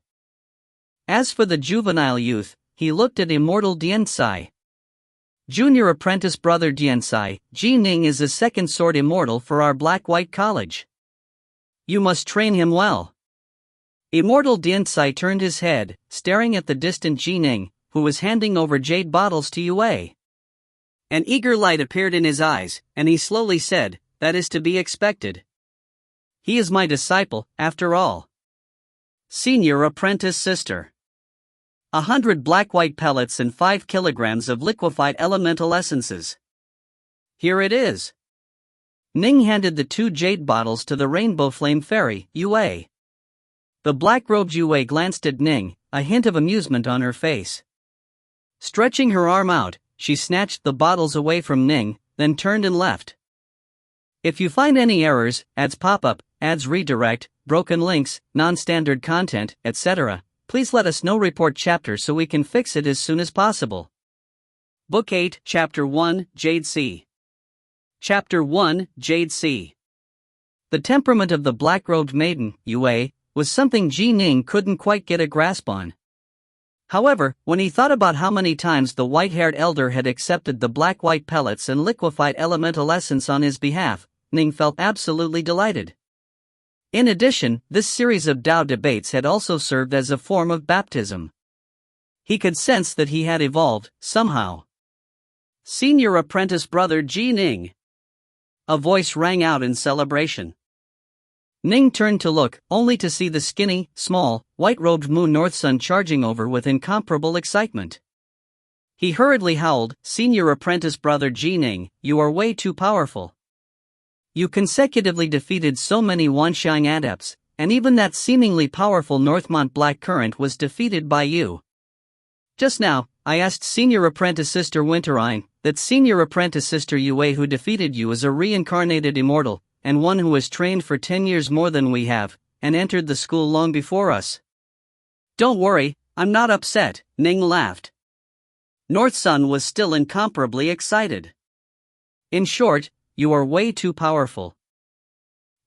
As for the juvenile youth, he looked at Immortal Diensai. Junior apprentice brother Diensai, Ning is the second sword immortal for our black-white college. You must train him well. Immortal Diensai turned his head, staring at the distant Ning, who was handing over jade bottles to Yue. An eager light appeared in his eyes, and he slowly said, "That is to be expected. He is my disciple, after all." Senior apprentice sister. 100 black-white pellets and 5 kilograms of liquefied elemental essences. Here it is. Ning handed the 2 jade bottles to the rainbow flame fairy, Yue. The black-robed Yue glanced at Ning, a hint of amusement on her face. Stretching her arm out, she snatched the bottles away from Ning, then turned and left. If you find any errors, ads pop-up, ads redirect, broken links, non-standard content, etc., please let us know. Report chapter so we can fix it as soon as possible. Book 8, Chapter 1, Jade Sea. Chapter 1, Jade Sea. The temperament of the black-robed maiden, Yue, was something Ning couldn't quite get a grasp on. However, when he thought about how many times the white-haired elder had accepted the black-white pellets and liquefied elemental essence on his behalf, Ning felt absolutely delighted. In addition, this series of Tao debates had also served as a form of baptism. He could sense that he had evolved, somehow. Senior apprentice brother Ning. A voice rang out in celebration. Ning turned to look, only to see the skinny, small, white-robed Moon Northsun charging over with incomparable excitement. He hurriedly howled, "Senior apprentice brother Ning, you are way too powerful. You consecutively defeated so many Wanxiang adepts, and even that seemingly powerful Northmont Black Current was defeated by you. Just now, I asked Senior Apprentice Sister Winterine, that Senior Apprentice Sister Yue who defeated you is a reincarnated immortal, and one who has trained for 10 years more than we have, and entered the school long before us." "Don't worry, I'm not upset," Ning laughed. Northsun was still incomparably excited. "In short, you are way too powerful.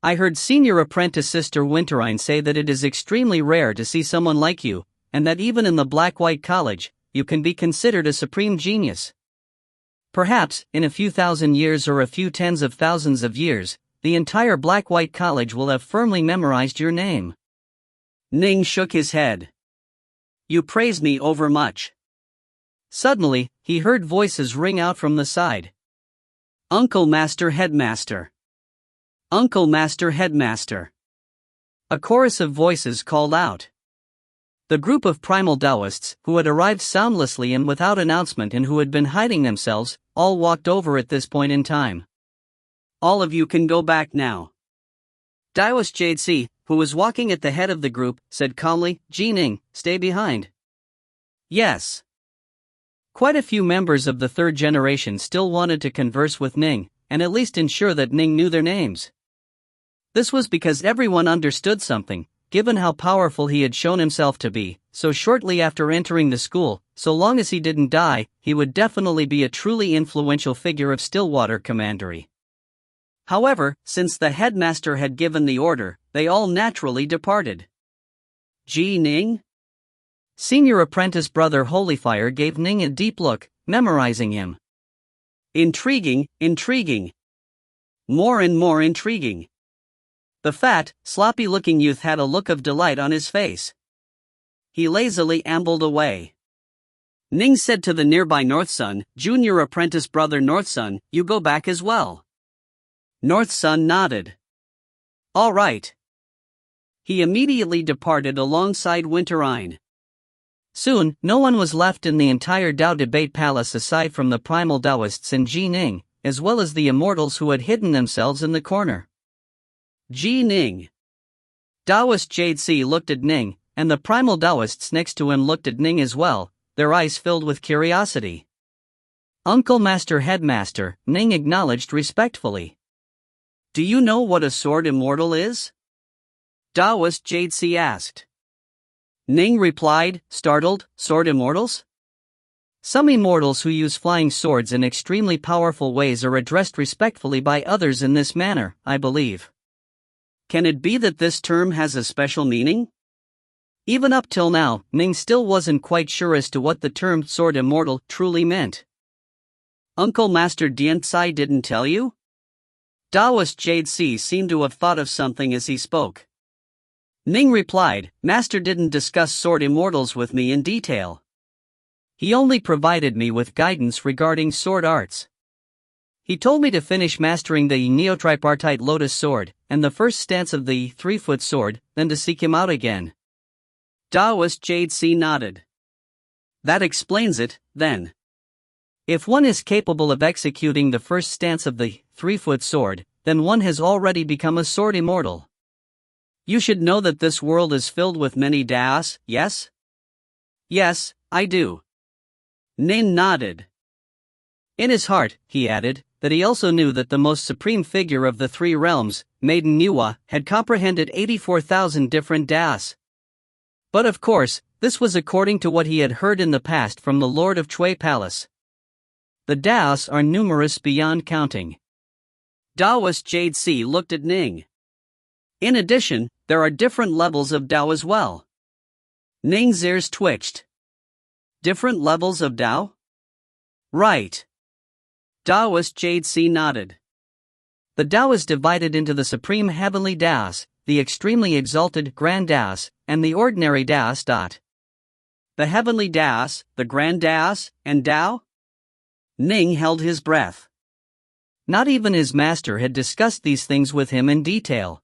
I heard Senior Apprentice Sister Winterine say that it is extremely rare to see someone like you, and that even in the Black-White College, you can be considered a supreme genius. Perhaps, in a few thousand years or a few tens of thousands of years, the entire Black-White College will have firmly memorized your name." Ning shook his head. "You praise me overmuch." Suddenly, he heard voices ring out from the side. "Uncle Master Headmaster! Uncle Master Headmaster!" A chorus of voices called out. The group of primal Taoists, who had arrived soundlessly and without announcement and who had been hiding themselves, all walked over at this point in time. "All of you can go back now." Taoist Jade C, who was walking at the head of the group, said calmly, "Ning, stay behind." "Yes." Quite a few members of the third generation still wanted to converse with Ning, and at least ensure that Ning knew their names. This was because everyone understood something, given how powerful he had shown himself to be, so shortly after entering the school, so long as he didn't die, he would definitely be a truly influential figure of Stillwater Commandery. However, since the headmaster had given the order, they all naturally departed. Ning? Senior apprentice brother Holyfire gave Ning a deep look, memorizing him. Intriguing, intriguing. More and more intriguing. The fat, sloppy-looking youth had a look of delight on his face. He lazily ambled away. Ning said to the nearby Northsun, "Junior apprentice brother Northsun, you go back as well." Northsun nodded. "All right." He immediately departed alongside Winterine. Soon, no one was left in the entire Dao debate palace aside from the primal Daoists and Ning, as well as the Immortals who had hidden themselves in the corner. Ning. Daoist Jade C looked at Ning, and the primal Daoists next to him looked at Ning as well, their eyes filled with curiosity. Uncle Master Headmaster, Ning acknowledged respectfully. Do you know what a sword immortal is? Daoist Jade C asked. Ning replied, startled, sword immortals? Some immortals who use flying swords in extremely powerful ways are addressed respectfully by others in this manner, I believe. Can it be that this term has a special meaning? Even up till now, Ning still wasn't quite sure as to what the term sword immortal truly meant. Uncle Master Diantsai didn't tell you? Daoist Jade C seemed to have thought of something as he spoke. Ning replied, Master didn't discuss sword immortals with me in detail. He only provided me with guidance regarding sword arts. He told me to finish mastering the neo-tripartite lotus sword, and the first stance of the 3-foot sword, then to seek him out again. Daoist Jade C nodded. That explains it, then. If one is capable of executing the first stance of the 3-foot sword, then one has already become a sword immortal. You should know that this world is filled with many Daos, yes? Yes, I do. Ning nodded. In his heart, he added, that he also knew that the most supreme figure of the 3 realms, Maiden Niwa, had comprehended 84,000 different Daos. But of course, this was according to what he had heard in the past from the Lord of Chui Palace. The Daos are numerous beyond counting. Daoist Jade C looked at Ning. In addition, there are different levels of Dao as well. Ning's ears twitched. Different levels of Dao? Right. Daoist Jade C nodded. The Dao is divided into the supreme heavenly Daos, the extremely exalted grand Daos, and the ordinary Daos. The heavenly Daos, the grand Daos, and Dao? Ning held his breath. Not even his master had discussed these things with him in detail.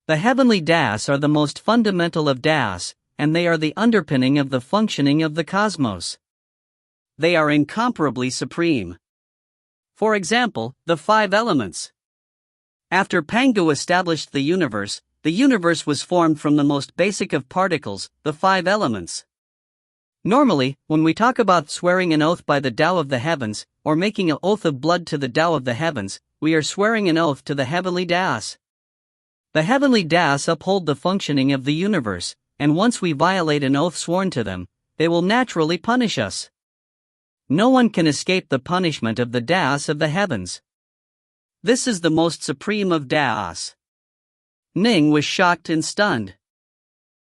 The heavenly Daos are the most fundamental of Daos, and they are the underpinning of the functioning of the cosmos. They are incomparably supreme. For example, the 5 elements. After Pangu established the universe was formed from the most basic of particles, the 5 elements. Normally, when we talk about swearing an oath by the Tao of the heavens, or making an oath of blood to the Tao of the heavens, we are swearing an oath to the heavenly Daos. The heavenly Daos uphold the functioning of the universe, and once we violate an oath sworn to them, they will naturally punish us. No one can escape the punishment of the Daos of the heavens. This is the most supreme of Daos. Ning was shocked and stunned.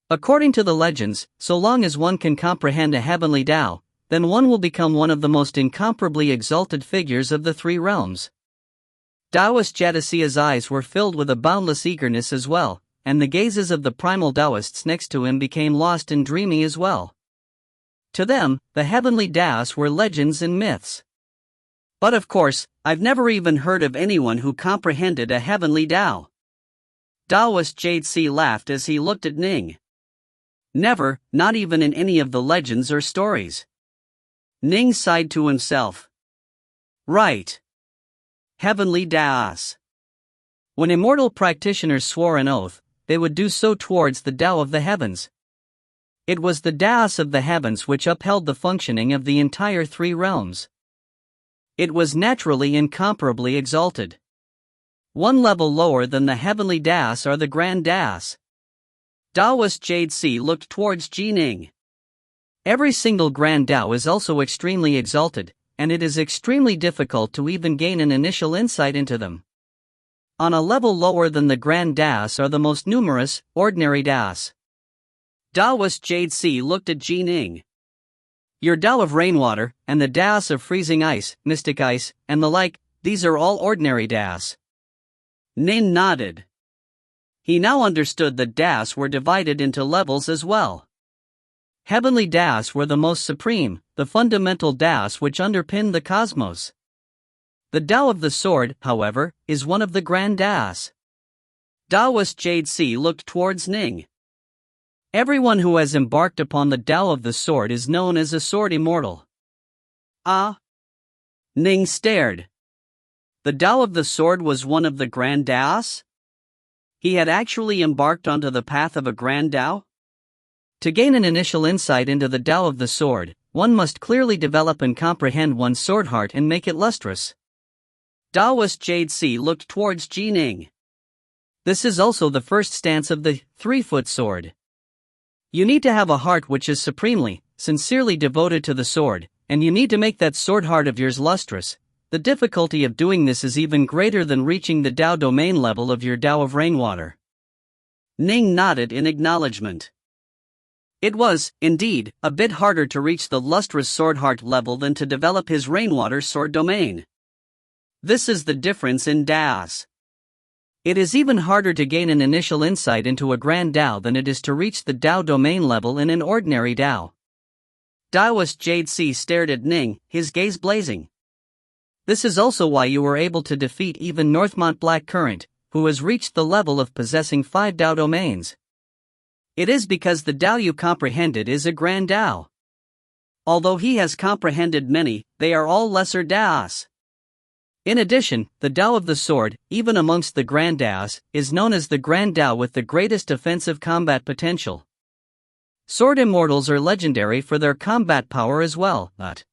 According to the legends, so long as one can comprehend a heavenly Tao, then one will become one of the most incomparably exalted figures of the 3 realms. Daoist Jadasia's eyes were filled with a boundless eagerness as well, and the gazes of the primal Daoists next to him became lost and dreamy as well. To them, the heavenly Daos were legends and myths. But of course, I've never even heard of anyone who comprehended a heavenly Dao. Daoist Jade C laughed as he looked at Ning. Never, not even in any of the legends or stories. Ning sighed to himself. Right. Heavenly Daos. When immortal practitioners swore an oath, they would do so towards the Tao of the heavens. It was the Daos of the heavens which upheld the functioning of the entire 3 realms. It was naturally incomparably exalted. One level lower than the heavenly Daos are the grand Daos. Daoist Jade C looked towards Ning. Every single grand Tao is also extremely exalted, and it is extremely difficult to even gain an initial insight into them. On a level lower than the grand Daos are the most numerous, ordinary Daos. Daoist Jade C looked at Ning. Your Tao of rainwater, and the Daos of freezing ice, mystic ice, and the like, these are all ordinary Daos. Ning nodded. He now understood that Daos were divided into levels as well. Heavenly Daos were the most supreme, the fundamental Daos which underpin the cosmos. The Tao of the sword, however, is one of the grand Daos. Daoist Jade C looked towards Ning. Everyone who has embarked upon the Tao of the sword is known as a sword immortal. Ah! Ning stared. The Tao of the sword was one of the Grand Taos? He had actually embarked onto the path of a Grand Tao? To gain an initial insight into the Tao of the sword, one must clearly develop and comprehend one's sword heart and make it lustrous. Taoist Jade C looked towards Ji Ning. This is also the first stance of the 3-foot sword. You need to have a heart which is supremely, sincerely devoted to the sword, and you need to make that sword heart of yours lustrous. The difficulty of doing this is even greater than reaching the Tao domain level of your Tao of rainwater. Ning nodded in acknowledgement. It was, indeed, a bit harder to reach the lustrous sword heart level than to develop his rainwater sword domain. This is the difference in Taos. It is even harder to gain an initial insight into a Grand Tao than it is to reach the Tao domain level in an ordinary Tao. Taoist Jade C stared at Ning, his gaze blazing. This is also why you were able to defeat even Northmont Blackcurrant, who has reached the level of possessing 5 Tao domains. It is because the Tao you comprehended is a Grand Tao. Although he has comprehended many, they are all lesser Taos. In addition, the Tao of the sword, even amongst the Grand Taos, is known as the Grand Tao with the greatest offensive combat potential. Sword immortals are legendary for their combat power as well, but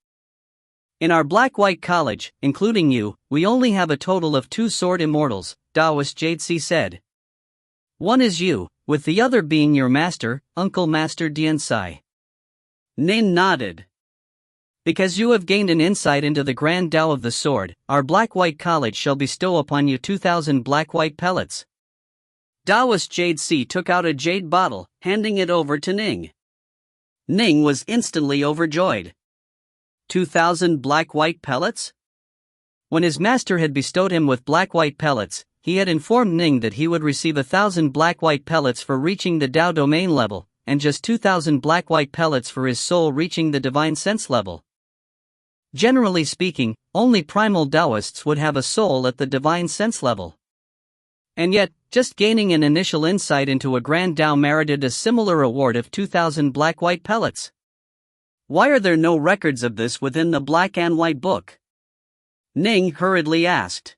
in our black-white college, including you, we only have a total of 2 sword immortals, Taoist Jade C said. One is you, with the other being your master, Uncle Master Diansai. Nin nodded. Because you have gained an insight into the Grand Tao of the sword, our black-white college shall bestow upon you 2,000 black-white pellets. Taoist Jade C took out a jade bottle, handing it over to Ning. Ning was instantly overjoyed. 2,000 black-white pellets? When his master had bestowed him with black-white pellets, he had informed Ning that he would receive 1,000 black-white pellets for reaching the Tao domain level, and just 2,000 black-white pellets for his soul reaching the divine sense level. Generally speaking, only primal Taoists would have a soul at the divine sense level. And yet, just gaining an initial insight into a Grand Tao merited a similar reward of 2,000 black-white pellets. Why are there no records of this within the Black and White Book? Ning hurriedly asked.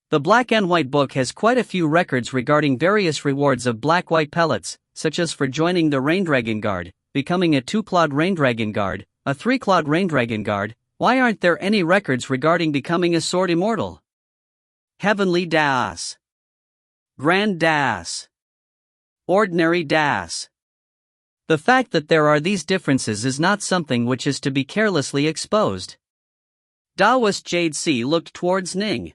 The Black and White Book has quite a few records regarding various rewards of black-white pellets, such as for joining the Raindragon Guard, becoming a 2-clawed Raindragon Guard, a 3-clawed Raindragon Guard. Why aren't there any records regarding becoming a sword immortal? Heavenly Taos. Grand Taos. Ordinary Taos. The fact that there are these differences is not something which is to be carelessly exposed. Taoist Jade C looked towards Ning.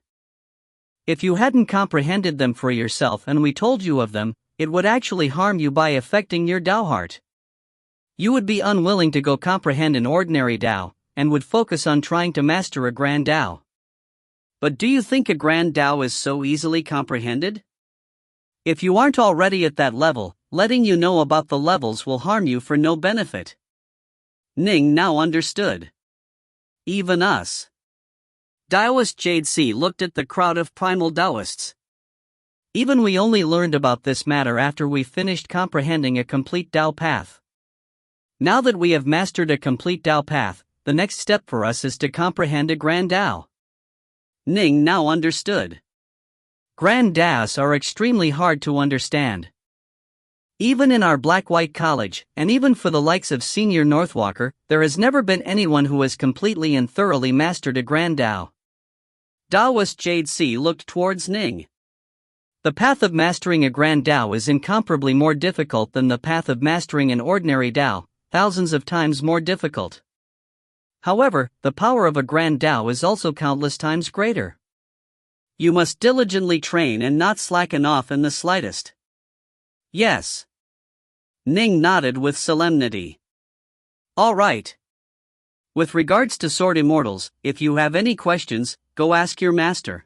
If you hadn't comprehended them for yourself and we told you of them, it would actually harm you by affecting your Tao heart. You would be unwilling to go comprehend an ordinary Tao, and would focus on trying to master a Grand Tao. But do you think a Grand Tao is so easily comprehended? If you aren't already at that level, letting you know about the levels will harm you for no benefit. Ning now understood. Even us. Taoist Jade C looked at the crowd of primal Taoists. Even we only learned about this matter after we finished comprehending a complete Tao path. Now that we have mastered a complete Tao path, the next step for us is to comprehend a Grand Tao. Ning now understood. Grand Taos are extremely hard to understand. Even in our black-white college, and even for the likes of Senior Northwalker, there has never been anyone who has completely and thoroughly mastered a Grand Tao. Taoist Jade C looked towards Ning. The path of mastering a Grand Tao is incomparably more difficult than the path of mastering an ordinary Tao, thousands of times more difficult. However, the power of a Grand Tao is also countless times greater. You must diligently train and not slacken off in the slightest. Yes. Ning nodded with solemnity. All right. With regards to sword immortals, if you have any questions, go ask your master.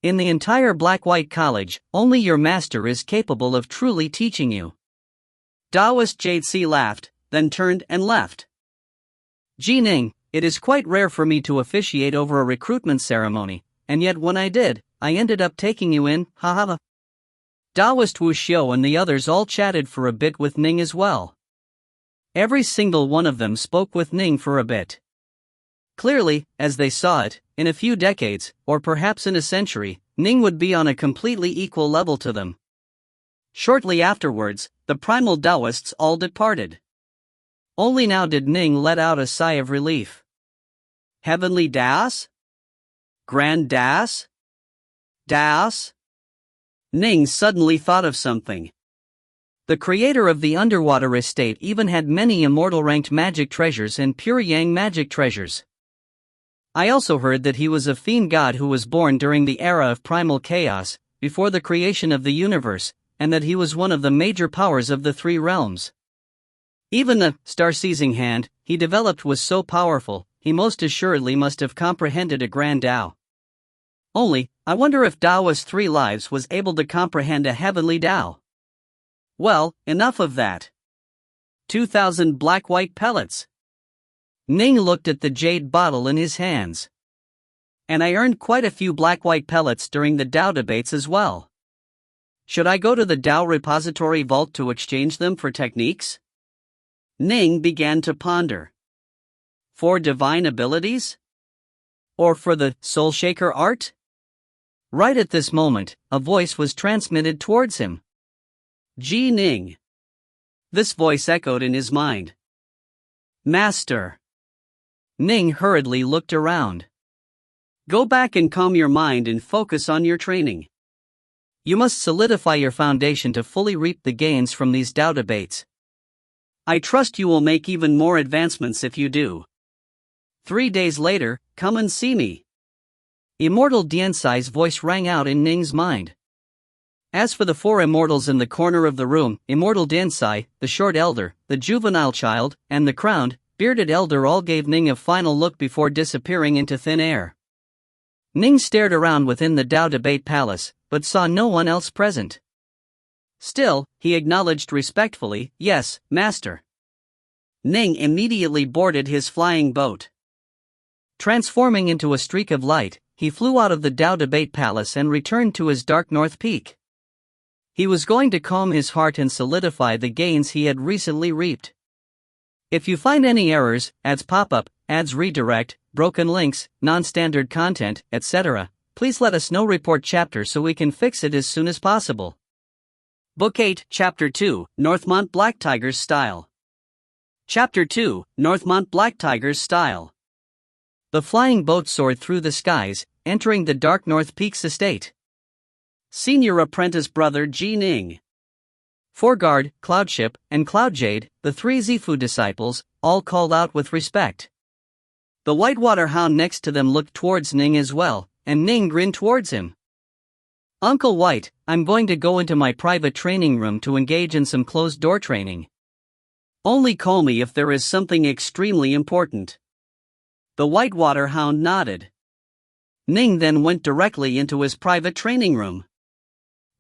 In the entire Black-White College, only your master is capable of truly teaching you. Taoist Jade C laughed, then turned and left. Ji Ning, it is quite rare for me to officiate over a recruitment ceremony, and yet when I did, I ended up taking you in, haha. Daoist Wu Xiu and the others all chatted for a bit with Ning as well. Every single one of them spoke with Ning for a bit. Clearly, as they saw it, in a few decades, or perhaps in a century, Ning would be on a completely equal level to them. Shortly afterwards, the primal Daoists all departed. Only now did Ning let out a sigh of relief. Heavenly Daos? Grand Daos? Daos? Ning suddenly thought of something. The creator of the underwater estate even had many immortal-ranked magic treasures and pure yang magic treasures. I also heard that he was a fiend god who was born during the era of primal chaos, before the creation of the universe, and that he was one of the major powers of the three realms. Even the star-seizing hand he developed was so powerful, he most assuredly must have comprehended a grand Dao. Only, I wonder if Daoist Three Lives was able to comprehend a heavenly Dao. Well, enough of that. 2,000 black-white pellets. Ning looked at the jade bottle in his hands. And I earned quite a few black-white pellets during the Dao debates as well. Should I go to the Dao repository vault to exchange them for techniques? Ning began to ponder. For divine abilities? Or for the soul shaker art? Right at this moment, a voice was transmitted towards him. Ji Ning. This voice echoed in his mind. Master. Ning hurriedly looked around. Go back and calm your mind and focus on your training. You must solidify your foundation to fully reap the gains from these Dao debates. I trust you will make even more advancements if you do. 3 days later, come and see me. Immortal Diansai's voice rang out in Ning's mind. As for the four immortals in the corner of the room, Immortal Diansai, the short elder, the juvenile child, and the crowned, bearded elder all gave Ning a final look before disappearing into thin air. Ning stared around within the Dao debate palace, but saw no one else present. Still, he acknowledged respectfully, yes, master. Ning immediately boarded his flying boat. Transforming into a streak of light, he flew out of the Dao debate palace and returned to his dark north peak. He was going to calm his heart and solidify the gains he had recently reaped. If you find any errors, ads pop-up, ads redirect, broken links, non-standard content, etc., please let us know. Report chapter so we can fix it as soon as possible. Book 8, Chapter 2, Northmont Black Tiger's Style. Chapter 2, Northmont Black Tiger's Style. The flying boat soared through the skies, entering the dark North Peaks estate. Senior apprentice brother Ji Ning. Foreguard, Cloudship, and Cloudjade, the three Zifu disciples, all called out with respect. The Whitewater Hound next to them looked towards Ning as well, and Ning grinned towards him. Uncle White, I'm going to go into my private training room to engage in some closed-door training. Only call me if there is something extremely important. The Whitewater Hound nodded. Ning then went directly into his private training room.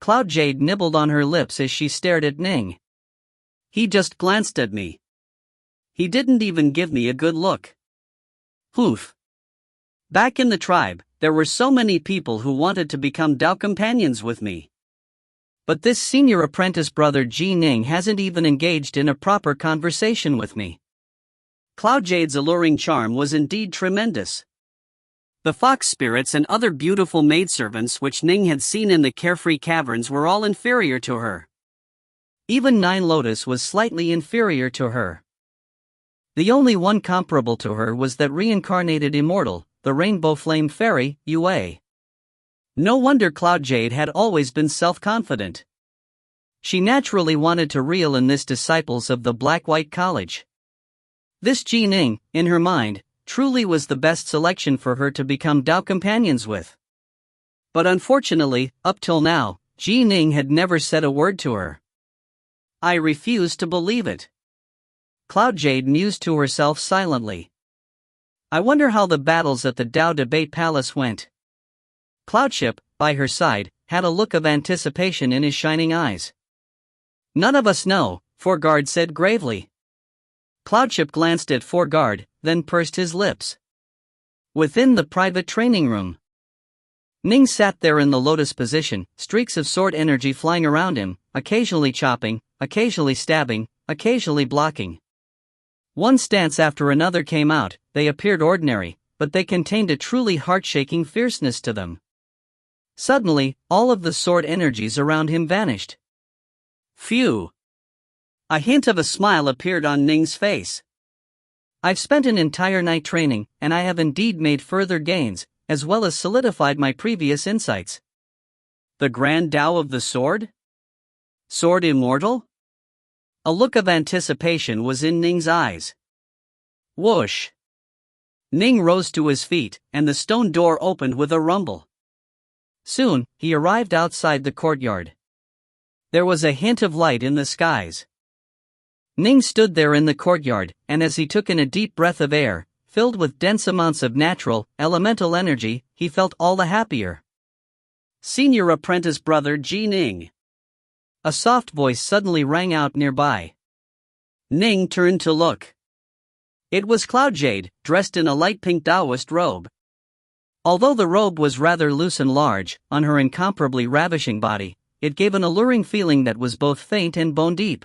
Cloudjade nibbled on her lips as she stared at Ning. He just glanced at me. He didn't even give me a good look. Poof. Back in the tribe, there were so many people who wanted to become Dao companions with me. But this senior apprentice brother Ji Ning hasn't even engaged in a proper conversation with me. Cloudjade's alluring charm was indeed tremendous. The fox spirits and other beautiful maidservants which Ning had seen in the carefree caverns were all inferior to her. Even Nine Lotus was slightly inferior to her. The only one comparable to her was that reincarnated immortal, the Rainbow Flame Fairy, Yue. No wonder Cloudjade had always been self-confident. She naturally wanted to reel in this disciples of the Black-White College. This Ji Ning, in her mind, truly was the best selection for her to become Dao companions with. But unfortunately, up till now, Ji Ning had never said a word to her. I refused to believe it. Cloudjade mused to herself silently. I wonder how the battles at the Dao debate palace went. Cloudship, by her side, had a look of anticipation in his shining eyes. None of us know, Foreguard said gravely. Cloudship glanced at Foreguard, then pursed his lips. Within the private training room. Ning sat there in the lotus position, streaks of sword energy flying around him, occasionally chopping, occasionally stabbing, occasionally blocking. One stance after another came out. They appeared ordinary, but they contained a truly heart-shaking fierceness to them. Suddenly, all of the sword energies around him vanished. Phew! A hint of a smile appeared on Ning's face. I've spent an entire night training, and I have indeed made further gains, as well as solidified my previous insights. The grand Tao of the sword? Sword immortal? A look of anticipation was in Ning's eyes. Whoosh! Ning rose to his feet, and the stone door opened with a rumble. Soon, he arrived outside the courtyard. There was a hint of light in the skies. Ning stood there in the courtyard, and as he took in a deep breath of air, filled with dense amounts of natural, elemental energy, he felt all the happier. Senior apprentice brother Ji Ning. A soft voice suddenly rang out nearby. Ning turned to look. It was Cloudjade, dressed in a light pink Taoist robe. Although the robe was rather loose and large, on her incomparably ravishing body, it gave an alluring feeling that was both faint and bone-deep.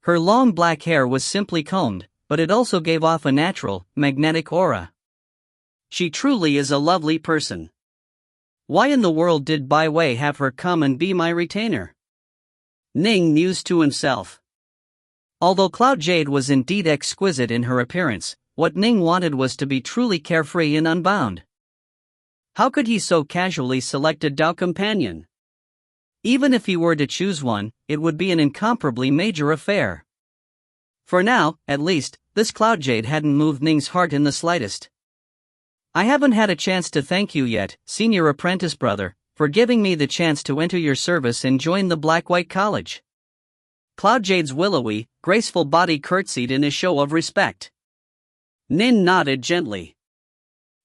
Her long black hair was simply combed, but it also gave off a natural, magnetic aura. She truly is a lovely person. Why in the world did Bai Wei have her come and be my retainer? Ning mused to himself. Although Cloudjade was indeed exquisite in her appearance, what Ning wanted was to be truly carefree and unbound. How could he so casually select a Tao companion? Even if he were to choose one, it would be an incomparably major affair. For now, at least, this Cloudjade hadn't moved Ning's heart in the slightest. I haven't had a chance to thank you yet, senior apprentice brother, for giving me the chance to enter your service and join the Black-White College. Cloudjade's willowy, graceful body curtsied in a show of respect. Nin nodded gently.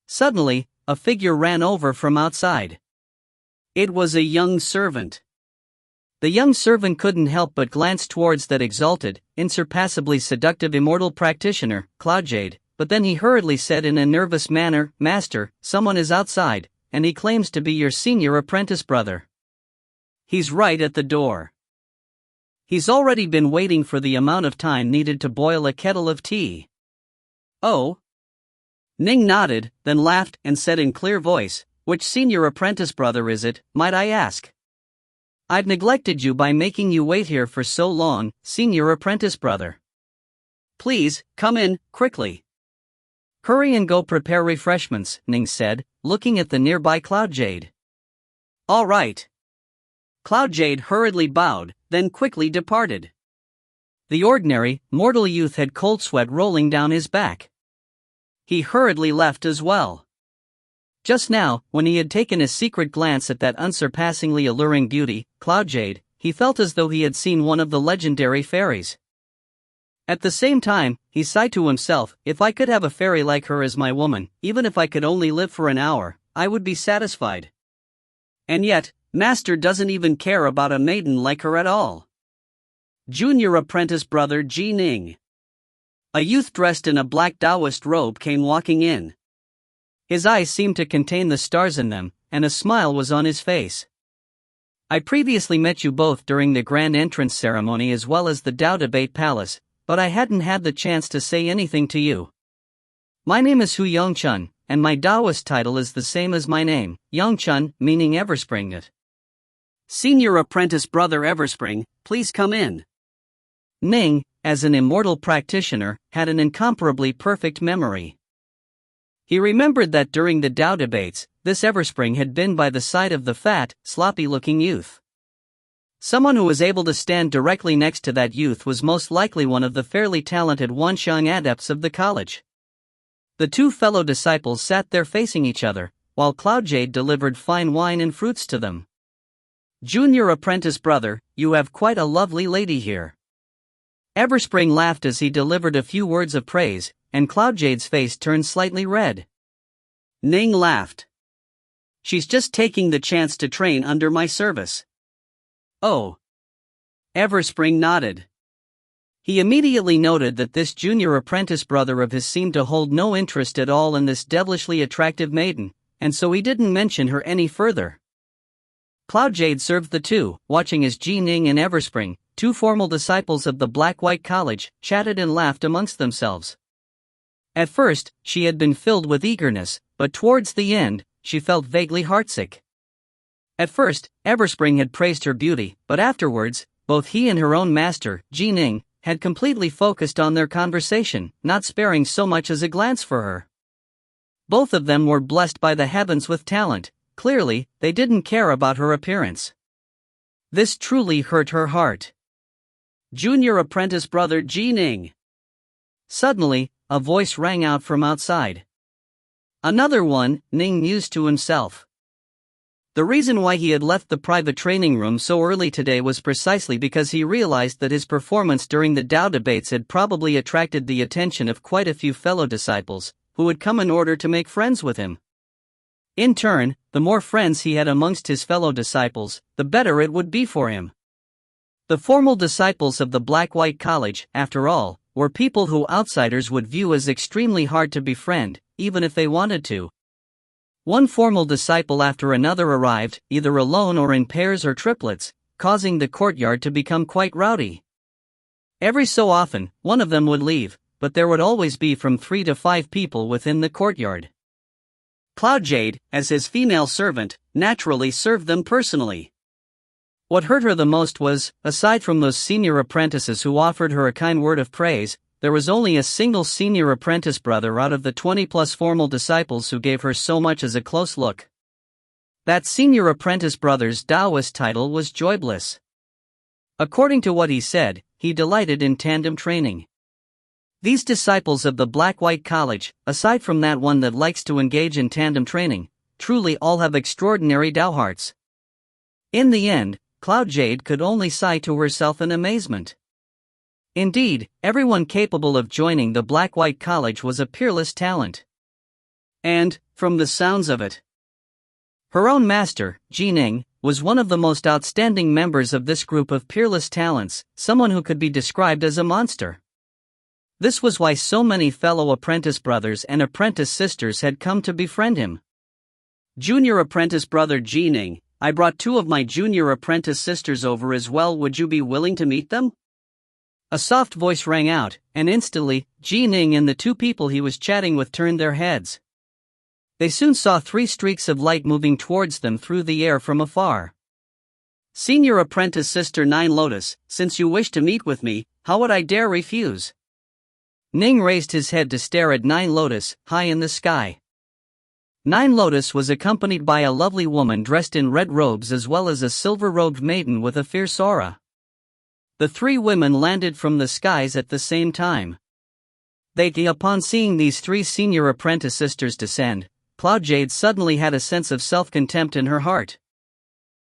Suddenly, a figure ran over from outside. It was a young servant. The young servant couldn't help but glance towards that exalted, unsurpassably seductive immortal practitioner, Cloudjade, but then he hurriedly said in a nervous manner, "Master, someone is outside, and he claims to be your senior apprentice brother. He's right at the door. He's already been waiting for the amount of time needed to boil a kettle of tea." Oh? Ning nodded, then laughed and said in clear voice, "Which senior apprentice brother is it, might I ask?" "I've neglected you by making you wait here for so long, senior apprentice brother. Please, come in, quickly." "Hurry and go prepare refreshments," Ning said, looking at the nearby Cloudjade. "All right." Cloudjade hurriedly bowed, then quickly departed. The ordinary, mortal youth had cold sweat rolling down his back. He hurriedly left as well. Just now, when he had taken a secret glance at that unsurpassingly alluring beauty, Cloudjade, he felt as though he had seen one of the legendary fairies. At the same time, he sighed to himself, "If I could have a fairy like her as my woman, even if I could only live for an hour, I would be satisfied. And yet, Master doesn't even care about a maiden like her at all." Junior apprentice brother Ji Ning. A youth dressed in a black Taoist robe came walking in. His eyes seemed to contain the stars in them, and a smile was on his face. "I previously met you both during the grand entrance ceremony as well as the Tao Debate Palace, but I hadn't had the chance to say anything to you. My name is Hu Yongchun, and my Taoist title is the same as my name, Yongchun, meaning Everspring. Senior apprentice brother Everspring, please come in." Ning, as an immortal practitioner, had an incomparably perfect memory. He remembered that during the Tao debates, this Everspring had been by the side of the fat, sloppy-looking youth. Someone who was able to stand directly next to that youth was most likely one of the fairly talented Wanshang adepts of the college. The two fellow disciples sat there facing each other, while Cloudjade delivered fine wine and fruits to them. "Junior apprentice brother, you have quite a lovely lady here." Everspring laughed as he delivered a few words of praise, and Cloudjade's face turned slightly red. Ning laughed. "She's just taking the chance to train under my service." "Oh." Everspring nodded. He immediately noted that this junior apprentice brother of his seemed to hold no interest at all in this devilishly attractive maiden, and so he didn't mention her any further. Cloudjade served the two, watching as Ning and Everspring, two formal disciples of the Black-White College, chatted and laughed amongst themselves. At first, she had been filled with eagerness, but towards the end, she felt vaguely heartsick. At first, Everspring had praised her beauty, but afterwards, both he and her own master, Ning, had completely focused on their conversation, not sparing so much as a glance for her. Both of them were blessed by the heavens with talent. Clearly, they didn't care about her appearance. This truly hurt her heart. Junior apprentice brother Ning. Suddenly, a voice rang out from outside. Another one, Ning mused to himself. The reason why he had left the private training room so early today was precisely because he realized that his performance during the Tao debates had probably attracted the attention of quite a few fellow disciples, who had come in order to make friends with him. In turn, the more friends he had amongst his fellow disciples, the better it would be for him. The formal disciples of the Black-White College, after all, were people who outsiders would view as extremely hard to befriend, even if they wanted to. One formal disciple after another arrived, either alone or in pairs or triplets, causing the courtyard to become quite rowdy. Every so often, one of them would leave, but there would always be from 3 to 5 people within the courtyard. Cloudjade, as his female servant, naturally served them personally. What hurt her the most was, aside from those senior apprentices who offered her a kind word of praise, there was only a single senior apprentice brother out of the 20-plus formal disciples who gave her so much as a close look. That senior apprentice brother's Taoist title was Joybliss. According to what he said, he delighted in tandem training. These disciples of the Black-White College, aside from that one that likes to engage in tandem training, truly all have extraordinary Tao hearts. In the end, Cloudjade could only sigh to herself in amazement. Indeed, everyone capable of joining the Black-White College was a peerless talent. And, from the sounds of it, her own master, Ning, was one of the most outstanding members of this group of peerless talents, someone who could be described as a monster. This was why so many fellow apprentice brothers and apprentice sisters had come to befriend him. Junior apprentice brother Ning, I brought 2 of my junior apprentice sisters over as well. Would you be willing to meet them? A soft voice rang out, and instantly, Ning and the 2 people he was chatting with turned their heads. They soon saw 3 streaks of light moving towards them through the air from afar. Senior apprentice sister Nine Lotus, since you wish to meet with me, how would I dare refuse? Ning raised his head to stare at Nine Lotus, high in the sky. Nine Lotus was accompanied by a lovely woman dressed in red robes as well as a silver-robed maiden with a fierce aura. The 3 women landed from the skies at the same time. Upon seeing these 3 senior apprentice sisters descend, Cloudjade suddenly had a sense of self-contempt in her heart.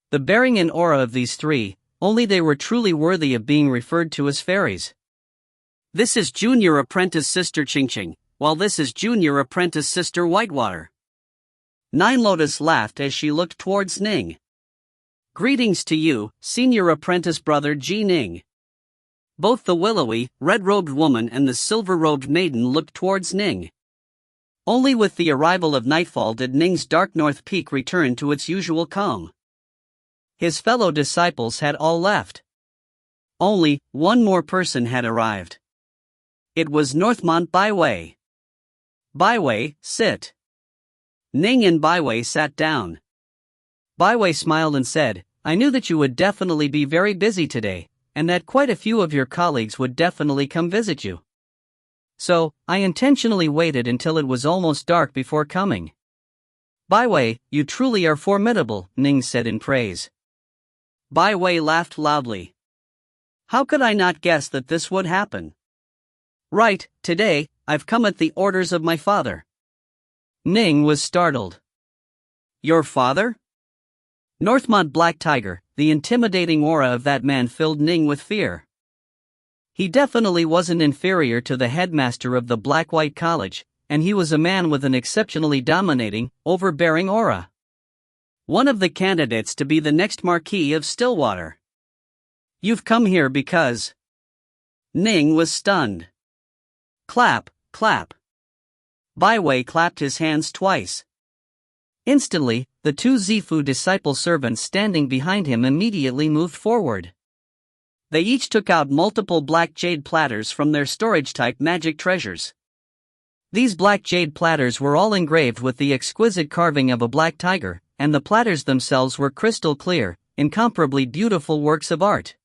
The bearing and aura of these 3, only they were truly worthy of being referred to as fairies. This is junior apprentice sister Ching, while this is junior apprentice sister Whitewater. Nine Lotus laughed as she looked towards Ning. Greetings to you, senior apprentice brother Ning. Both the willowy, red-robed woman and the silver-robed maiden looked towards Ning. Only with the arrival of nightfall did Ning's dark north peak return to its usual calm. His fellow disciples had all left. Only one more person had arrived. It was Northmont Baiwei. Baiwei, sit. Ning and Baiwei sat down. Baiwei smiled and said, I knew that you would definitely be very busy today, and that quite a few of your colleagues would definitely come visit you. So, I intentionally waited until it was almost dark before coming. Baiwei, you truly are formidable, Ning said in praise. Baiwei laughed loudly. How could I not guess that this would happen? Right, today, I've come at the orders of my father. Ning was startled. Your father? Northmont Black Tiger, the intimidating aura of that man filled Ning with fear. He definitely wasn't inferior to the headmaster of the Black-White College, and he was a man with an exceptionally dominating, overbearing aura. One of the candidates to be the next Marquis of Stillwater. You've come here because... Ning was stunned. Clap, clap. Baiwei clapped his hands twice. Instantly, the two Zifu disciple servants standing behind him immediately moved forward. They each took out multiple black jade platters from their storage-type magic treasures. These black jade platters were all engraved with the exquisite carving of a black tiger, and the platters themselves were crystal clear, incomparably beautiful works of art.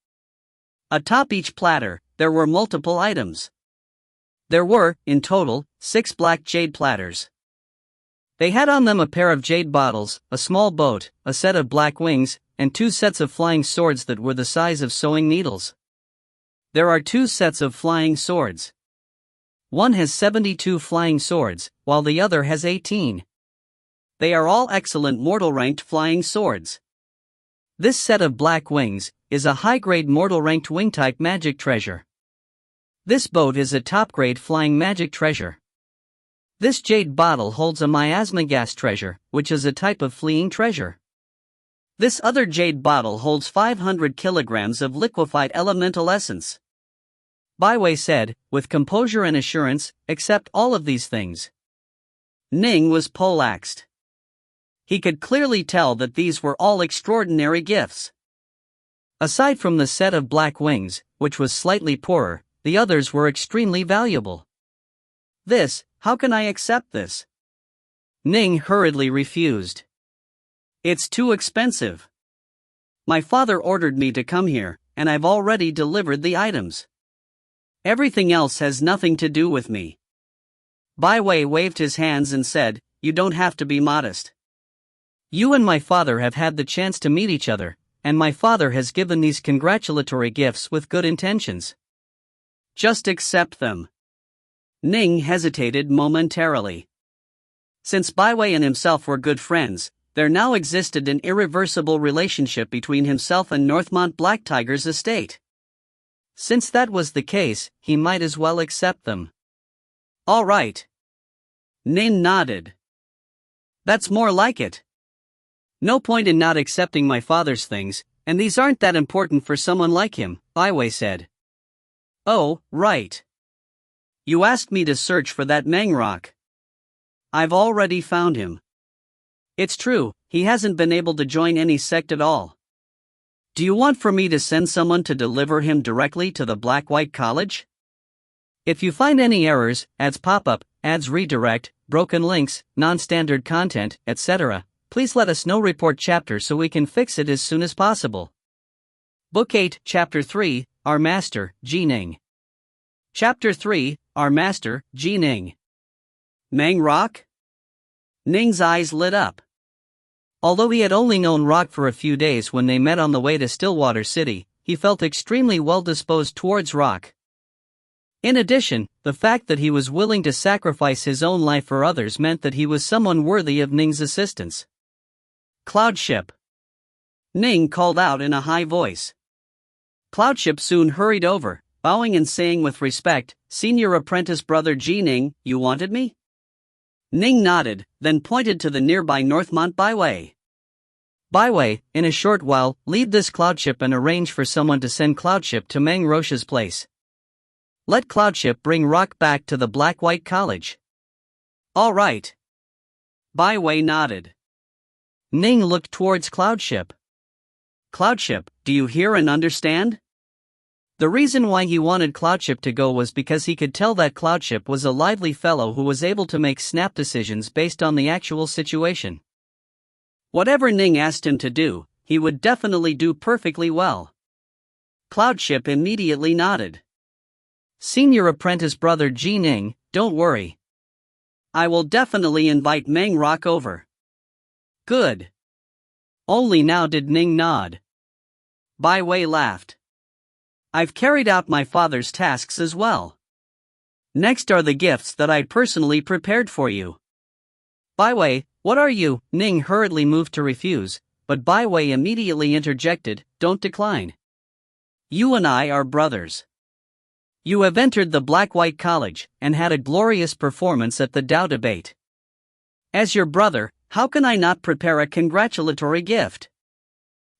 Atop each platter, there were multiple items. There were, in total, 6 black jade platters. They had on them a pair of jade bottles, a small boat, a set of black wings, and 2 sets of flying swords that were the size of sewing needles. There are 2 sets of flying swords. One has 72 flying swords, while the other has 18. They are all excellent mortal-ranked flying swords. This set of black wings is a high-grade mortal-ranked wing-type magic treasure. This boat is a top-grade flying magic treasure. This jade bottle holds a miasma gas treasure, which is a type of fleeing treasure. This other jade bottle holds 500 kilograms of liquefied elemental essence. Baiwei said, with composure and assurance, accept all of these things. Ning was poleaxed. He could clearly tell that these were all extraordinary gifts. Aside from the set of black wings, which was slightly poorer, the others were extremely valuable. How can I accept this? Ning hurriedly refused. It's too expensive. My father ordered me to come here, and I've already delivered the items. Everything else has nothing to do with me. Baiwei waved his hands and said, you don't have to be modest. You and my father have had the chance to meet each other, and my father has given these congratulatory gifts with good intentions. Just accept them. Ning hesitated momentarily. Since Baiwei and himself were good friends, there now existed an irreversible relationship between himself and Northmont Black Tiger's estate. Since that was the case, he might as well accept them. All right. Ning nodded. That's more like it. No point in not accepting my father's things, and these aren't that important for someone like him, Baiwei said. Oh, right. You asked me to search for that Meng rock. I've already found him. It's true, he hasn't been able to join any sect at all. Do you want for me to send someone to deliver him directly to the Black-White College? If you find any errors, ads pop-up, ads redirect, broken links, non-standard content, etc., please let us know. Report chapter so we can fix it as soon as possible. Book 8, Chapter 3, Our Master, Ning. Chapter 3, Our Master, Ning. Meng rock? Ning's eyes lit up. Although he had only known Rock for a few days when they met on the way to Stillwater City, he felt extremely well disposed towards Rock. In addition, the fact that he was willing to sacrifice his own life for others meant that he was someone worthy of Ning's assistance. Cloudship. Ning called out in a high voice. Cloudship soon hurried over, bowing and saying with respect, Senior Apprentice Brother Ning, you wanted me? Ning nodded, then pointed to the nearby Northmont Baiwei. Baiwei, in a short while, leave this Cloudship and arrange for someone to send Cloudship to Meng Roche's place. Let Cloudship bring Rock back to the Black-White College. All right. Baiwei nodded. Ning looked towards Cloudship. Cloudship, do you hear and understand? The reason why he wanted Cloudship to go was because he could tell that Cloudship was a lively fellow who was able to make snap decisions based on the actual situation. Whatever Ning asked him to do, he would definitely do perfectly well. Cloudship immediately nodded. Senior Apprentice Brother Ning, don't worry. I will definitely invite Meng Rock over. Good. Only now did Ning nod. Baiwei laughed. I've carried out my father's tasks as well. Next are the gifts that I personally prepared for you. Baiwei, what are you? Ning hurriedly moved to refuse, but Baiwei immediately interjected, don't decline. You and I are brothers. You have entered the Black-White College and had a glorious performance at the Dao debate. As your brother, how can I not prepare a congratulatory gift?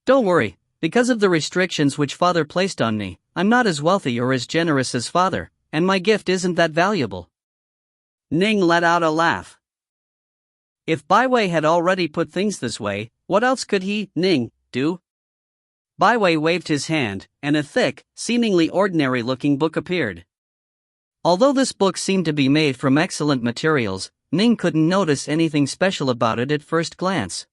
Don't worry, because of the restrictions which Father placed on me, I'm not as wealthy or as generous as Father, and my gift isn't that valuable. Ning let out a laugh. If Baiwei had already put things this way, what else could he, Ning, do? Baiwei waved his hand, and a thick, seemingly ordinary-looking book appeared. Although this book seemed to be made from excellent materials, Ning couldn't notice anything special about it at first glance.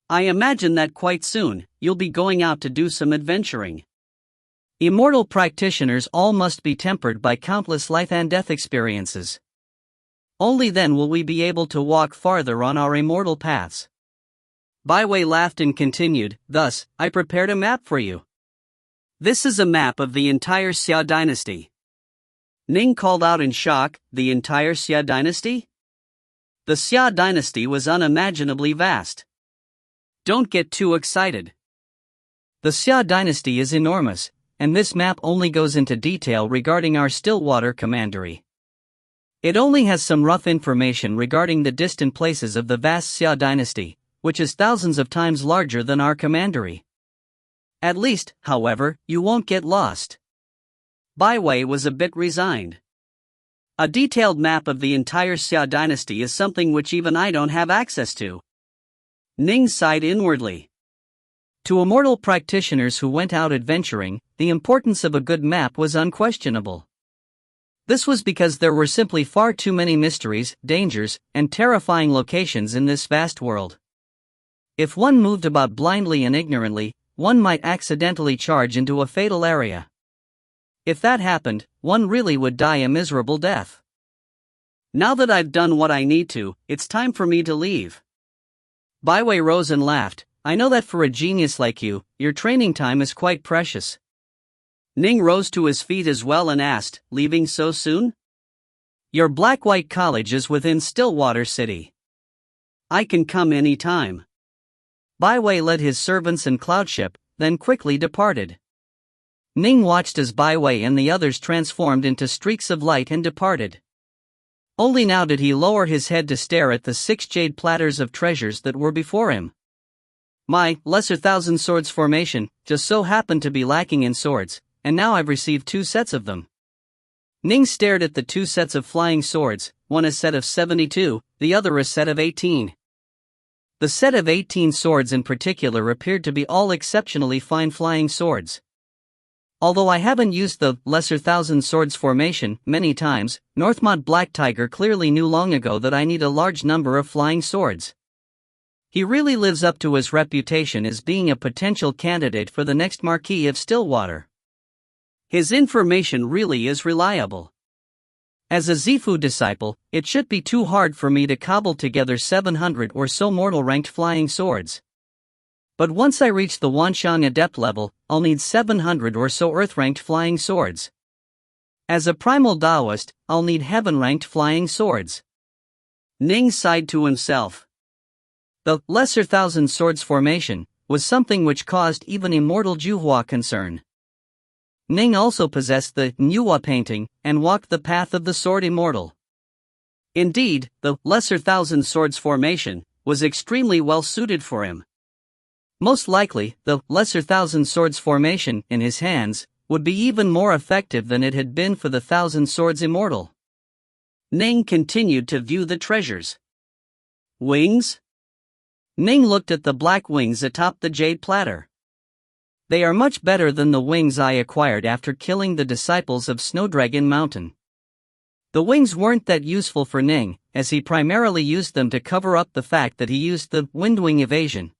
I imagine that quite soon, you'll be going out to do some adventuring. Immortal practitioners all must be tempered by countless life and death experiences. Only then will we be able to walk farther on our immortal paths. Baiwei laughed and continued, thus, I prepared a map for you. This is a map of the entire Xia dynasty. Ning called out in shock, the entire Xia dynasty? The Xia dynasty was unimaginably vast. Don't get too excited. The Xia dynasty is enormous, and this map only goes into detail regarding our Stillwater commandery. It only has some rough information regarding the distant places of the vast Xia dynasty, which is thousands of times larger than our commandery. At least, however, you won't get lost. Baiwei was a bit resigned. A detailed map of the entire Xia dynasty is something which even I don't have access to. Ning sighed inwardly. To immortal practitioners who went out adventuring, the importance of a good map was unquestionable. This was because there were simply far too many mysteries, dangers, and terrifying locations in this vast world. If one moved about blindly and ignorantly, one might accidentally charge into a fatal area. If that happened, one really would die a miserable death. Now that I've done what I need to, it's time for me to leave. Baiwei rose and laughed. I know that for a genius like you, your training time is quite precious. Ning rose to his feet as well and asked, leaving so soon? Your Black-White College is within Stillwater City. I can come any time. Baiwei led his servants and cloudship, then quickly departed. Ning watched as Baiwei and the others transformed into streaks of light and departed. Only now did he lower his head to stare at the 6 jade platters of treasures that were before him. My lesser thousand swords formation just so happened to be lacking in swords, and now I've received 2 sets of them. Ning stared at the 2 sets of flying swords, one a set of 72, the other a set of 18. The set of 18 swords in particular appeared to be all exceptionally fine flying swords. Although I haven't used the lesser thousand swords formation many times, Northmont Black Tiger clearly knew long ago that I need a large number of flying swords. He really lives up to his reputation as being a potential candidate for the next Marquis of Stillwater. His information really is reliable. As a Zifu disciple, it should be too hard for me to cobble together 700 or so mortal-ranked flying swords. But once I reach the Wanshang Adept level, I'll need 700 or so Earth-ranked flying swords. As a primal Taoist, I'll need Heaven-ranked flying swords. Ning sighed to himself. The lesser thousand swords formation was something which caused even immortal Juhua concern. Ning also possessed the Nuwa painting and walked the path of the sword immortal. Indeed, the lesser thousand swords formation was extremely well suited for him. Most likely, the lesser thousand swords formation in his hands would be even more effective than it had been for the thousand swords immortal. Ning continued to view the treasures. Wings? Ning looked at the black wings atop the jade platter. They are much better than the wings I acquired after killing the disciples of Snowdragon Mountain. The wings weren't that useful for Ning, as he primarily used them to cover up the fact that he used the Windwing evasion.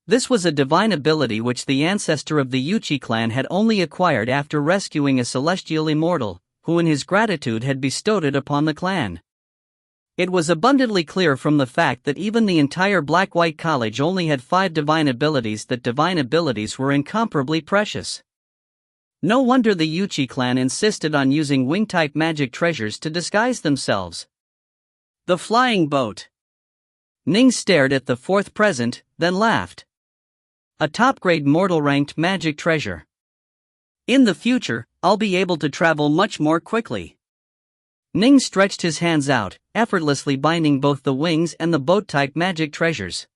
This was a divine ability which the ancestor of the Yuchi clan had only acquired after rescuing a celestial immortal, who in his gratitude had bestowed it upon the clan. It was abundantly clear from the fact that even the entire Black-White College only had 5 divine abilities that divine abilities were incomparably precious. No wonder the Yuchi clan insisted on using wing-type magic treasures to disguise themselves. The flying boat. Ning stared at the 4th present, then laughed. A top-grade mortal-ranked magic treasure. In the future, I'll be able to travel much more quickly. Ning stretched his hands out, effortlessly binding both the wings and the boat-type magic treasures.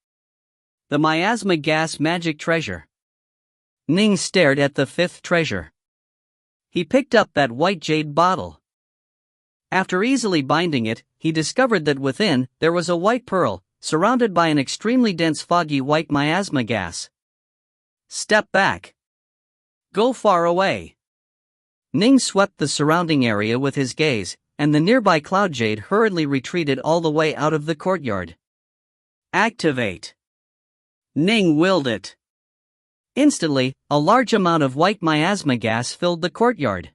The miasma gas magic treasure. Ning stared at the 5th treasure. He picked up that white jade bottle. After easily binding it, he discovered that within, there was a white pearl, surrounded by an extremely dense foggy white miasma gas. Step back. Go far away. Ning swept the surrounding area with his gaze, and the nearby cloud jade hurriedly retreated all the way out of the courtyard. Activate. Ning willed it. Instantly, a large amount of white miasma gas filled the courtyard.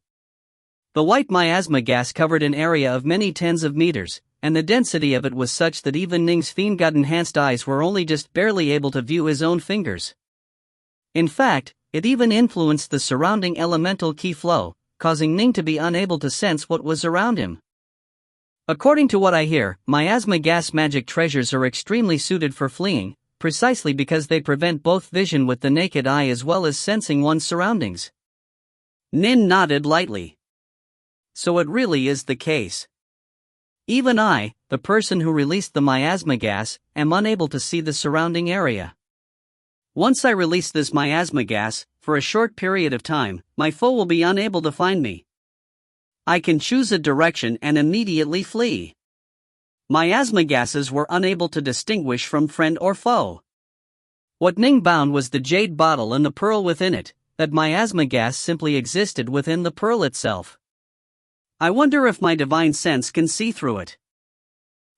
The white miasma gas covered an area of many tens of meters, and the density of it was such that even Ning's fiend-god-enhanced eyes were only just barely able to view his own fingers. In fact, it even influenced the surrounding elemental ki flow, causing Ning to be unable to sense what was around him. According to what I hear, miasma gas magic treasures are extremely suited for fleeing, precisely because they prevent both vision with the naked eye as well as sensing one's surroundings. Nin nodded lightly. So it really is the case. Even I, the person who released the miasma gas, am unable to see the surrounding area. Once I release this miasma gas, for a short period of time, my foe will be unable to find me. I can choose a direction and immediately flee. Miasma gases were unable to distinguish from friend or foe. What Ning bound was the jade bottle and the pearl within it, that miasma gas simply existed within the pearl itself. I wonder if my divine sense can see through it.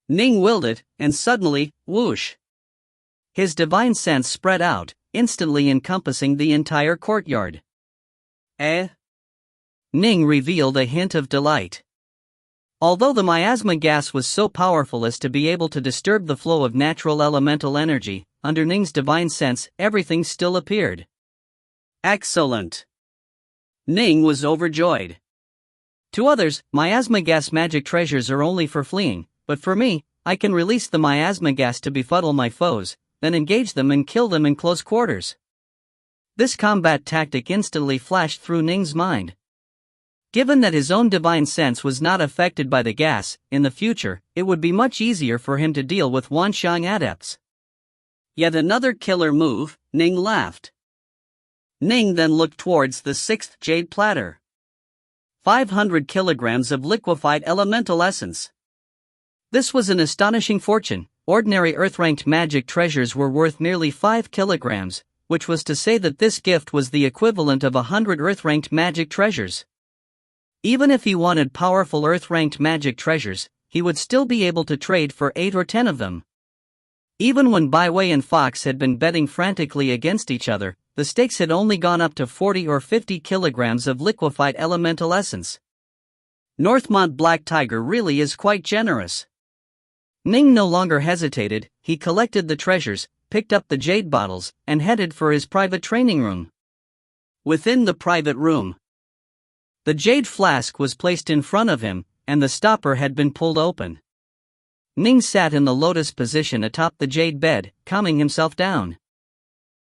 Ning willed it, and suddenly, whoosh! His divine sense spread out, instantly encompassing the entire courtyard. Ning revealed a hint of delight. Although the miasma gas was so powerful as to be able to disturb the flow of natural elemental energy, under Ning's divine sense, everything still appeared. Excellent! Ning was overjoyed. To others, miasma gas magic treasures are only for fleeing, but for me, I can release the miasma gas to befuddle my foes, then engage them and kill them in close quarters. This combat tactic instantly flashed through Ning's mind. Given that his own divine sense was not affected by the gas, in the future, it would be much easier for him to deal with Wanxiang adepts. Yet another killer move, Ning laughed. Ning then looked towards the sixth jade platter. 500 kilograms of liquefied elemental essence. This was an astonishing fortune. Ordinary earth-ranked magic treasures were worth nearly 5 kilograms, which was to say that this gift was the equivalent of 100 earth-ranked magic treasures. Even if he wanted powerful earth-ranked magic treasures, he would still be able to trade for 8 or 10 of them. Even when Baiwei and Fox had been betting frantically against each other, the stakes had only gone up to 40 or 50 kilograms of liquefied elemental essence. Northmont Black Tiger really is quite generous. Ning no longer hesitated, he collected the treasures, picked up the jade bottles, and headed for his private training room. Within the private room, the jade flask was placed in front of him, and the stopper had been pulled open. Ning sat in the lotus position atop the jade bed, calming himself down.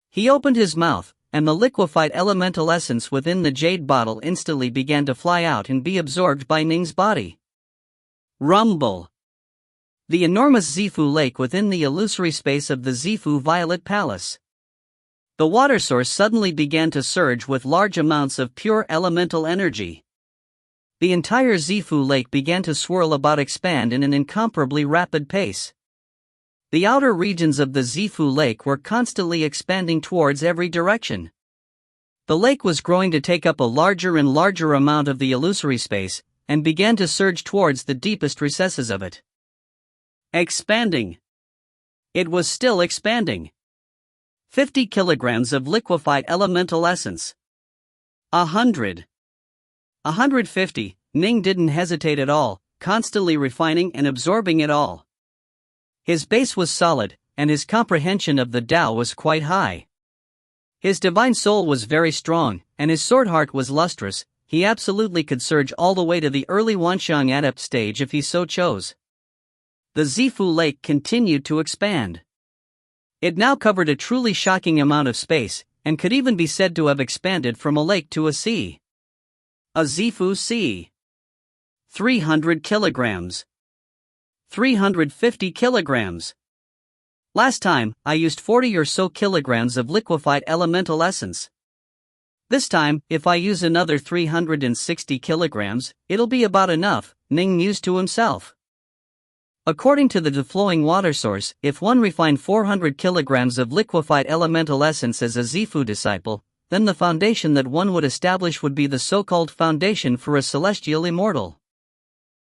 He opened his mouth, and the liquefied elemental essence within the jade bottle instantly began to fly out and be absorbed by Ning's body. Rumble! The enormous Zifu lake within the illusory space of the Zifu Violet Palace. The water source suddenly began to surge with large amounts of pure elemental energy. The entire Zifu lake began to swirl about, expand in an incomparably rapid pace. The outer regions of the Zifu lake were constantly expanding towards every direction. The lake was growing to take up a larger and larger amount of the illusory space, and began to surge towards the deepest recesses of it. Expanding. It was still expanding. 50 kilograms of liquefied elemental essence. 100. 150, Ning didn't hesitate at all, constantly refining and absorbing it all. His base was solid, and his comprehension of the Tao was quite high. His divine soul was very strong, and his sword heart was lustrous. He absolutely could surge all the way to the early Wanxiang adept stage if he so chose. The Zifu lake continued to expand. It now covered a truly shocking amount of space, and could even be said to have expanded from a lake to a sea. A Zifu Sea. 300 kilograms. 350 kilograms. Last time, I used 40 or so kilograms of liquefied elemental essence. This time, if I use another 360 kilograms, it'll be about enough, Ning mused to himself. According to the deflowing water source, if one refined 400 kilograms of liquefied elemental essence as a Zifu disciple, then the foundation that one would establish would be the so-called foundation for a celestial immortal.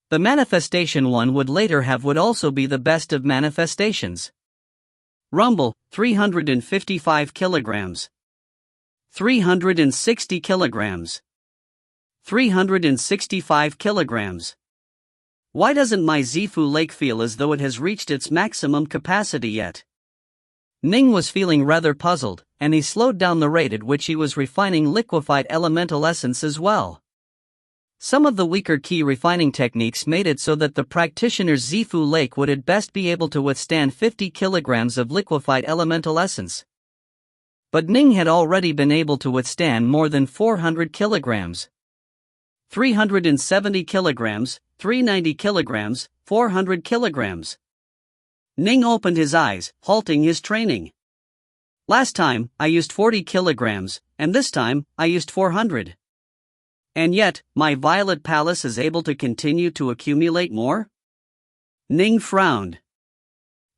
The manifestation one would later have would also be the best of manifestations. Rumble, 355 kilograms. 360 kilograms. 365 kilograms. Why doesn't my Zifu lake feel as though it has reached its maximum capacity yet? Ning was feeling rather puzzled, and he slowed down the rate at which he was refining liquefied elemental essence as well. Some of the weaker key refining techniques made it so that the practitioner's Zifu lake would at best be able to withstand 50 kilograms of liquefied elemental essence. But Ning had already been able to withstand more than 400 kilograms. 370 kilograms, 390 kilograms, 400 kilograms. Ning opened his eyes, halting his training. Last time, I used 40 kilograms, and this time, I used 400. And yet, my violet palace is able to continue to accumulate more? Ning frowned.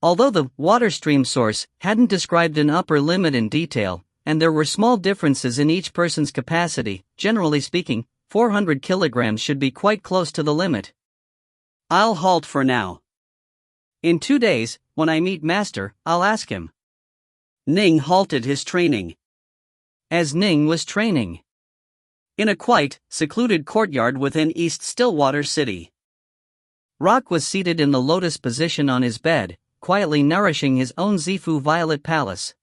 Although the water stream source hadn't described an upper limit in detail, and there were small differences in each person's capacity, generally speaking, 400 kilograms should be quite close to the limit. I'll halt for now. In 2 days, when I meet Master, I'll ask him. Ning halted his training. As Ning was training in a quiet, secluded courtyard within East Stillwater City, Rock was seated in the lotus position on his bed, quietly nourishing his own Zifu Violet Palace.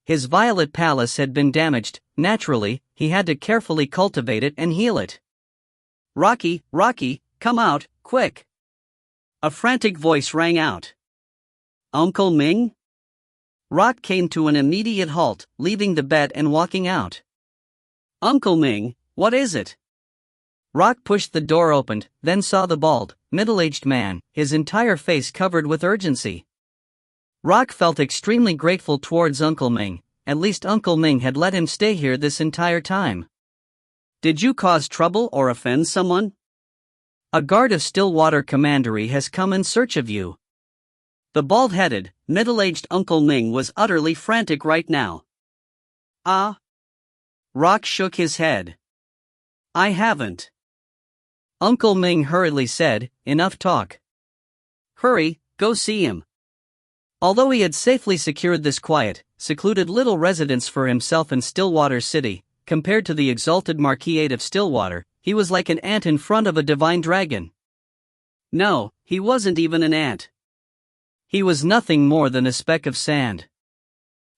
His Violet Palace had been damaged. Naturally, he had to carefully cultivate it and heal it. Rocky, come out, quick! A frantic voice rang out. Uncle Ming? Rock came to an immediate halt, leaving the bed and walking out. Uncle Ming, what is it? Rock pushed the door open, then saw the bald, middle-aged man, his entire face covered with urgency. Rock felt extremely grateful towards Uncle Ming. At least Uncle Ming had let him stay here this entire time. Did you cause trouble or offend someone? A guard of Stillwater Commandery has come in search of you. The bald-headed, middle-aged Uncle Ming was utterly frantic right now. Ah? Rock shook his head. I haven't. Uncle Ming hurriedly said, enough talk. Hurry, go see him. Although he had safely secured this quiet, secluded little residence for himself in Stillwater City, compared to the exalted Marquisate of Stillwater, he was like an ant in front of a divine dragon. No, he wasn't even an ant. He was nothing more than a speck of sand.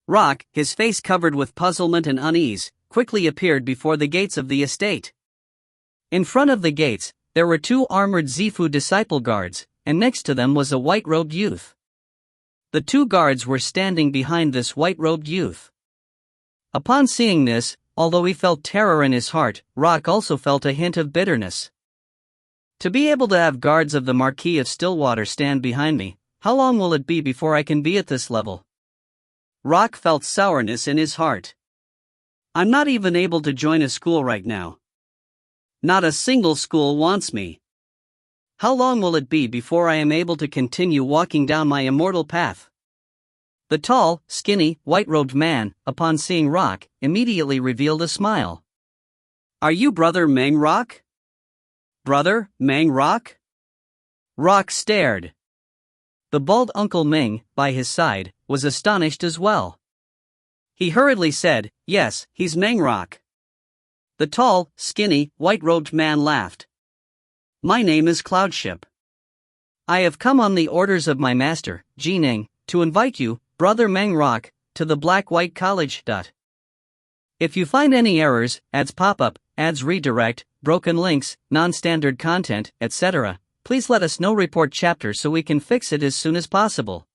Rock, his face covered with puzzlement and unease, quickly appeared before the gates of the estate. In front of the gates, there were 2 armored Zifu disciple guards, and next to them was a white-robed youth. The 2 guards were standing behind this white-robed youth. Upon seeing this, although he felt terror in his heart, Rock also felt a hint of bitterness. To be able to have guards of the Marquis of Stillwater stand behind me, how long will it be before I can be at this level? Rock felt sourness in his heart. I'm not even able to join a school right now. Not a single school wants me. How long will it be before I am able to continue walking down my immortal path? The tall, skinny, white-robed man, upon seeing Rock, immediately revealed a smile. Are you Brother Meng Rock? Brother Meng Rock? Rock stared. The bald Uncle Ming, by his side, was astonished as well. He hurriedly said, yes, he's Meng Rock. The tall, skinny, white-robed man laughed. My name is Cloudship. I have come on the orders of my master, Ning, to invite you, Brother Meng Rock, to the Black-White College. If you find any errors, ads pop-up, ads redirect, broken links, non-standard content, etc., please let us know. Report chapter so we can fix it as soon as possible.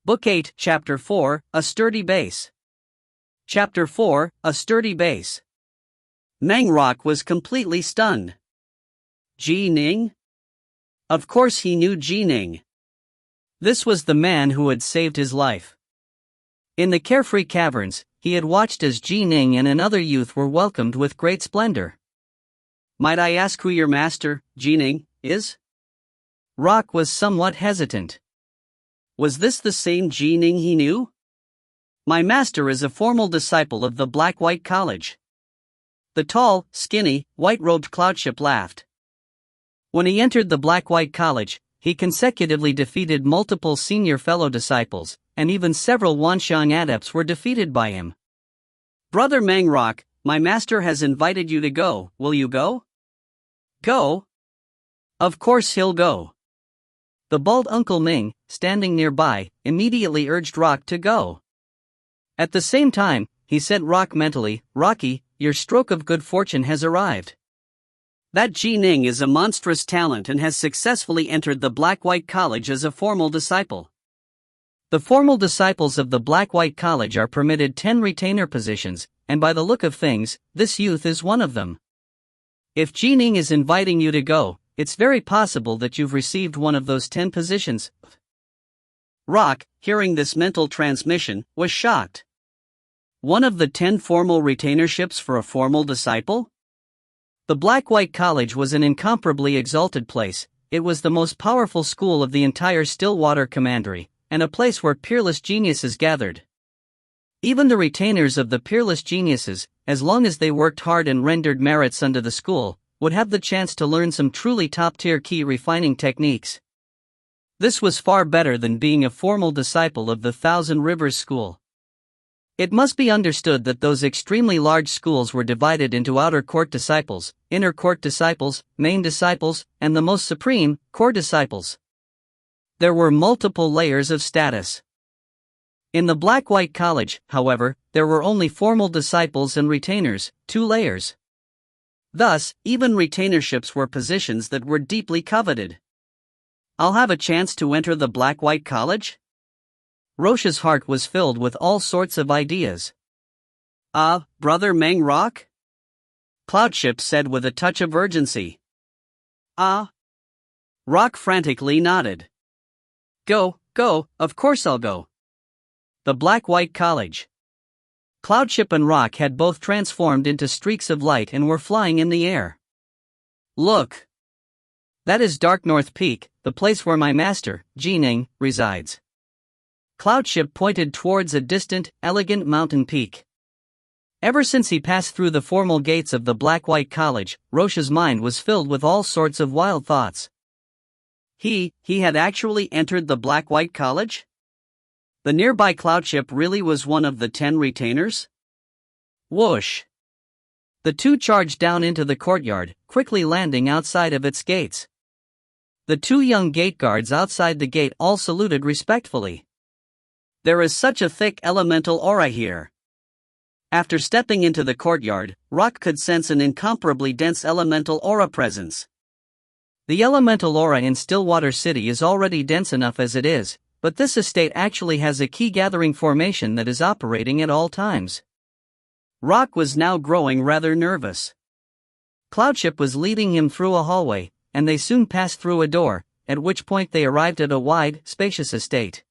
Book 8, Chapter 4, A Sturdy Base. Chapter 4, A Sturdy Base. Meng Rock was completely stunned. Ning? Of course he knew Ning. This was the man who had saved his life. In the carefree caverns, he had watched as Ning and another youth were welcomed with great splendor. Might I ask who your master, Ning, is? Rock was somewhat hesitant. Was this the same Ning he knew? My master is a formal disciple of the Black-White College. The tall, skinny, white-robed cloudship laughed. When he entered the Black-White College, he consecutively defeated multiple senior fellow disciples, and even several Wanxiang adepts were defeated by him. Brother Mang Rock, my master has invited you to go, will you go? Go? Of course he'll go. The bald Uncle Ning, standing nearby, immediately urged Rock to go. At the same time, he sent Rock mentally, Rocky, your stroke of good fortune has arrived. That Ning is a monstrous talent and has successfully entered the Black-White College as a formal disciple. The formal disciples of the Black-White College are permitted 10 retainer positions, and by the look of things, this youth is one of them. If Ning is inviting you to go, it's very possible that you've received one of those 10 positions. Rock, hearing this mental transmission, was shocked. One of the 10 formal retainerships for a formal disciple? The Black-White College was an incomparably exalted place. It was the most powerful school of the entire Stillwater Commandery, and a place where peerless geniuses gathered. Even the retainers of the peerless geniuses, as long as they worked hard and rendered merits unto the school, would have the chance to learn some truly top-tier key refining techniques. This was far better than being a formal disciple of the Thousand Rivers School. It must be understood that those extremely large schools were divided into outer court disciples, inner court disciples, main disciples, and the most supreme, core disciples. There were multiple layers of status. In the Black-White College, however, there were only formal disciples and retainers, 2 layers. Thus, even retainerships were positions that were deeply coveted. I'll have a chance to enter the Black-White College? Roche's heart was filled with all sorts of ideas. Brother Mang Rock? Cloudship said with a touch of urgency. Rock frantically nodded. Go, of course I'll go. The Black-White College. Cloudship and Rock had both transformed into streaks of light and were flying in the air. Look! That is Dark North Peak, the place where my master, Ning, resides. Cloudship pointed towards a distant, elegant mountain peak. Ever since he passed through the formal gates of the Black-White College, Roche's mind was filled with all sorts of wild thoughts. He had actually entered the Black-White College? The nearby Cloudship really was one of the 10 retainers? Whoosh! The 2 charged down into the courtyard, quickly landing outside of its gates. The 2 young gate guards outside the gate all saluted respectfully. There is such a thick elemental aura here. After stepping into the courtyard, Rock could sense an incomparably dense elemental aura presence. The elemental aura in Stillwater City is already dense enough as it is, but this estate actually has a key gathering formation that is operating at all times. Rock was now growing rather nervous. Cloudship was leading him through a hallway, and they soon passed through a door, at which point they arrived at a wide, spacious estate.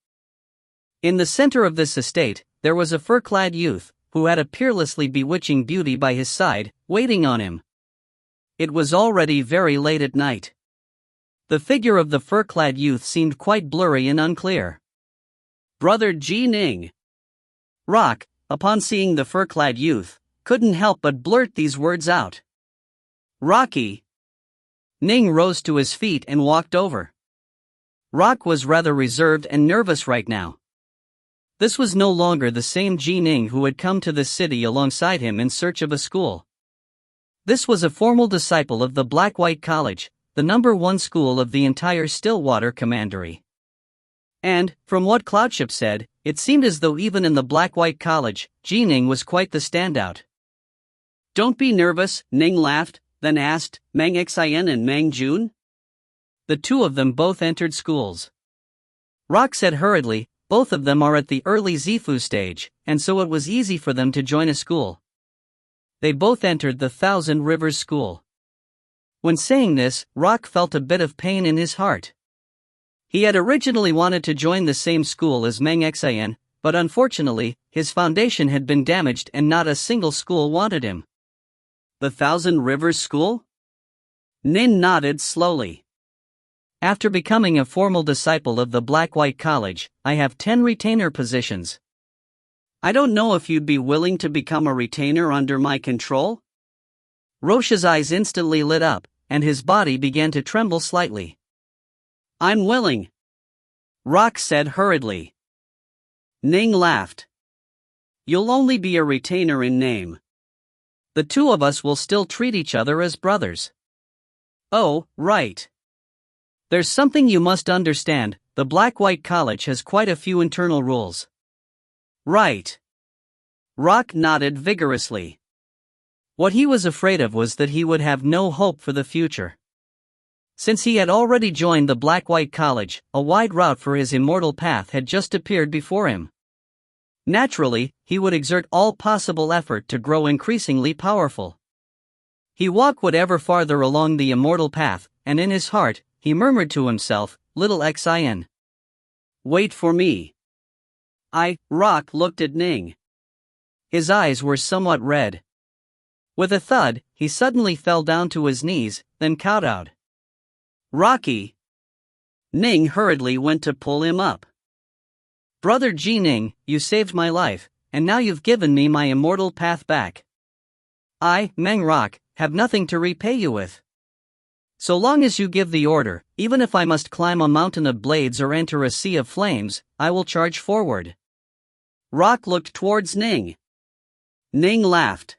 In the center of this estate, there was a fur-clad youth, who had a peerlessly bewitching beauty by his side, waiting on him. It was already very late at night. The figure of the fur-clad youth seemed quite blurry and unclear. Brother Ning. Rock, upon seeing the fur-clad youth, couldn't help but blurt these words out. Rocky. Ning rose to his feet and walked over. Rock was rather reserved and nervous right now. This was no longer the same Ning who had come to this city alongside him in search of a school. This was a formal disciple of the Black-White College, the #1 school of the entire Stillwater Commandery. And, from what Cloudship said, it seemed as though even in the Black-White College, Ning was quite the standout. Don't be nervous, Ning laughed, then asked, Mang Xian and Mang Jun? The 2 of them both entered schools. Rock said hurriedly, both of them are at the early Zifu stage, and so it was easy for them to join a school. They both entered the Thousand Rivers School. When saying this, Rock felt a bit of pain in his heart. He had originally wanted to join the same school as Mang Xian, but unfortunately, his foundation had been damaged and not a single school wanted him. The Thousand Rivers School? Nin nodded slowly. After becoming a formal disciple of the Black-White College, I have 10 retainer positions. I don't know if you'd be willing to become a retainer under my control? Roche's eyes instantly lit up, and his body began to tremble slightly. I'm willing, Rock said hurriedly. Ning laughed. You'll only be a retainer in name. The two of us will still treat each other as brothers. Oh, right. There's something you must understand, the Black-White College has quite a few internal rules. Right. Rock nodded vigorously. What he was afraid of was that he would have no hope for the future. Since he had already joined the Black-White College, a wide route for his immortal path had just appeared before him. Naturally, he would exert all possible effort to grow increasingly powerful. He walked whatever farther along the immortal path, and in his heart, he murmured to himself, little Xin. Wait for me. Rock looked at Ning. His eyes were somewhat red. With a thud, he suddenly fell down to his knees, then kowtowed. Rocky. Ning hurriedly went to pull him up. Brother Ning, you saved my life, and now you've given me my immortal path back. I, Meng Rock, have nothing to repay you with. So long as you give the order, even if I must climb a mountain of blades or enter a sea of flames, I will charge forward. Rock looked towards Ning. Ning laughed.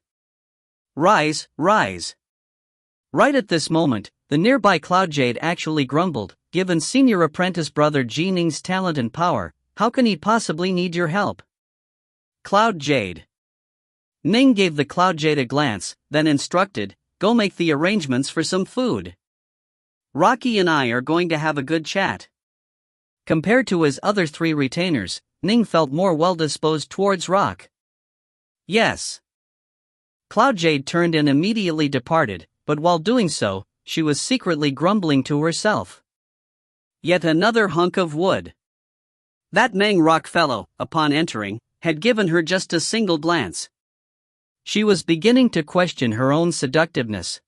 Rise, rise. Right at this moment, the nearby Cloud Jade actually grumbled, given senior apprentice brother Ning's talent and power, how can he possibly need your help? Cloud Jade. Ning gave the Cloud Jade a glance, then instructed, go make the arrangements for some food. Rocky and I are going to have a good chat. Compared to his other 3 retainers, Ning felt more well-disposed towards Rock. Yes. Cloud Jade turned and immediately departed, but while doing so, she was secretly grumbling to herself. Yet another hunk of wood. That Meng Rock fellow, upon entering, had given her just a single glance. She was beginning to question her own seductiveness.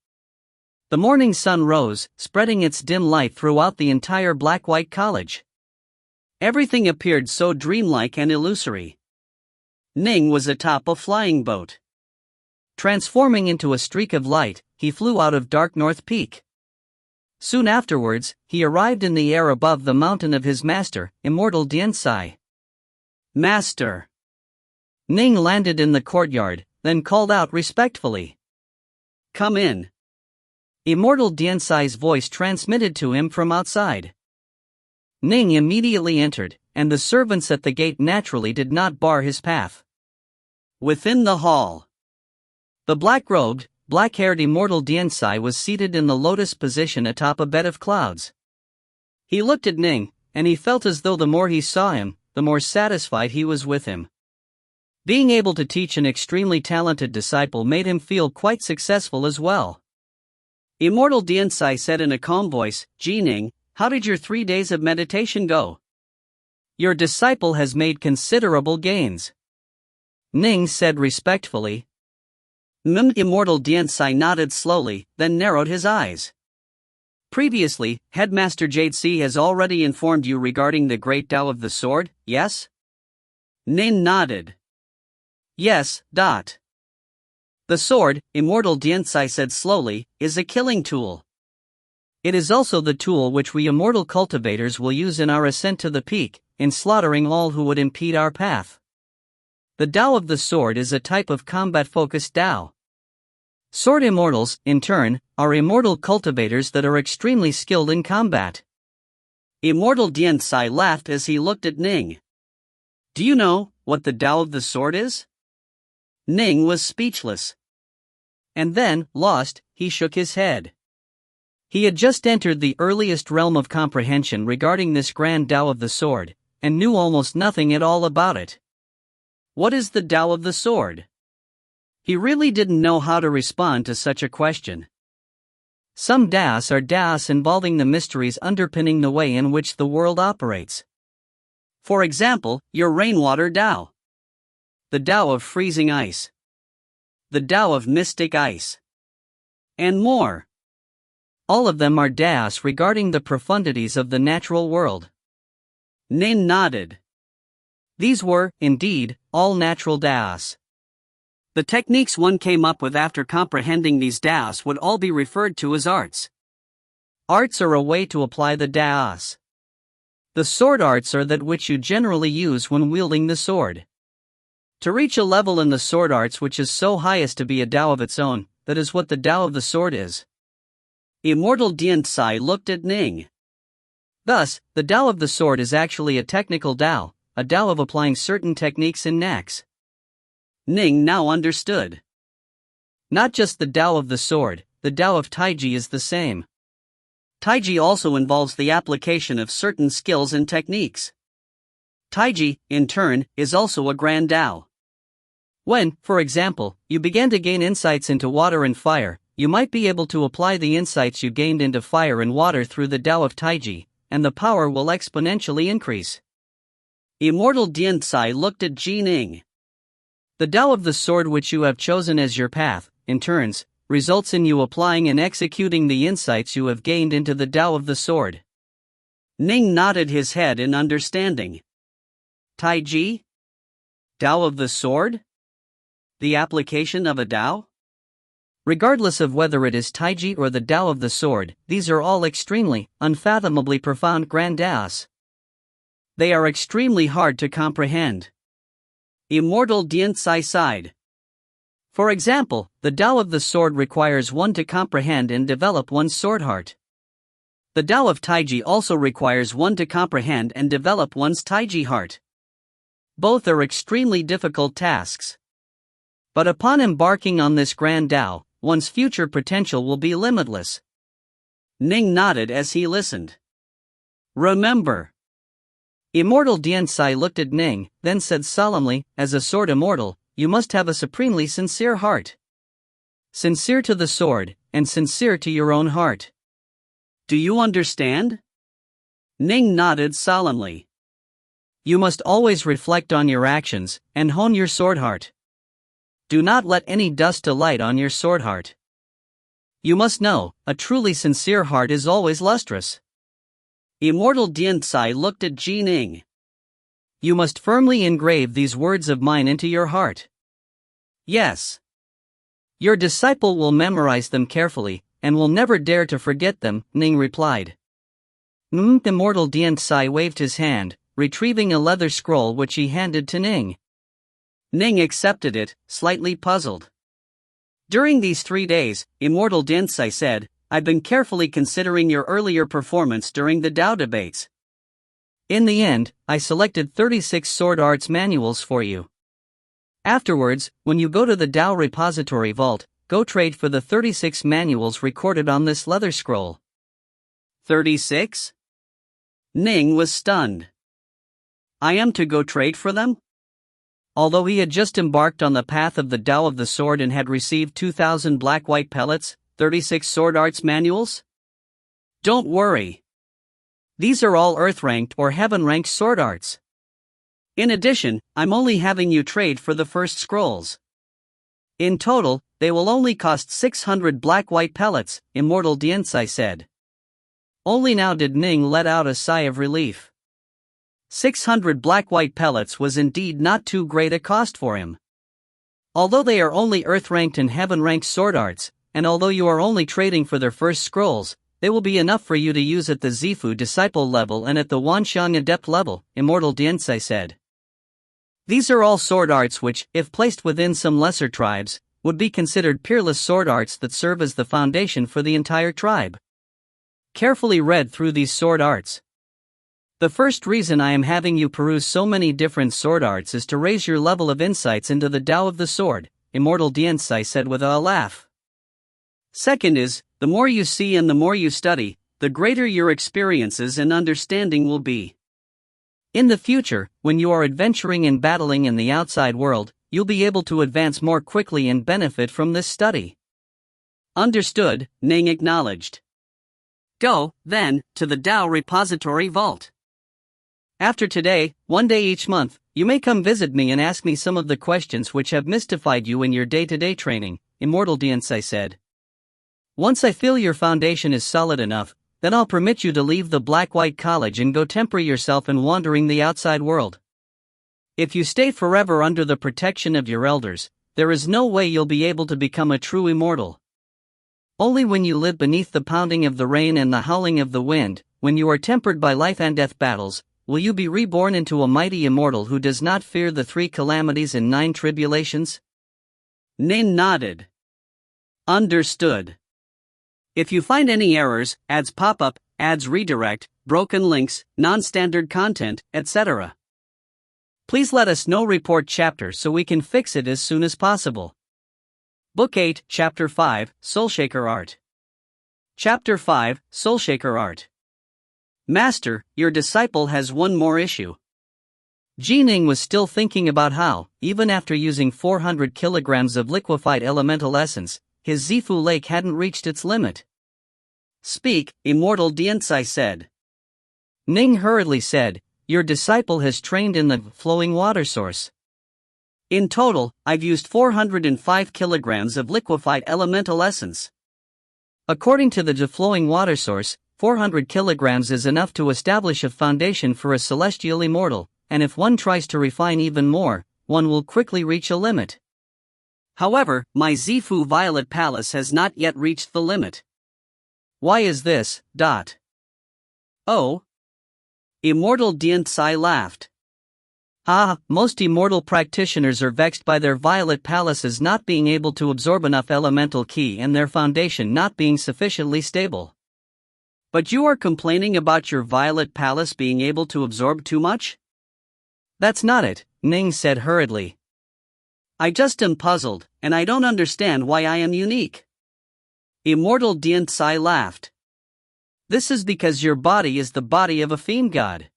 The morning sun rose, spreading its dim light throughout the entire Black-White College. Everything appeared so dreamlike and illusory. Ning was atop a flying boat. Transforming into a streak of light, he flew out of Dark North Peak. Soon afterwards, he arrived in the air above the mountain of his master, Immortal Diensai. Master. Ning landed in the courtyard, then called out respectfully. Come in. Immortal Diensai's voice transmitted to him from outside. Ning immediately entered, and the servants at the gate naturally did not bar his path. Within the hall, the black-robed, black-haired Immortal Diensai was seated in the lotus position atop a bed of clouds. He looked at Ning, and he felt as though the more he saw him, the more satisfied he was with him. Being able to teach an extremely talented disciple made him feel quite successful as well. Immortal Diensai said in a calm voice, Ning, how did your 3 days of meditation go? Your disciple has made considerable gains. Ning said respectfully. Immortal Diensai nodded slowly, then narrowed his eyes. Previously, Headmaster Jade C has already informed you regarding the Great Tao of the Sword, yes? Ning nodded. Yes. The sword, Immortal Diensai said slowly, is a killing tool. It is also the tool which we immortal cultivators will use in our ascent to the peak, in slaughtering all who would impede our path. The Tao of the Sword is a type of combat-focused Tao. Sword Immortals, in turn, are immortal cultivators that are extremely skilled in combat. Immortal Diensai laughed as he looked at Ning. Do you know what the Tao of the Sword is? Ning was speechless. And then, lost, he shook his head. He had just entered the earliest realm of comprehension regarding this grand Tao of the Sword, and knew almost nothing at all about it. What is the Tao of the Sword? He really didn't know how to respond to such a question. Some Taos are Taos involving the mysteries underpinning the way in which the world operates. For example, your rainwater Tao. The Tao of freezing ice. The Tao of mystic ice. And more. All of them are Daos regarding the profundities of the natural world. Ning nodded. These were, indeed, all natural Daos. The techniques one came up with after comprehending these Daos would all be referred to as arts. Arts are a way to apply the Daos. The sword arts are that which you generally use when wielding the sword. To reach a level in the sword arts which is so high as to be a Dao of its own, that is what the Dao of the sword is. Immortal Diantsai looked at Ning. Thus, the Dao of the sword is actually a technical Dao, a Dao of applying certain techniques in knacks. Ning now understood. Not just the Dao of the sword, the Dao of Taiji is the same. Taiji also involves the application of certain skills and techniques. Taiji, in turn, is also a grand Dao. When, for example, you began to gain insights into water and fire, you might be able to apply the insights you gained into fire and water through the Dao of Taiji, and the power will exponentially increase. Immortal Diantsai looked at Ning. The Dao of the sword which you have chosen as your path, in turns, results in you applying and executing the insights you have gained into the Dao of the sword. Ning nodded his head in understanding. Taiji? Dao of the sword? The application of a Dao? Regardless of whether it is Taiji or the Dao of the sword, these are all extremely, unfathomably profound grand Daos. They are extremely hard to comprehend. Immortal Diantsai sighed. For example, the Dao of the sword requires one to comprehend and develop one's sword heart. The Dao of Taiji also requires one to comprehend and develop one's Taiji heart. Both are extremely difficult tasks. But upon embarking on this grand Dao, one's future potential will be limitless. Ning nodded as he listened. Remember. Immortal Diantsai looked at Ning, then said solemnly, as a sword immortal, you must have a supremely sincere heart. Sincere to the sword, and sincere to your own heart. Do you understand? Ning nodded solemnly. You must always reflect on your actions, and hone your sword heart. Do not let any dust alight on your sword heart. You must know, a truly sincere heart is always lustrous. Immortal Diantsai looked at Ning. You must firmly engrave these words of mine into your heart. Yes. Your disciple will memorize them carefully, and will never dare to forget them, Ning replied. Immortal Diantsai waved his hand, retrieving a leather scroll which he handed to Ning. Ning accepted it, slightly puzzled. During these 3 days, Immortal Diantsai said, I've been carefully considering your earlier performance during the Dao debates. In the end, I selected 36 sword arts manuals for you. Afterwards, when you go to the Dao repository vault, go trade for the 36 manuals recorded on this leather scroll. 36? Ning was stunned. I am to go trade for them? Although he had just embarked on the path of the Dao of the sword and had received 2,000 black-white pellets, 36 sword arts manuals? Don't worry. These are all earth-ranked or heaven-ranked sword arts. In addition, I'm only having you trade for the first scrolls. In total, they will only cost 600 black-white pellets, Immortal Diantsai said. Only now did Ning let out a sigh of relief. 600 black-white pellets was indeed not too great a cost for him. Although they are only earth-ranked and heaven-ranked sword arts, and although you are only trading for their first scrolls, they will be enough for you to use at the Zifu disciple level and at the Wanxiang adept level, Immortal Diantsai said. These are all sword arts which, if placed within some lesser tribes, would be considered peerless sword arts that serve as the foundation for the entire tribe. Carefully read through these sword arts. The first reason I am having you peruse so many different sword arts is to raise your level of insights into the Dao of the sword, Immortal Diantsai said with a laugh. Second is, the more you see and the more you study, the greater your experiences and understanding will be. In the future, when you are adventuring and battling in the outside world, you'll be able to advance more quickly and benefit from this study. Understood, Ning acknowledged. Go, then, to the Dao repository vault. After today, one day each month, you may come visit me and ask me some of the questions which have mystified you in your day-to-day training, Immortal Diantsai said. Once I feel your foundation is solid enough, then I'll permit you to leave the Black-White College and go temper yourself in wandering the outside world. If you stay forever under the protection of your elders, there is no way you'll be able to become a true immortal. Only when you live beneath the pounding of the rain and the howling of the wind, when you are tempered by life and death battles, will you be reborn into a mighty immortal who does not fear the 3 calamities and 9 tribulations? Ning nodded. Understood. If you find any errors, ads pop up, ads redirect, broken links, non-standard content, etc., please let us know. Report chapter so we can fix it as soon as possible. Book 8, Chapter 5, Soulshaker Art. Chapter 5, Soulshaker Art. Master, your disciple has one more issue. Ning was still thinking about how, even after using 400 kilograms of liquefied elemental essence, his Zifu lake hadn't reached its limit. Speak, Immortal Diensai said. Ning hurriedly said, your disciple has trained in the flowing water source. In total, I've used 405 kilograms of liquefied elemental essence. According to the flowing water source, 400 kilograms is enough to establish a foundation for a celestial immortal, and if one tries to refine even more, one will quickly reach a limit. However, my Zifu Violet Palace has not yet reached the limit. Why is this? Oh. Immortal Diensai laughed. Most immortal practitioners are vexed by their violet palaces not being able to absorb enough elemental ki and their foundation not being sufficiently stable. But you are complaining about your violet palace being able to absorb too much? That's not it, Ning said hurriedly. I just am puzzled, and I don't understand why I am unique. Immortal Diensai laughed. This is because your body is the body of a fiend god.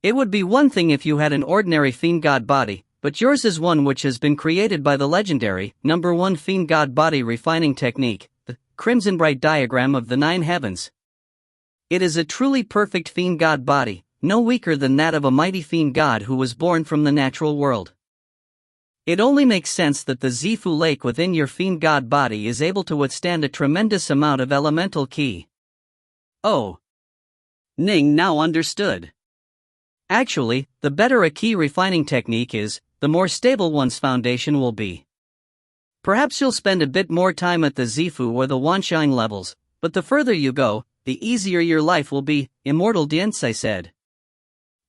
It would be one thing if you had an ordinary fiend god body, but yours is one which has been created by the legendary, number 1 fiend god body refining technique, the Crimson Bright diagram of the 9 heavens. It is a truly perfect fiend god body, no weaker than that of a mighty fiend god who was born from the natural world. It only makes sense that the Zifu lake within your fiend god body is able to withstand a tremendous amount of elemental ki. Oh. Ning now understood. Actually, the better a ki refining technique is, the more stable one's foundation will be. Perhaps you'll spend a bit more time at the Zifu or the Wanshine levels, but the further you go, the easier your life will be, Immortal Diensai said.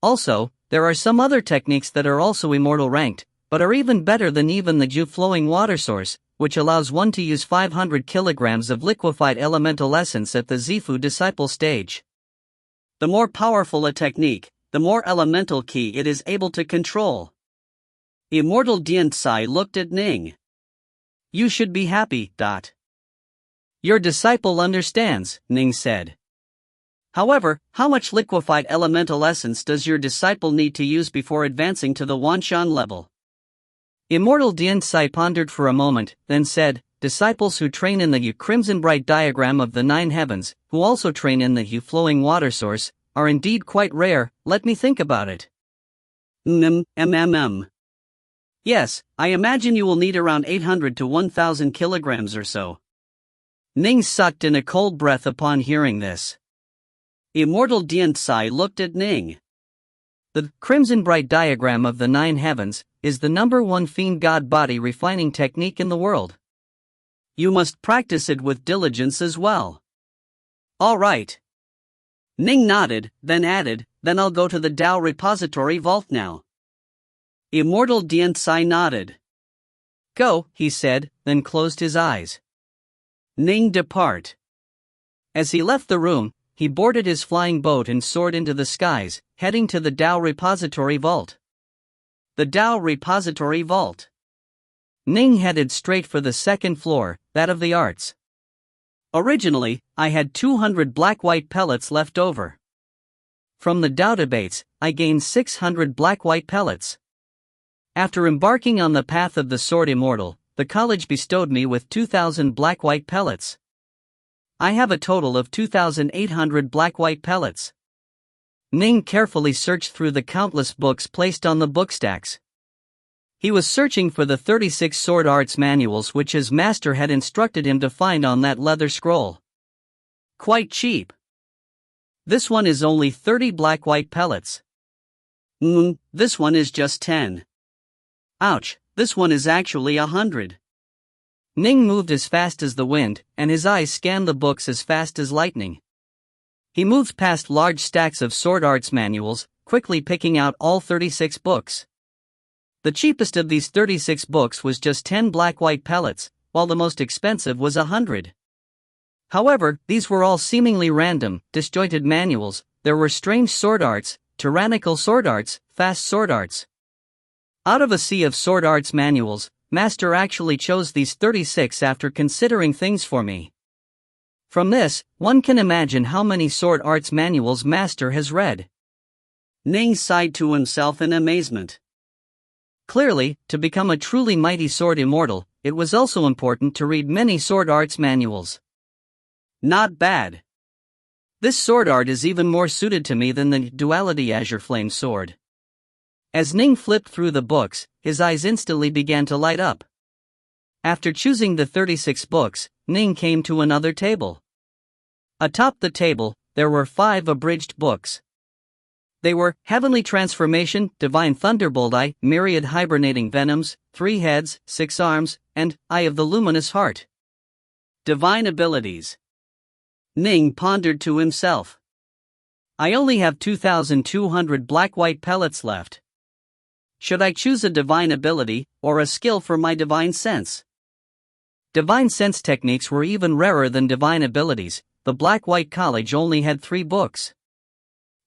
Also, there are some other techniques that are also immortal ranked, but are even better than even the Ju flowing water source, which allows one to use 500 kilograms of liquefied elemental essence at the Zifu disciple stage. The more powerful a technique, the more elemental ki it is able to control. Immortal Diensai looked at Ning. You should be happy. Your disciple understands, Ning said. However, how much liquefied elemental essence does your disciple need to use before advancing to the Wanshan level? Immortal Diensai pondered for a moment, then said, disciples who train in the Crimson Bright diagram of the 9 heavens, who also train in the flowing water source, are indeed quite rare. Let me think about it. Yes, I imagine you will need around 800 to 1,000 kilograms or so. Ning sucked in a cold breath upon hearing this. Immortal Diensai looked at Ning. The Crimson Bright diagram of the 9 heavens is the number 1 fiend god body refining technique in the world. You must practice it with diligence as well. All right. Ning nodded, then added, then I'll go to the Tao repository vault now. Immortal Diensai nodded. Go, he said, then closed his eyes. Ning depart. As he left the room, he boarded his flying boat and soared into the skies, heading to the Tao repository vault. The Tao repository vault. Ning headed straight for the 2nd floor, that of the arts. Originally, I had 200 black-white pellets left over. From the Tao debates, I gained 600 black-white pellets. After embarking on the path of the Sword Immortal, the college bestowed me with 2,000 black-white pellets. I have a total of 2,800 black-white pellets. Ning carefully searched through the countless books placed on the bookstacks. He was searching for the 36 sword arts manuals which his master had instructed him to find on that leather scroll. Quite cheap. This one is only 30 black-white pellets. This one is just 10. Ouch, this one is actually 100. Ning moved as fast as the wind, and his eyes scanned the books as fast as lightning. He moved past large stacks of sword arts manuals, quickly picking out all 36 books. The cheapest of these 36 books was just 10 black-white pellets, while the most expensive was 100. However, these were all seemingly random, disjointed manuals. There were strange sword arts, tyrannical sword arts, fast sword arts. Out of a sea of sword arts manuals, Master actually chose these 36 after considering things for me. From this, one can imagine how many sword arts manuals Master has read. Ning sighed to himself in amazement. Clearly, to become a truly mighty sword immortal, it was also important to read many sword arts manuals. Not bad. This sword art is even more suited to me than the duality azure flame sword. As Ning flipped through the books, his eyes instantly began to light up. After choosing the 36 books, Ning came to another table. Atop the table, there were 5 abridged books. They were Heavenly Transformation, Divine Thunderbolt Eye, Myriad Hibernating Venoms, 3 Heads, 6 Arms, and Eye of the Luminous Heart. Divine Abilities. Ning pondered to himself. I only have 2,200 black-white pellets left. Should I choose a divine ability, or a skill for my divine sense? Divine sense techniques were even rarer than divine abilities. The Black-White College only had 3 books.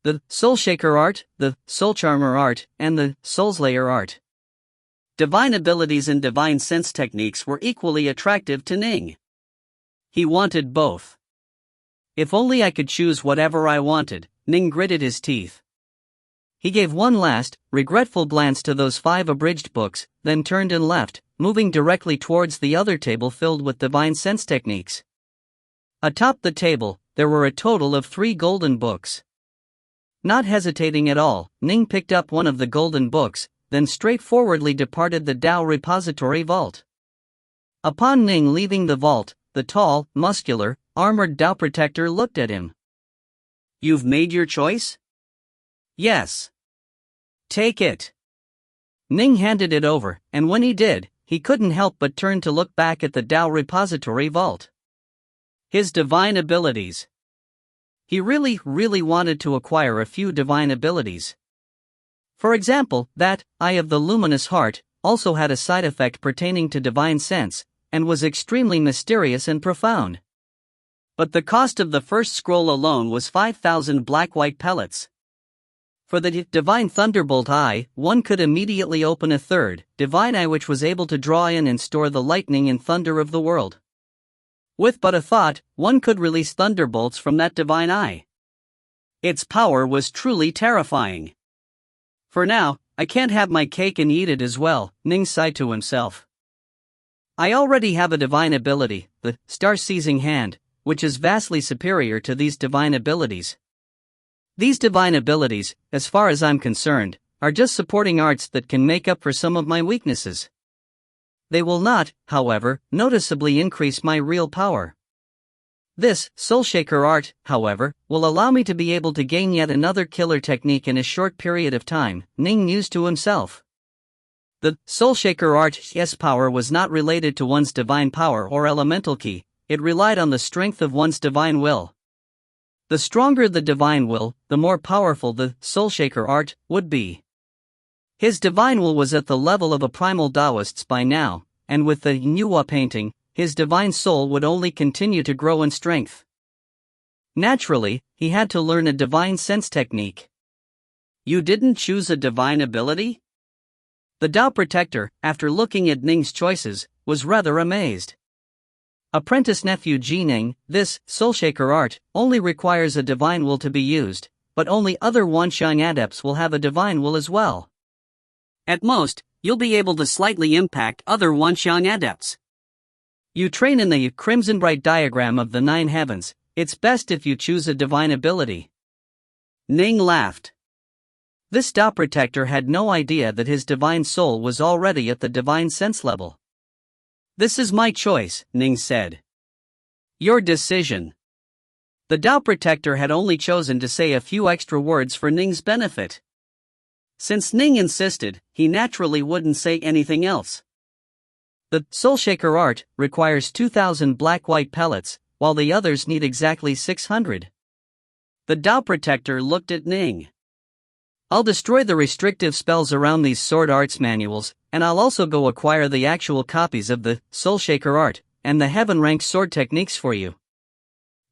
The Soulshaker Art, the Soulcharmer Art, and the Soulslayer Art. Divine abilities and divine sense techniques were equally attractive to Ning. He wanted both. If only I could choose whatever I wanted, Ning gritted his teeth. He gave one last, regretful glance to those 5 abridged books, then turned and left, moving directly towards the other table filled with divine sense techniques. Atop the table, there were a total of 3 golden books. Not hesitating at all, Ning picked up one of the golden books, then straightforwardly departed the Dao repository vault. Upon Ning leaving the vault, the tall, muscular, armored Dao protector looked at him. You've made your choice? Yes. Take it. Ning handed it over, and when he did, he couldn't help but turn to look back at the Dao repository vault. His divine abilities. He really wanted to acquire a few divine abilities. For example, that Eye of the Luminous Heart also had a side effect pertaining to divine sense, and was extremely mysterious and profound. But the cost of the first scroll alone was 5,000 black-white pellets. For the Divine Thunderbolt Eye, one could immediately open a third divine eye which was able to draw in and store the lightning and thunder of the world. With but a thought, one could release thunderbolts from that divine eye. Its power was truly terrifying. For now, I can't have my cake and eat it as well, Ning sighed to himself. I already have a divine ability, the Star-Seizing Hand, which is vastly superior to these divine abilities. These divine abilities, as far as I'm concerned, are just supporting arts that can make up for some of my weaknesses. They will not, however, noticeably increase my real power. This Soulshaker Art, however, will allow me to be able to gain yet another killer technique in a short period of time, Ning mused to himself. The Soulshaker Art's power was not related to one's divine power or elemental key, it relied on the strength of one's divine will. The stronger the divine will, the more powerful the Soulshaker Art would be. His divine will was at the level of a primal Taoist's by now, and with the Nuwa painting, his divine soul would only continue to grow in strength. Naturally, he had to learn a divine sense technique. You didn't choose a divine ability? The Dao Protector, after looking at Ning's choices, was rather amazed. Apprentice nephew Ning, this Soulshaker Art only requires a divine will to be used, but only other Wanxiang adepts will have a divine will as well. At most, you'll be able to slightly impact other Wanxiang adepts. You train in the Crimson Bright diagram of the 9 heavens, it's best if you choose a divine ability. Ning laughed. This Tao protector had no idea that his divine soul was already at the divine sense level. "This is my choice," Ning said. "Your decision." The Tao protector had only chosen to say a few extra words for Ning's benefit. Since Ning insisted, he naturally wouldn't say anything else. The Soul Shaker art requires 2,000 black-white pellets, while the others need exactly 600. The Tao protector looked at Ning. "I'll destroy the restrictive spells around these sword arts manuals, and I'll also go acquire the actual copies of the Soul Shaker art and the heaven-rank sword techniques for you."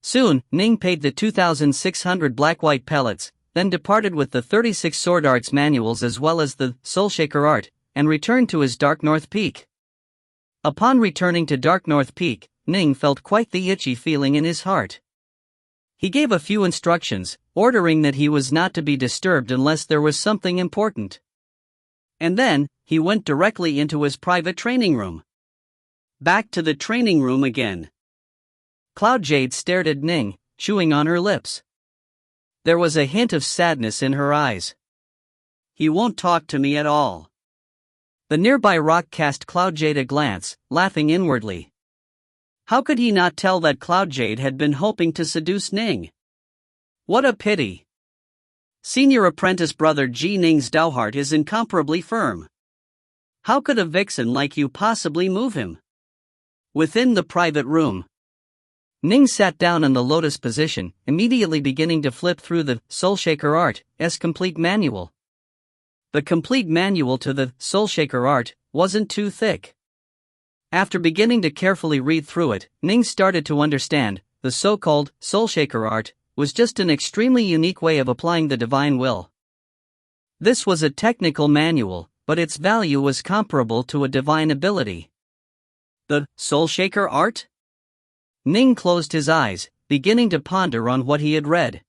Soon, Ning paid the 2,600 black-white pellets, then departed with the 36 sword arts manuals as well as the Soul Shaker art, and returned to his Dark North Peak. Upon returning to Dark North Peak, Ning felt quite the itchy feeling in his heart. He gave a few instructions, ordering that he was not to be disturbed unless there was something important. And then, he went directly into his private training room. Back to the training room again. Cloud Jade stared at Ning, chewing on her lips. There was a hint of sadness in her eyes. "He won't talk to me at all." The nearby rock cast Cloud Jade a glance, laughing inwardly. How could he not tell that Cloud Jade had been hoping to seduce Ning? What a pity. Senior apprentice brother Ji Ning's Tao heart is incomparably firm. How could a vixen like you possibly move him? Within the private room, Ning sat down in the lotus position, immediately beginning to flip through the Soul Shaker Art's complete manual. The complete manual to the Soul Shaker art wasn't too thick. After beginning to carefully read through it, Ning started to understand, the so-called Soul Shaker art was just an extremely unique way of applying the divine will. This was a technical manual, but its value was comparable to a divine ability. The Soul Shaker art? Ning closed his eyes, beginning to ponder on what he had read.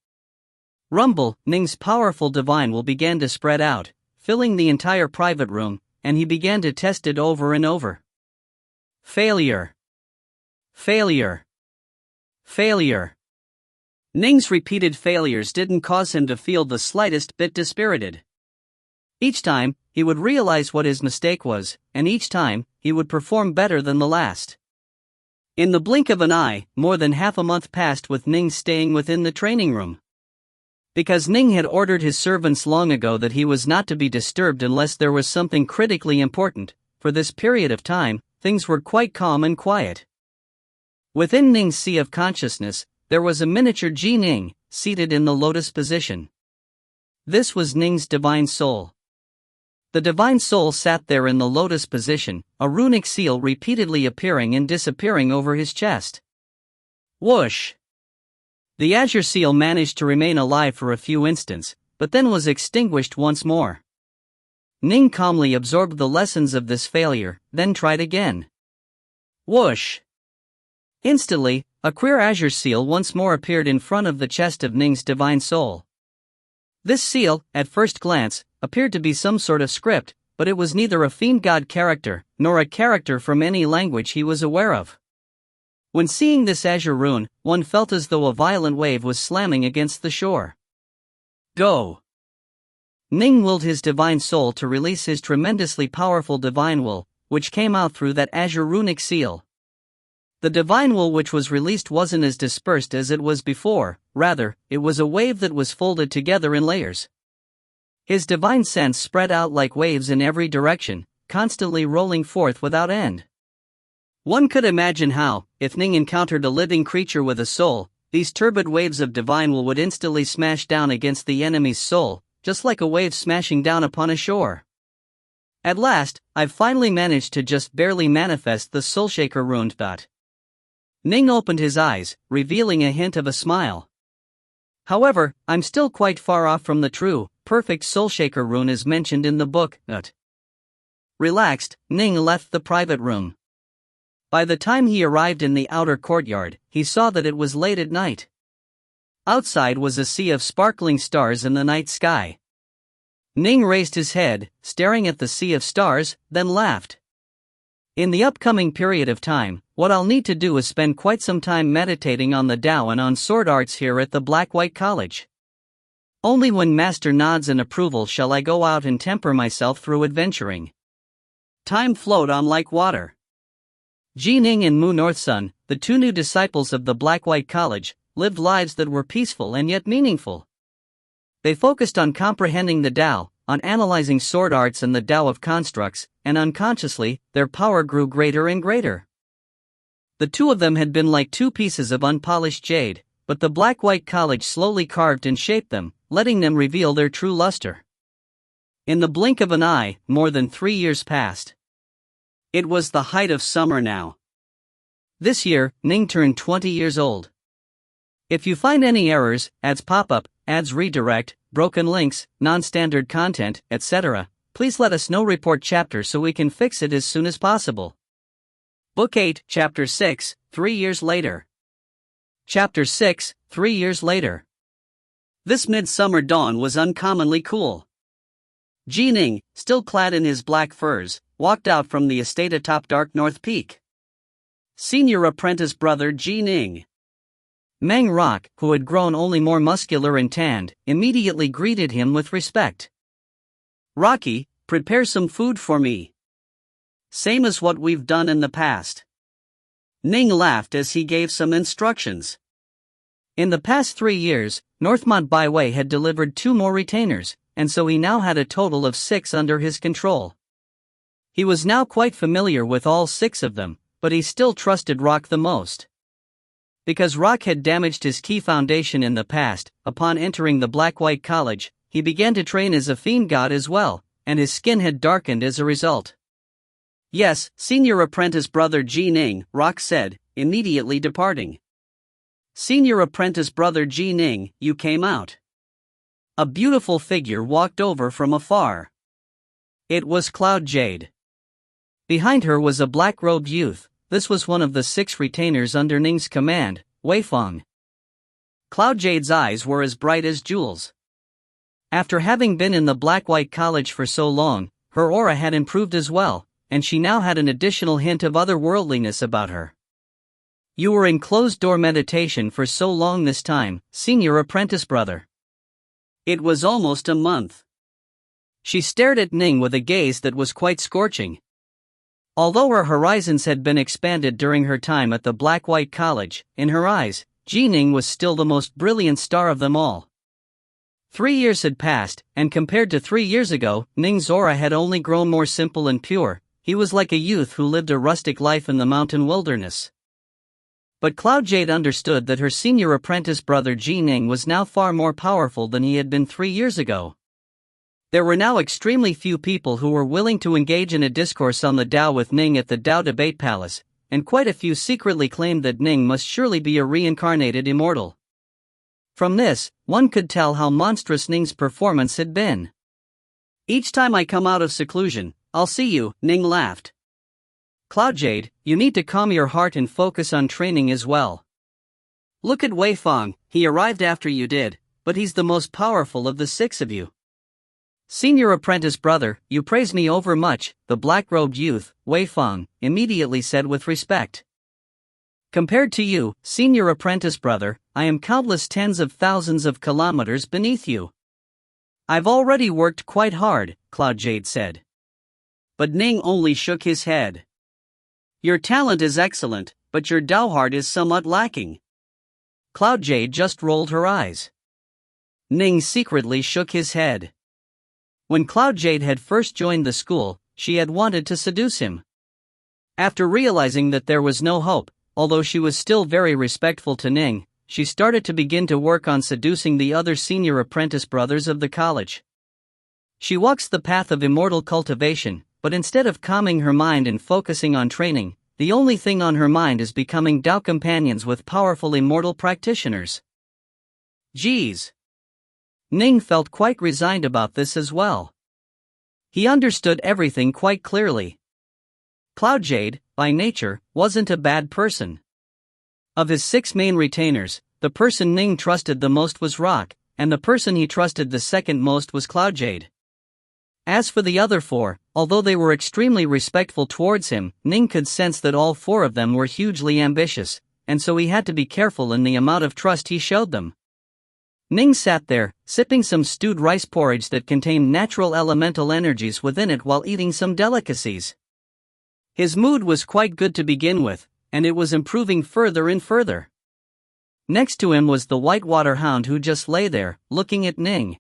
Rumble, Ning's powerful divine will began to spread out, filling the entire private room, and he began to test it over and over. Failure. Failure. Failure. Ning's repeated failures didn't cause him to feel the slightest bit dispirited. Each time, he would realize what his mistake was, and each time, he would perform better than the last. In the blink of an eye, more than half a month passed with Ning staying within the training room. Because Ning had ordered his servants long ago that he was not to be disturbed unless there was something critically important, for this period of time, things were quite calm and quiet. Within Ning's sea of consciousness, there was a miniature Ji Ning, seated in the lotus position. This was Ning's divine soul. The divine soul sat there in the lotus position, a runic seal repeatedly appearing and disappearing over his chest. Whoosh! The azure seal managed to remain alive for a few instants, but then was extinguished once more. Ning calmly absorbed the lessons of this failure, then tried again. Whoosh! Instantly, a queer azure seal once more appeared in front of the chest of Ning's divine soul. This seal, at first glance, appeared to be some sort of script, but it was neither a fiend god character, nor a character from any language he was aware of. When seeing this azure rune, one felt as though a violent wave was slamming against the shore. Go! Ning willed his divine soul to release his tremendously powerful divine will, which came out through that azure runic seal. The divine will which was released wasn't as dispersed as it was before, rather, it was a wave that was folded together in layers. His divine sense spread out like waves in every direction, constantly rolling forth without end. One could imagine how, if Ning encountered a living creature with a soul, these turbid waves of divine will would instantly smash down against the enemy's soul, just like a wave smashing down upon a shore. At last, I've finally managed to just barely manifest the Soul Shaker rune. Ning opened his eyes, revealing a hint of a smile. However, I'm still quite far off from the true, perfect Soul Shaker rune as mentioned in the book. Relaxed, Ning left the private room. By the time he arrived in the outer courtyard, he saw that it was late at night. Outside was a sea of sparkling stars in the night sky. Ning raised his head, staring at the sea of stars, then laughed. In the upcoming period of time, what I'll need to do is spend quite some time meditating on the Tao and on sword arts here at the Black-White College. Only when Master nods in approval shall I go out and temper myself through adventuring. Time flowed on like water. Ning and Mu Northsun, the two new disciples of the Black-White College, lived lives that were peaceful and yet meaningful. They focused on comprehending the Tao, on analyzing sword arts and the Tao of constructs, and unconsciously, their power grew greater and greater. The two of them had been like two pieces of unpolished jade, but the Black-White College slowly carved and shaped them, letting them reveal their true luster. In the blink of an eye, more than 3 years passed. It was the height of summer now. This year, Ning turned 20 years old. If you find any errors, ads pop up, ads redirect, broken links, non-standard content, etc., please let us know. Report chapter so we can fix it as soon as possible. Book 8, Chapter 6, 3 years later. Chapter 6, 3 years later. This midsummer dawn was uncommonly cool. Ning, still clad in his black furs, walked out from the estate atop Dark North Peak. Senior apprentice brother Ning. Meng Rock, who had grown only more muscular and tanned, immediately greeted him with respect. Rocky, prepare some food for me. Same as what we've done in the past. Ning laughed as he gave some instructions. In the past 3 years, Northmont Byway had delivered 2 more retainers, and so he now had a total of 6 under his control. He was now quite familiar with all 6 of them, but he still trusted Rock the most. Because Rock had damaged his key foundation in the past, upon entering the Black-White College, he began to train as a fiend god as well, and his skin had darkened as a result. Yes, senior apprentice brother Ning, Rock said, immediately departing. Senior apprentice brother Ning, you came out. A beautiful figure walked over from afar. It was Cloud Jade. Behind her was a black-robed youth. This was one of the 6 retainers under Ning's command, Weifeng. Cloud Jade's eyes were as bright as jewels. After having been in the Black-White College for so long, her aura had improved as well, and she now had an additional hint of otherworldliness about her. You were in closed-door meditation for so long this time, senior apprentice brother. It was almost a month. She stared at Ning with a gaze that was quite scorching. Although her horizons had been expanded during her time at the Black-White College, in her eyes, Ning was still the most brilliant star of them all. 3 years had passed, and compared to 3 years ago, Ning's aura had only grown more simple and pure. He was like a youth who lived a rustic life in the mountain wilderness. But Cloud Jade understood that her senior apprentice brother Ning was now far more powerful than he had been 3 years ago. There were now extremely few people who were willing to engage in a discourse on the Tao with Ning at the Tao Debate Palace, and quite a few secretly claimed that Ning must surely be a reincarnated immortal. From this, one could tell how monstrous Ning's performance had been. Each time I come out of seclusion, I'll see you, Ning laughed. Cloud Jade, you need to calm your heart and focus on training as well. Look at Weifeng, he arrived after you did, but he's the most powerful of the 6 of you. Senior apprentice brother, you praise me overmuch, the black-robed youth, Weifeng, immediately said with respect. Compared to you, senior apprentice brother, I am countless tens of thousands of kilometers beneath you. I've already worked quite hard, Cloud Jade said. But Ning only shook his head. Your talent is excellent, but your Tao heart is somewhat lacking. Cloud Jade just rolled her eyes. Ning secretly shook his head. When Cloud Jade had first joined the school, she had wanted to seduce him. After realizing that there was no hope, although she was still very respectful to Ning, she started to begin to work on seducing the other senior apprentice brothers of the college. She walks the path of immortal cultivation, but instead of calming her mind and focusing on training, the only thing on her mind is becoming Tao companions with powerful immortal practitioners. Geez. Ning felt quite resigned about this as well. He understood everything quite clearly. Cloud Jade, by nature, wasn't a bad person. Of his 6 main retainers, the person Ning trusted the most was Rock, and the person he trusted the second most was Cloud Jade. As for the other 4, although they were extremely respectful towards him, Ning could sense that all 4 of them were hugely ambitious, and so he had to be careful in the amount of trust he showed them. Ning sat there, sipping some stewed rice porridge that contained natural elemental energies within it while eating some delicacies. His mood was quite good to begin with, and it was improving further and further. Next to him was the whitewater hound who just lay there, looking at Ning.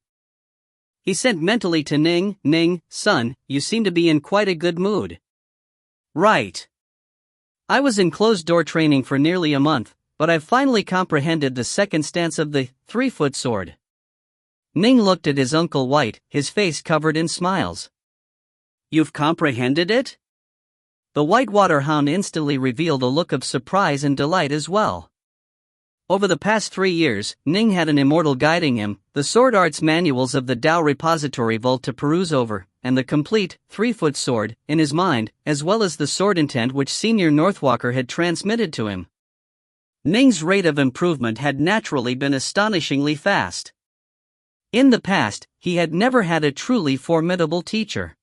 He said mentally to Ning, "Ning, son, you seem to be in quite a good mood." "Right. I was in closed-door training for nearly a month, but I've finally comprehended the second stance of the 3-foot sword." Ning looked at his uncle White, his face covered in smiles. "You've comprehended it?" The whitewater hound instantly revealed a look of surprise and delight as well. Over the past 3 years, Ning had an immortal guiding him, the sword arts manuals of the Tao repository vault to peruse over, and the complete 3-foot sword in his mind, as well as the sword intent which Senior Northwalker had transmitted to him. Ning's rate of improvement had naturally been astonishingly fast. In the past, he had never had a truly formidable teacher.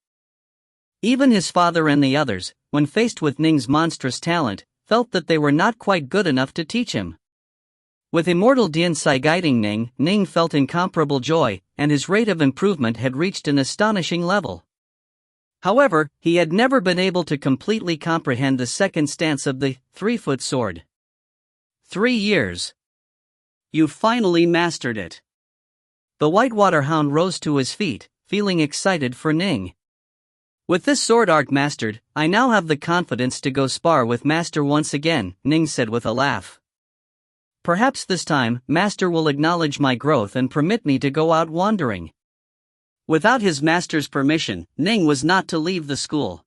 Even his father and the others, when faced with Ning's monstrous talent, felt that they were not quite good enough to teach him. With Immortal Diansai guiding Ning, Ning felt incomparable joy, and his rate of improvement had reached an astonishing level. However, he had never been able to completely comprehend the second stance of the 3-foot sword. 3 years. You finally mastered it. The whitewater hound rose to his feet, feeling excited for Ning. With this sword art mastered, I now have the confidence to go spar with Master once again, Ning said with a laugh. Perhaps this time, Master will acknowledge my growth and permit me to go out wandering. Without his master's permission, Ning was not to leave the school.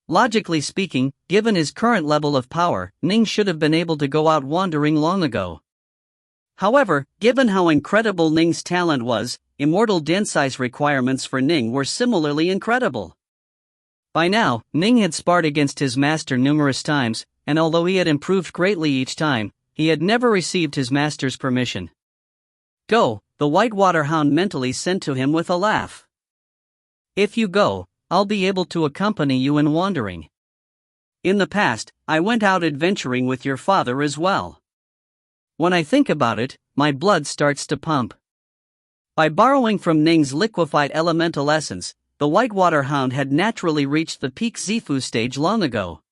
Logically speaking, given his current level of power, Ning should have been able to go out wandering long ago. However, given how incredible Ning's talent was, Immortal Diansai's requirements for Ning were similarly incredible. By now, Ning had sparred against his master numerous times, and although he had improved greatly each time, he had never received his master's permission. "Go," the whitewater hound mentally sent to him with a laugh. "If you go, I'll be able to accompany you in wandering. In the past, I went out adventuring with your father as well. When I think about it, my blood starts to pump." By borrowing from Ning's liquefied elemental essence, the whitewater hound had naturally reached the peak Zifu stage long ago.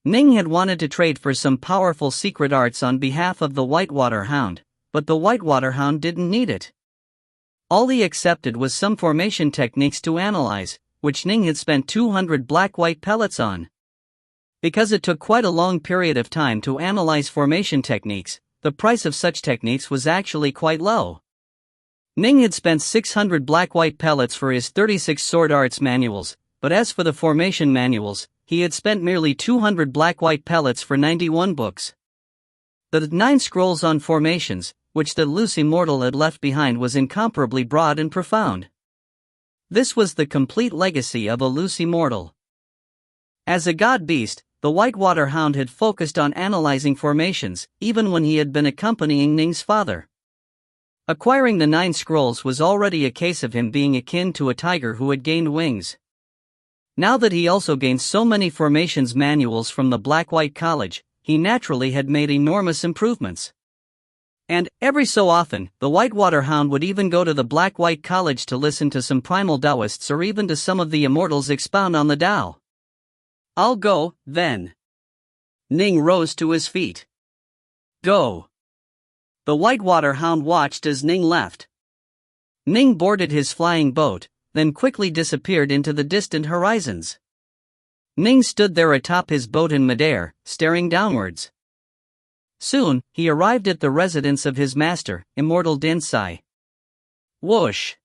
Ning had wanted to trade for some powerful secret arts on behalf of the whitewater hound, but the whitewater hound didn't need it. All he accepted was some formation techniques to analyze, which Ning had spent 200 black-white pellets on. Because it took quite a long period of time to analyze formation techniques, the price of such techniques was actually quite low. Ning had spent 600 black-white pellets for his 36 sword arts manuals, but as for the formation manuals, he had spent merely 200 black-white pellets for 91 books. The 9 scrolls on formations, which the loose Immortal had left behind, was incomparably broad and profound. This was the complete legacy of a loose Immortal. As a god beast, the whitewater hound had focused on analyzing formations, even when he had been accompanying Ning's father. Acquiring the 9 scrolls was already a case of him being akin to a tiger who had gained wings. Now that he also gained so many formations manuals from the Black-White College, he naturally had made enormous improvements. And, every so often, the whitewater hound would even go to the Black-White College to listen to some primal Taoists or even to some of the Immortals expound on the Tao. "I'll go, then." Ning rose to his feet. "Go." The whitewater hound watched as Ning left. Ning boarded his flying boat, then quickly disappeared into the distant horizons. Ning stood there atop his boat in midair, staring downwards. Soon, he arrived at the residence of his master, Immortal Diansai. Whoosh!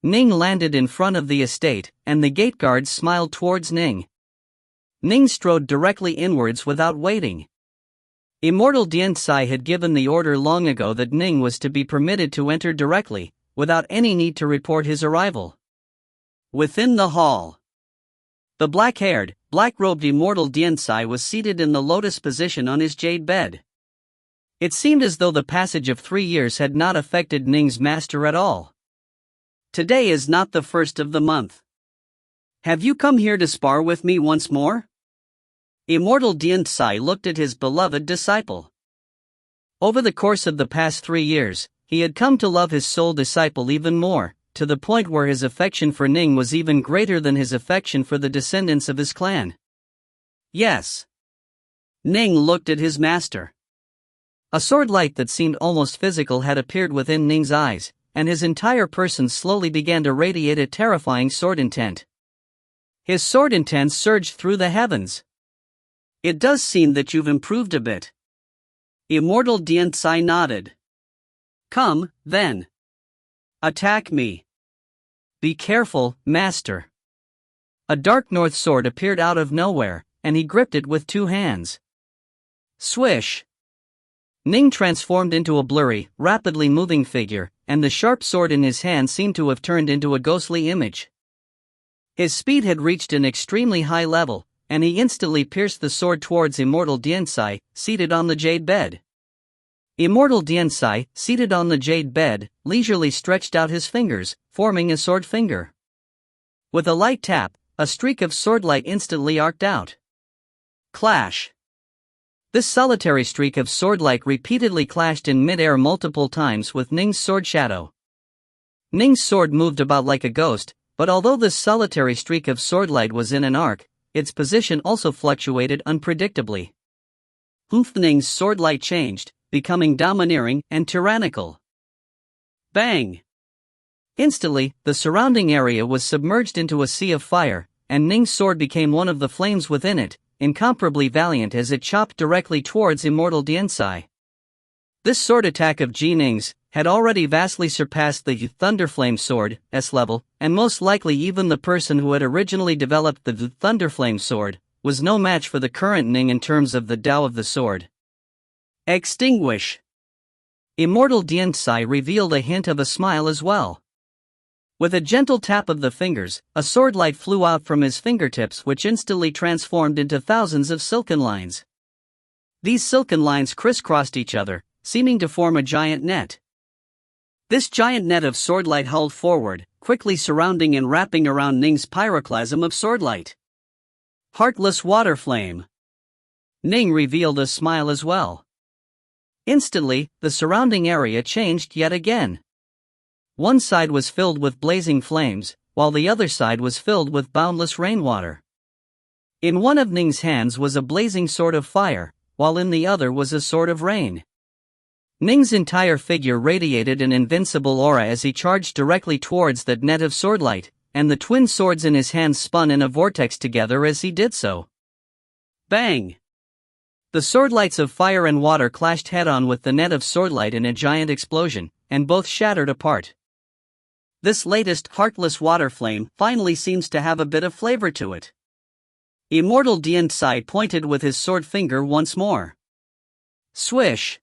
Ning landed in front of the estate, and the gate guards smiled towards Ning. Ning strode directly inwards without waiting. Immortal Diansai had given the order long ago that Ning was to be permitted to enter directly, without any need to report his arrival. Within the hall, the black-haired, black-robed Immortal Diansai was seated in the lotus position on his jade bed. It seemed as though the passage of 3 years had not affected Ning's master at all. "Today is not the 1st of the month. Have you come here to spar with me once more?" Immortal Diansai looked at his beloved disciple. Over the course of the past 3 years, he had come to love his soul disciple even more, to the point where his affection for Ning was even greater than his affection for the descendants of his clan. Yes. Ning looked at his master. A sword light that seemed almost physical had appeared within Ning's eyes, and his entire person slowly began to radiate a terrifying sword intent. His sword intent surged through the heavens. It does seem that you've improved a bit. Immortal Diantsai nodded. Come, then. Attack me. Be careful, master. A dark north sword appeared out of nowhere, and he gripped it with two hands. Swish! Ning transformed into a blurry, rapidly moving figure, and the sharp sword in his hand seemed to have turned into a ghostly image. His speed had reached an extremely high level, and he instantly pierced the sword towards Immortal Diantsai, seated on the jade bed. Immortal Diantsai, seated on the jade bed, leisurely stretched out his fingers, forming a sword finger. With a light tap, a streak of swordlight instantly arced out. Clash! This solitary streak of swordlight repeatedly clashed in mid-air multiple times with Ning's sword shadow. Ning's sword moved about like a ghost, but although this solitary streak of swordlight was in an arc, its position also fluctuated unpredictably. Ning's swordlight changed, becoming domineering and tyrannical. Bang! Instantly, the surrounding area was submerged into a sea of fire, and Ning's sword became one of the flames within it, incomparably valiant as it chopped directly towards Immortal Diantsai. This sword attack of Ning's had already vastly surpassed the Thunderflame sword, S-level, and most likely even the person who had originally developed the Thunderflame sword was no match for the current Ning in terms of the Tao of the sword. Extinguish! Immortal Diantsai revealed a hint of a smile as well. With a gentle tap of the fingers, a swordlight flew out from his fingertips which instantly transformed into thousands of silken lines. These silken lines crisscrossed each other, seeming to form a giant net. This giant net of swordlight hurled forward, quickly surrounding and wrapping around Ning's pyroclasm of swordlight. Heartless water flame. Ning revealed a smile as well. Instantly, the surrounding area changed yet again. One side was filled with blazing flames, while the other side was filled with boundless rainwater. In one of Ning's hands was a blazing sword of fire, while in the other was a sword of rain. Ning's entire figure radiated an invincible aura as he charged directly towards that net of swordlight, and the twin swords in his hands spun in a vortex together as he did so. Bang! The swordlights of fire and water clashed head-on with the net of swordlight in a giant explosion, and both shattered apart. This latest heartless water flame finally seems to have a bit of flavor to it. Immortal Diantsai pointed with his sword finger once more. Swish!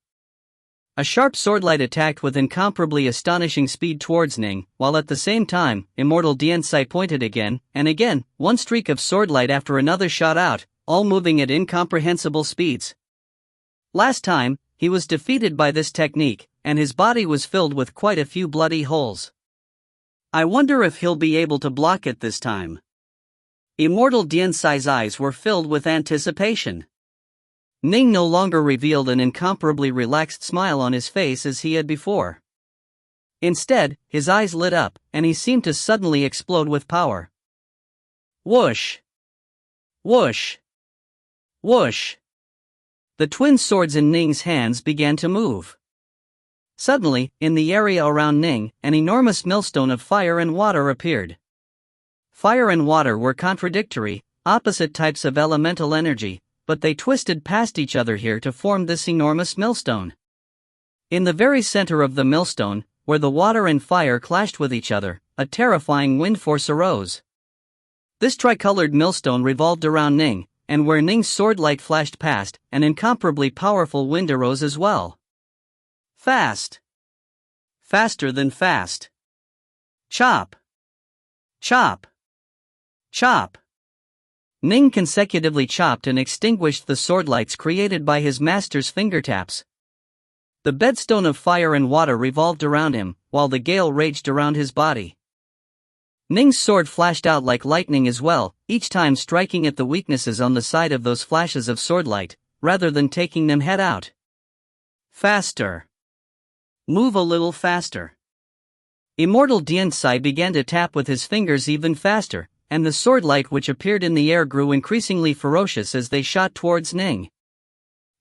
A sharp swordlight attacked with incomparably astonishing speed towards Ning, while at the same time, Immortal Diantsai pointed again, and again, one streak of swordlight after another shot out, all moving at incomprehensible speeds. Last time, he was defeated by this technique, and his body was filled with quite a few bloody holes. I wonder if he'll be able to block it this time. Immortal Diantsai's eyes were filled with anticipation. Ning no longer revealed an incomparably relaxed smile on his face as he had before. Instead, his eyes lit up, and he seemed to suddenly explode with power. Whoosh! Whoosh! Whoosh! The twin swords in Ning's hands began to move. Suddenly, in the area around Ning, an enormous millstone of fire and water appeared. Fire and water were contradictory, opposite types of elemental energy, but they twisted past each other here to form this enormous millstone. In the very center of the millstone, where the water and fire clashed with each other, a terrifying wind force arose. This tricolored millstone revolved around Ning, and where Ning's swordlight flashed past, an incomparably powerful wind arose as well. Fast. Faster than fast. Chop. Chop. Chop. Ning consecutively chopped and extinguished the swordlights created by his master's fingertaps. The bedstone of fire and water revolved around him, while the gale raged around his body. Ning's sword flashed out like lightning as well, each time striking at the weaknesses on the side of those flashes of swordlight, rather than taking them head out. Faster. Move a little faster. Immortal Diansai began to tap with his fingers even faster, and the sword light which appeared in the air grew increasingly ferocious as they shot towards Ning.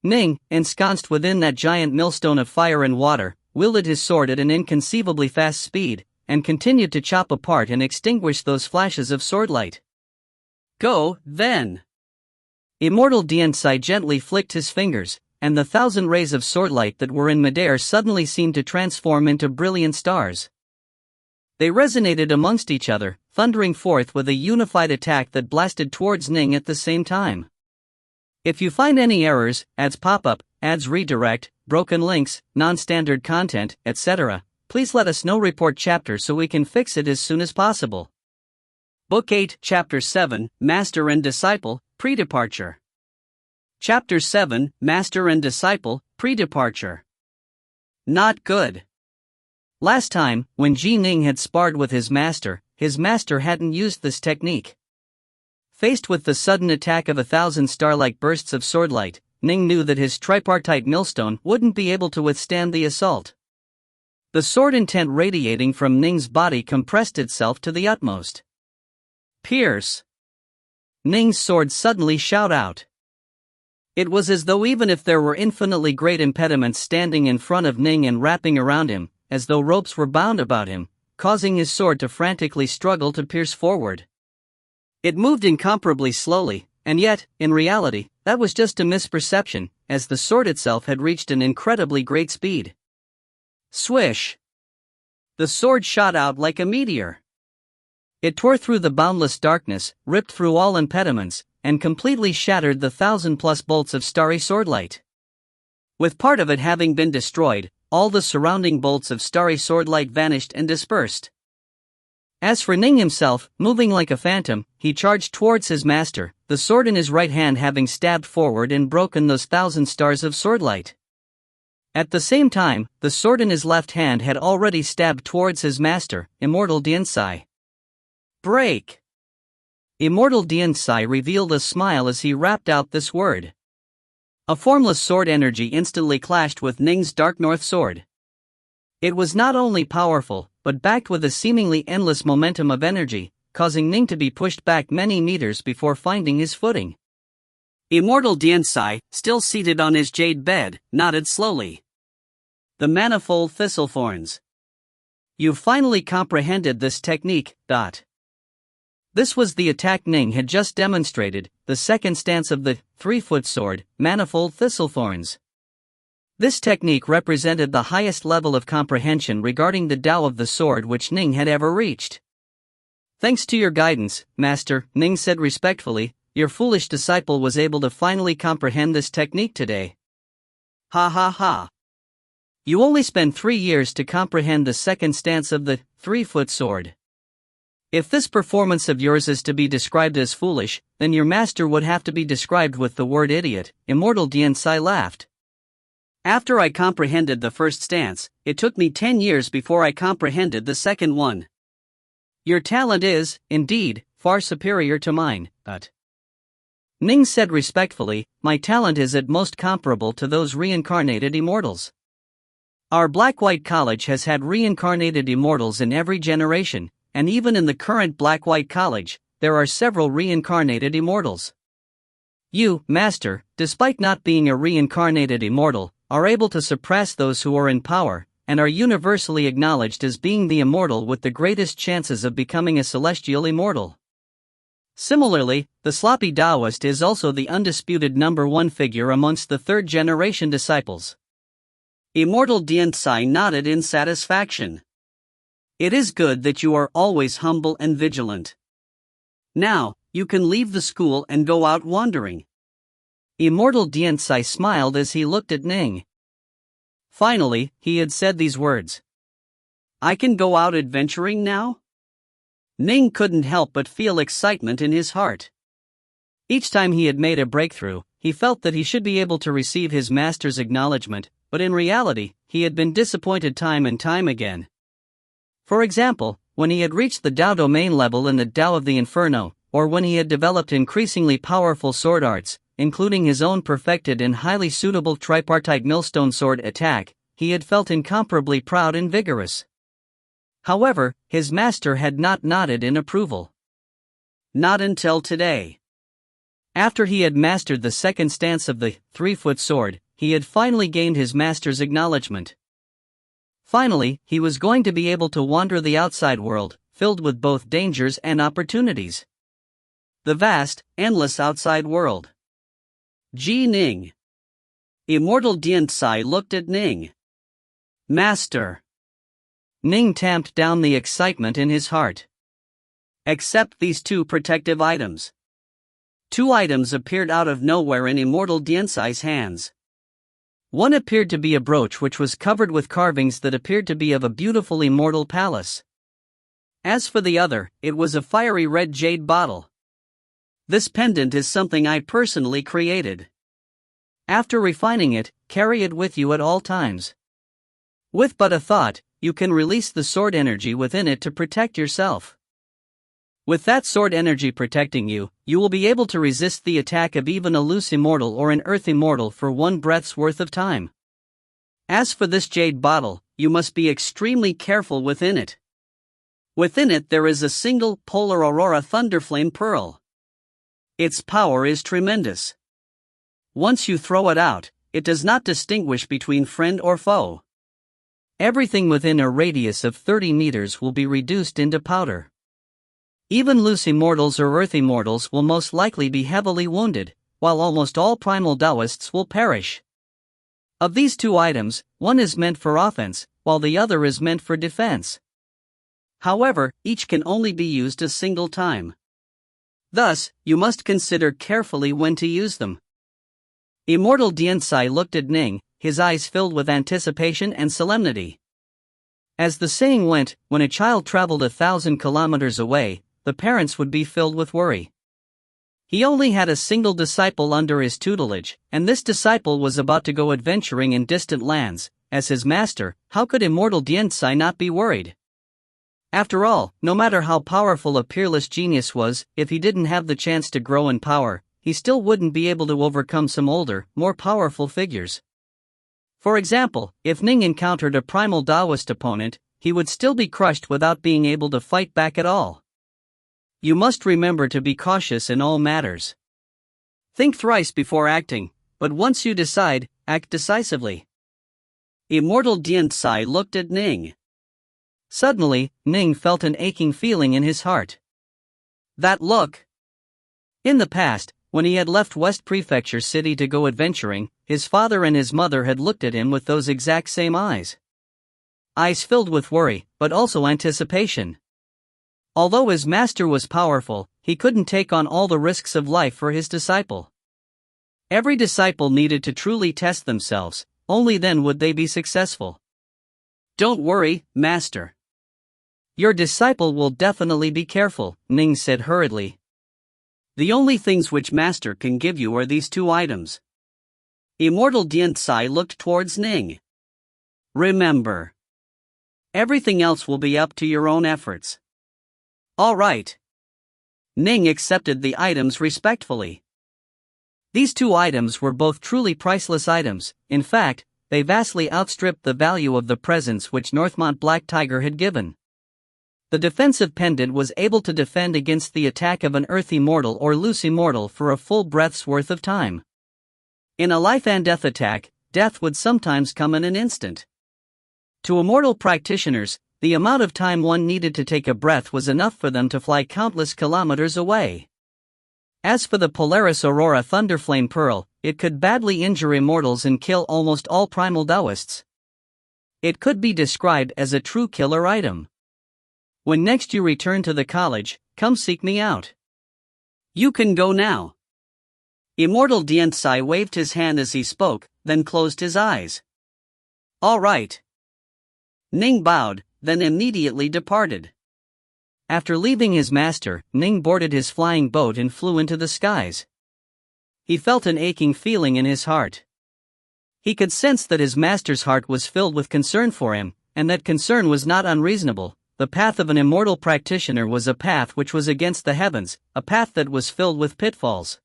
Ning, ensconced within that giant millstone of fire and water, wielded his sword at an inconceivably fast speed, and continued to chop apart and extinguish those flashes of sword light. Go, then! Immortal Diansai gently flicked his fingers, and the 1,000 rays of sword light that were in midair suddenly seemed to transform into brilliant stars. They resonated amongst each other, thundering forth with a unified attack that blasted towards Ning at the same time. If you find any errors, ads pop up, ads redirect, broken links, non-standard content, etc., please let us know. Report chapter so we can fix it as soon as possible. Book 8, Chapter 7, Master and Disciple, Pre-Departure. Chapter 7, Master and Disciple, Pre-Departure. Not good. Last time, when Ning had sparred with his master hadn't used this technique. Faced with the sudden attack of 1,000 star-like bursts of swordlight, Ning knew that his tripartite millstone wouldn't be able to withstand the assault. The sword intent radiating from Ning's body compressed itself to the utmost. Pierce! Ning's sword suddenly shot out. It was as though even if there were infinitely great impediments standing in front of Ning and wrapping around him, as though ropes were bound about him, causing his sword to frantically struggle to pierce forward. It moved incomparably slowly, and yet, in reality, that was just a misperception, as the sword itself had reached an incredibly great speed. Swish! The sword shot out like a meteor. It tore through the boundless darkness, ripped through all impediments, and completely shattered the 1,000+ bolts of starry swordlight. With part of it having been destroyed, all the surrounding bolts of starry swordlight vanished and dispersed. As for Ning himself, moving like a phantom, he charged towards his master, the sword in his right hand having stabbed forward and broken those 1,000 stars of swordlight. At the same time, the sword in his left hand had already stabbed towards his master, Immortal Diansai. Break! Immortal Diansai revealed a smile as he rapped out this word. A formless sword energy instantly clashed with Ning's Dark North sword. It was not only powerful, but backed with a seemingly endless momentum of energy, causing Ning to be pushed back many meters before finding his footing. Immortal Diansai, still seated on his jade bed, nodded slowly. The manifold thistlethorns. You've finally comprehended this technique. This was the attack Ning had just demonstrated, the second stance of the 3-foot sword, manifold thistlethorns. This technique represented the highest level of comprehension regarding the Tao of the sword which Ning had ever reached. Thanks to your guidance, Master, Ning said respectfully, your foolish disciple was able to finally comprehend this technique today. Ha ha ha. You only spent 3 years to comprehend the second stance of the 3-foot sword. If this performance of yours is to be described as foolish, then your master would have to be described with the word idiot. Immortal Diansai laughed. After I comprehended the first stance, it took me 10 years before I comprehended the second one. Your talent is, indeed, far superior to mine, Ning said respectfully, my talent is at most comparable to those reincarnated immortals. Our Black-White College has had reincarnated immortals in every generation, and even in the current Black-White College, there are several reincarnated immortals. You, Master, despite not being a reincarnated immortal, are able to suppress those who are in power, and are universally acknowledged as being the immortal with the greatest chances of becoming a celestial immortal. Similarly, the sloppy Taoist is also the undisputed number 1 figure amongst the 3rd-generation disciples. Immortal Diansai nodded in satisfaction. It is good that you are always humble and vigilant. Now, you can leave the school and go out wandering. Immortal Diansai smiled as he looked at Ning. Finally, he had said these words. I can go out adventuring now? Ning couldn't help but feel excitement in his heart. Each time he had made a breakthrough, he felt that he should be able to receive his master's acknowledgement, but in reality, he had been disappointed time and time again. For example, when he had reached the Tao domain level in the Tao of the Inferno, or when he had developed increasingly powerful sword arts, including his own perfected and highly suitable tripartite millstone sword attack, he had felt incomparably proud and vigorous. However, his master had not nodded in approval. Not until today. After he had mastered the second stance of the 3-foot sword, he had finally gained his master's acknowledgement. Finally, he was going to be able to wander the outside world, filled with both dangers and opportunities. The vast, endless outside world. Ning. Immortal Diantsai looked at Ning. Master. Ning tamped down the excitement in his heart. Except these two protective items. Two items appeared out of nowhere in Immortal Diantsai's hands. One appeared to be a brooch which was covered with carvings that appeared to be of a beautiful immortal palace. As for the other, it was a fiery red jade bottle. This pendant is something I personally created. After refining it, carry it with you at all times. With but a thought, you can release the sword energy within it to protect yourself. With that sword energy protecting you, you will be able to resist the attack of even a loose immortal or an earth immortal for one breath's worth of time. As for this jade bottle, you must be extremely careful within it. Within it there is a single polar aurora thunderflame pearl. Its power is tremendous. Once you throw it out, it does not distinguish between friend or foe. Everything within a radius of 30 meters will be reduced into powder. Even loose immortals or earth immortals will most likely be heavily wounded, while almost all primal Taoists will perish. Of these two items, one is meant for offense, while the other is meant for defense. However, each can only be used a single time. Thus, you must consider carefully when to use them. Immortal Diantsai looked at Ning, his eyes filled with anticipation and solemnity. As the saying went, when a child traveled 1,000 kilometers away, the parents would be filled with worry. He only had a single disciple under his tutelage, and this disciple was about to go adventuring in distant lands. As his master, how could Immortal Diantsai not be worried? After all, no matter how powerful a peerless genius was, if he didn't have the chance to grow in power, he still wouldn't be able to overcome some older, more powerful figures. For example, if Ning encountered a primal Taoist opponent, he would still be crushed without being able to fight back at all. You must remember to be cautious in all matters. Think thrice before acting, but once you decide, act decisively. Immortal Diantsai looked at Ning. Suddenly, Ning felt an aching feeling in his heart. That look! In the past, when he had left West Prefecture City to go adventuring, his father and his mother had looked at him with those exact same eyes. Eyes filled with worry, but also anticipation. Although his master was powerful, he couldn't take on all the risks of life for his disciple. Every disciple needed to truly test themselves, only then would they be successful. Don't worry, master. Your disciple will definitely be careful, Ning said hurriedly. The only things which master can give you are these two items. Immortal Diantsai looked towards Ning. Remember. Everything else will be up to your own efforts. All right. Ning accepted the items respectfully. These two items were both truly priceless items. In fact, they vastly outstripped the value of the presents which Northmont Black Tiger had given. The defensive pendant was able to defend against the attack of an earth immortal or loose immortal for a full breath's worth of time. In a life and death attack, death would sometimes come in an instant. To immortal practitioners, the amount of time one needed to take a breath was enough for them to fly countless kilometers away. As for the Polaris Aurora Thunderflame Pearl, it could badly injure immortals and kill almost all primal Taoists. It could be described as a true killer item. When next you return to the college, come seek me out. You can go now. Immortal Diantsai waved his hand as he spoke, then closed his eyes. All right. Ning bowed, then immediately departed. After leaving his master, Ning boarded his flying boat and flew into the skies. He felt an aching feeling in his heart. He could sense that his master's heart was filled with concern for him, and that concern was not unreasonable. The path of an immortal practitioner was a path which was against the heavens, a path that was filled with pitfalls.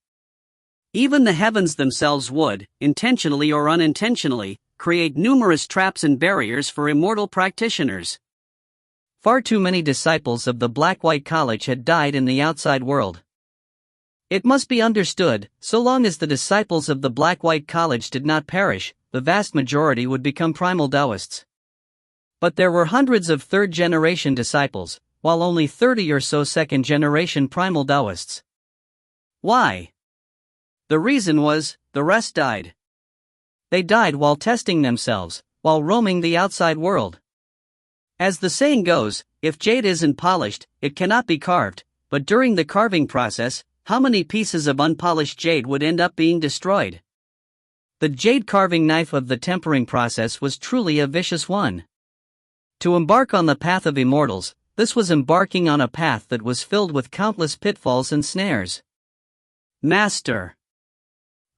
Even the heavens themselves would, intentionally or unintentionally, create numerous traps and barriers for immortal practitioners. Far too many disciples of the Black-White College had died in the outside world. It must be understood, so long as the disciples of the Black-White College did not perish, the vast majority would become primal Taoists. But there were hundreds of third-generation disciples, while only 30 or so second-generation primal Taoists. Why? The reason was, the rest died. They died while testing themselves, while roaming the outside world. As the saying goes, if jade isn't polished, it cannot be carved, but during the carving process, how many pieces of unpolished jade would end up being destroyed? The jade carving knife of the tempering process was truly a vicious one. To embark on the path of immortals, this was embarking on a path that was filled with countless pitfalls and snares. Master,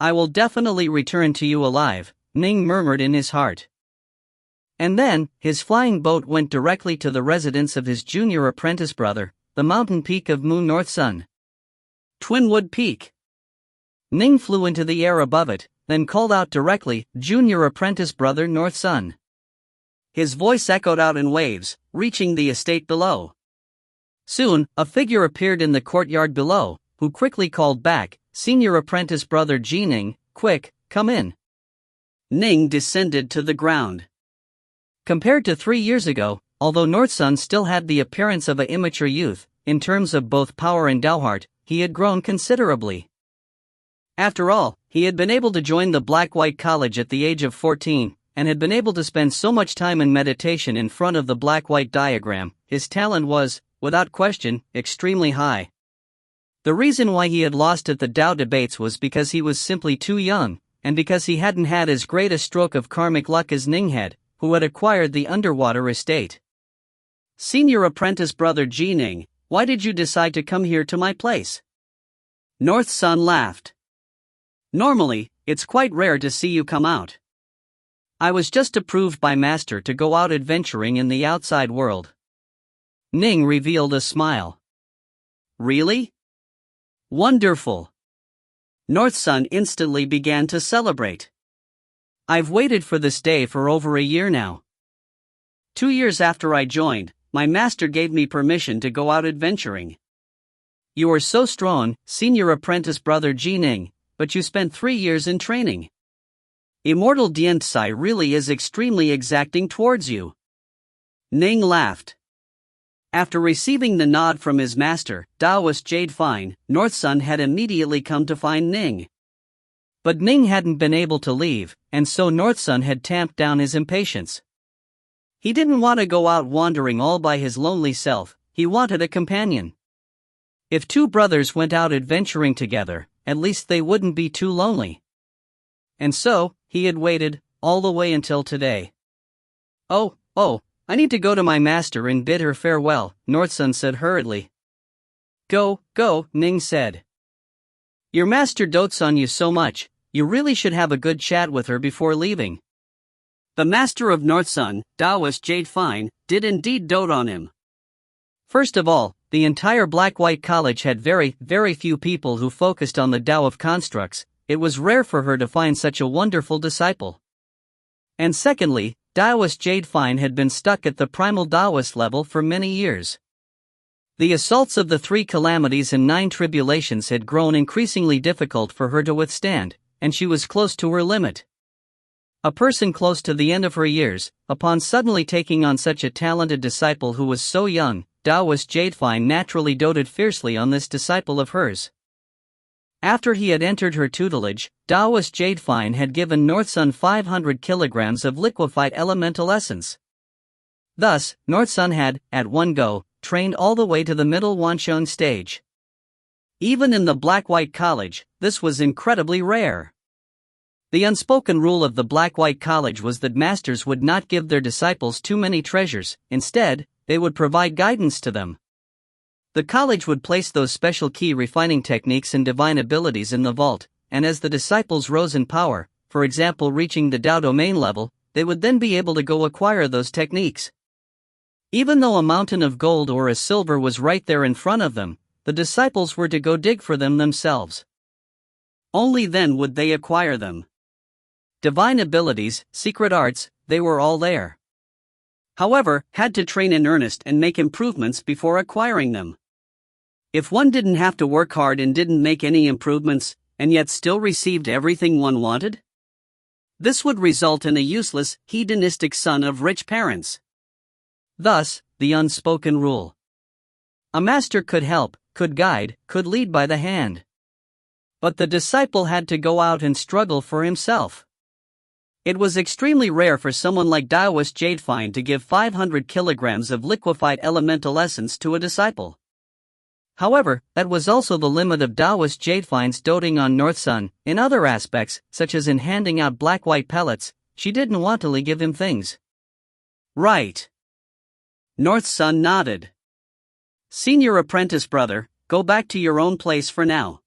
I will definitely return to you alive, Ning murmured in his heart. And then, his flying boat went directly to the residence of his junior apprentice brother, the mountain peak of Moon North Sun. Twinwood Peak. Ning flew into the air above it, then called out directly, "Junior apprentice brother North Sun." His voice echoed out in waves, reaching the estate below. Soon, a figure appeared in the courtyard below, who quickly called back, "Senior apprentice brother Ning, quick, come in." Ning descended to the ground. Compared to 3 years ago, although North Sun still had the appearance of an immature youth, in terms of both power and Taoheart, he had grown considerably. After all, he had been able to join the Black-White College at the age of 14, and had been able to spend so much time in meditation in front of the Black-White diagram. His talent was, without question, extremely high. The reason why he had lost at the Tao debates was because he was simply too young, and because he hadn't had as great a stroke of karmic luck as Ning had, who had acquired the underwater estate. "Senior apprentice brother Ning, why did you decide to come here to my place?" North Sun laughed. "Normally, it's quite rare to see you come out. I was just approved by Master to go out adventuring in the outside world." Ning revealed a smile. "Really? Wonderful." North Sun instantly began to celebrate. "I've waited for this day for over a year now. 2 years after I joined, my master gave me permission to go out adventuring." "You are so strong, senior apprentice brother Ning, but you spent 3 years in training. Immortal Diantsai really is extremely exacting towards you." Ning laughed. After receiving the nod from his master, Taoist Jade Fine, North Sun had immediately come to find Ning. But Ning hadn't been able to leave, and so North Sun had tamped down his impatience. He didn't want to go out wandering all by his lonely self, he wanted a companion. If two brothers went out adventuring together, at least they wouldn't be too lonely. And so, he had waited, all the way until today. Oh, I need to go to my master and bid her farewell," North Sun said hurriedly. Go, Ning said. "Your master dotes on you so much, you really should have a good chat with her before leaving." The master of North Sun, Taoist Jade Fine, did indeed dote on him. First of all, the entire Black-White College had very, very few people who focused on the Tao of constructs. It was rare for her to find such a wonderful disciple. And secondly, Taoist Jade Fine had been stuck at the primal Taoist level for many years. The assaults of the 3 calamities and 9 tribulations had grown increasingly difficult for her to withstand, and she was close to her limit. A person close to the end of her years, upon suddenly taking on such a talented disciple who was so young, Taoist Jade Fine naturally doted fiercely on this disciple of hers. After he had entered her tutelage, Taoist Jade Fine had given North Sun 500 kilograms of liquefied elemental essence. Thus, North Sun had, at one go, trained all the way to the middle Wansheng stage. Even in the Black-White College, this was incredibly rare. The unspoken rule of the Black-White College was that masters would not give their disciples too many treasures, instead, they would provide guidance to them. The college would place those special key refining techniques and divine abilities in the vault, and as the disciples rose in power, for example reaching the Tao domain level, they would then be able to go acquire those techniques. Even though a mountain of gold or a silver was right there in front of them, the disciples were to go dig for them themselves. Only then would they acquire them. divine abilities, secret arts, they were all there. However, had to train in earnest and make improvements before acquiring them. If one didn't have to work hard and didn't make any improvements, and yet still received everything one wanted, this would result in a useless, hedonistic son of rich parents. Thus, the unspoken rule. A master could help, could guide, could lead by the hand. But the disciple had to go out and struggle for himself. It was extremely rare for someone like Taoist Jadefine to give 500 kilograms of liquefied elemental essence to a disciple. However, that was also the limit of Taoist Jadefine's doting on North Sun. In other aspects, such as in handing out black-white pellets, she didn't wantonly give him things. Right. North Sun nodded. Senior apprentice brother, go back to your own place for now.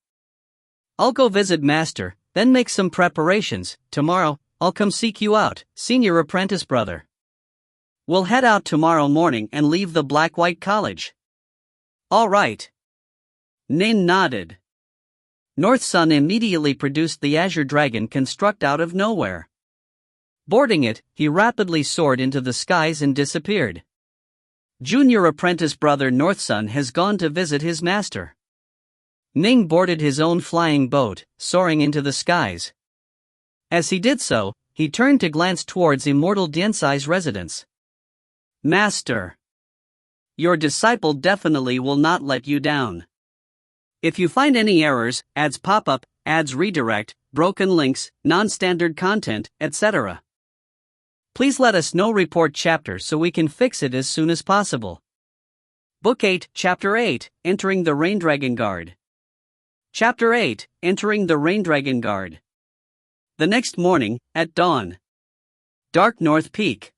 I'll go visit master, then make some preparations. Tomorrow, I'll come seek you out, senior apprentice brother. We'll head out tomorrow morning and leave the black-white college. All right. Ning nodded. North Sun immediately produced the Azure Dragon construct out of nowhere. Boarding it, he rapidly soared into the skies and disappeared. Junior apprentice brother North Sun has gone to visit his master. Ning boarded his own flying boat, soaring into the skies. As he did so, he turned to glance towards Immortal Diansai's residence. Master. Your disciple definitely will not let you down. If you find any errors, ads pop up, ads redirect, broken links, non-standard content, etc., please let us know. Report chapter so we can fix it as soon as possible. Book 8, Chapter 8, Entering the Raindragon Guard. Chapter 8, Entering the Raindragon Guard. The next morning, at dawn. Dark North Peak.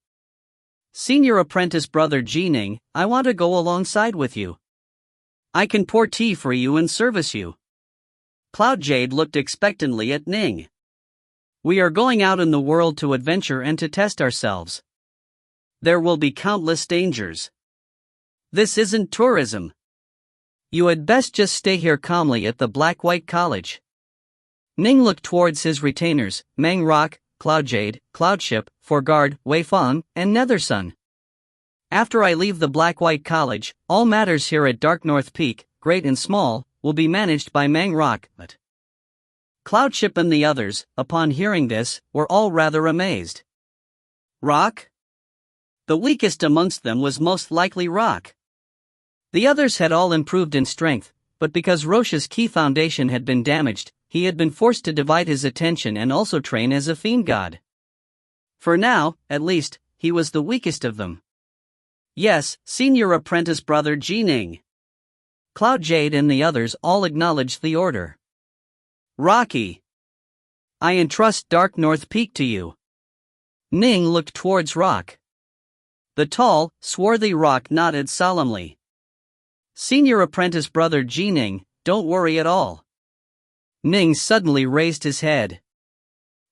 Senior apprentice brother Ning, I want to go alongside with you. I can pour tea for you and service you. Cloud Jade looked expectantly at Ning. We are going out in the world to adventure and to test ourselves. There will be countless dangers. This isn't tourism. You had best just stay here calmly at the Black-White College. Ning looked towards his retainers, Mang Rock, Cloud Jade, Cloudship, Forguard, Weifang, and Nethersun. After I leave the Black-White College, all matters here at Dark North Peak, great and small, will be managed by Mang Rock. But Cloudship and the others, upon hearing this, were all rather amazed. Rock? The weakest amongst them was most likely Rock. The others had all improved in strength, but because Roche's key foundation had been damaged, he had been forced to divide his attention and also train as a fiend god. For now, at least, he was the weakest of them. Yes, senior apprentice brother Ning. Cloud Jade and the others all acknowledged the order. Rocky. I entrust Dark North Peak to you. Ning looked towards Rock. The tall, swarthy Rock nodded solemnly. Senior apprentice brother Ning, don't worry at all. Ning suddenly raised his head.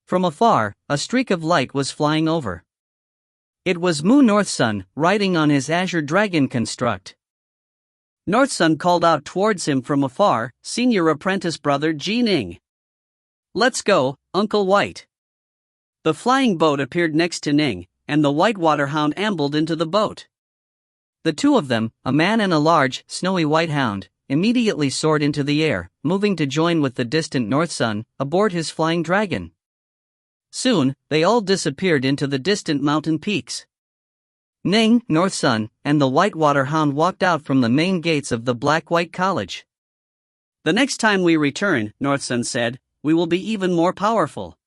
From afar, a streak of light was flying over. It was Mu Northsun, riding on his Azure Dragon construct. Northsun called out towards him from afar, senior apprentice brother Ning. Let's go, Uncle White. The flying boat appeared next to Ning, and the Whitewater Hound ambled into the boat. The two of them, a man and a large, snowy white hound, immediately soared into the air, moving to join with the distant Northsun, aboard his flying dragon. Soon, they all disappeared into the distant mountain peaks. Ning, Northsun, and the Whitewater Hound walked out from the main gates of the Black-White College. The next time we return, Northsun said, we will be even more powerful.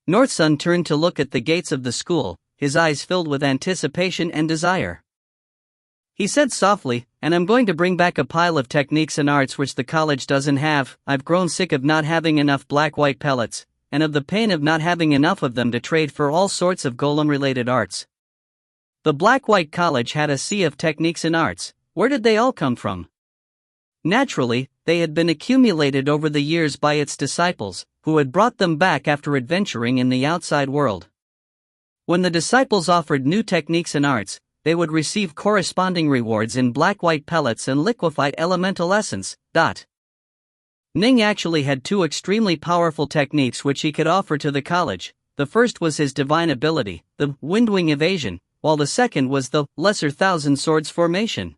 Northsun turned to look at the gates of the school, his eyes filled with anticipation and desire. He said softly, and I'm going to bring back a pile of techniques and arts which the college doesn't have. I've grown sick of not having enough black-white pellets, and of the pain of not having enough of them to trade for all sorts of golem-related arts. The Black-White College had a sea of techniques and arts. Where did they all come from? Naturally, they had been accumulated over the years by its disciples, who had brought them back after adventuring in the outside world. When the disciples offered new techniques and arts, they would receive corresponding rewards in black-white pellets and liquefied elemental essence. Ning actually had two extremely powerful techniques which he could offer to the college, the first was his divine ability, the Windwing Evasion, while the second was the Lesser Thousand Swords Formation.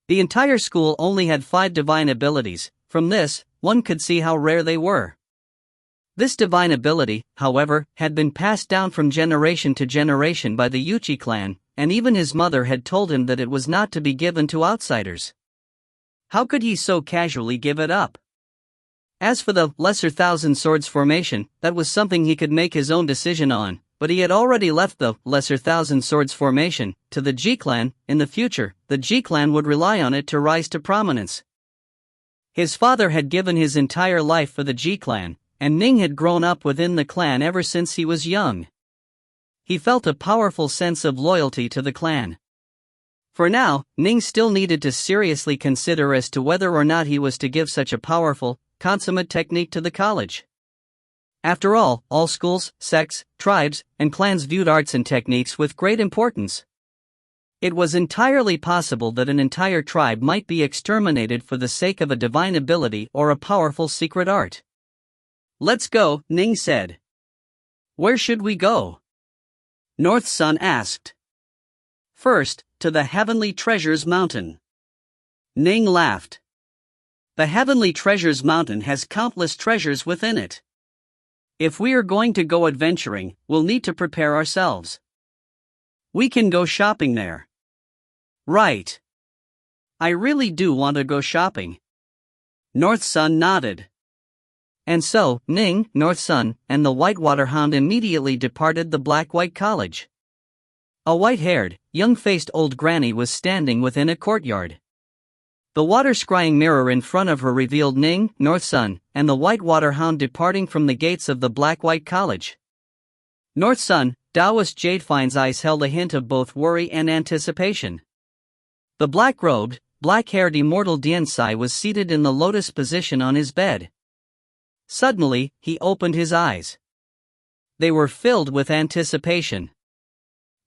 The entire school only had 5 divine abilities. From this, one could see how rare they were. This divine ability, however, had been passed down from generation to generation by the Yuchi clan, and even his mother had told him that it was not to be given to outsiders. How could he so casually give it up? As for the Lesser Thousand Swords Formation, that was something he could make his own decision on, but he had already left the Lesser Thousand Swords Formation to the G-Clan. In the future, the G-Clan would rely on it to rise to prominence. His father had given his entire life for the G-Clan, and Ning had grown up within the clan ever since he was young. He felt a powerful sense of loyalty to the clan. For now, Ning still needed to seriously consider as to whether or not he was to give such a powerful, consummate technique to the college. After all schools, sects, tribes, and clans viewed arts and techniques with great importance. It was entirely possible that an entire tribe might be exterminated for the sake of a divine ability or a powerful secret art. "Let's go," Ning said. "Where should we go?" North Sun asked. "First, to the Heavenly Treasures Mountain." Ning laughed. The Heavenly Treasures Mountain has countless treasures within it. If we are going to go adventuring, we'll need to prepare ourselves. We can go shopping there. Right. I really do want to go shopping. North Sun nodded. And so, Ning, North Sun, and the Whitewater Hound immediately departed the Black-White College. A white-haired, young-faced old granny was standing within a courtyard. The water-scrying mirror in front of her revealed Ning, North Sun, and the Whitewater Hound departing from the gates of the Black-White College. North Sun, Taoist Jadefine's eyes held a hint of both worry and anticipation. The black-robed, black-haired Immortal Diensai was seated in the lotus position on his bed. Suddenly, he opened his eyes. They were filled with anticipation.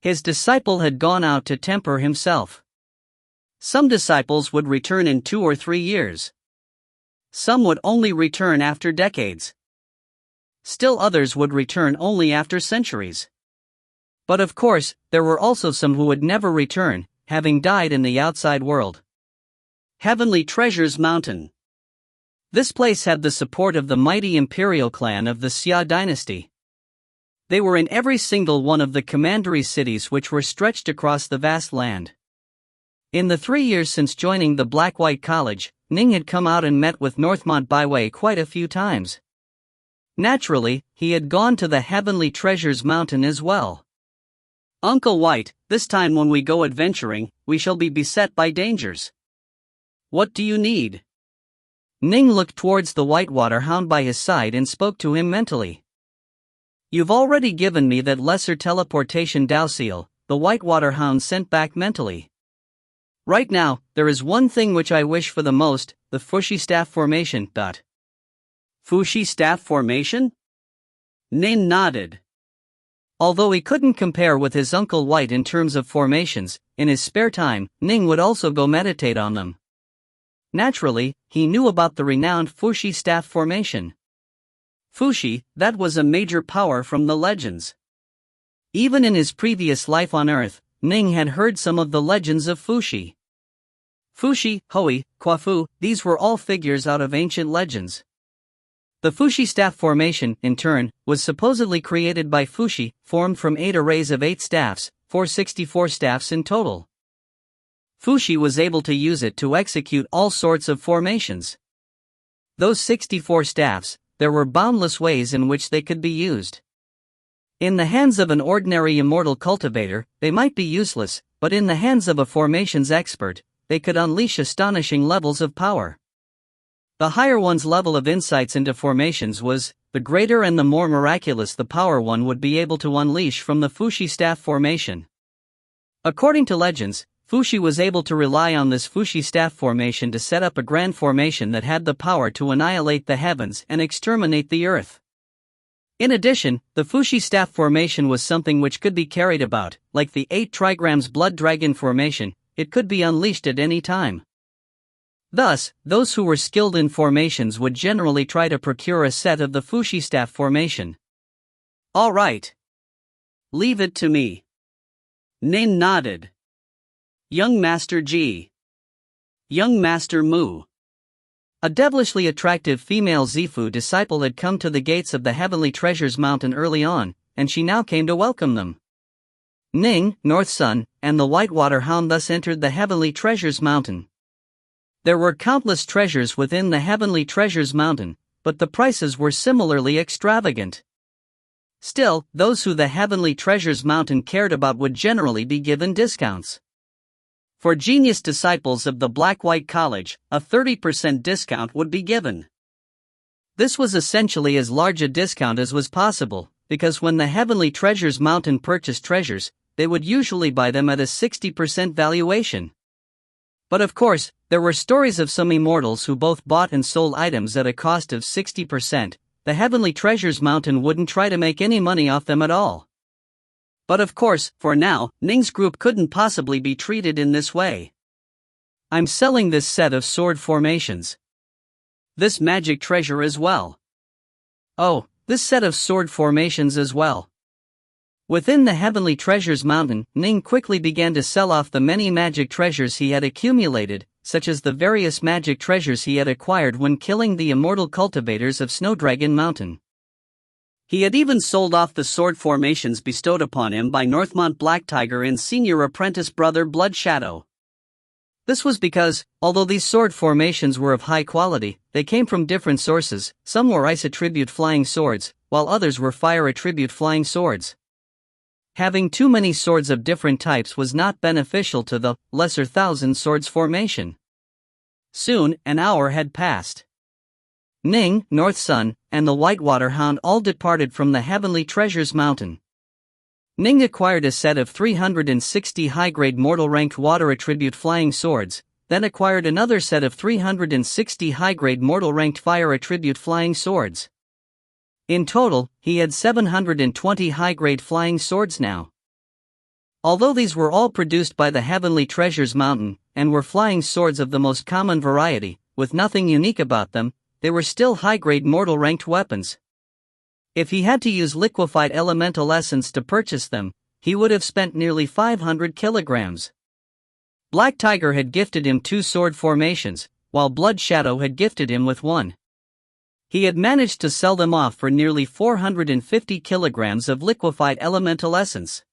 His disciple had gone out to temper himself. Some disciples would return in 2 or 3 years. Some would only return after decades. Still others would return only after centuries. But of course, there were also some who would never return, having died in the outside world. Heavenly Treasures Mountain. This place had the support of the mighty imperial clan of the Xia dynasty. They were in every single one of the commandery cities which were stretched across the vast land. In the 3 years since joining the Black-White College, Ning had come out and met with Northmont Byway quite a few times. Naturally, he had gone to the Heavenly Treasures Mountain as well. "Uncle White, this time when we go adventuring, we shall be beset by dangers. What do you need?" Ning looked towards the Whitewater Hound by his side and spoke to him mentally. "You've already given me that lesser teleportation Dao seal," the Whitewater Hound sent back mentally. "Right now, there is one thing which I wish for the most, the Fushi Staff Formation. Fushi Staff Formation? Ning nodded. Although he couldn't compare with his Uncle White in terms of formations, in his spare time, Ning would also go meditate on them. Naturally, he knew about the renowned Fushi Staff Formation. Fushi, that was a major power from the legends. Even in his previous life on Earth, Ning had heard some of the legends of Fushi. Fushi, Hui, Kwafu, these were all figures out of ancient legends. The Fushi Staff Formation, in turn, was supposedly created by Fushi, formed from 8 arrays of 8 staffs, 464 staffs in total. Fushi was able to use it to execute all sorts of formations. Those 64 staffs, there were boundless ways in which they could be used. In the hands of an ordinary immortal cultivator, they might be useless, but in the hands of a formations expert, they could unleash astonishing levels of power. The higher one's level of insights into formations was, the greater and the more miraculous the power one would be able to unleash from the Fushi Staff Formation. According to legends, Fushi was able to rely on this Fushi Staff Formation to set up a grand formation that had the power to annihilate the heavens and exterminate the earth. In addition, the Fushi Staff Formation was something which could be carried about, like the 8 trigrams Blood Dragon Formation. It could be unleashed at any time. Thus, those who were skilled in formations would generally try to procure a set of the Fushi Staff Formation. All right. Leave it to me. Ning nodded. Young Master G. Young Master Mu. A devilishly attractive female Zifu disciple had come to the gates of the Heavenly Treasures Mountain early on, and she now came to welcome them. Ning, North Sun, and the Whitewater Hound thus entered the Heavenly Treasures Mountain. There were countless treasures within the Heavenly Treasures Mountain, but the prices were similarly extravagant. Still, those who the Heavenly Treasures Mountain cared about would generally be given discounts. For genius disciples of the Black-White College, a 30% discount would be given. This was essentially as large a discount as was possible, because when the Heavenly Treasures Mountain purchased treasures, they would usually buy them at a 60% valuation. But of course, there were stories of some immortals who both bought and sold items at a cost of 60%. The Heavenly Treasures Mountain wouldn't try to make any money off them at all. But of course, for now, Ning's group couldn't possibly be treated in this way. I'm selling this set of sword formations. This magic treasure as well. Oh, this set of sword formations as well. Within the Heavenly Treasures Mountain, Ning quickly began to sell off the many magic treasures he had accumulated, such as the various magic treasures he had acquired when killing the immortal cultivators of Snowdragon Mountain. He had even sold off the sword formations bestowed upon him by Northmont Black Tiger and senior apprentice brother Blood Shadow. This was because, although these sword formations were of high quality, they came from different sources. Some were ice attribute flying swords, while others were fire attribute flying swords. Having too many swords of different types was not beneficial to the lesser thousand swords formation. Soon, an hour had passed. Ning, North Sun, and the Whitewater Hound all departed from the Heavenly Treasures Mountain. Ning acquired a set of 360 high-grade mortal-ranked water attribute flying swords, then acquired another set of 360 high-grade mortal-ranked fire attribute flying swords. In total, he had 720 high-grade flying swords now. Although these were all produced by the Heavenly Treasures Mountain, and were flying swords of the most common variety, with nothing unique about them, they were still high-grade mortal-ranked weapons. If he had to use liquefied elemental essence to purchase them, he would have spent nearly 500 kilograms. Black Tiger had gifted him 2 sword formations, while Blood Shadow had gifted him with 1. He had managed to sell them off for nearly 450 kilograms of liquefied elemental essence.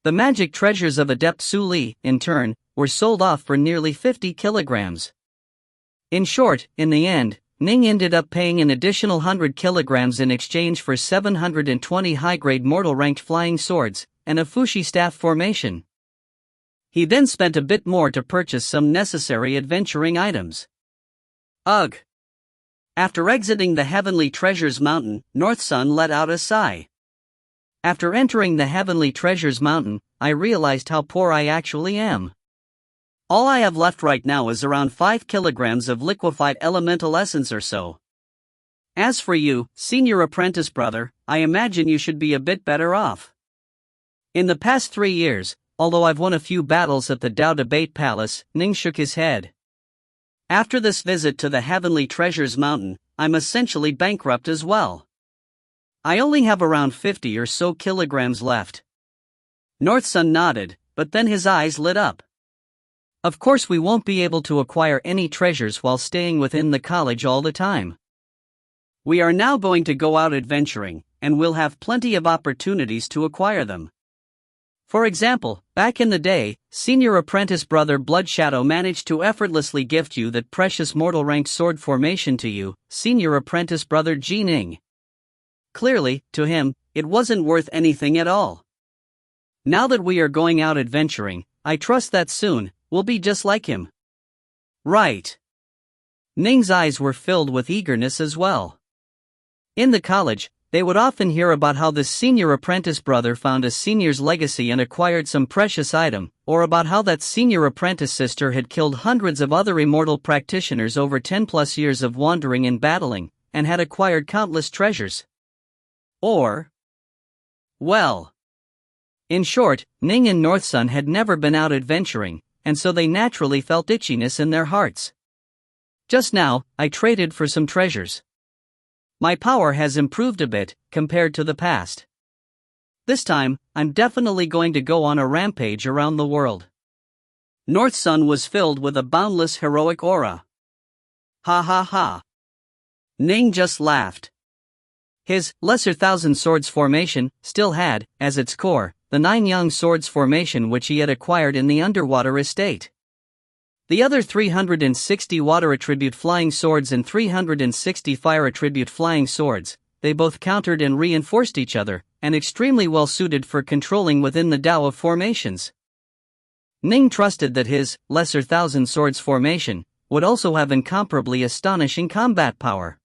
The magic treasures of Adept Su Li, in turn, were sold off for nearly 50 kilograms. In short, in the end, Ning ended up paying an additional 100 kilograms in exchange for 720 high-grade mortal-ranked flying swords, and a Fushi staff formation. He then spent a bit more to purchase some necessary adventuring items. Ugh! After exiting the Heavenly Treasures Mountain, North Sun let out a sigh. After entering the Heavenly Treasures Mountain, I realized how poor I actually am. All I have left right now is around 5 kilograms of liquefied elemental essence or so. As for you, senior apprentice brother, I imagine you should be a bit better off. In the past 3 years, although I've won a few battles at the Dao Debate Palace, Ning shook his head. After this visit to the Heavenly Treasures Mountain, I'm essentially bankrupt as well. I only have around 50 or so kilograms left. North Sun nodded, but then his eyes lit up. Of course we won't be able to acquire any treasures while staying within the college all the time. We are now going to go out adventuring, and we'll have plenty of opportunities to acquire them. For example, back in the day, senior apprentice brother Blood Shadow managed to effortlessly gift you that precious mortal-ranked sword formation to you, senior apprentice brother Ji Ning. Clearly, to him, it wasn't worth anything at all. Now that we are going out adventuring, I trust that soon, we'll be just like him. Right. Ning's eyes were filled with eagerness as well. In the college, they would often hear about how this senior apprentice brother found a senior's legacy and acquired some precious item, or about how that senior apprentice sister had killed hundreds of other immortal practitioners over 10+ years of wandering and battling, and had acquired countless treasures. Or, well, in short, Ning and North Sun had never been out adventuring, and so they naturally felt itchiness in their hearts. Just now, I traded for some treasures. My power has improved a bit, compared to the past. This time, I'm definitely going to go on a rampage around the world. North Sun was filled with a boundless heroic aura. Ha ha ha. Ning just laughed. His Lesser Thousand Swords formation still had, as its core, the 9 Young Swords formation which he had acquired in the underwater estate. The other 360 water attribute flying swords and 360 fire attribute flying swords, they both countered and reinforced each other, and extremely well suited for controlling within the Tao of formations. Ning trusted that his Lesser Thousand Swords formation would also have incomparably astonishing combat power.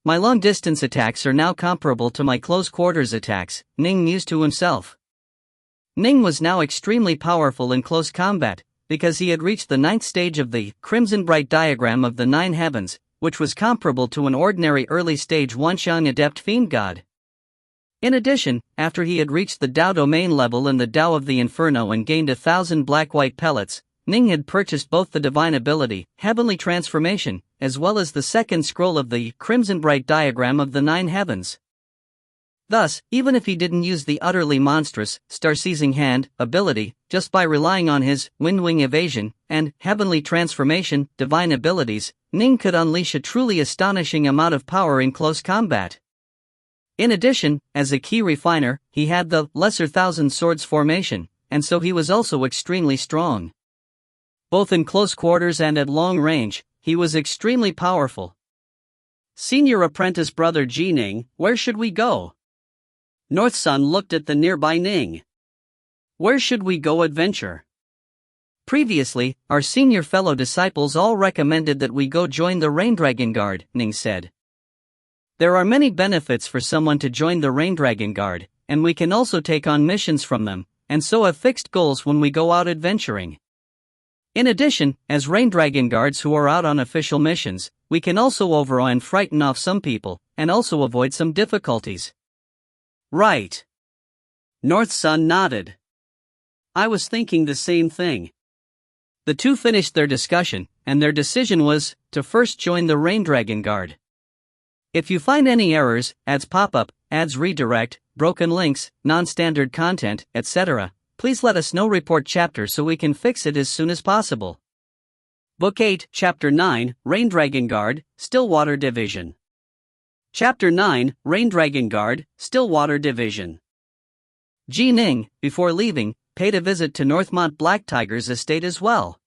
My long-distance attacks are now comparable to my close-quarters attacks, Ning mused to himself. Ning was now extremely powerful in close combat, because he had reached the 9th stage of the Crimson Bright diagram of the 9 heavens, which was comparable to an ordinary early-stage Wanxiang adept fiend god. In addition, after he had reached the Tao domain level in the Tao of the Inferno and gained 1,000 black-white pellets, Ning had purchased both the divine ability, Heavenly Transformation, as well as the second scroll of the Crimson Bright diagram of the 9 heavens. Thus, even if he didn't use the utterly monstrous Star-Seizing Hand ability, just by relying on his Windwing Evasion and Heavenly Transformation divine abilities, Ning could unleash a truly astonishing amount of power in close combat. In addition, as a key refiner, he had the Lesser Thousand Swords formation, and so he was also extremely strong. Both in close quarters and at long range, he was extremely powerful. Senior apprentice brother Ning, where should we go? North Sun looked at the nearby Ning. Where should we go adventure? Previously, our senior fellow disciples all recommended that we go join the Rain Dragon Guard, Ning said. There are many benefits for someone to join the Rain Dragon Guard, and we can also take on missions from them, and so have fixed goals when we go out adventuring. In addition, as Rain Dragon Guards who are out on official missions, we can also overawe and frighten off some people, and also avoid some difficulties. Right. North Sun nodded. I was thinking the same thing. The two finished their discussion, and their decision was to first join the Rain Dragon Guard. If you find any errors, ads pop up, ads redirect, broken links, non-standard content, etc., please let us know. Report chapter so we can fix it as soon as possible. Book 8, Chapter 9, Rain Dragon Guard, Stillwater Division. Chapter 9, Rain Dragon Guard, Stillwater Division. Ning, before leaving, paid a visit to Northmont Black Tiger's estate as well.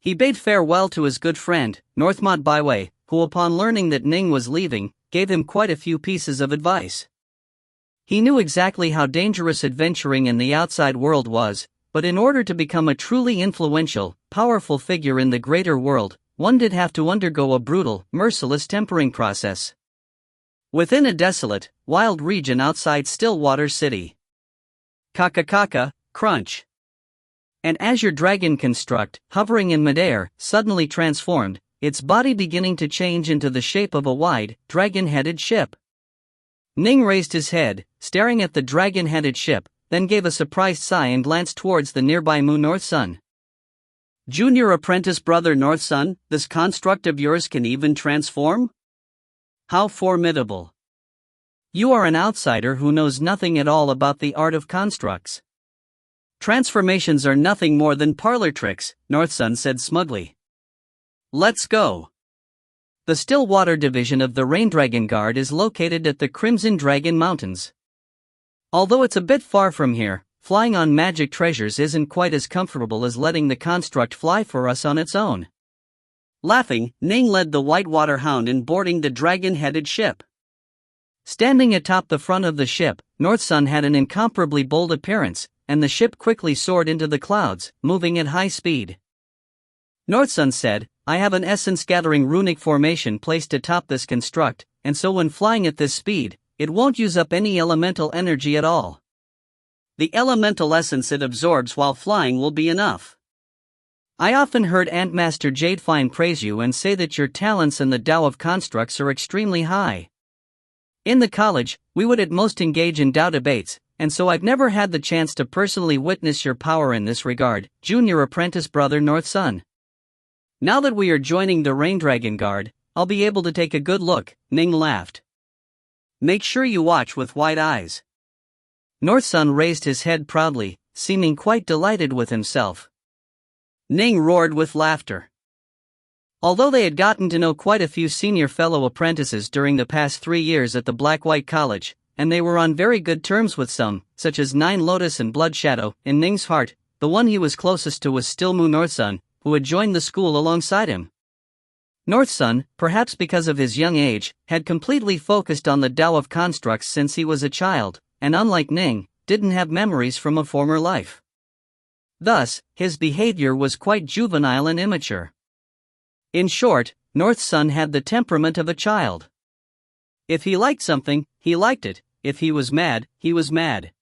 He bade farewell to his good friend, Northmont Byway, who upon learning that Ning was leaving, gave him quite a few pieces of advice. He knew exactly how dangerous adventuring in the outside world was, but in order to become a truly influential, powerful figure in the greater world, one did have to undergo a brutal, merciless tempering process. Within a desolate, wild region outside Stillwater City. Kaka, crunch. An azure dragon construct, hovering in midair, suddenly transformed, its body beginning to change into the shape of a wide, dragon-headed ship. Ning raised his head, staring at the dragon-headed ship, then gave a surprised sigh and glanced towards the nearby moon North Sun. Junior apprentice brother North Sun, this construct of yours can even transform? How formidable. You are an outsider who knows nothing at all about the art of constructs. Transformations are nothing more than parlor tricks, North Sun said smugly. Let's go. The Stillwater Division of the Rain Dragon Guard is located at the Crimson Dragon Mountains. Although it's a bit far from here, flying on magic treasures isn't quite as comfortable as letting the construct fly for us on its own. Laughing, Ning led the Whitewater Hound in boarding the dragon-headed ship. Standing atop the front of the ship, North Sun had an incomparably bold appearance, and the ship quickly soared into the clouds, moving at high speed. North Sun said, I have an essence-gathering runic formation placed atop this construct, and so when flying at this speed, it won't use up any elemental energy at all. The elemental essence it absorbs while flying will be enough. I often heard Antmaster Jadefine praise you and say that your talents in the Tao of constructs are extremely high. In the college, we would at most engage in Tao debates, and so I've never had the chance to personally witness your power in this regard, junior apprentice brother North Sun. Now that we are joining the Rain Dragon Guard, I'll be able to take a good look, Ning laughed. Make sure you watch with wide eyes. North Sun raised his head proudly, seeming quite delighted with himself. Ning roared with laughter. Although they had gotten to know quite a few senior fellow apprentices during the past 3 years at the Black-White College, and they were on very good terms with some, such as Nine Lotus and Blood Shadow, in Ning's heart, the one he was closest to was still North Sun, who had joined the school alongside him. North Sun, perhaps because of his young age, had completely focused on the Tao of constructs since he was a child, and unlike Ning, didn't have memories from a former life. Thus, his behavior was quite juvenile and immature. In short, North Sun had the temperament of a child. If he liked something, he liked it. If he was mad, he was mad.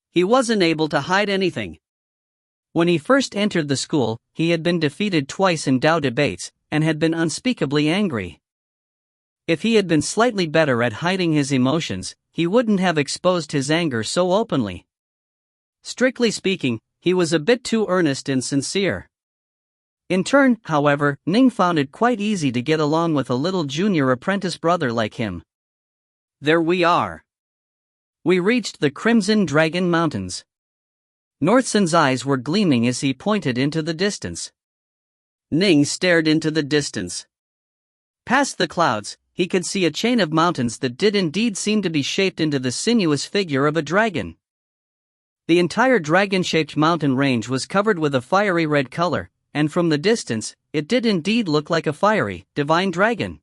He wasn't able to hide anything. When he first entered the school, he had been defeated twice in Tao debates, and had been unspeakably angry. If he had been slightly better at hiding his emotions, he wouldn't have exposed his anger so openly. Strictly speaking, he was a bit too earnest and sincere. In turn, however, Ning found it quite easy to get along with a little junior apprentice brother like him. There we are. We reached the Crimson Dragon Mountains. North Sun's eyes were gleaming as he pointed into the distance. Ning stared into the distance. Past the clouds, he could see a chain of mountains that did indeed seem to be shaped into the sinuous figure of a dragon. The entire dragon-shaped mountain range was covered with a fiery red color, and from the distance, it did indeed look like a fiery, divine dragon.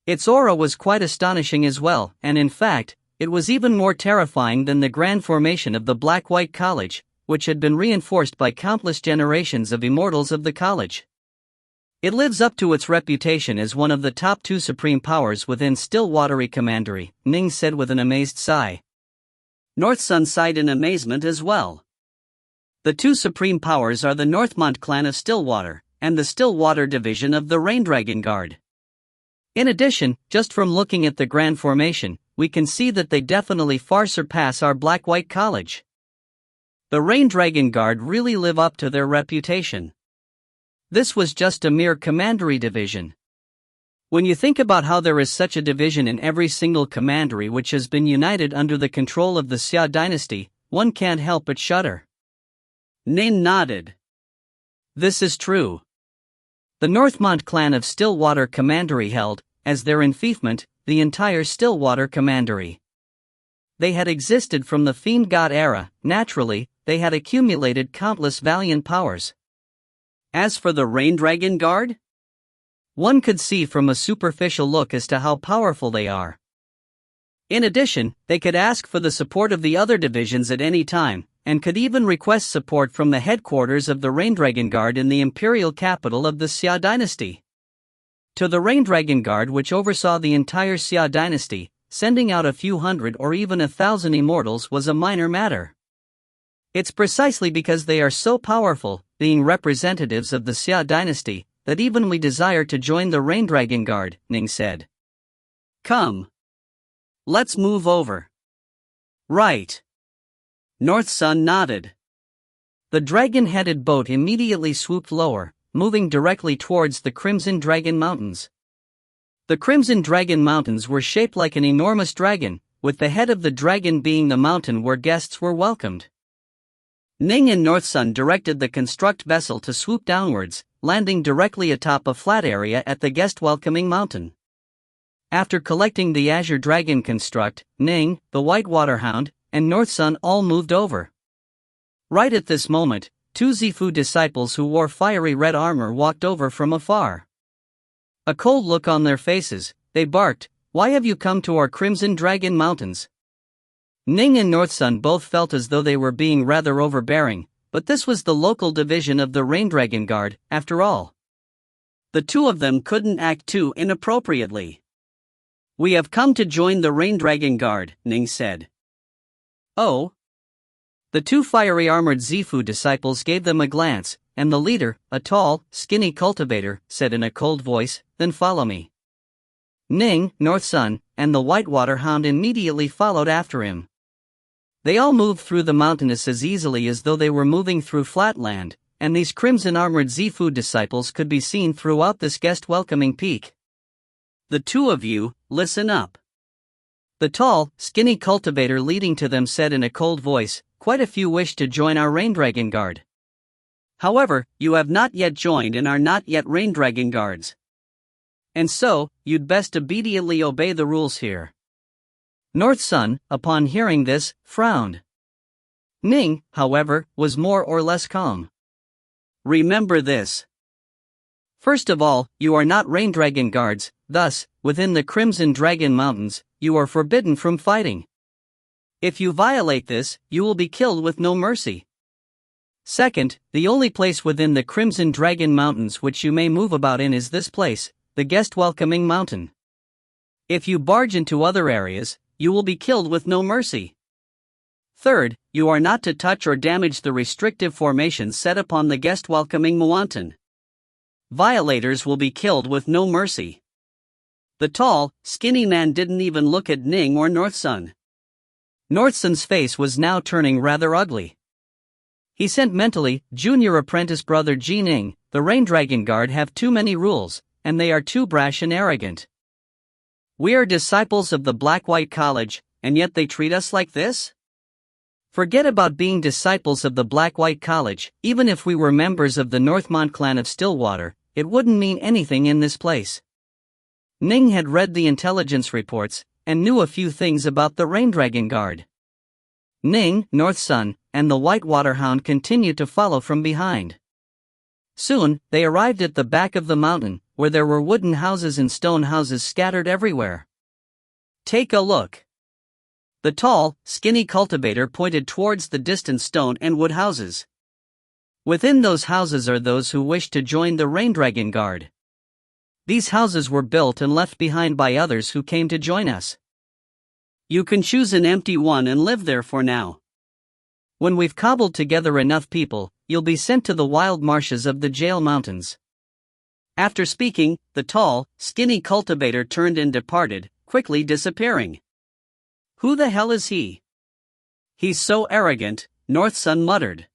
Its aura was quite astonishing as well, and in fact, it was even more terrifying than the grand formation of the Black-White College, which had been reinforced by countless generations of Immortals of the college. It lives up to its reputation as one of the top 2 supreme powers within Stillwatery Commandery, Ning said with an amazed sigh. North Sun sighed in amazement as well. The 2 supreme powers are the Northmont clan of Stillwater, and the Stillwater division of the Raindragon Guard. In addition, just from looking at the grand formation, we can see that they definitely far surpass our Black-White College. The Raindragon Guard really live up to their reputation. This was just a mere commandery division. When you think about how there is such a division in every single commandery which has been united under the control of the Xia dynasty, one can't help but shudder. Ning nodded. This is true. The Northmont clan of Stillwater Commandery held, as their enfeoffment, the entire Stillwater Commandery. They had existed from the Fiend God era. Naturally, they had accumulated countless valiant powers. As for the Raindragon Guard, one could see from a superficial look as to how powerful they are. In addition, they could ask for the support of the other divisions at any time, and could even request support from the headquarters of the Raindragon Guard in the imperial capital of the Xia dynasty. To the Raindragon Guard, which oversaw the entire Xia dynasty, sending out a few hundred or even 1,000 Immortals was a minor matter. It's precisely because they are so powerful, being representatives of the Xia dynasty, that even we desire to join the Raindragon Guard, Ning said. Come. Let's move over. Right. North Sun nodded. The dragon-headed boat immediately swooped lower, moving directly towards the Crimson Dragon Mountains. The Crimson Dragon Mountains were shaped like an enormous dragon, with the head of the dragon being the mountain where guests were welcomed. Ning and North Sun directed the construct vessel to swoop downwards, landing directly atop a flat area at the guest-welcoming mountain. After collecting the Azure Dragon construct, Ning, the Whitewater Hound, and North Sun all moved over. Right at this moment, 2 Zifu disciples who wore fiery red armor walked over from afar. A cold look on their faces, they barked, "Why have you come to our Crimson Dragon Mountains?" Ning and North Sun both felt as though they were being rather overbearing, but this was the local division of the Raindragon Guard, after all. The 2 of them couldn't act too inappropriately. "We have come to join the Raindragon Guard," Ning said. "Oh?" The 2 fiery armored Zifu disciples gave them a glance, and the leader, a tall, skinny cultivator, said in a cold voice, "Then follow me." Ning, North Sun, and the Whitewater Hound immediately followed after him. They all moved through the mountainous as easily as though they were moving through flat land, and these crimson-armored Zifu disciples could be seen throughout this guest-welcoming peak. The two of you, listen up. The tall, skinny cultivator leading to them said in a cold voice, quite a few wish to join our rain dragon guard. However, you have not yet joined and are not yet rain dragon guards. And so, you'd best obediently obey the rules here. North Sun, upon hearing this, frowned. Ning, however, was more or less calm. Remember this. First of all, you are not rain dragon guards, thus, within the Crimson Dragon Mountains, you are forbidden from fighting. If you violate this, you will be killed with no mercy. Second, the only place within the Crimson Dragon Mountains which you may move about in is this place, the Guest Welcoming Mountain. If you barge into other areas, you will be killed with no mercy. Third, you are not to touch or damage the restrictive formations set upon the Guest Welcoming Mountain. Violators will be killed with no mercy. The tall, skinny man didn't even look at Ning or North Sun. North Sun's face was now turning rather ugly. He sent mentally, junior apprentice brother Ning, the Rain Dragon Guard have too many rules, and they are too brash and arrogant. We are disciples of the Black-White College, and yet they treat us like this? Forget about being disciples of the Black-White College, even if we were members of the Northmont clan of Stillwater, it wouldn't mean anything in this place. Ning had read the intelligence reports, and knew a few things about the Rain Dragon Guard. Ning, North Sun, and the White Waterhound continued to follow from behind. Soon, they arrived at the back of the mountain, where there were wooden houses and stone houses scattered everywhere. Take a look. The tall, skinny cultivator pointed towards the distant stone and wood houses. Within those houses are those who wish to join the Rain Dragon Guard. These houses were built and left behind by others who came to join us. You can choose an empty one and live there for now. When we've cobbled together enough people, you'll be sent to the wild marshes of the Jail Mountains. After speaking, the tall, skinny cultivator turned and departed, quickly disappearing. Who the hell is he? He's so arrogant, North Sun muttered.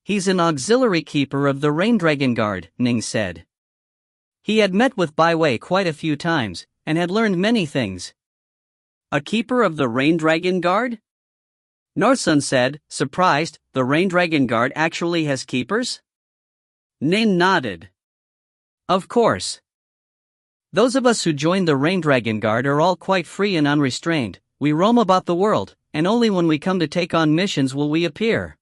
He's an auxiliary keeper of the Rain Dragon Guard, Ning said. He had met with Bai Wei quite a few times, and had learned many things. A keeper of the Rain Dragon Guard? North Sun said, surprised, the Rain Dragon Guard actually has keepers? Ning nodded. Of course. Those of us who joined the Rain Dragon Guard are all quite free and unrestrained. We roam about the world, and only when we come to take on missions will we appear.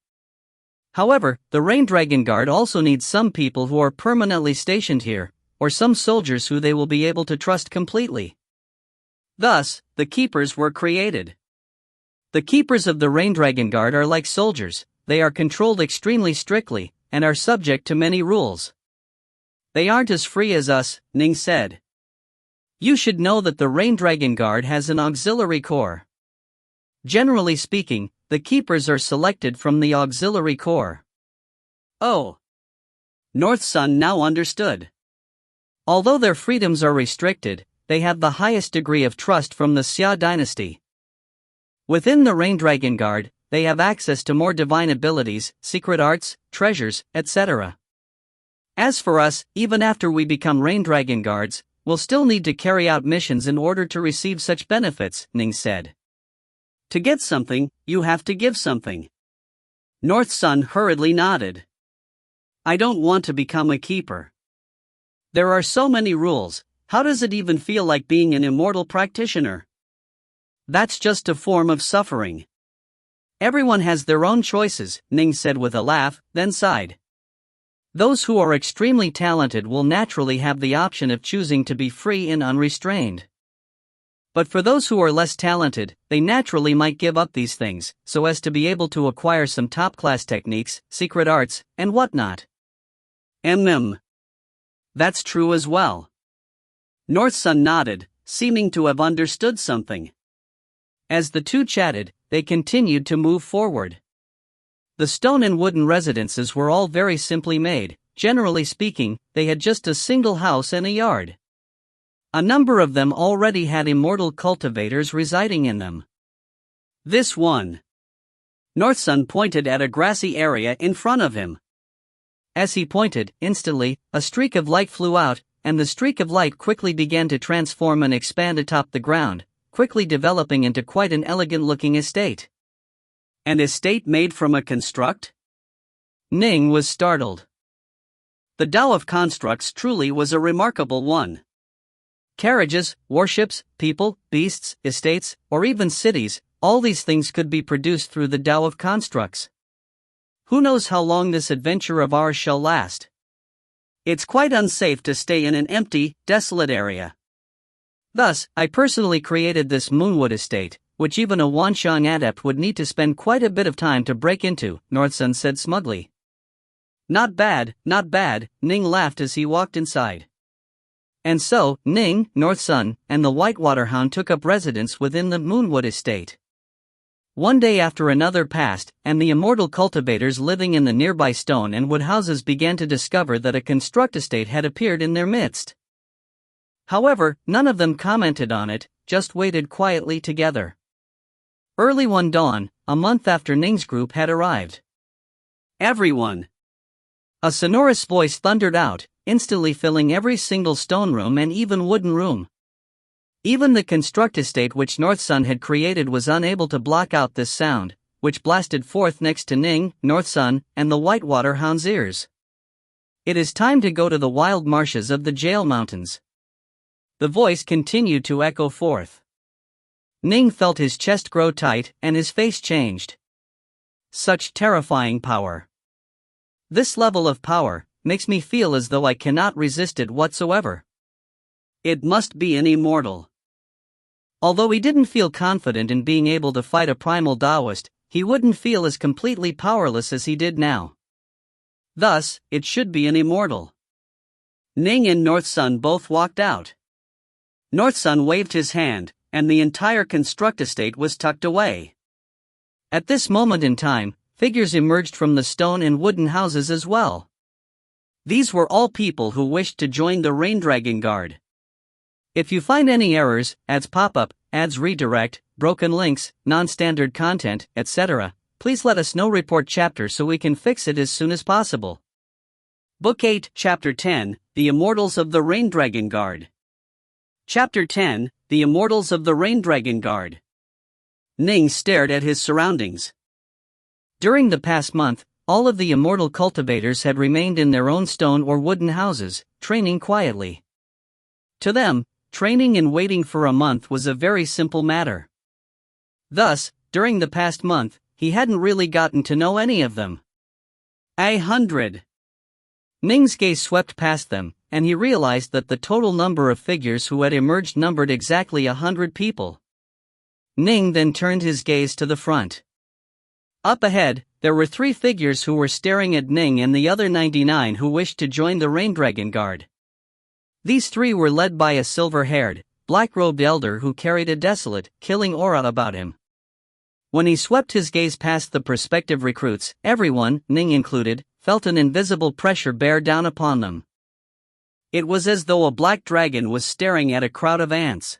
However, the Rain Dragon Guard also needs some people who are permanently stationed here, or some soldiers who they will be able to trust completely. Thus, the keepers were created. The keepers of the Rain Dragon Guard are like soldiers, they are controlled extremely strictly, and are subject to many rules. They aren't as free as us, Ning said. You should know that the Rain Dragon Guard has an auxiliary corps. Generally speaking, the keepers are selected from the auxiliary corps. Oh. North Sun now understood. Although their freedoms are restricted, they have the highest degree of trust from the Xia dynasty. Within the Rain Dragon Guard, they have access to more divine abilities, secret arts, treasures, etc. As for us, even after we become Rain Dragon Guards, we'll still need to carry out missions in order to receive such benefits, Ning said. To get something, you have to give something. North Sun hurriedly nodded. I don't want to become a keeper. There are so many rules, how does it even feel like being an immortal practitioner? That's just a form of suffering. Everyone has their own choices, Ning said with a laugh, then sighed. Those who are extremely talented will naturally have the option of choosing to be free and unrestrained. But for those who are less talented, they naturally might give up these things, so as to be able to acquire some top-class techniques, secret arts, and whatnot. That's true as well. North Sun nodded, seeming to have understood something. As the two chatted, they continued to move forward. The stone and wooden residences were all very simply made. Generally speaking, they had just a single house and a yard. A number of them already had immortal cultivators residing in them. This one. North Sun pointed at a grassy area in front of him. As he pointed, instantly, a streak of light flew out, and the streak of light quickly began to transform and expand atop the ground, quickly developing into quite an elegant-looking estate. An estate made from a construct? Ning was startled. The Tao of constructs truly was a remarkable one. Carriages, warships, people, beasts, estates, or even cities, all these things could be produced through the Tao of constructs. Who knows how long this adventure of ours shall last? It's quite unsafe to stay in an empty, desolate area. Thus, I personally created this Moonwood estate, which even a Wanxiang adept would need to spend quite a bit of time to break into, Northsun said smugly. Not bad, Ning laughed as he walked inside. And so, Ning, Northsun, and the Whitewater Hound took up residence within the Moonwood estate. One day after another passed, and the immortal cultivators living in the nearby stone and wood houses began to discover that a construct estate had appeared in their midst. However, none of them commented on it, just waited quietly together. Early one dawn, a month after Ning's group had arrived. Everyone! A sonorous voice thundered out, instantly filling every single stone room and even wooden room. Even the construct estate which Northsun had created was unable to block out this sound, which blasted forth next to Ning, Northsun, and the Whitewater Hound's ears. It is time to go to the wild marshes of the Jail Mountains. The voice continued to echo forth. Ning felt his chest grow tight and his face changed. Such terrifying power. This level of power makes me feel as though I cannot resist it whatsoever. It must be an immortal. Although he didn't feel confident in being able to fight a primal Taoist, he wouldn't feel as completely powerless as he did now. Thus, it should be an immortal. Ning and Northsun both walked out. Northsun waved his hand, and the entire construct estate was tucked away. At this moment in time, figures emerged from the stone and wooden houses as well. These were all people who wished to join the Rain Dragon Guard. If you find any errors, ads pop up, ads redirect, broken links, non-standard content, etc., please let us know. Report chapter so we can fix it as soon as possible. Book 8, Chapter 10, The Immortals of the Rain Dragon Guard. Chapter 10, The Immortals of the Rain Dragon Guard. Ning stared at his surroundings. During the past month, all of the immortal cultivators had remained in their own stone or wooden houses, training quietly. To them, training and waiting for a month was a very simple matter. Thus, during the past month, he hadn't really gotten to know any of them. 100. Ning's gaze swept past them, and he realized that the total number of figures who had emerged numbered exactly 100 people. Ning then turned his gaze to the front. Up ahead, there were 3 figures who were staring at Ning and the other 99 who wished to join the Rain Dragon Guard. These 3 were led by a silver-haired, black-robed elder who carried a desolate, killing aura about him. When he swept his gaze past the prospective recruits, everyone, Ning included, felt an invisible pressure bear down upon them. It was as though a black dragon was staring at a crowd of ants.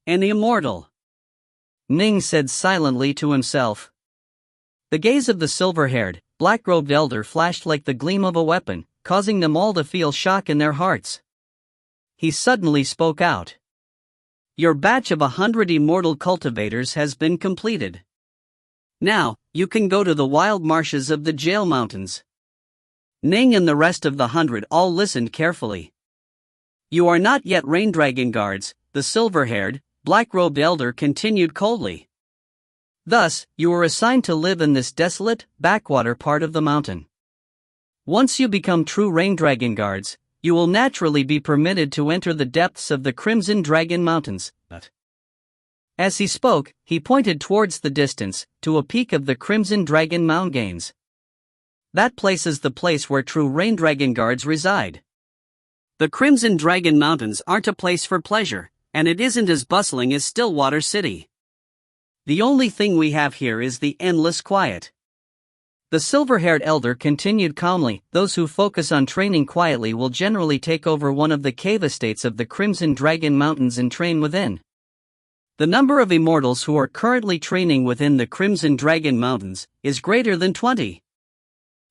An immortal, Ning said silently to himself. The gaze of the silver-haired, black-robed elder flashed like the gleam of a weapon, causing them all to feel shock in their hearts. He suddenly spoke out. Your batch of 100 immortal cultivators has been completed. Now, you can go to the wild marshes of the Jail Mountains. Ning and the rest of the 100 all listened carefully. You are not yet Rain Dragon Guards, the silver-haired, black-robed elder continued coldly. Thus, you are assigned to live in this desolate, backwater part of the mountain. Once you become true Rain Dragon Guards, you will naturally be permitted to enter the depths of the Crimson Dragon Mountains. As he spoke, he pointed towards the distance, to a peak of the Crimson Dragon Mountains. That place is the place where true Rain Dragon Guards reside. The Crimson Dragon Mountains aren't a place for pleasure, and it isn't as bustling as Stillwater City. The only thing we have here is the endless quiet. The silver-haired elder continued calmly, those who focus on training quietly will generally take over one of the cave estates of the Crimson Dragon Mountains and train within. The number of immortals who are currently training within the Crimson Dragon Mountains is greater than 20.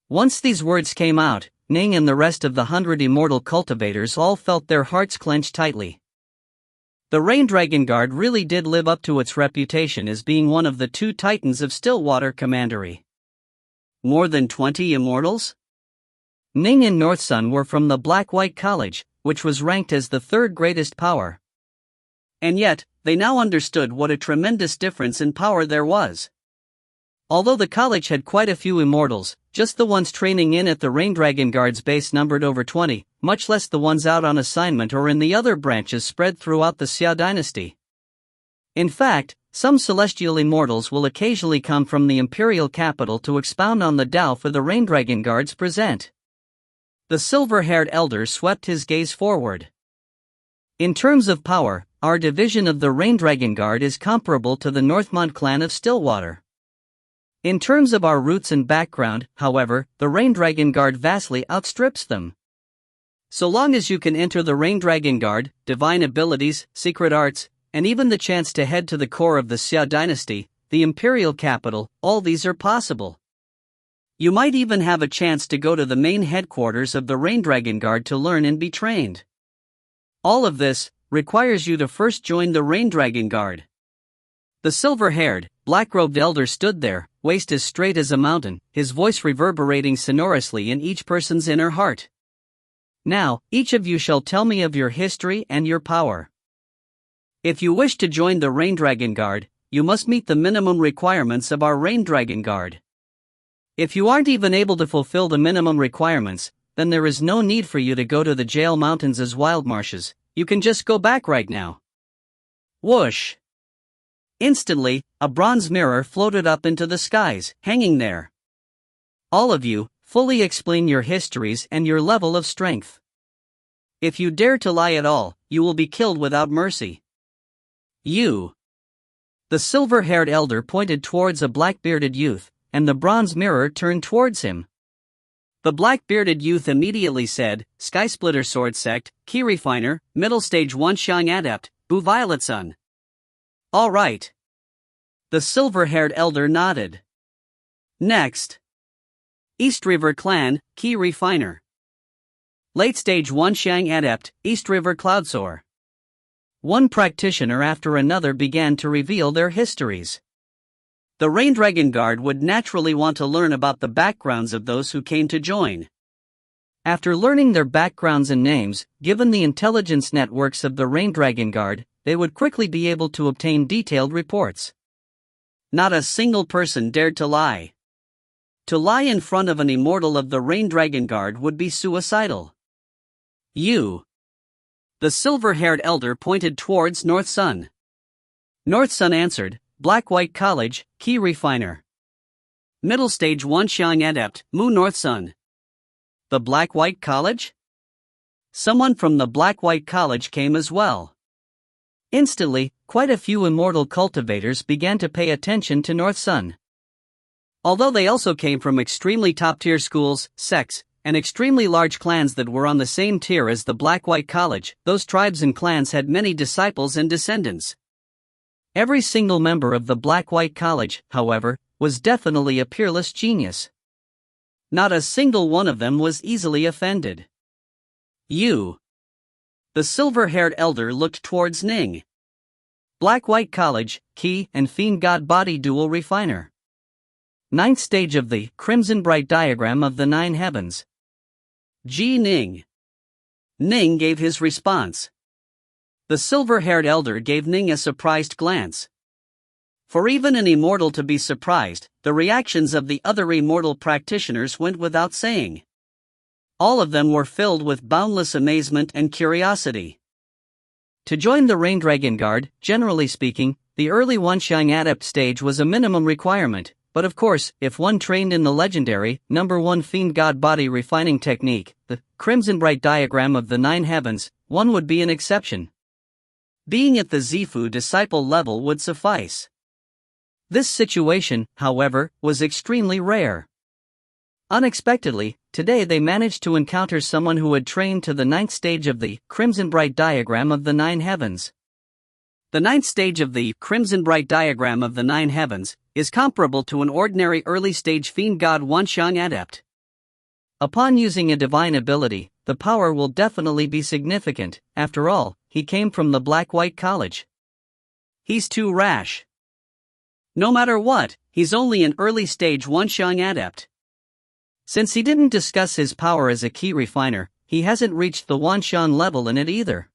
Once these words came out, Ning and the rest of the 100 immortal cultivators all felt their hearts clench tightly. The Rain Dragon Guard really did live up to its reputation as being one of the two titans of Stillwater Commandery. More than 20 immortals? Ning and Northsun were from the Black-White College, which was ranked as the third greatest power. And yet, they now understood what a tremendous difference in power there was. Although the college had quite a few immortals, just the ones training in at the Rain Dragon Guard's base numbered over 20, much less the ones out on assignment or in the other branches spread throughout the Xia dynasty. In fact, some celestial immortals will occasionally come from the imperial capital to expound on the Tao for the Rain Dragon Guards present. The silver-haired elder swept his gaze forward. In terms of power, our division of the Rain Dragon Guard is comparable to the Northmont clan of Stillwater. In terms of our roots and background, however, the Rain Dragon Guard vastly outstrips them. So long as you can enter the Rain Dragon Guard, divine abilities, secret arts, and even the chance to head to the core of the Xia dynasty, the imperial capital, all these are possible. You might even have a chance to go to the main headquarters of the Rain Dragon Guard to learn and be trained. All of this requires you to first join the Rain Dragon Guard. The silver-haired, black-robed elder stood there, waist as straight as a mountain, his voice reverberating sonorously in each person's inner heart. Now, each of you shall tell me of your history and your power. If you wish to join the Rain Dragon Guard, you must meet the minimum requirements of our Rain Dragon Guard. If you aren't even able to fulfill the minimum requirements, then there is no need for you to go to the jail mountains as wild marshes, you can just go back right now. Whoosh! Instantly, a bronze mirror floated up into the skies, hanging there. All of you, fully explain your histories and your level of strength. If you dare to lie at all, you will be killed without mercy. You. The silver-haired elder pointed towards a black-bearded youth, and the bronze mirror turned towards him. The black-bearded youth immediately said, Skysplitter Sword Sect, Key Refiner, Middle Stage 1 Xiang Adept, Bu Violet Sun. All right. The silver-haired elder nodded. Next. East River Clan, Key Refiner. Late Stage 1 Xiang Adept, East River Cloudsoar. One practitioner after another began to reveal their histories. The Rain Dragon Guard would naturally want to learn about the backgrounds of those who came to join. After learning their backgrounds and names, given the intelligence networks of the Rain Dragon Guard, they would quickly be able to obtain detailed reports. Not a single person dared to lie. To lie in front of an immortal of the Rain Dragon Guard would be suicidal. You. The silver-haired elder pointed towards Northsun. Northsun answered, Black-White College, Key Refiner. Middle Stage 1 Xiang Adept, Mu Northsun. The Black-White College? Someone from the Black-White College came as well. Instantly, quite a few immortal cultivators began to pay attention to Northsun. Although they also came from extremely top-tier schools, sects, and extremely large clans that were on the same tier as the Black-White College, those tribes and clans had many disciples and descendants. Every single member of the Black-White College, however, was definitely a peerless genius. Not a single one of them was easily offended. You. The silver-haired elder looked towards Ning. Black-White College, Key and Fiend God Body Dual Refiner. 9th stage of the Crimson Bright Diagram of the Nine Heavens. G. Ning. Ning gave his response. The silver-haired elder gave Ning a surprised glance. For even an immortal to be surprised, the reactions of the other immortal practitioners went without saying. All of them were filled with boundless amazement and curiosity. To join the Rain Dragon Guard, generally speaking, the early 1 Xiang Adept stage was a minimum requirement, but of course, if one trained in the legendary, number 1 Fiend God Body Refining Technique, the Crimson Bright Diagram of the Nine Heavens, one would be an exception. Being at the Zifu disciple level would suffice. This situation, however, was extremely rare. Unexpectedly, today they managed to encounter someone who had trained to the 9th stage of the Crimson Bright Diagram of the Nine Heavens. The 9th stage of the Crimson Bright Diagram of the Nine Heavens is comparable to an ordinary early stage Fiend God 1 Xiang Adept. Upon using a divine ability, the power will definitely be significant. After all, he came from the Black-White College. He's too rash. No matter what, he's only an early-stage Wanxiang adept. Since he didn't discuss his power as a key refiner, he hasn't reached the Wanxiang level in it either.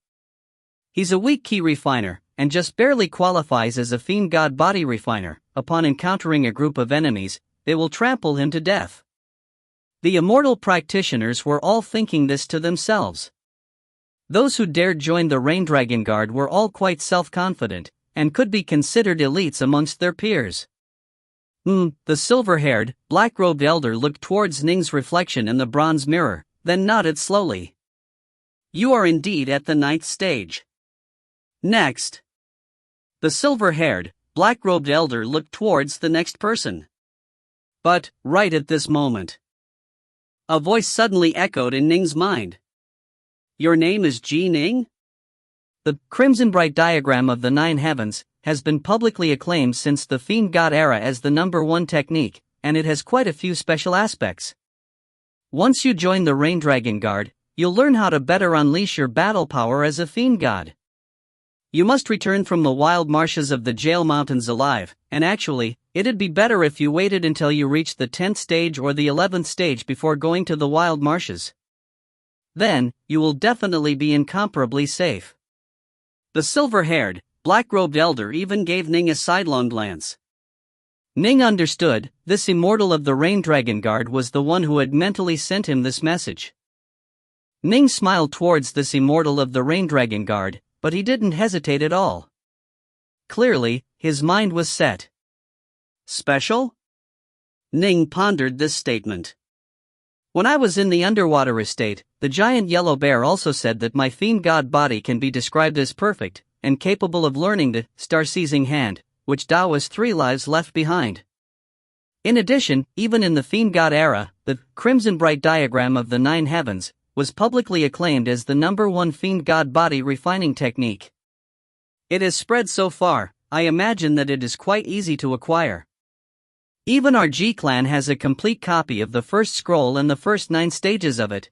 He's a weak key refiner, and just barely qualifies as a fiend god body refiner. Upon encountering a group of enemies, they will trample him to death. The immortal practitioners were all thinking this to themselves. Those who dared join the Rain Dragon Guard were all quite self-confident, and could be considered elites amongst their peers. The silver-haired, black-robed elder looked towards Ning's reflection in the bronze mirror, then nodded slowly. You are indeed at the 9th stage. Next. The silver-haired, black-robed elder looked towards the next person. But, right at this moment, a voice suddenly echoed in Ning's mind. Your name is Ning? The Crimson Bright diagram of the 9 heavens has been publicly acclaimed since the Fiend God era as the #1 technique, and it has quite a few special aspects. Once you join the Rain Dragon Guard, you'll learn how to better unleash your battle power as a Fiend God. You must return from the wild marshes of the Jail Mountains alive, and actually, it'd be better if you waited until you reached the 10th stage or the 11th stage before going to the wild marshes. Then, you will definitely be incomparably safe. The silver-haired, black-robed elder even gave Ning a sidelong glance. Ning understood, this immortal of the Rain Dragon Guard was the one who had mentally sent him this message. Ning smiled towards this immortal of the Rain Dragon Guard, but he didn't hesitate at all. Clearly, his mind was set. Special? Ning pondered this statement. When I was in the underwater estate, the giant yellow bear also said that my fiend god body can be described as perfect, and capable of learning the star-seizing hand, which Taoist 3 lives left behind. In addition, even in the fiend god era, the Crimson Bright diagram of the 9 heavens was publicly acclaimed as the #1 fiend god body refining technique. It has spread so far, I imagine that it is quite easy to acquire. Even our G-clan has a complete copy of the first scroll and the first 9 stages of it.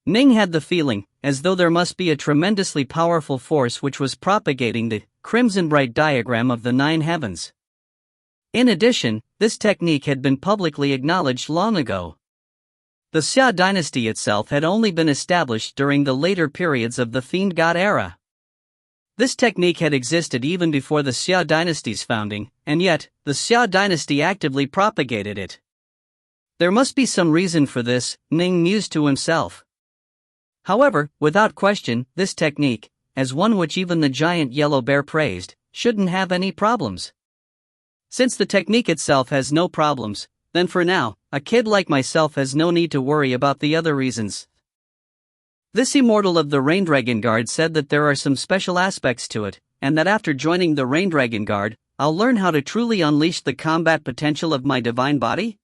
Ning had the feeling, as though there must be a tremendously powerful force which was propagating the Crimson Bright diagram of the 9 heavens. In addition, this technique had been publicly acknowledged long ago. The Xia dynasty itself had only been established during the later periods of the Fiend God era. This technique had existed even before the Xia dynasty's founding, and yet, the Xia dynasty actively propagated it. There must be some reason for this, Ning mused to himself. However, without question, this technique, as one which even the giant yellow bear praised, shouldn't have any problems. Since the technique itself has no problems, then for now, a kid like myself has no need to worry about the other reasons. This immortal of the Rain Dragon Guard said that there are some special aspects to it, and that after joining the Rain Dragon Guard, I'll learn how to truly unleash the combat potential of my divine body?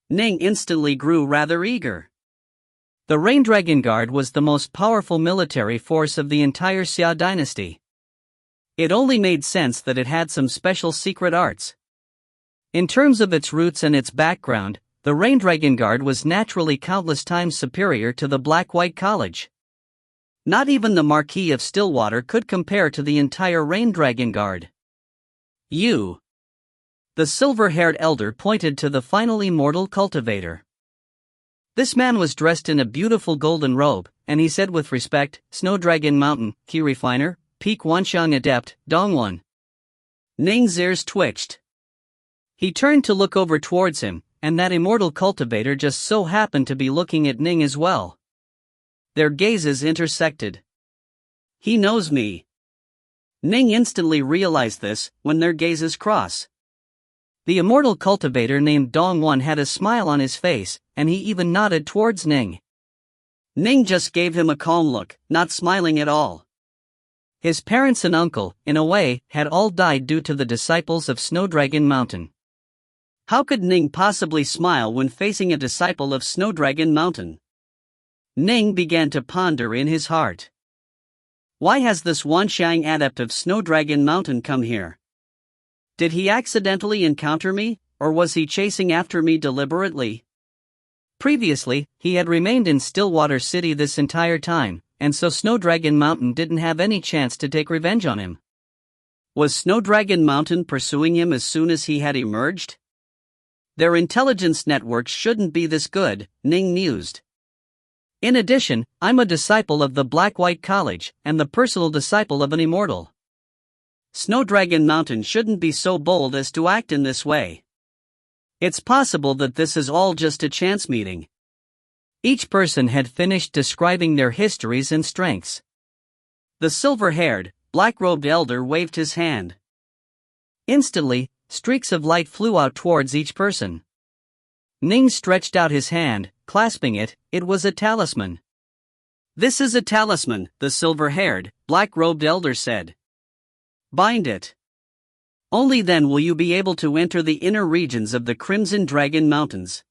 Ning instantly grew rather eager. The Rain Dragon Guard was the most powerful military force of the entire Xia dynasty. It only made sense that it had some special secret arts. In terms of its roots and its background, the Rain Dragon Guard was naturally countless times superior to the Black-White College. Not even the Marquis of Stillwater could compare to the entire Rain Dragon Guard. You. The silver-haired elder pointed to the final immortal cultivator. This man was dressed in a beautiful golden robe, and he said with respect, Snow Dragon Mountain, Key Refiner, Peak Wanxiang Adept, Dongwon. Ning's ears twitched. He turned to look over towards him, and that immortal cultivator just so happened to be looking at Ning as well. Their gazes intersected. He knows me. Ning instantly realized this, when their gazes cross. The immortal cultivator named Dongwon had a smile on his face, and he even nodded towards Ning. Ning just gave him a calm look, not smiling at all. His parents and uncle, in a way, had all died due to the disciples of Snow Dragon Mountain. How could Ning possibly smile when facing a disciple of Snow Dragon Mountain? Ning began to ponder in his heart. Why has this Wanxiang adept of Snow Dragon Mountain come here? Did he accidentally encounter me, or was he chasing after me deliberately? Previously, he had remained in Stillwater City this entire time, and so Snowdragon Mountain didn't have any chance to take revenge on him. Was Snowdragon Mountain pursuing him as soon as he had emerged? Their intelligence networks shouldn't be this good, Ning mused. In addition, I'm a disciple of the Black-White College, and the personal disciple of an immortal. Snowdragon Mountain shouldn't be so bold as to act in this way. It's possible that this is all just a chance meeting. Each person had finished describing their histories and strengths. The silver-haired, black-robed elder waved his hand. Instantly, streaks of light flew out towards each person. Ning stretched out his hand, clasping it. It was a talisman. This is a talisman, the silver-haired, black-robed elder said. Bind it. Only then will you be able to enter the inner regions of the Crimson Dragon Mountains.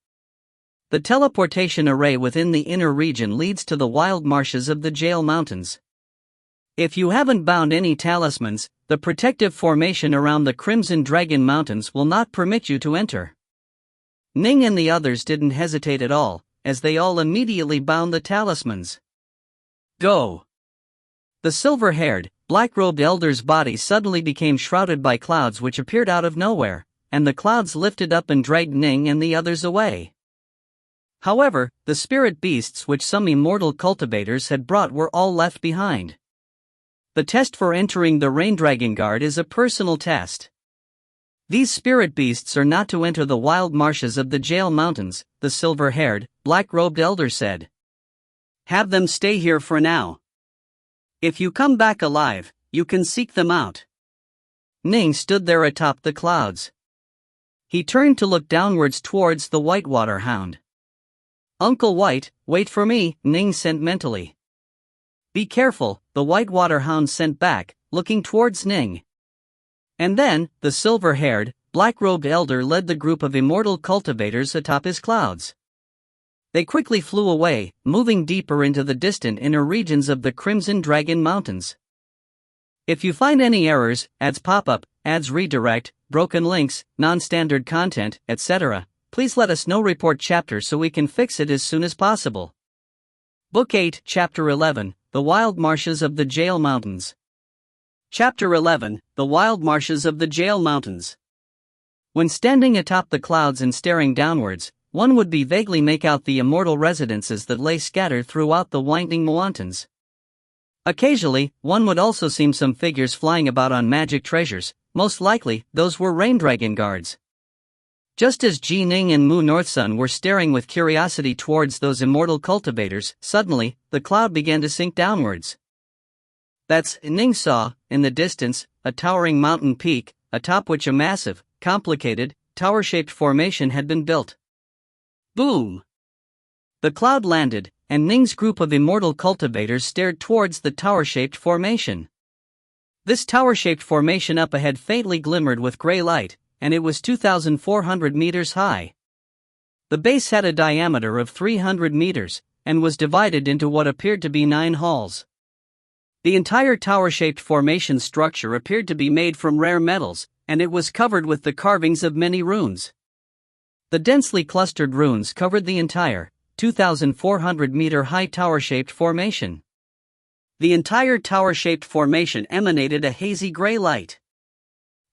The teleportation array within the inner region leads to the wild marshes of the Jail Mountains. If you haven't bound any talismans, the protective formation around the Crimson Dragon Mountains will not permit you to enter. Ning and the others didn't hesitate at all, as they all immediately bound the talismans. Go! The silver-haired, black-robed elder's body suddenly became shrouded by clouds which appeared out of nowhere, and the clouds lifted up and dragged Ning and the others away. However, the spirit beasts which some immortal cultivators had brought were all left behind. The test for entering the Rain Dragon Guard is a personal test. These spirit beasts are not to enter the wild marshes of the Jail Mountains, the silver-haired, black-robed elder said. Have them stay here for now. If you come back alive, you can seek them out. Ning stood there atop the clouds. He turned to look downwards towards the Whitewater Hound. Uncle White, wait for me, Ning sent mentally. Be careful, the Whitewater Hound sent back, looking towards Ning. And then, the silver-haired, black-robed elder led the group of immortal cultivators atop his clouds. They quickly flew away, moving deeper into the distant inner regions of the Crimson Dragon Mountains. If you find any errors, ads pop up, ads redirect, broken links, non-standard content, etc., please let us know. Report chapter so we can fix it as soon as possible. Book 8, Chapter 11, The Wild Marshes of the Jail Mountains. Chapter 11, The Wild Marshes of the Jail Mountains. When standing atop the clouds and staring downwards, one would vaguely make out the immortal residences that lay scattered throughout the winding mountains. Occasionally, one would also see some figures flying about on magic treasures. Most likely, those were Rain Dragon guards. Just as Ji Ning and Mu Northsun were staring with curiosity towards those immortal cultivators, suddenly, the cloud began to sink downwards. That's, Ning saw, in the distance, a towering mountain peak, atop which a massive, complicated, tower-shaped formation had been built. Boom! The cloud landed, and Ning's group of immortal cultivators stared towards the tower-shaped formation. This tower-shaped formation up ahead faintly glimmered with gray light, and it was 2,400 meters high. The base had a diameter of 300 meters, and was divided into what appeared to be 9 halls. The entire tower-shaped formation structure appeared to be made from rare metals, and it was covered with the carvings of many runes. The densely clustered runes covered the entire, 2,400-meter-high tower-shaped formation. The entire tower-shaped formation emanated a hazy gray light.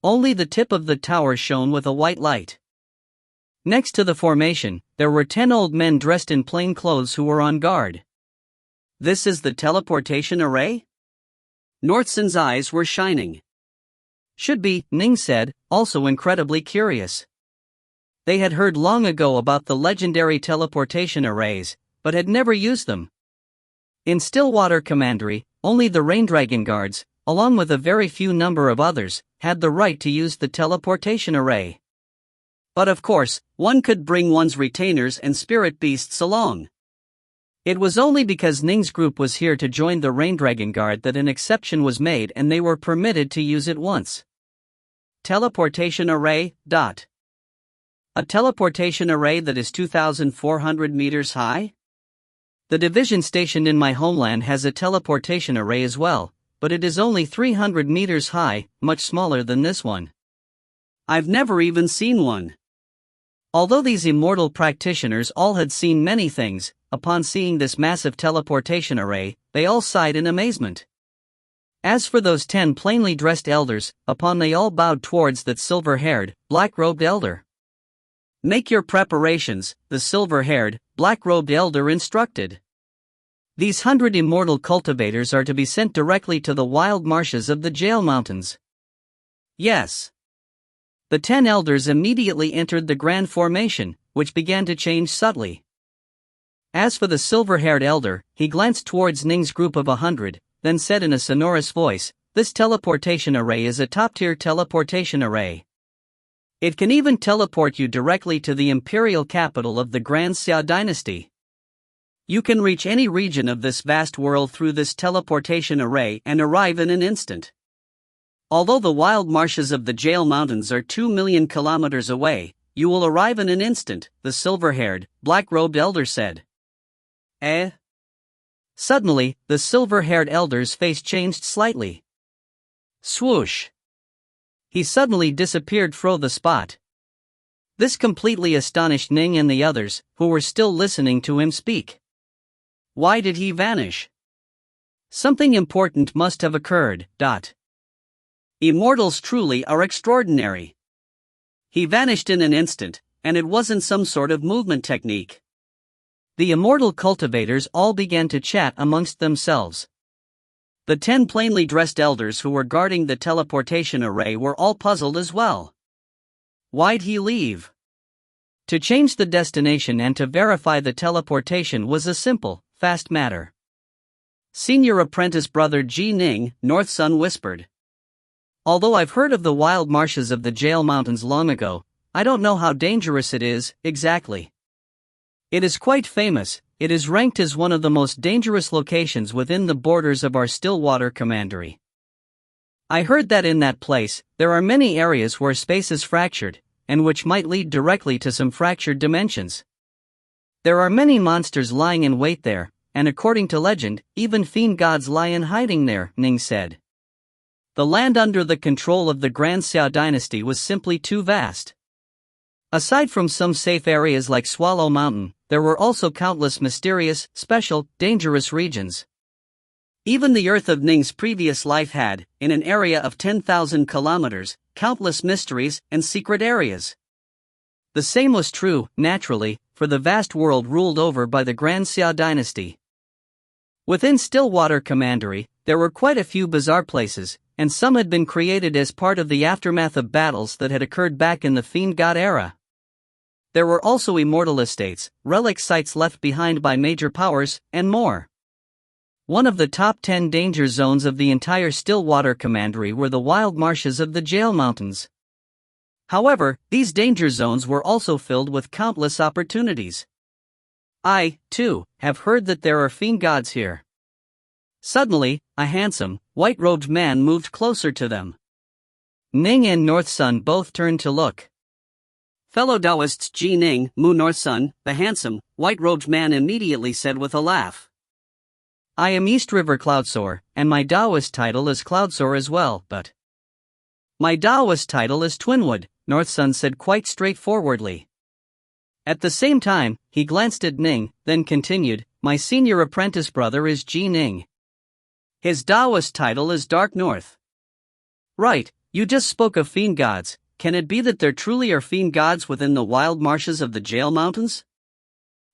Only the tip of the tower shone with a white light. Next to the formation, there were 10 old men dressed in plain clothes who were on guard. This is the teleportation array? Northsun's eyes were shining. Should be, Ning said, also incredibly curious. They had heard long ago about the legendary teleportation arrays, but had never used them. In Stillwater Commandery, only the Rain Dragon Guards, along with a very few number of others, had the right to use the teleportation array. But of course, one could bring one's retainers and spirit beasts along. It was only because Ning's group was here to join the Rain Dragon Guard that an exception was made and they were permitted to use it once. Teleportation array, A teleportation array that is 2,400 meters high? The division stationed in my homeland has a teleportation array as well, but it is only 300 meters high, much smaller than this one. I've never even seen one. Although these immortal practitioners all had seen many things, upon seeing this massive teleportation array, they all sighed in amazement. As for those 10 plainly dressed elders, upon they all bowed towards that silver-haired, black-robed elder. "Make your preparations," the silver-haired, black-robed elder instructed. "These 100 immortal cultivators are to be sent directly to the wild marshes of the Jail Mountains." "Yes." The 10 elders immediately entered the grand formation, which began to change subtly. As for the silver-haired elder, he glanced towards Ning's group of 100, then said in a sonorous voice, "This teleportation array is a top-tier teleportation array. It can even teleport you directly to the imperial capital of the Grand Xia dynasty. You can reach any region of this vast world through this teleportation array and arrive in an instant. Although the wild marshes of the Jail Mountains are 2 million kilometers away, you will arrive in an instant," the silver-haired, black-robed elder said. "Eh?" Suddenly, the silver-haired elder's face changed slightly. Swoosh! He suddenly disappeared from the spot. This completely astonished Ning and the others, who were still listening to him speak. Why did he vanish? Something important must have occurred. Immortals truly are extraordinary. He vanished in an instant, and it wasn't some sort of movement technique. The immortal cultivators all began to chat amongst themselves. The 10 plainly dressed elders who were guarding the teleportation array were all puzzled as well. Why'd he leave? To change the destination and to verify the teleportation was a simple, fast matter. Senior apprentice brother Ji Ning, North Sun whispered. Although I've heard of the wild marshes of the Jail Mountains long ago, I don't know how dangerous it is, exactly. It is quite famous. It is ranked as one of the most dangerous locations within the borders of our Stillwater Commandery. I heard that in that place, there are many areas where space is fractured, and which might lead directly to some fractured dimensions. There are many monsters lying in wait there, and according to legend, even fiend gods lie in hiding there, Ning said. The land under the control of the Grand Xia dynasty was simply too vast. Aside from some safe areas like Swallow Mountain, there were also countless mysterious, special, dangerous regions. Even the Earth of Ning's previous life had, in an area of 10,000 kilometers, countless mysteries and secret areas. The same was true, naturally, for the vast world ruled over by the Grand Xia dynasty. Within Stillwater Commandery, there were quite a few bizarre places, and some had been created as part of the aftermath of battles that had occurred back in the Fiend God era. There were also immortal estates, relic sites left behind by major powers, and more. One of the top 10 danger zones of the entire Stillwater Commandery were the wild marshes of the Jail Mountains. However, these danger zones were also filled with countless opportunities. I, too, have heard that there are fiend gods here. Suddenly, a handsome, white-robed man moved closer to them. Ning and North Sun both turned to look. Fellow Taoists Ji Ning, Mu North Sun, the handsome, white-robed man immediately said with a laugh. I am East River Cloudsoar, and my Taoist title is Cloudsoar as well, but my Taoist title is Twinwood, North Sun said quite straightforwardly. At the same time, he glanced at Ning, then continued, my senior apprentice brother is Ji Ning. His Taoist title is Dark North. Right, you just spoke of fiend gods. Can it be that there truly are fiend gods within the wild marshes of the Jail Mountains?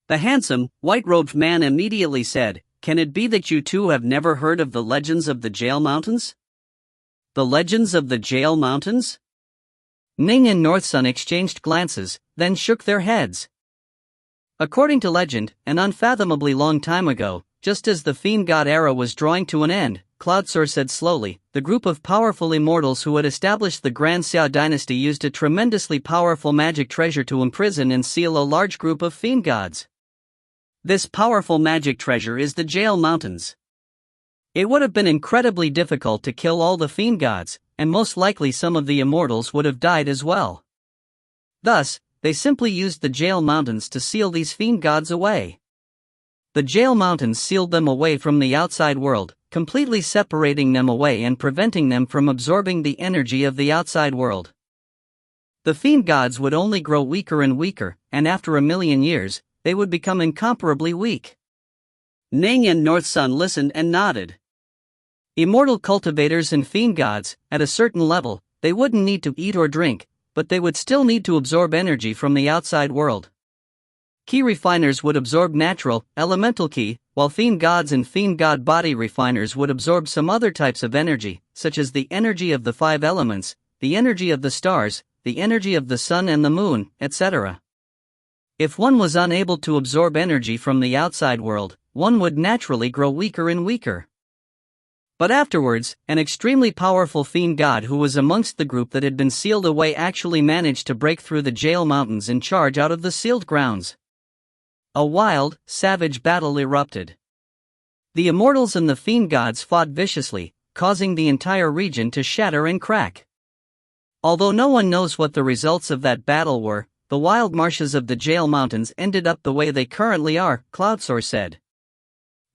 The handsome, white-robed man immediately said, can it be that you two have never heard of the legends of the Jail Mountains? The legends of the Jail Mountains? Ning and North Sun exchanged glances, then shook their heads. According to legend, an unfathomably long time ago, just as the Fiend God era was drawing to an end, Cloudsoar said slowly, the group of powerful immortals who had established the Grand Xia dynasty used a tremendously powerful magic treasure to imprison and seal a large group of fiend gods. This powerful magic treasure is the Jail Mountains. It would have been incredibly difficult to kill all the fiend gods, and most likely some of the immortals would have died as well. Thus, they simply used the Jail Mountains to seal these fiend gods away. The Jail Mountains sealed them away from the outside world, completely separating them away and preventing them from absorbing the energy of the outside world. The fiend gods would only grow weaker and weaker, and after 1,000,000 years, they would become incomparably weak. Ning and North Sun listened and nodded. Immortal cultivators and fiend gods, at a certain level, they wouldn't need to eat or drink, but they would still need to absorb energy from the outside world. Ki refiners would absorb natural, elemental ki, while fiend gods and fiend god body refiners would absorb some other types of energy, such as the energy of the 5 elements, the energy of the stars, the energy of the sun and the moon, etc. If one was unable to absorb energy from the outside world, one would naturally grow weaker and weaker. But afterwards, an extremely powerful fiend god who was amongst the group that had been sealed away actually managed to break through the jail mountains and charge out of the sealed grounds. A wild, savage battle erupted. The Immortals and the fiend gods fought viciously, causing the entire region to shatter and crack. Although no one knows what the results of that battle were, the wild marshes of the jail mountains ended up the way they currently are, Cloudsoar said.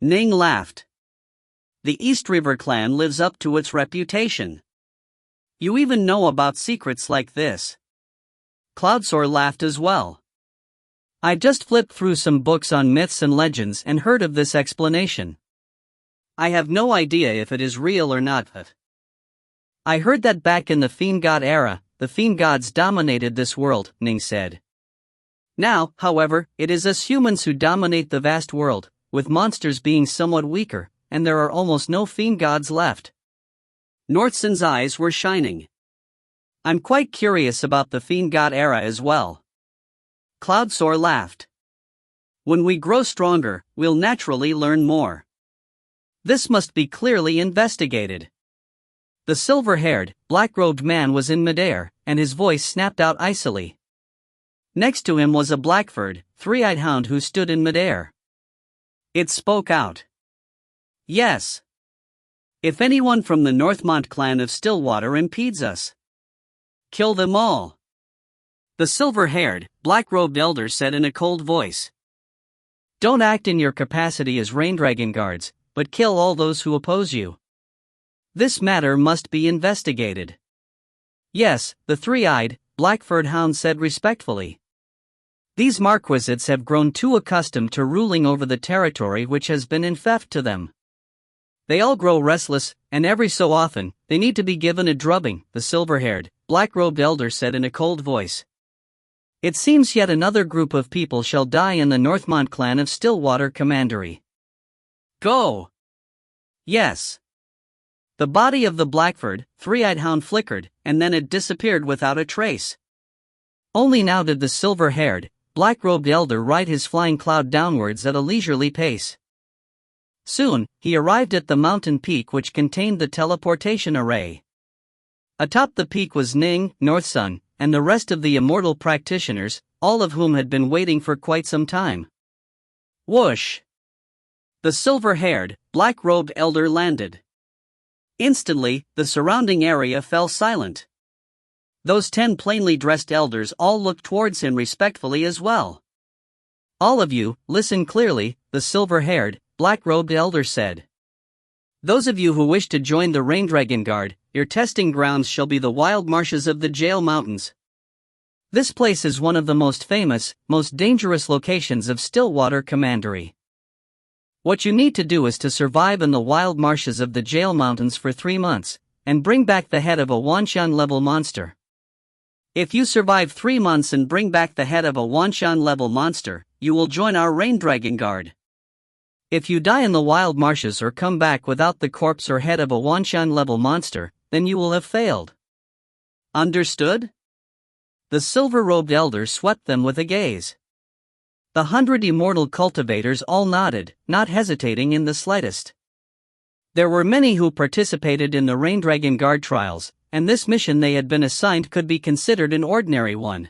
Ning laughed. The East River clan lives up to its reputation. You even know about secrets like this. Cloudsoar laughed as well. I just flipped through some books on myths and legends and heard of this explanation. I have no idea if it is real or not. I heard that back in the fiend god era, the fiend gods dominated this world, Ning said. Now, however, it is us humans who dominate the vast world, with monsters being somewhat weaker, and there are almost no fiend gods left. North Sun's eyes were shining. I'm quite curious about the fiend god era as well. Cloudsoar laughed. When we grow stronger, we'll naturally learn more. This must be clearly investigated. The silver-haired, black-robed man was in midair, and his voice snapped out icily. Next to him was a black-furred, three-eyed hound who stood in midair. It spoke out. Yes. If anyone from the Northmont clan of Stillwater impedes us, kill them all. The silver-haired, black-robed elder said in a cold voice. Don't act in your capacity as Raindragon guards, but kill all those who oppose you. This matter must be investigated. Yes, the three-eyed, black-furred hound said respectfully. These marquisites have grown too accustomed to ruling over the territory which has been in theft to them. They all grow restless, and every so often, they need to be given a drubbing, the silver-haired, black-robed elder said in a cold voice. It seems yet another group of people shall die in the Northmont clan of Stillwater Commandery. Go! Yes. The body of the black-furred, three-eyed hound flickered, and then it disappeared without a trace. Only now did the silver-haired, black-robed elder ride his flying cloud downwards at a leisurely pace. Soon, he arrived at the mountain peak which contained the teleportation array. Atop the peak was Ning, North Sun, and the rest of the immortal practitioners, all of whom had been waiting for quite some time. Whoosh! The silver-haired, black-robed elder landed. Instantly, the surrounding area fell silent. Those 10 plainly dressed elders all looked towards him respectfully as well. All of you, listen clearly, the silver-haired, black-robed elder said. Those of you who wish to join the Raindragon Guard, your testing grounds shall be the wild marshes of the Jail Mountains. This place is one of the most famous, most dangerous locations of Stillwater Commandery. What you need to do is to survive in the wild marshes of the Jail Mountains for 3 months, and bring back the head of a Wanshan-level monster. If you survive 3 months and bring back the head of a Wanshan-level monster, you will join our Raindragon Guard. If you die in the wild marshes or come back without the corpse or head of a Wanshan-level monster, then you will have failed. Understood? The silver-robed elder swept them with a gaze. The 100 immortal cultivators all nodded, not hesitating in the slightest. There were many who participated in the Raindragon Guard trials, and this mission they had been assigned could be considered an ordinary one.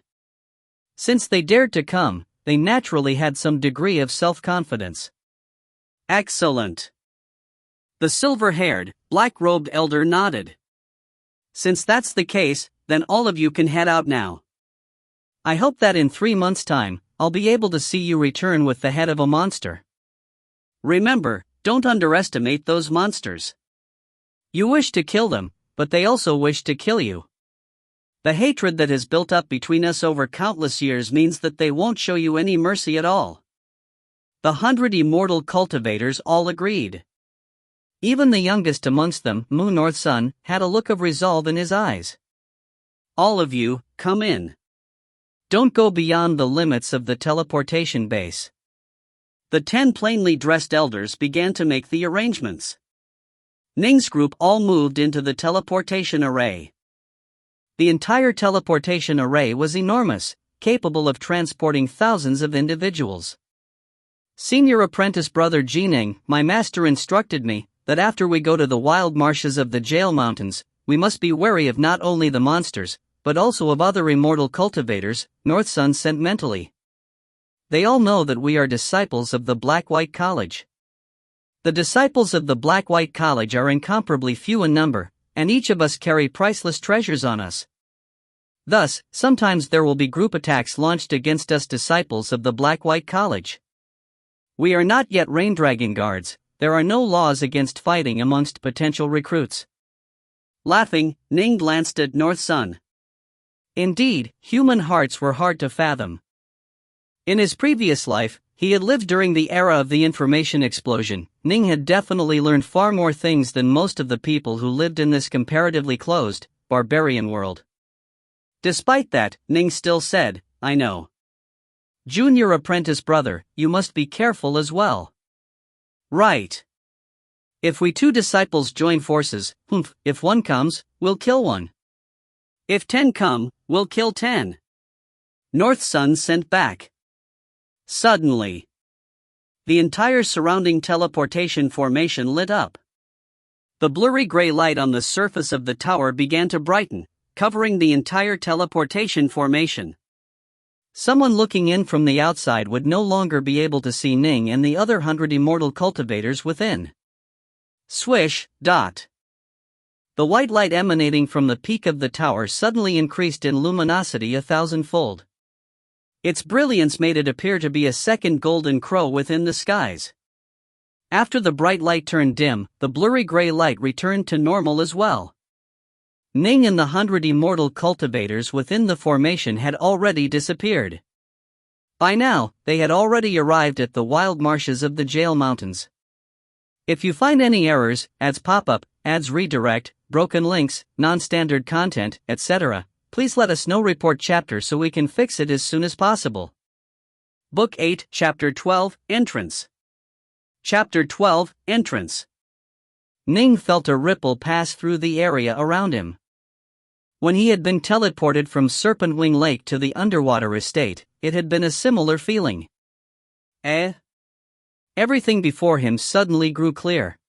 Since they dared to come, they naturally had some degree of self-confidence. Excellent. The silver-haired, black-robed elder nodded. Since that's the case, then all of you can head out now. I hope that in 3 months' time, I'll be able to see you return with the head of a monster. Remember, don't underestimate those monsters. You wish to kill them, but they also wish to kill you. The hatred that has built up between us over countless years means that they won't show you any mercy at all. The 100 immortal cultivators all agreed. Even the youngest amongst them, Mu North Sun, had a look of resolve in his eyes. All of you, come in. Don't go beyond the limits of the teleportation base. The 10 plainly dressed elders began to make the arrangements. Ning's group all moved into the teleportation array. The entire teleportation array was enormous, capable of transporting thousands of individuals. Senior apprentice brother Ning, my master instructed me that after we go to the wild marshes of the Jail Mountains, we must be wary of not only the monsters, but also of other immortal cultivators, North Sun sent mentally. They all know that we are disciples of the Black-White College. The disciples of the Black-White College are incomparably few in number, and each of us carry priceless treasures on us. Thus, sometimes there will be group attacks launched against us disciples of the Black-White College. We are not yet Rain Dragon guards, there are no laws against fighting amongst potential recruits. Laughing, Ning glanced at North Sun. Indeed, human hearts were hard to fathom. In his previous life, he had lived during the era of the information explosion. Ning had definitely learned far more things than most of the people who lived in this comparatively closed, barbarian world. Despite that, Ning still said, I know. Junior apprentice brother, you must be careful as well. Right. If we 2 disciples join forces, if 1 comes, we'll kill 1. If 10 come, we'll kill 10. North Sun sent back. Suddenly, the entire surrounding teleportation formation lit up. The blurry gray light on the surface of the tower began to brighten, covering the entire teleportation formation. Someone looking in from the outside would no longer be able to see Ning and the other 100 immortal cultivators within. Swish, dot. The white light emanating from the peak of the tower suddenly increased in luminosity 1,000-fold. Its brilliance made it appear to be a second golden crow within the skies. After the bright light turned dim, the blurry gray light returned to normal as well. Ning and the 100 immortal cultivators within the formation had already disappeared. By now, they had already arrived at the wild marshes of the Jail Mountains. If you find any errors, ads pop up, ads redirect, broken links, non-standard content, etc., please let us know. Report chapter so we can fix it as soon as possible. Book 8, Chapter 12, Entrance. Chapter 12, Entrance. Ning felt a ripple pass through the area around him. When he had been teleported from Serpent Wing Lake to the underwater estate, it had been a similar feeling. Everything before him suddenly grew clear.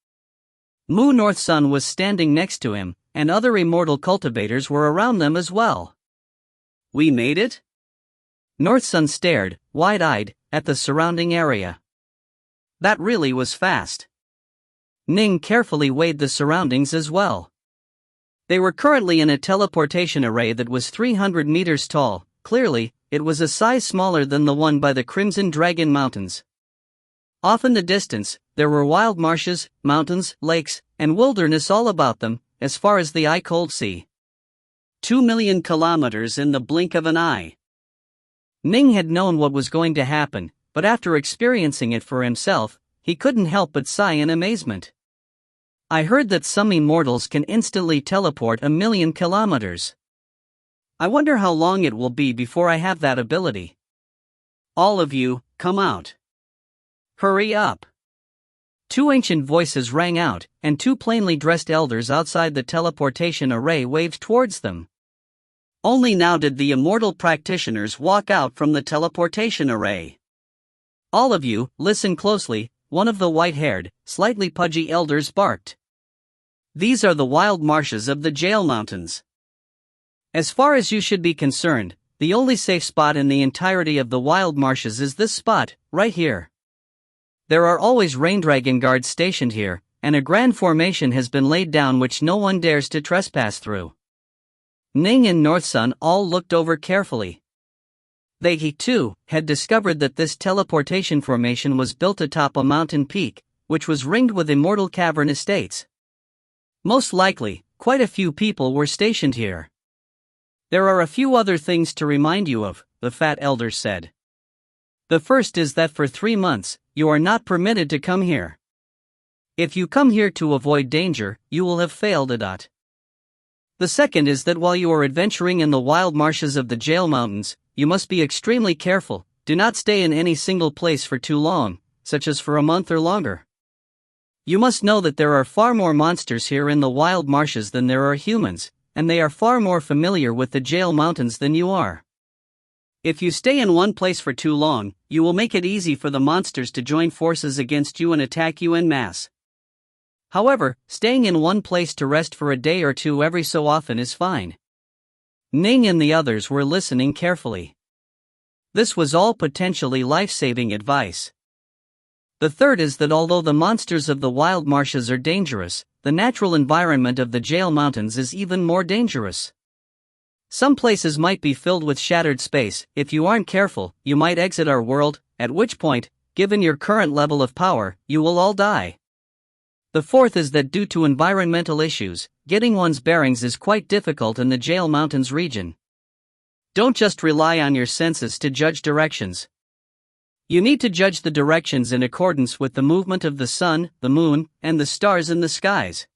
Mu North Sun was standing next to him, and other immortal cultivators were around them as well. We made it? North Sun stared, wide-eyed, at the surrounding area. That really was fast. Ning carefully weighed the surroundings as well. They were currently in a teleportation array that was 300 meters tall. Clearly, it was a size smaller than the one by the Crimson Dragon Mountains. Off in the distance, there were wild marshes, mountains, lakes, and wilderness all about them, as far as the eye could see. 2 million kilometers in the blink of an eye. Ning had known what was going to happen, but after experiencing it for himself, he couldn't help but sigh in amazement. I heard that some immortals can instantly teleport 1 million kilometers. I wonder how long it will be before I have that ability. All of you, come out. Hurry up. 2 ancient voices rang out, and 2 plainly dressed elders outside the teleportation array waved towards them. Only now did the immortal practitioners walk out from the teleportation array. All of you, listen closely, one of the white-haired, slightly pudgy elders barked. These are the wild marshes of the Jail Mountains. As far as you should be concerned, the only safe spot in the entirety of the wild marshes is this spot, right here. There are always rain dragon guards stationed here, and a grand formation has been laid down which no one dares to trespass through. Ning and North Sun all looked over carefully. They, too, had discovered that this teleportation formation was built atop a mountain peak, which was ringed with immortal cavern estates. Most likely, quite a few people were stationed here. There are a few other things to remind you of, the fat elder said. The first is that for 3 months, you are not permitted to come here. If you come here to avoid danger, you will have failed. The second is that while you are adventuring in the wild marshes of the Jail Mountains, you must be extremely careful. Do not stay in any single place for too long, such as for a month or longer. You must know that there are far more monsters here in the wild marshes than there are humans, and they are far more familiar with the Jail Mountains than you are. If you stay in one place for too long, you will make it easy for the monsters to join forces against you and attack you en masse. However, staying in one place to rest for a day or two every so often is fine. Ning and the others were listening carefully. This was all potentially life-saving advice. The third is that although the monsters of the wild marshes are dangerous, the natural environment of the Jail Mountains is even more dangerous. Some places might be filled with shattered space. If you aren't careful, you might exit our world, at which point, given your current level of power, you will all die. The fourth is that due to environmental issues, getting one's bearings is quite difficult in the Jail Mountains region. Don't just rely on your senses to judge directions. You need to judge the directions in accordance with the movement of the sun, the moon, and the stars in the skies.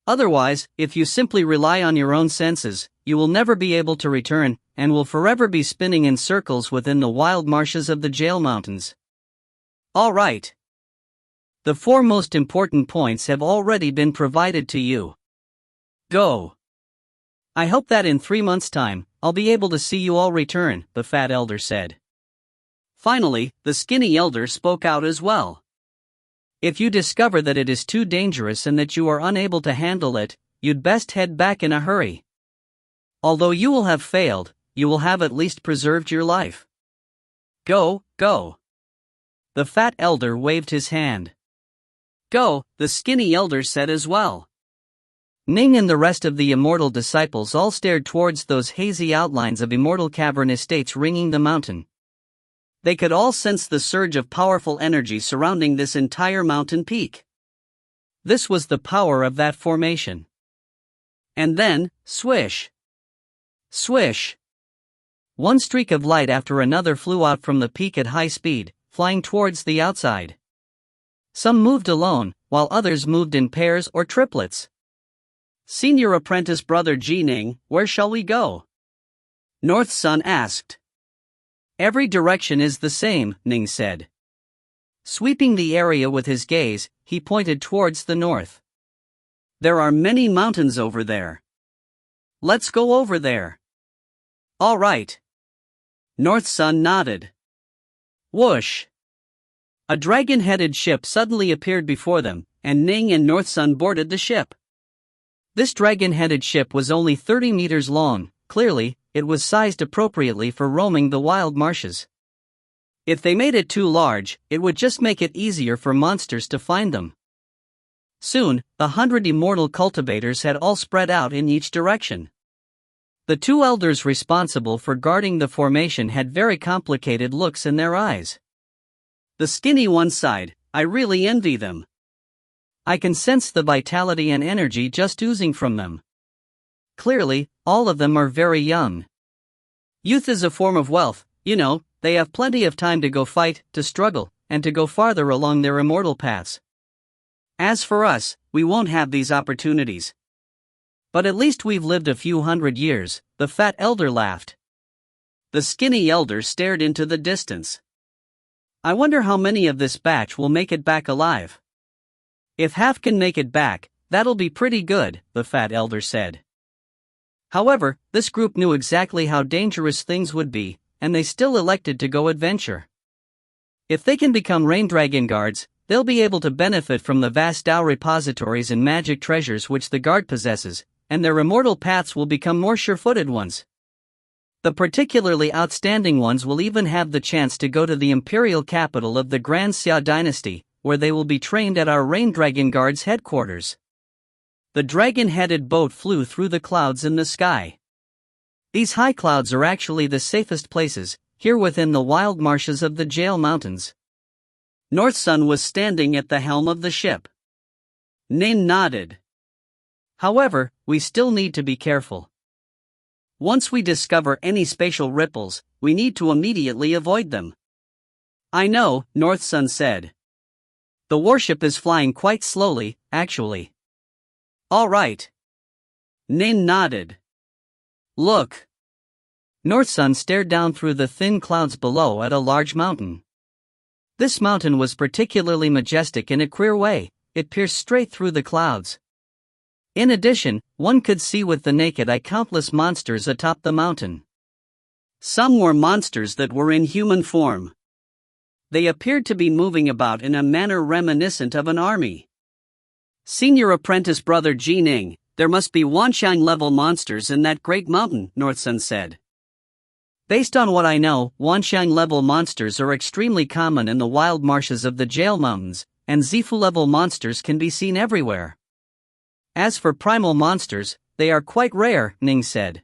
Otherwise, if you simply rely on your own senses, you will never be able to return, and will forever be spinning in circles within the wild marshes of the Jail Mountains. All right. The 4 most important points have already been provided to you. Go. I hope that in 3 months' time, I'll be able to see you all return, the fat elder said. Finally, the skinny elder spoke out as well. If you discover that it is too dangerous and that you are unable to handle it, you'd best head back in a hurry. Although you will have failed, you will have at least preserved your life. Go, go. The fat elder waved his hand. Go, the skinny elder said as well. Ning and the rest of the Immortal disciples all stared towards those hazy outlines of Immortal cavern estates ringing the mountain. They could all sense the surge of powerful energy surrounding this entire mountain peak. This was the power of that formation. And then, swish. Swish. One streak of light after another flew out from the peak at high speed, flying towards the outside. Some moved alone, while others moved in pairs or triplets. Senior apprentice brother Ning, where shall we go? North's son asked. Every direction is the same, Ning said. Sweeping the area with his gaze, he pointed towards the north. There are many mountains over there. Let's go over there. All right. North's son nodded. Whoosh. A dragon-headed ship suddenly appeared before them, and Ning and North's son boarded the ship. This dragon-headed ship was only 30 meters long. Clearly, it was sized appropriately for roaming the wild marshes. If they made it too large, it would just make it easier for monsters to find them. Soon, the 100 immortal cultivators had all spread out in each direction. The 2 elders responsible for guarding the formation had very complicated looks in their eyes. The skinny one sighed, I really envy them. I can sense the vitality and energy just oozing from them. Clearly, all of them are very young. Youth is a form of wealth, they have plenty of time to go fight, to struggle, and to go farther along their immortal paths. As for us, we won't have these opportunities. But at least we've lived a few hundred years, the fat elder laughed. The skinny elder stared into the distance. I wonder how many of this batch will make it back alive. If half can make it back, that'll be pretty good, the fat elder said. However, this group knew exactly how dangerous things would be, and they still elected to go adventure. If they can become rain dragon guards, they'll be able to benefit from the vast Tao repositories and magic treasures which the guard possesses, and their immortal paths will become more sure-footed ones. The particularly outstanding ones will even have the chance to go to the imperial capital of the Grand Xia dynasty, where they will be trained at our Rain Dragon Guard's headquarters. The dragon-headed boat flew through the clouds in the sky. These high clouds are actually the safest places, here within the wild marshes of the Jail Mountains. North's son was standing at the helm of the ship. Ning nodded. However, we still need to be careful. Once we discover any spatial ripples, we need to immediately avoid them. I know, North Sun said. The warship is flying quite slowly, actually. All right. Ning nodded. Look. North Sun stared down through the thin clouds below at a large mountain. This mountain was particularly majestic in a queer way. It pierced straight through the clouds. In addition, one could see with the naked eye countless monsters atop the mountain. Some were monsters that were in human form. They appeared to be moving about in a manner reminiscent of an army. Senior apprentice brother Ning, there must be Wanxiang-level monsters in that great mountain, North Sun said. Based on what I know, Wanxiang-level monsters are extremely common in the wild marshes of the Jail Mountains, and Zifu-level monsters can be seen everywhere. As for primal monsters, they are quite rare, Ning said.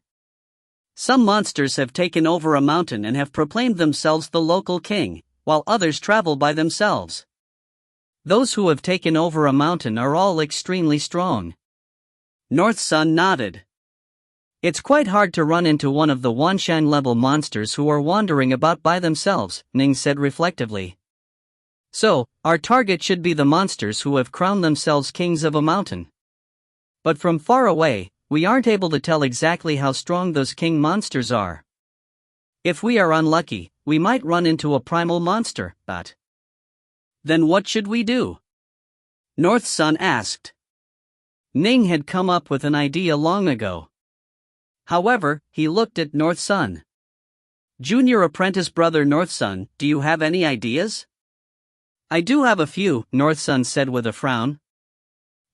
Some monsters have taken over a mountain and have proclaimed themselves the local king, while others travel by themselves. Those who have taken over a mountain are all extremely strong. North Sun nodded. It's quite hard to run into one of the Wanxiang-level monsters who are wandering about by themselves, Ning said reflectively. So, our target should be the monsters who have crowned themselves kings of a mountain. But from far away, we aren't able to tell exactly how strong those king monsters are. If we are unlucky, we might run into a primal monster, but... Then what should we do? North Sun asked. Ning had come up with an idea long ago. However, he looked at North Sun. Junior apprentice brother North Sun, do you have any ideas? I do have a few, North Sun said with a frown.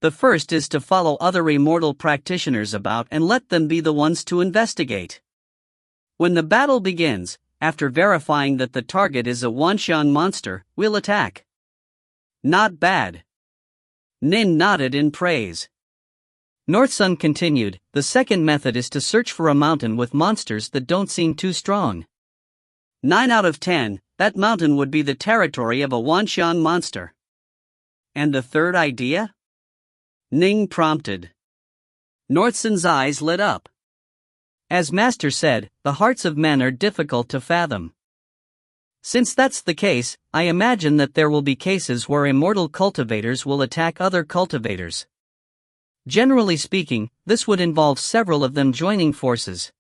The first is to follow other immortal practitioners about and let them be the ones to investigate. When the battle begins, after verifying that the target is a Wanxiang monster, we'll attack. Not bad. Ning nodded in praise. North Sun continued, the second method is to search for a mountain with monsters that don't seem too strong. 9 out of 10, that mountain would be the territory of a Wanxiang monster. And the third idea? Ning prompted. North Sun's eyes lit up. As Master said, the hearts of men are difficult to fathom. Since that's the case, I imagine that there will be cases where immortal cultivators will attack other cultivators. Generally speaking, this would involve several of them joining forces.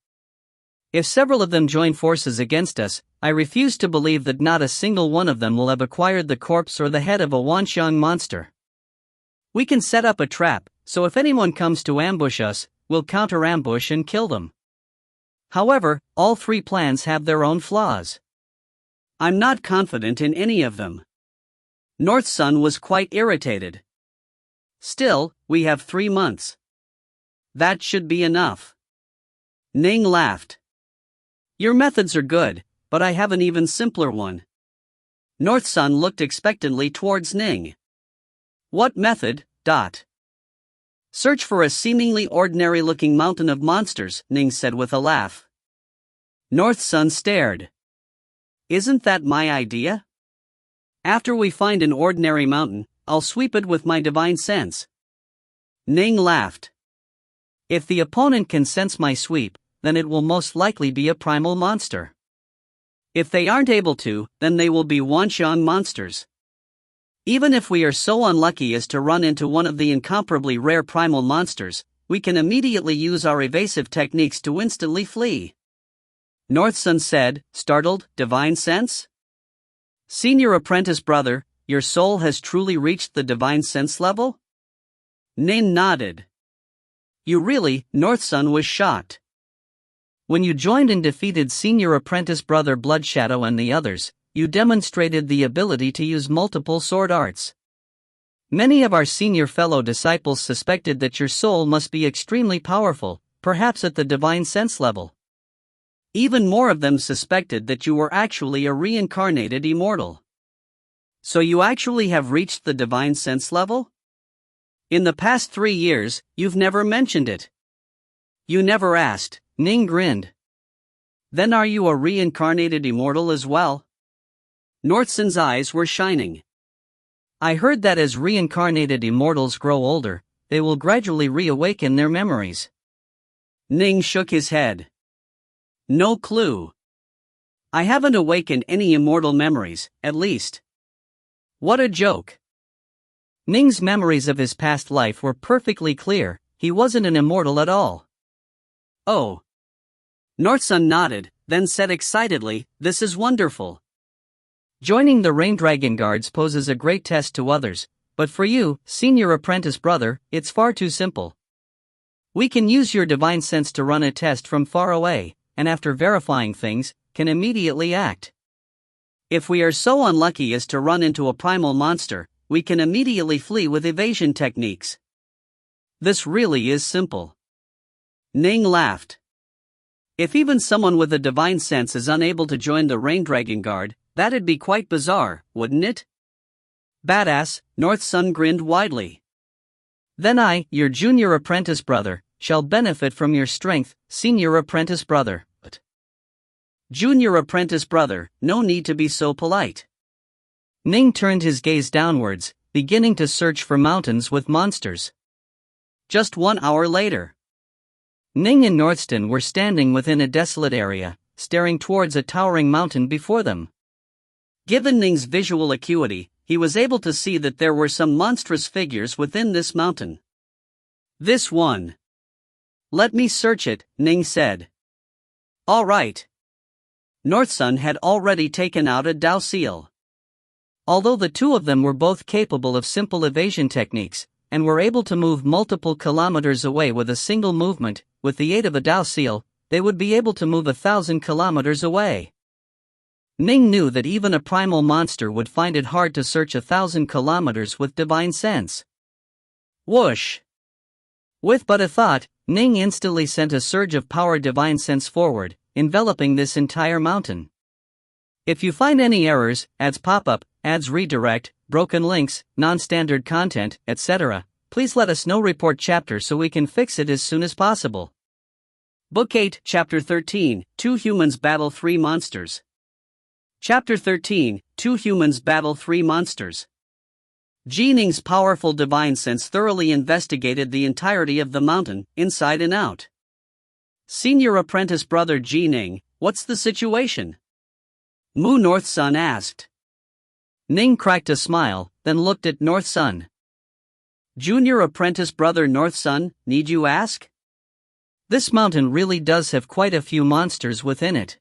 If several of them join forces against us, I refuse to believe that not a single one of them will have acquired the corpse or the head of a Wanxiang monster. We can set up a trap, so if anyone comes to ambush us, we'll counter-ambush and kill them. However, all three plans have their own flaws. I'm not confident in any of them. North Sun was quite irritated. Still, we have 3 months. That should be enough. Ning laughed. Your methods are good, but I have an even simpler one. North Sun looked expectantly towards Ning. What method? Search for a seemingly ordinary-looking mountain of monsters, Ning said with a laugh. North Sun stared. Isn't that my idea? After we find an ordinary mountain, I'll sweep it with my divine sense. Ning laughed. If the opponent can sense my sweep, then it will most likely be a primal monster. If they aren't able to, then they will be Wanxiang monsters. Even if we are so unlucky as to run into one of the incomparably rare primal monsters, we can immediately use our evasive techniques to instantly flee. North Sun said, startled, divine sense? Senior apprentice brother, your soul has truly reached the divine sense level? Ning nodded. You really? North Sun was shocked. When you joined and defeated senior apprentice brother Bloodshadow and the others, you demonstrated the ability to use multiple sword arts. Many of our senior fellow disciples suspected that your soul must be extremely powerful, perhaps at the divine sense level. Even more of them suspected that you were actually a reincarnated immortal. So you actually have reached the divine sense level? In the past 3 years, you've never mentioned it. You never asked, Ning grinned. Then are you a reincarnated immortal as well? North Sun's eyes were shining. I heard that as reincarnated immortals grow older, they will gradually reawaken their memories. Ning shook his head. No clue. I haven't awakened any immortal memories, at least. What a joke. Ning's memories of his past life were perfectly clear. He wasn't an immortal at all. Oh. Northsun nodded, then said excitedly, "This is wonderful. Joining the Rain Dragon Guards poses a great test to others, but for you, senior apprentice brother, it's far too simple. We can use your divine sense to run a test from far away, and after verifying things, can immediately act. If we are so unlucky as to run into a primal monster, we can immediately flee with evasion techniques. This really is simple." Ning laughed. If even someone with a divine sense is unable to join the Rain Dragon Guard, that'd be quite bizarre, wouldn't it? Badass, Northsun grinned widely. Then I, your junior apprentice brother, shall benefit from your strength, senior apprentice brother. But junior apprentice brother, no need to be so polite. Ning turned his gaze downwards, beginning to search for mountains with monsters. Just 1 hour later, Ning and Northston were standing within a desolate area, staring towards a towering mountain before them. Given Ning's visual acuity, he was able to see that there were some monstrous figures within this mountain. This one. Let me search it, Ning said. All right. Northsun had already taken out a Dao seal. Although the two of them were both capable of simple evasion techniques, and were able to move multiple kilometers away with a single movement, with the aid of a Dao seal, they would be able to move 1,000 kilometers away. Ning knew that even a primal monster would find it hard to search 1,000 kilometers with divine sense. Whoosh! With but a thought, Ning instantly sent a surge of power divine sense forward, enveloping this entire mountain. If you find any errors, ads pop up, ads redirect, broken links, non-standard content, etc., please let us know. Report chapter so we can fix it as soon as possible. Book 8, Chapter 13, 2 Humans Battle 3 Monsters. Chapter 13, 2 Humans Battle 3 Monsters. Ning's powerful divine sense thoroughly investigated the entirety of the mountain, inside and out. Senior apprentice brother Ning, what's the situation? Mu Northsun asked. Ning cracked a smile, then looked at Northsun. Junior apprentice brother Northsun, need you ask? This mountain really does have quite a few monsters within it.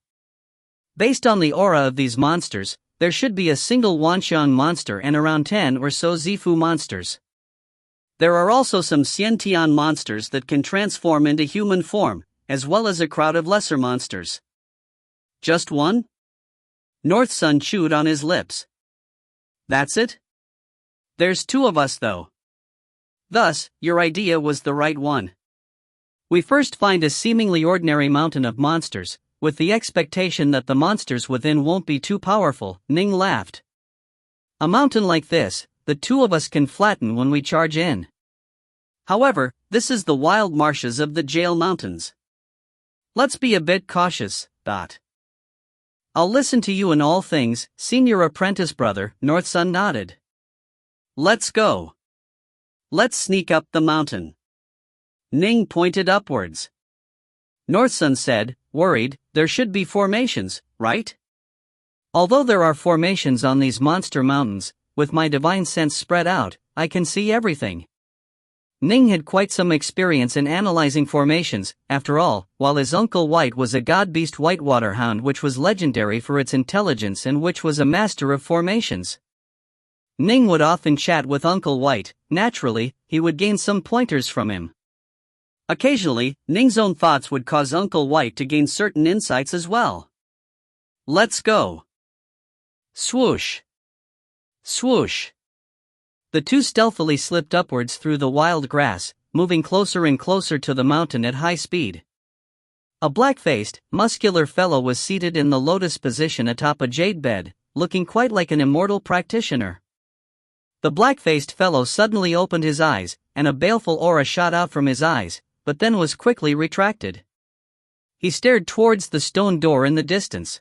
Based on the aura of these monsters, there should be a single Wanxiang monster and around 10 or so Zifu monsters. There are also some Xiantian monsters that can transform into human form, as well as a crowd of lesser monsters. Just one? Northsun chewed on his lips. That's it? There's 2 of us though. Thus, your idea was the right one. We first find a seemingly ordinary mountain of monsters, with the expectation that the monsters within won't be too powerful, Ning laughed. A mountain like this, the 2 of us can flatten when we charge in. However, this is the wild marshes of the Jail Mountains. Let's be a bit cautious, I'll listen to you in all things, senior apprentice brother, Northsun nodded. Let's go. Let's sneak up the mountain. Ning pointed upwards. Northsun said, worried, there should be formations, right? Although there are formations on these monster mountains, with my divine sense spread out, I can see everything. Ning had quite some experience in analyzing formations, after all, while his Uncle White was a god-beast whitewater hound which was legendary for its intelligence and which was a master of formations. Ning would often chat with Uncle White, naturally, he would gain some pointers from him. Occasionally, Ning's own thoughts would cause Uncle White to gain certain insights as well. Let's go. Swoosh. Swoosh. The 2 stealthily slipped upwards through the wild grass, moving closer and closer to the mountain at high speed. A black-faced, muscular fellow was seated in the lotus position atop a jade bed, looking quite like an immortal practitioner. The black-faced fellow suddenly opened his eyes, and a baleful aura shot out from his eyes, but then was quickly retracted. He stared towards the stone door in the distance.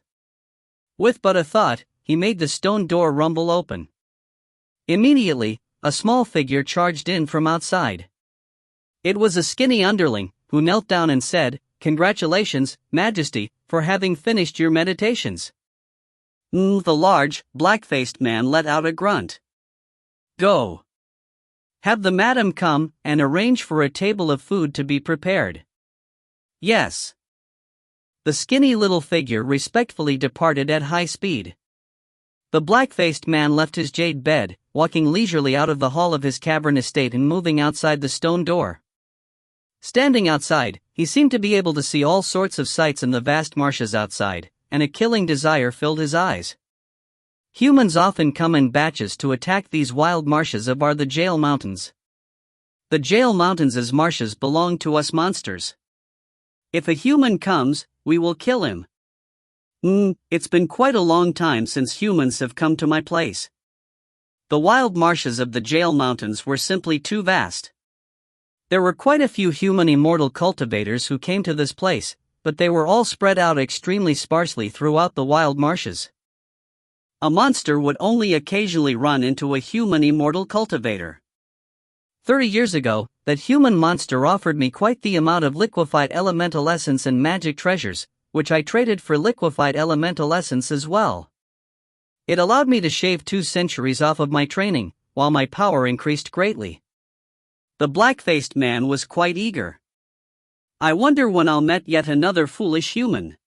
With but a thought, he made the stone door rumble open. Immediately, a small figure charged in from outside. It was a skinny underling, who knelt down and said, "Congratulations, Majesty, for having finished your meditations. The large, black-faced man let out a grunt. Go. Have the madam come and arrange for a table of food to be prepared. Yes. The skinny little figure respectfully departed at high speed. The black-faced man left his jade bed, walking leisurely out of the hall of his cavern estate and moving outside the stone door. Standing outside, he seemed to be able to see all sorts of sights in the vast marshes outside, and a killing desire filled his eyes. Humans often come in batches to attack these wild marshes of the Jail Mountains. The Jail Mountains' marshes belong to us monsters. If a human comes, we will kill him. It's been quite a long time since humans have come to my place. The wild marshes of the Jail Mountains were simply too vast. There were quite a few human immortal cultivators who came to this place, but they were all spread out extremely sparsely throughout the wild marshes. A monster would only occasionally run into a human immortal cultivator. 30 years ago, that human monster offered me quite the amount of liquefied elemental essence and magic treasures, which I traded for liquefied elemental essence as well. It allowed me to shave 2 centuries off of my training, while my power increased greatly. The black-faced man was quite eager. I wonder when I'll meet yet another foolish human.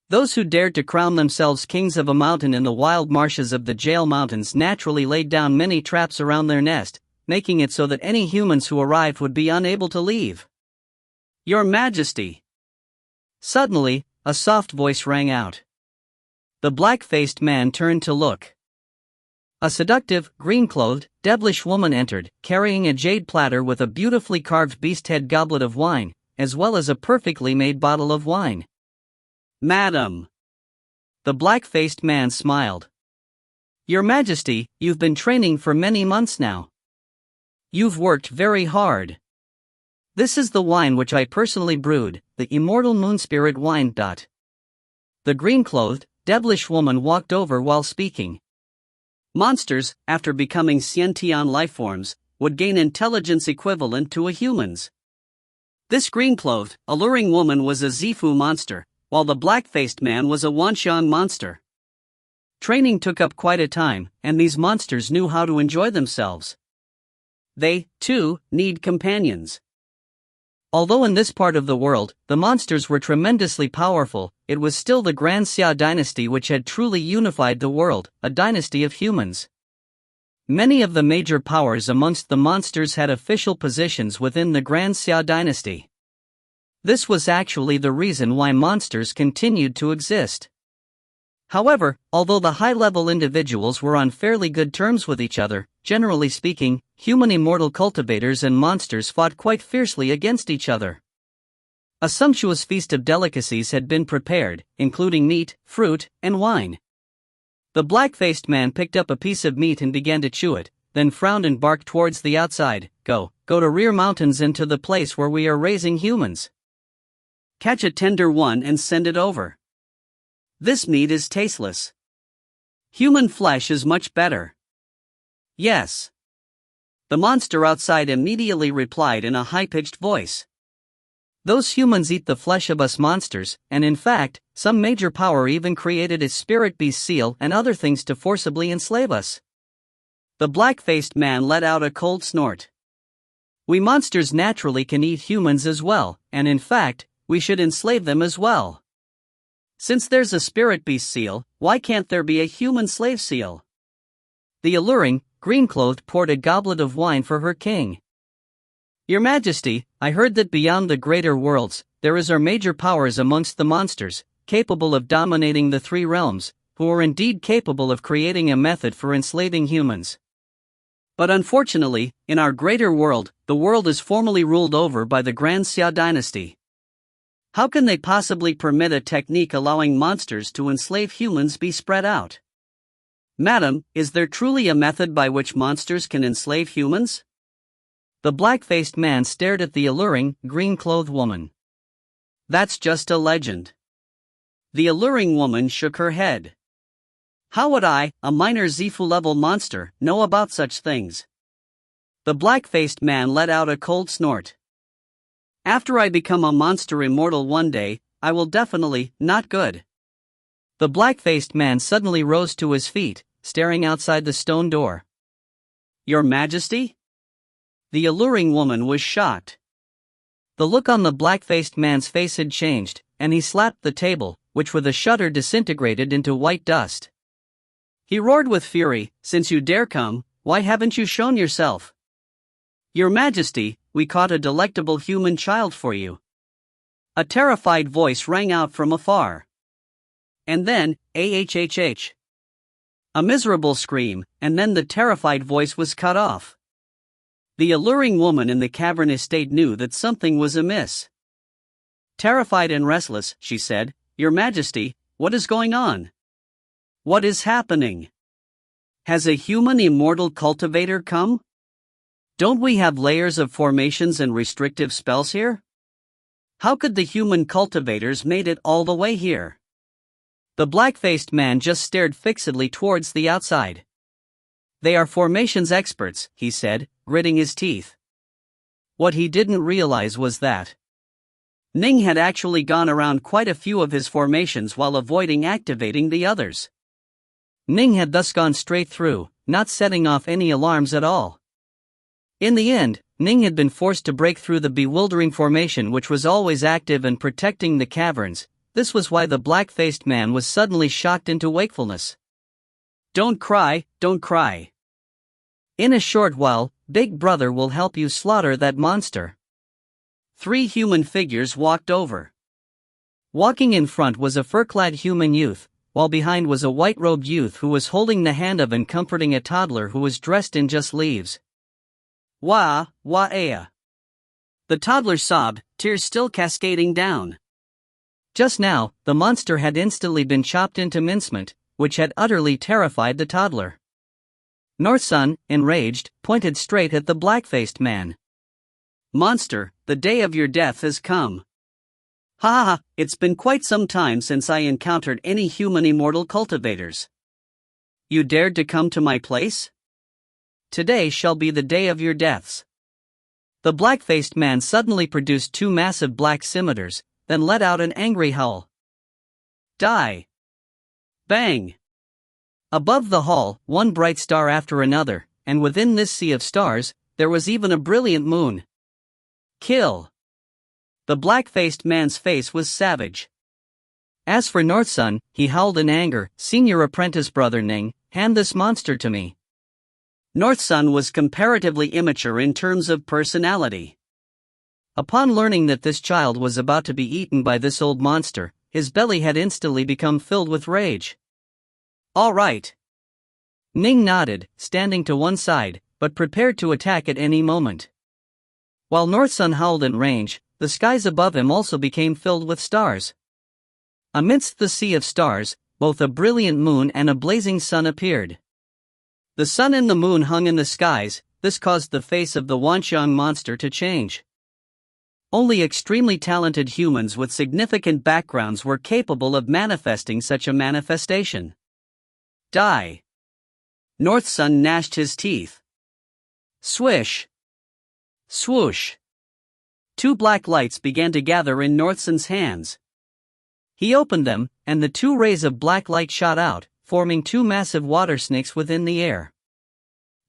Those who dared to crown themselves kings of a mountain in the wild marshes of the Jail Mountains naturally laid down many traps around their nest, making it so that any humans who arrived would be unable to leave. Your Majesty! Suddenly, a soft voice rang out. The black-faced man turned to look. A seductive, green-clothed, devilish woman entered, carrying a jade platter with a beautifully carved beast-head goblet of wine, as well as a perfectly made bottle of wine. Madam! The black-faced man smiled. Your Majesty, you've been training for many months now. You've worked very hard. This is the wine which I personally brewed, the Immortal Moon Spirit wine. The green-clothed, devilish woman walked over while speaking. Monsters, after becoming sentient lifeforms, would gain intelligence equivalent to a human's. This green-clothed, alluring woman was a Zifu monster, while the black-faced man was a Wanshan monster. Training took up quite a time, and these monsters knew how to enjoy themselves. They, too, need companions. Although in this part of the world, the monsters were tremendously powerful, it was still the Grand Xia dynasty which had truly unified the world, a dynasty of humans. Many of the major powers amongst the monsters had official positions within the Grand Xia dynasty. This was actually the reason why monsters continued to exist. However, although the high-level individuals were on fairly good terms with each other, generally speaking, human immortal cultivators and monsters fought quite fiercely against each other. A sumptuous feast of delicacies had been prepared, including meat, fruit, and wine. The black-faced man picked up a piece of meat and began to chew it, then frowned and barked towards the outside. Go to Rear Mountains and to the place where we are raising humans. Catch a tender one and send it over. This meat is tasteless. Human flesh is much better. Yes. The monster outside immediately replied in a high-pitched voice. Those humans eat the flesh of us monsters, and in fact, some major power even created a spirit beast seal and other things to forcibly enslave us. The black-faced man let out a cold snort. We monsters naturally can eat humans as well, and in fact, we should enslave them as well. Since there's a spirit beast seal, why can't there be a human slave seal? The alluring, green-clothed poured a goblet of wine for her king. Your Majesty, I heard that beyond the greater worlds, there are major powers amongst the monsters, capable of dominating the 3 realms, who are indeed capable of creating a method for enslaving humans. But unfortunately, in our greater world, the world is formally ruled over by the Grand Xia dynasty. How can they possibly permit a technique allowing monsters to enslave humans be spread out? Madam, is there truly a method by which monsters can enslave humans? The black-faced man stared at the alluring, green-clothed woman. That's just a legend. The alluring woman shook her head. How would I, a minor Zifu-level monster, know about such things? The black-faced man let out a cold snort. After I become a monster immortal one day, I will definitely, not good. The black-faced man suddenly rose to his feet, staring outside the stone door. Your Majesty? The alluring woman was shocked. The look on the black-faced man's face had changed, and he slapped the table, which with a shudder disintegrated into white dust. He roared with fury, since you dare come, why haven't you shown yourself? Your Majesty, we caught a delectable human child for you. A terrified voice rang out from afar. And then, ahhh. A miserable scream, and then the terrified voice was cut off. The alluring woman in the cavernous state knew that something was amiss. Terrified and restless, she said, Your Majesty, what is going on? What is happening? Has a human immortal cultivator come? Don't we have layers of formations and restrictive spells here? How could the human cultivators made it all the way here? The black-faced man just stared fixedly towards the outside. They are formations experts, he said, gritting his teeth. What he didn't realize was that Ning had actually gone around quite a few of his formations while avoiding activating the others. Ning had thus gone straight through, not setting off any alarms at all. In the end, Ning had been forced to break through the bewildering formation which was always active and protecting the caverns. This was why the black-faced man was suddenly shocked into wakefulness. Don't cry, don't cry. In a short while, Big Brother will help you slaughter that monster. 3 human figures walked over. Walking in front was a fur-clad human youth, while behind was a white-robed youth who was holding the hand of and comforting a toddler who was dressed in just leaves. Wah, wah-ea. The toddler sobbed, tears still cascading down. Just now, the monster had instantly been chopped into mincemeat, which had utterly terrified the toddler. Northsun, enraged, pointed straight at the black-faced man. Monster, the day of your death has come. Ha ha ha, it's been quite some time since I encountered any human immortal cultivators. You dared to come to my place? Today shall be the day of your deaths. The black-faced man suddenly produced 2 massive black scimitars, then let out an angry howl. Die! Bang! Above the hall, one bright star after another, and within this sea of stars, there was even a brilliant moon. Kill! The black-faced man's face was savage. As for Northsun, he howled in anger, Senior Apprentice Brother Ning, hand this monster to me. Northsun was comparatively immature in terms of personality. Upon learning that this child was about to be eaten by this old monster, his belly had instantly become filled with rage. All right. Ning nodded, standing to one side, but prepared to attack at any moment. While Northsun howled in rage, the skies above him also became filled with stars. Amidst the sea of stars, both a brilliant moon and a blazing sun appeared. The sun and the moon hung in the skies. This caused the face of the Wanxiang monster to change. Only extremely talented humans with significant backgrounds were capable of manifesting such a manifestation. Die! Northsun gnashed his teeth. Swish! Swoosh! 2 black lights began to gather in Northsun's hands. He opened them, and the 2 rays of black light shot out, forming 2 massive water snakes within the air.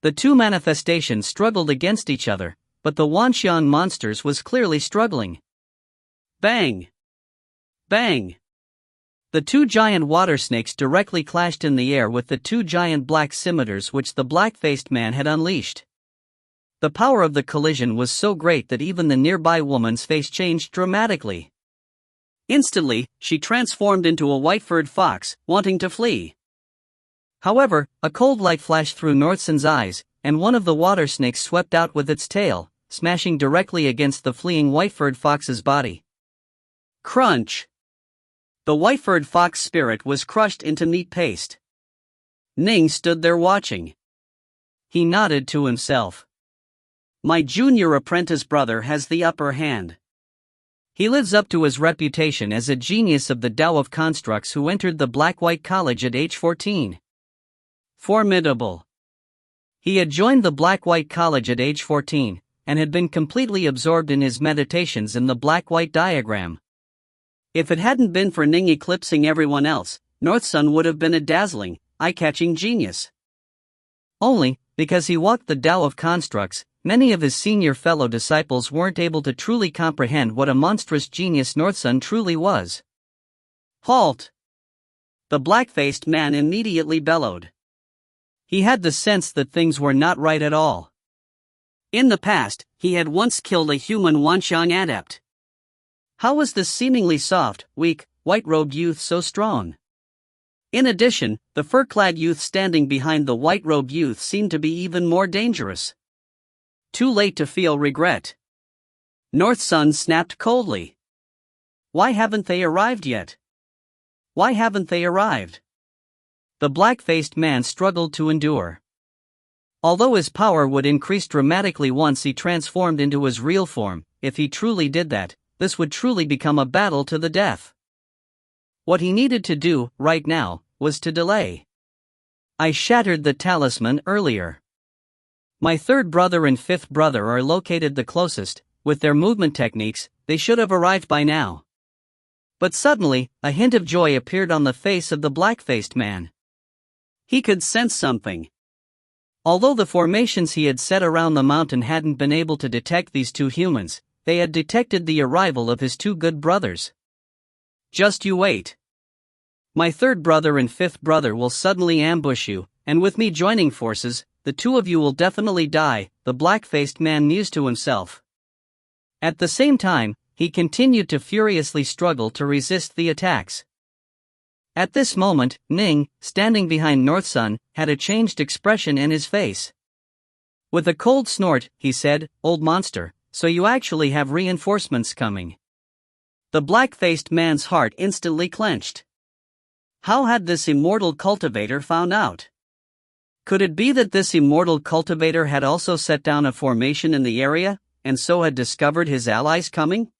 The 2 manifestations struggled against each other, but the Wanxiang monsters was clearly struggling. Bang! Bang! The 2 giant water snakes directly clashed in the air with the 2 giant black scimitars which the black-faced man had unleashed. The power of the collision was so great that even the nearby woman's face changed dramatically. Instantly, she transformed into a white-furred fox, wanting to flee. However, a cold light flashed through Northsun's eyes, and one of the water snakes swept out with its tail, smashing directly against the fleeing white-furred fox's body. Crunch! The white-furred fox spirit was crushed into meat paste. Ning stood there watching. He nodded to himself. My junior apprentice brother has the upper hand. He lives up to his reputation as a genius of the Tao of Constructs who entered the Black-White College at age 14. Formidable. He had joined the Black-White College at age 14, and had been completely absorbed in his meditations in the black-white diagram. If it hadn't been for Ning eclipsing everyone else, North Sun would have been a dazzling, eye-catching genius. Only, because he walked the Tao of constructs, many of his senior fellow disciples weren't able to truly comprehend what a monstrous genius North Sun truly was. Halt! The black-faced man immediately bellowed. He had the sense that things were not right at all. In the past, he had once killed a human Wanxiang adept. How was this seemingly soft, weak, white-robed youth so strong? In addition, the fur-clad youth standing behind the white-robed youth seemed to be even more dangerous. Too late to feel regret. North Sun snapped coldly. Why haven't they arrived yet? Why haven't they arrived? The black-faced man struggled to endure. Although his power would increase dramatically once he transformed into his real form, if he truly did that, this would truly become a battle to the death. What he needed to do, right now, was to delay. I shattered the talisman earlier. My third brother and fifth brother are located the closest. With their movement techniques, they should have arrived by now. But suddenly, a hint of joy appeared on the face of the black-faced man. He could sense something. Although the formations he had set around the mountain hadn't been able to detect these two humans, they had detected the arrival of his two good brothers. Just you wait. My third brother and fifth brother will suddenly ambush you, and with me joining forces, the two of you will definitely die, the black-faced man mused to himself. At the same time, he continued to furiously struggle to resist the attacks. At this moment, Ning, standing behind North Sun, had a changed expression in his face. With a cold snort, he said, "Old monster, so you actually have reinforcements coming." The black-faced man's heart instantly clenched. How had this immortal cultivator found out? Could it be that this immortal cultivator had also set down a formation in the area, and so had discovered his allies coming?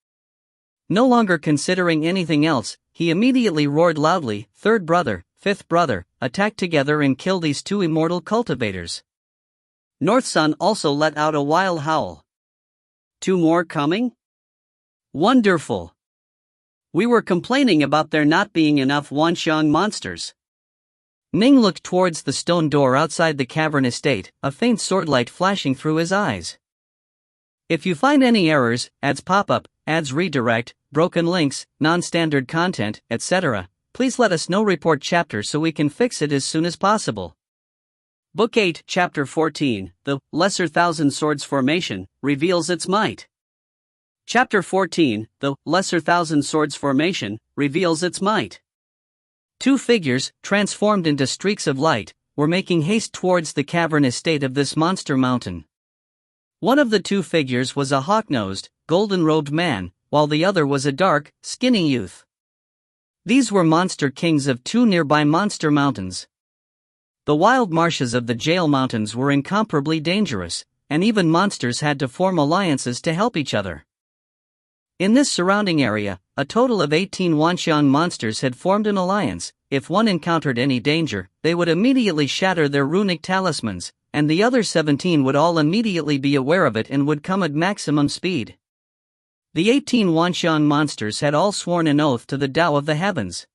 No longer considering anything else, he immediately roared loudly, "Third brother, fifth brother, attack together and kill these two immortal cultivators." North Sun also let out a wild howl. Two more coming? Wonderful! We were complaining about there not being enough Wanxiang monsters. Ning looked towards the stone door outside the cavern estate, a faint swordlight flashing through his eyes. If you find any errors, ads pop up, ads redirect, broken links, non-standard content, etc., please let us know. Report chapter so we can fix it as soon as possible. Book 8, Chapter 14, The Lesser Thousand Swords Formation, reveals its might. Chapter 14, The Lesser Thousand Swords Formation, reveals its might. Two figures, transformed into streaks of light, were making haste towards the cavern estate of this monster mountain. One of the two figures was a hawk-nosed, golden-robed man, while the other was a dark, skinny youth. These were monster kings of two nearby monster mountains. The wild marshes of the Jail Mountains were incomparably dangerous, and even monsters had to form alliances to help each other. In this surrounding area, a total of 18 Wanxiang monsters had formed an alliance. If one encountered any danger, they would immediately shatter their runic talismans, and the other 17 would all immediately be aware of it and would come at maximum speed. The 18 Wanxiang monsters had all sworn an oath to the Tao of the Heavens.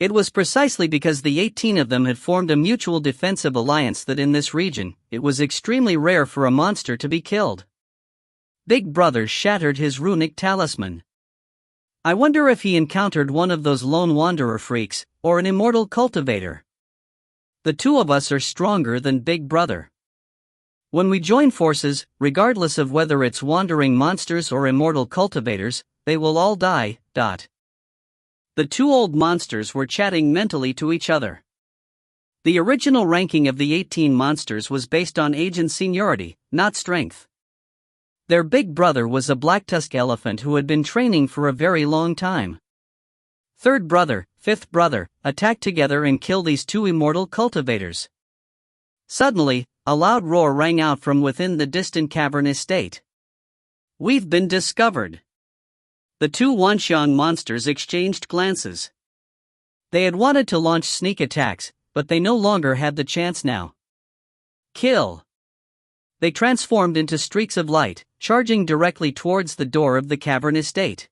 It was precisely because the 18 of them had formed a mutual defensive alliance that in this region, it was extremely rare for a monster to be killed. Big Brother shattered his runic talisman. I wonder if he encountered one of those lone wanderer freaks, or an immortal cultivator. The two of us are stronger than Big Brother. When we join forces, regardless of whether it's wandering monsters or immortal cultivators, they will all die. The two old monsters were chatting mentally to each other. The original ranking of the 18 monsters was based on age and seniority, not strength. Their big brother was a black-tusk elephant who had been training for a very long time. Third brother, fifth brother, attack together and kill these two immortal cultivators. Suddenly, a loud roar rang out from within the distant cavern estate. We've been discovered. The two Wanxiang monsters exchanged glances. They had wanted to launch sneak attacks, but they no longer had the chance now. Kill! They transformed into streaks of light, charging directly towards the door of the cavern estate.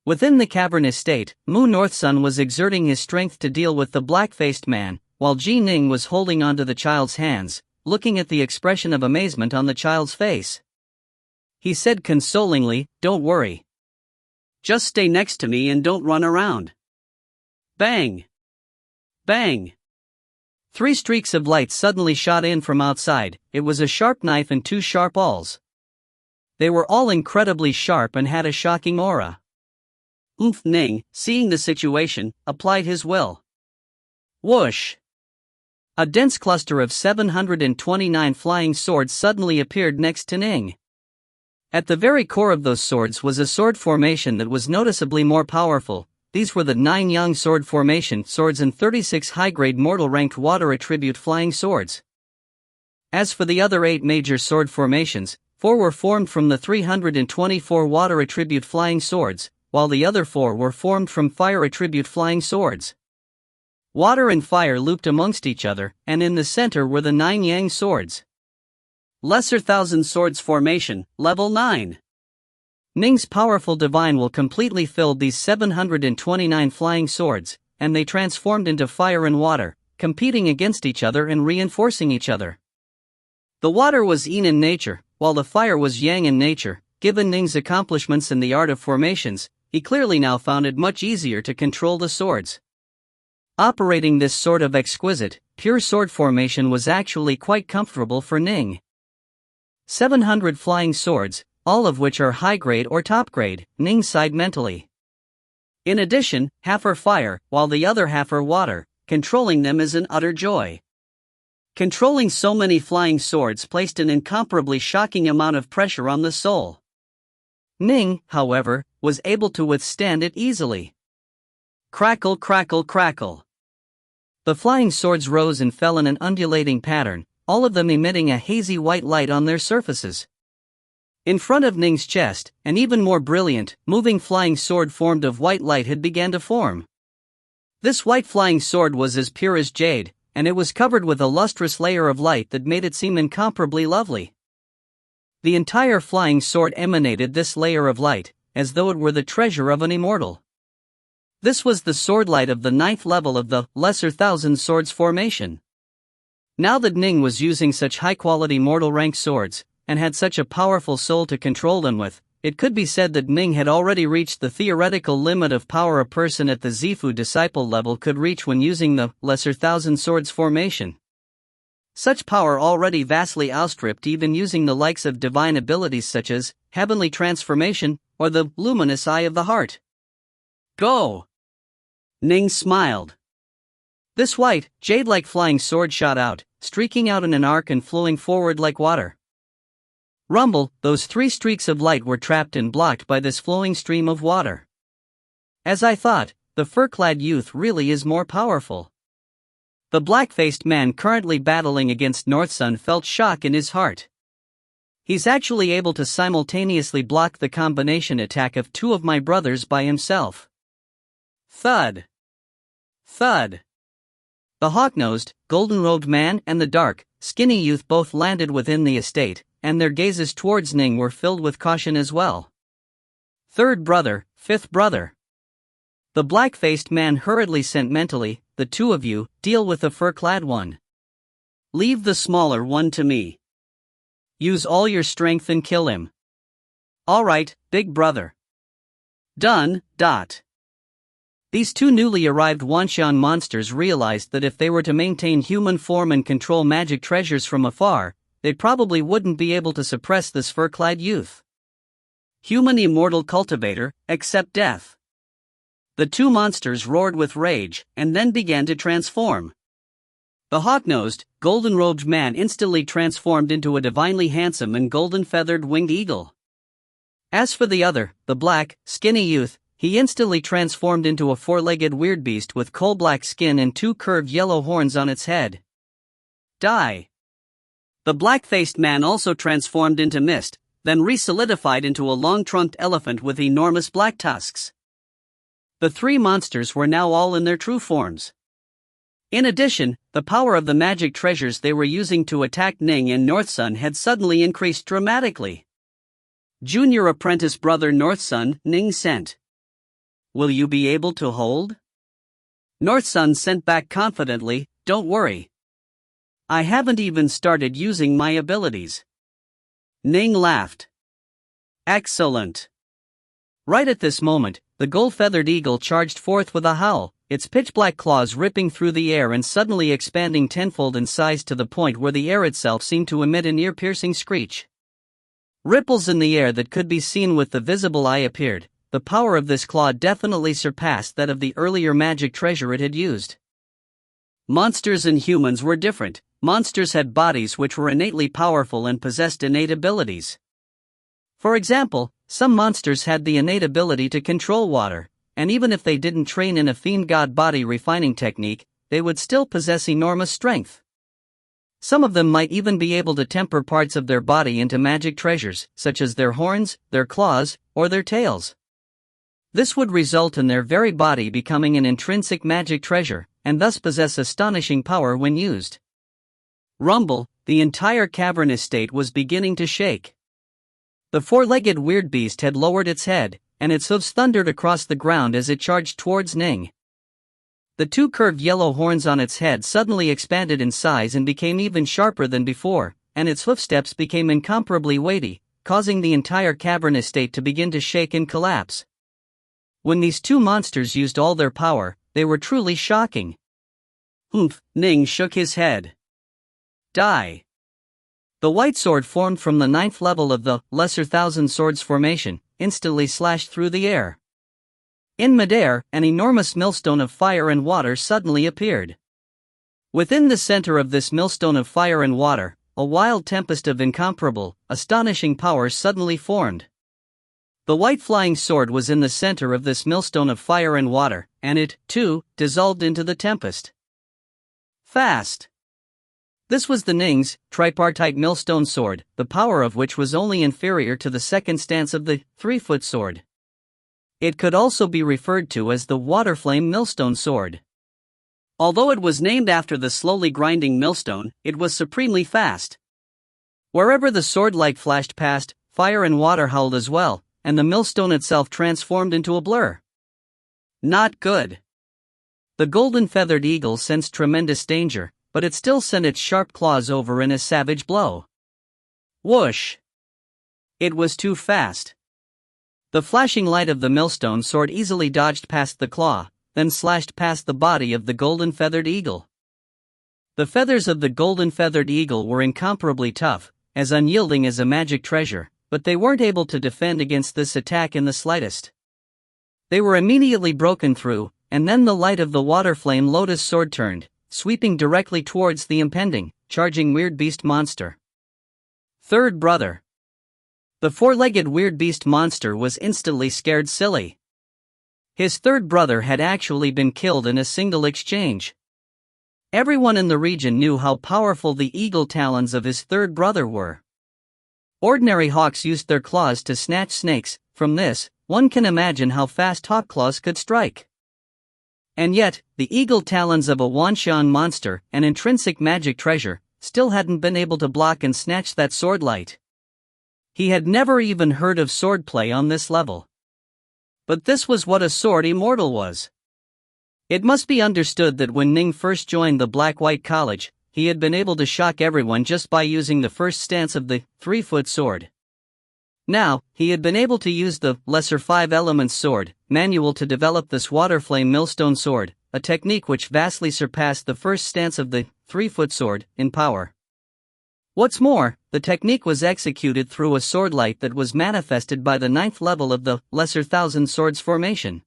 Within the cavern estate, Mu Northsun was exerting his strength to deal with the black-faced man, while Ning was holding onto the child's hands, looking at the expression of amazement on the child's face. He said consolingly, "Don't worry. Just stay next to me and don't run around." Bang! Bang! 3 streaks of light suddenly shot in from outside. It was a sharp knife and 2 sharp awls. They were all incredibly sharp and had a shocking aura. Ning, seeing the situation, applied his will. Whoosh! A dense cluster of 729 flying swords suddenly appeared next to Ning. At the very core of those swords was a sword formation that was noticeably more powerful. These were the 9 Yang sword formation swords and 36 high-grade mortal-ranked water attribute flying swords. As for the other 8 major sword formations, 4 were formed from the 324 water attribute flying swords, while the other 4 were formed from fire attribute flying swords. Water and fire looped amongst each other, and in the center were the 9 Yang swords. Lesser Thousand Swords Formation, Level 9. Ning's powerful divine will completely filled these 729 flying swords, and they transformed into fire and water, competing against each other and reinforcing each other. The water was Yin in nature, while the fire was Yang in nature. Given Ning's accomplishments in the art of formations, he clearly now found it much easier to control the swords. Operating this sort of exquisite, pure sword formation was actually quite comfortable for Ning. 700 flying swords, all of which are high-grade or top-grade, Ning sighed mentally. In addition, half are fire, while the other half are water. Controlling them is an utter joy. Controlling so many flying swords placed an incomparably shocking amount of pressure on the soul. Ning, however, was able to withstand it easily. Crackle, crackle, crackle. The flying swords rose and fell in an undulating pattern, all of them emitting a hazy white light on their surfaces. In front of Ning's chest, an even more brilliant, moving flying sword formed of white light had begun to form. This white flying sword was as pure as jade, and it was covered with a lustrous layer of light that made it seem incomparably lovely. The entire flying sword emanated this layer of light, as though it were the treasure of an immortal. This was the sword light of the 9th level of the Lesser Thousand Swords formation. Now that Ning was using such high-quality mortal-rank swords, and had such a powerful soul to control them with, it could be said that Ning had already reached the theoretical limit of power a person at the Zifu disciple level could reach when using the Lesser Thousand Swords formation. Such power already vastly outstripped even using the likes of divine abilities such as Heavenly Transformation or the Luminous Eye of the Heart. Go! Ning smiled. This white, jade-like flying sword shot out, streaking out in an arc and flowing forward like water. Rumble, those 3 streaks of light were trapped and blocked by this flowing stream of water. As I thought, the fur-clad youth really is more powerful. The black-faced man currently battling against Northsun felt shock in his heart. He's actually able to simultaneously block the combination attack of 2 of my brothers by himself. Thud. Thud. The hawk-nosed, golden-robed man and the dark, skinny youth both landed within the estate, and their gazes towards Ning were filled with caution as well. 3rd brother, 5th brother. The black-faced man hurriedly sent mentally, the 2 of you, deal with the fur-clad one. Leave the smaller one to me. Use all your strength and kill him. All right, big brother. Done. These 2 newly arrived Wanshan monsters realized that if they were to maintain human form and control magic treasures from afar, they probably wouldn't be able to suppress this fur-clad youth. Human immortal cultivator, accept death. The 2 monsters roared with rage, and then began to transform. The hawk-nosed, golden-robed man instantly transformed into a divinely handsome and golden-feathered winged eagle. As for the other, the black, skinny youth, he instantly transformed into a 4-legged weird beast with coal-black skin and 2 curved yellow horns on its head. Die. The black-faced man also transformed into mist, then re-solidified into a long-trunked elephant with enormous black tusks. The 3 monsters were now all in their true forms. In addition, the power of the magic treasures they were using to attack Ning and Northsun had suddenly increased dramatically. Junior apprentice brother Northsun, Ning sent. Will you be able to hold? North Sun sent back confidently, don't worry. I haven't even started using my abilities. Ning laughed. Excellent. Right at this moment, the gold-feathered eagle charged forth with a howl, its pitch-black claws ripping through the air and suddenly expanding tenfold in size to the point where the air itself seemed to emit an ear-piercing screech. Ripples in the air that could be seen with the visible eye appeared. The power of this claw definitely surpassed that of the earlier magic treasure it had used. Monsters and humans were different. Monsters had bodies which were innately powerful and possessed innate abilities. For example, some monsters had the innate ability to control water, and even if they didn't train in a fiend god body refining technique, they would still possess enormous strength. Some of them might even be able to temper parts of their body into magic treasures, such as their horns, their claws, or their tails. This would result in their very body becoming an intrinsic magic treasure, and thus possess astonishing power when used. Rumble, the entire cavern estate was beginning to shake. The four-legged weird beast had lowered its head, and its hooves thundered across the ground as it charged towards Ning. The two curved yellow horns on its head suddenly expanded in size and became even sharper than before, and its hoofsteps became incomparably weighty, causing the entire cavern estate to begin to shake and collapse. When these two monsters used all their power, they were truly shocking. Humph, Ning shook his head. Die. The white sword formed from the 9th level of the Lesser Thousand Swords formation, instantly slashed through the air. In midair, an enormous millstone of fire and water suddenly appeared. Within the center of this millstone of fire and water, a wild tempest of incomparable, astonishing power suddenly formed. The white flying sword was in the center of this millstone of fire and water, and it, too, dissolved into the tempest. Fast. This was the Ning's tripartite millstone sword, the power of which was only inferior to the second stance of the 3-foot sword. It could also be referred to as the waterflame millstone sword. Although it was named after the slowly grinding millstone, it was supremely fast. Wherever the sword light flashed past, fire and water howled as well, and the millstone itself transformed into a blur. Not good. The golden-feathered eagle sensed tremendous danger, but it still sent its sharp claws over in a savage blow. Whoosh! It was too fast. The flashing light of the millstone sword easily dodged past the claw, then slashed past the body of the golden-feathered eagle. The feathers of the golden-feathered eagle were incomparably tough, as unyielding as a magic treasure, but they weren't able to defend against this attack in the slightest. They were immediately broken through, and then the light of the water-flame lotus sword turned, sweeping directly towards the impending, charging weird beast monster. Third brother. The four-legged weird beast monster was instantly scared silly. His third brother had actually been killed in a single exchange. Everyone in the region knew how powerful the eagle talons of his third brother were. Ordinary hawks used their claws to snatch snakes. From this, one can imagine how fast hawk claws could strike. And yet, the eagle talons of a Wanshan monster, an intrinsic magic treasure, still hadn't been able to block and snatch that sword light. He had never even heard of swordplay on this level. But this was what a sword immortal was. It must be understood that when Ning first joined the Black-White College, he had been able to shock everyone just by using the first stance of the 3-foot sword. Now, he had been able to use the Lesser 5-Elements sword manual to develop this waterflame millstone sword, a technique which vastly surpassed the first stance of the 3-foot sword in power. What's more, the technique was executed through a sword light that was manifested by the 9th level of the Lesser Thousand Swords formation.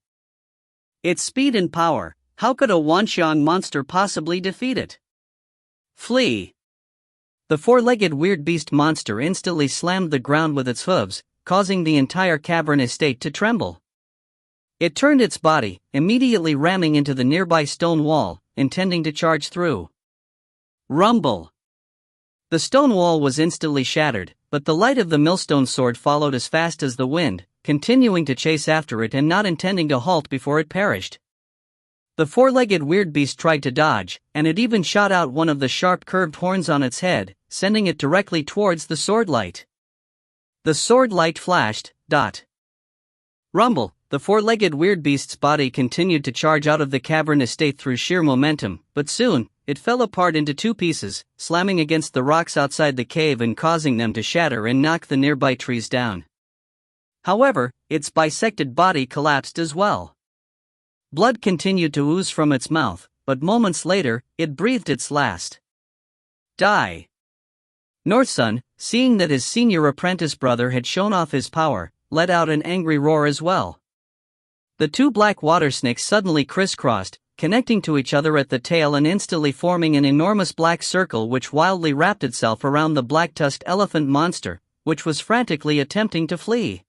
Its speed and power, how could a Wanxiang monster possibly defeat it? Flee! The four-legged weird beast monster instantly slammed the ground with its hooves, causing the entire cavern estate to tremble. It turned its body, immediately ramming into the nearby stone wall, intending to charge through. Rumble! The stone wall was instantly shattered, but the light of the millstone sword followed as fast as the wind, continuing to chase after it and not intending to halt before it perished. The four-legged weird beast tried to dodge, and it even shot out one of the sharp curved horns on its head, sending it directly towards the sword light. The sword light flashed. Rumble, The four-legged weird beast's body continued to charge out of the cavern estate through sheer momentum, but soon, it fell apart into two pieces, slamming against the rocks outside the cave and causing them to shatter and knock the nearby trees down. However, its bisected body collapsed as well. Blood continued to ooze from its mouth, but moments later, it breathed its last. Die. Northsun, seeing that his senior apprentice brother had shown off his power, let out an angry roar as well. The two black water snakes suddenly crisscrossed, connecting to each other at the tail and instantly forming an enormous black circle which wildly wrapped itself around the black-tusked elephant monster, which was frantically attempting to flee.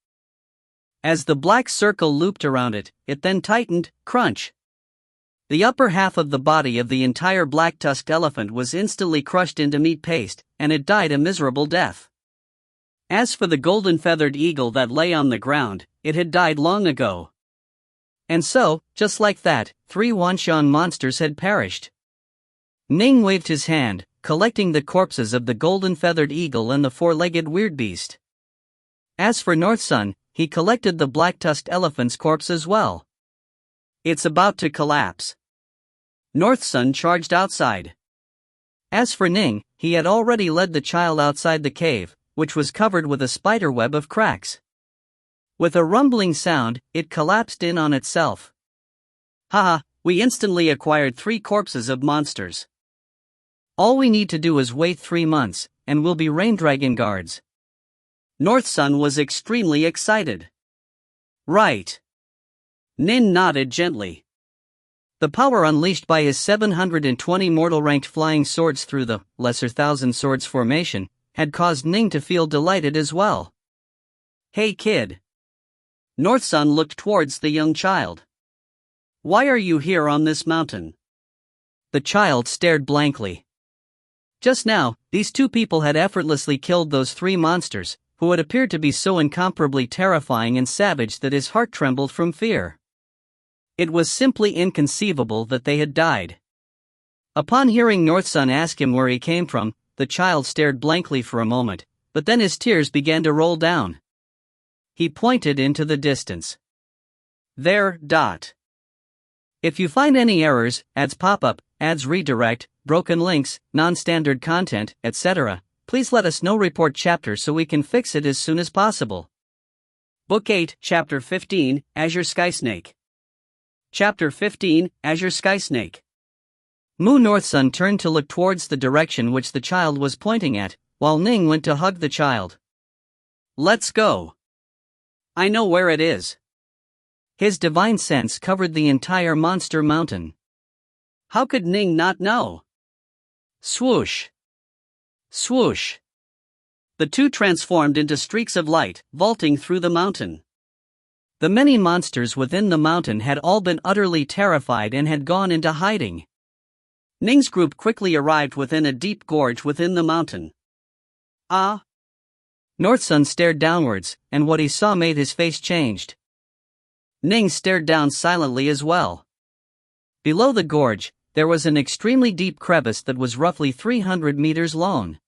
As the black circle looped around it, it then tightened, crunch. The upper half of the body of the entire black-tusked elephant was instantly crushed into meat paste, and it died a miserable death. As for the golden-feathered eagle that lay on the ground, it had died long ago. And so, just like that, 3 Wanshan monsters had perished. Ning waved his hand, collecting the corpses of the golden-feathered eagle and the four-legged weird beast. As for Northsun, he collected the black-tusked elephant's corpse as well. It's about to collapse. Northsun charged outside. As for Ning, he had already led the child outside the cave, which was covered with a spiderweb of cracks. With a rumbling sound, it collapsed in on itself. Haha, we instantly acquired 3 corpses of monsters. All we need to do is wait 3 months, and we'll be rain dragon guards. Northsun was extremely excited. Right. Nin nodded gently. The power unleashed by his 720 mortal-ranked flying swords through the Lesser Thousand Swords formation had caused Ning to feel delighted as well. Hey kid. Northsun looked towards the young child. Why are you here on this mountain? The child stared blankly. Just now, these 2 people had effortlessly killed those 3 monsters, who had appeared to be so incomparably terrifying and savage that his heart trembled from fear. It was simply inconceivable that they had died. Upon hearing Northsun ask him where he came from, the child stared blankly for a moment, but then his tears began to roll down. He pointed into the distance. There. If you find any errors, ads pop-up, ads redirect, broken links, non-standard content, etc., please let us know. Report chapter so we can fix it as soon as possible. Book 8, Chapter 15, Azure Sky Snake. Chapter 15, Azure Sky Snake. Northsun turned to look towards the direction which the child was pointing at, while Ning went to hug the child. Let's go. I know where it is. His divine sense covered the entire monster mountain. How could Ning not know? Swoosh. Swoosh. The two transformed into streaks of light, vaulting through the mountain. The many monsters within the mountain had all been utterly terrified and had gone into hiding. Ning's group quickly arrived within a deep gorge within the mountain. Ah! Northsun stared downwards, and what he saw made his face changed. Ning stared down silently as well. Below the gorge, there was an extremely deep crevice that was roughly 300 meters long.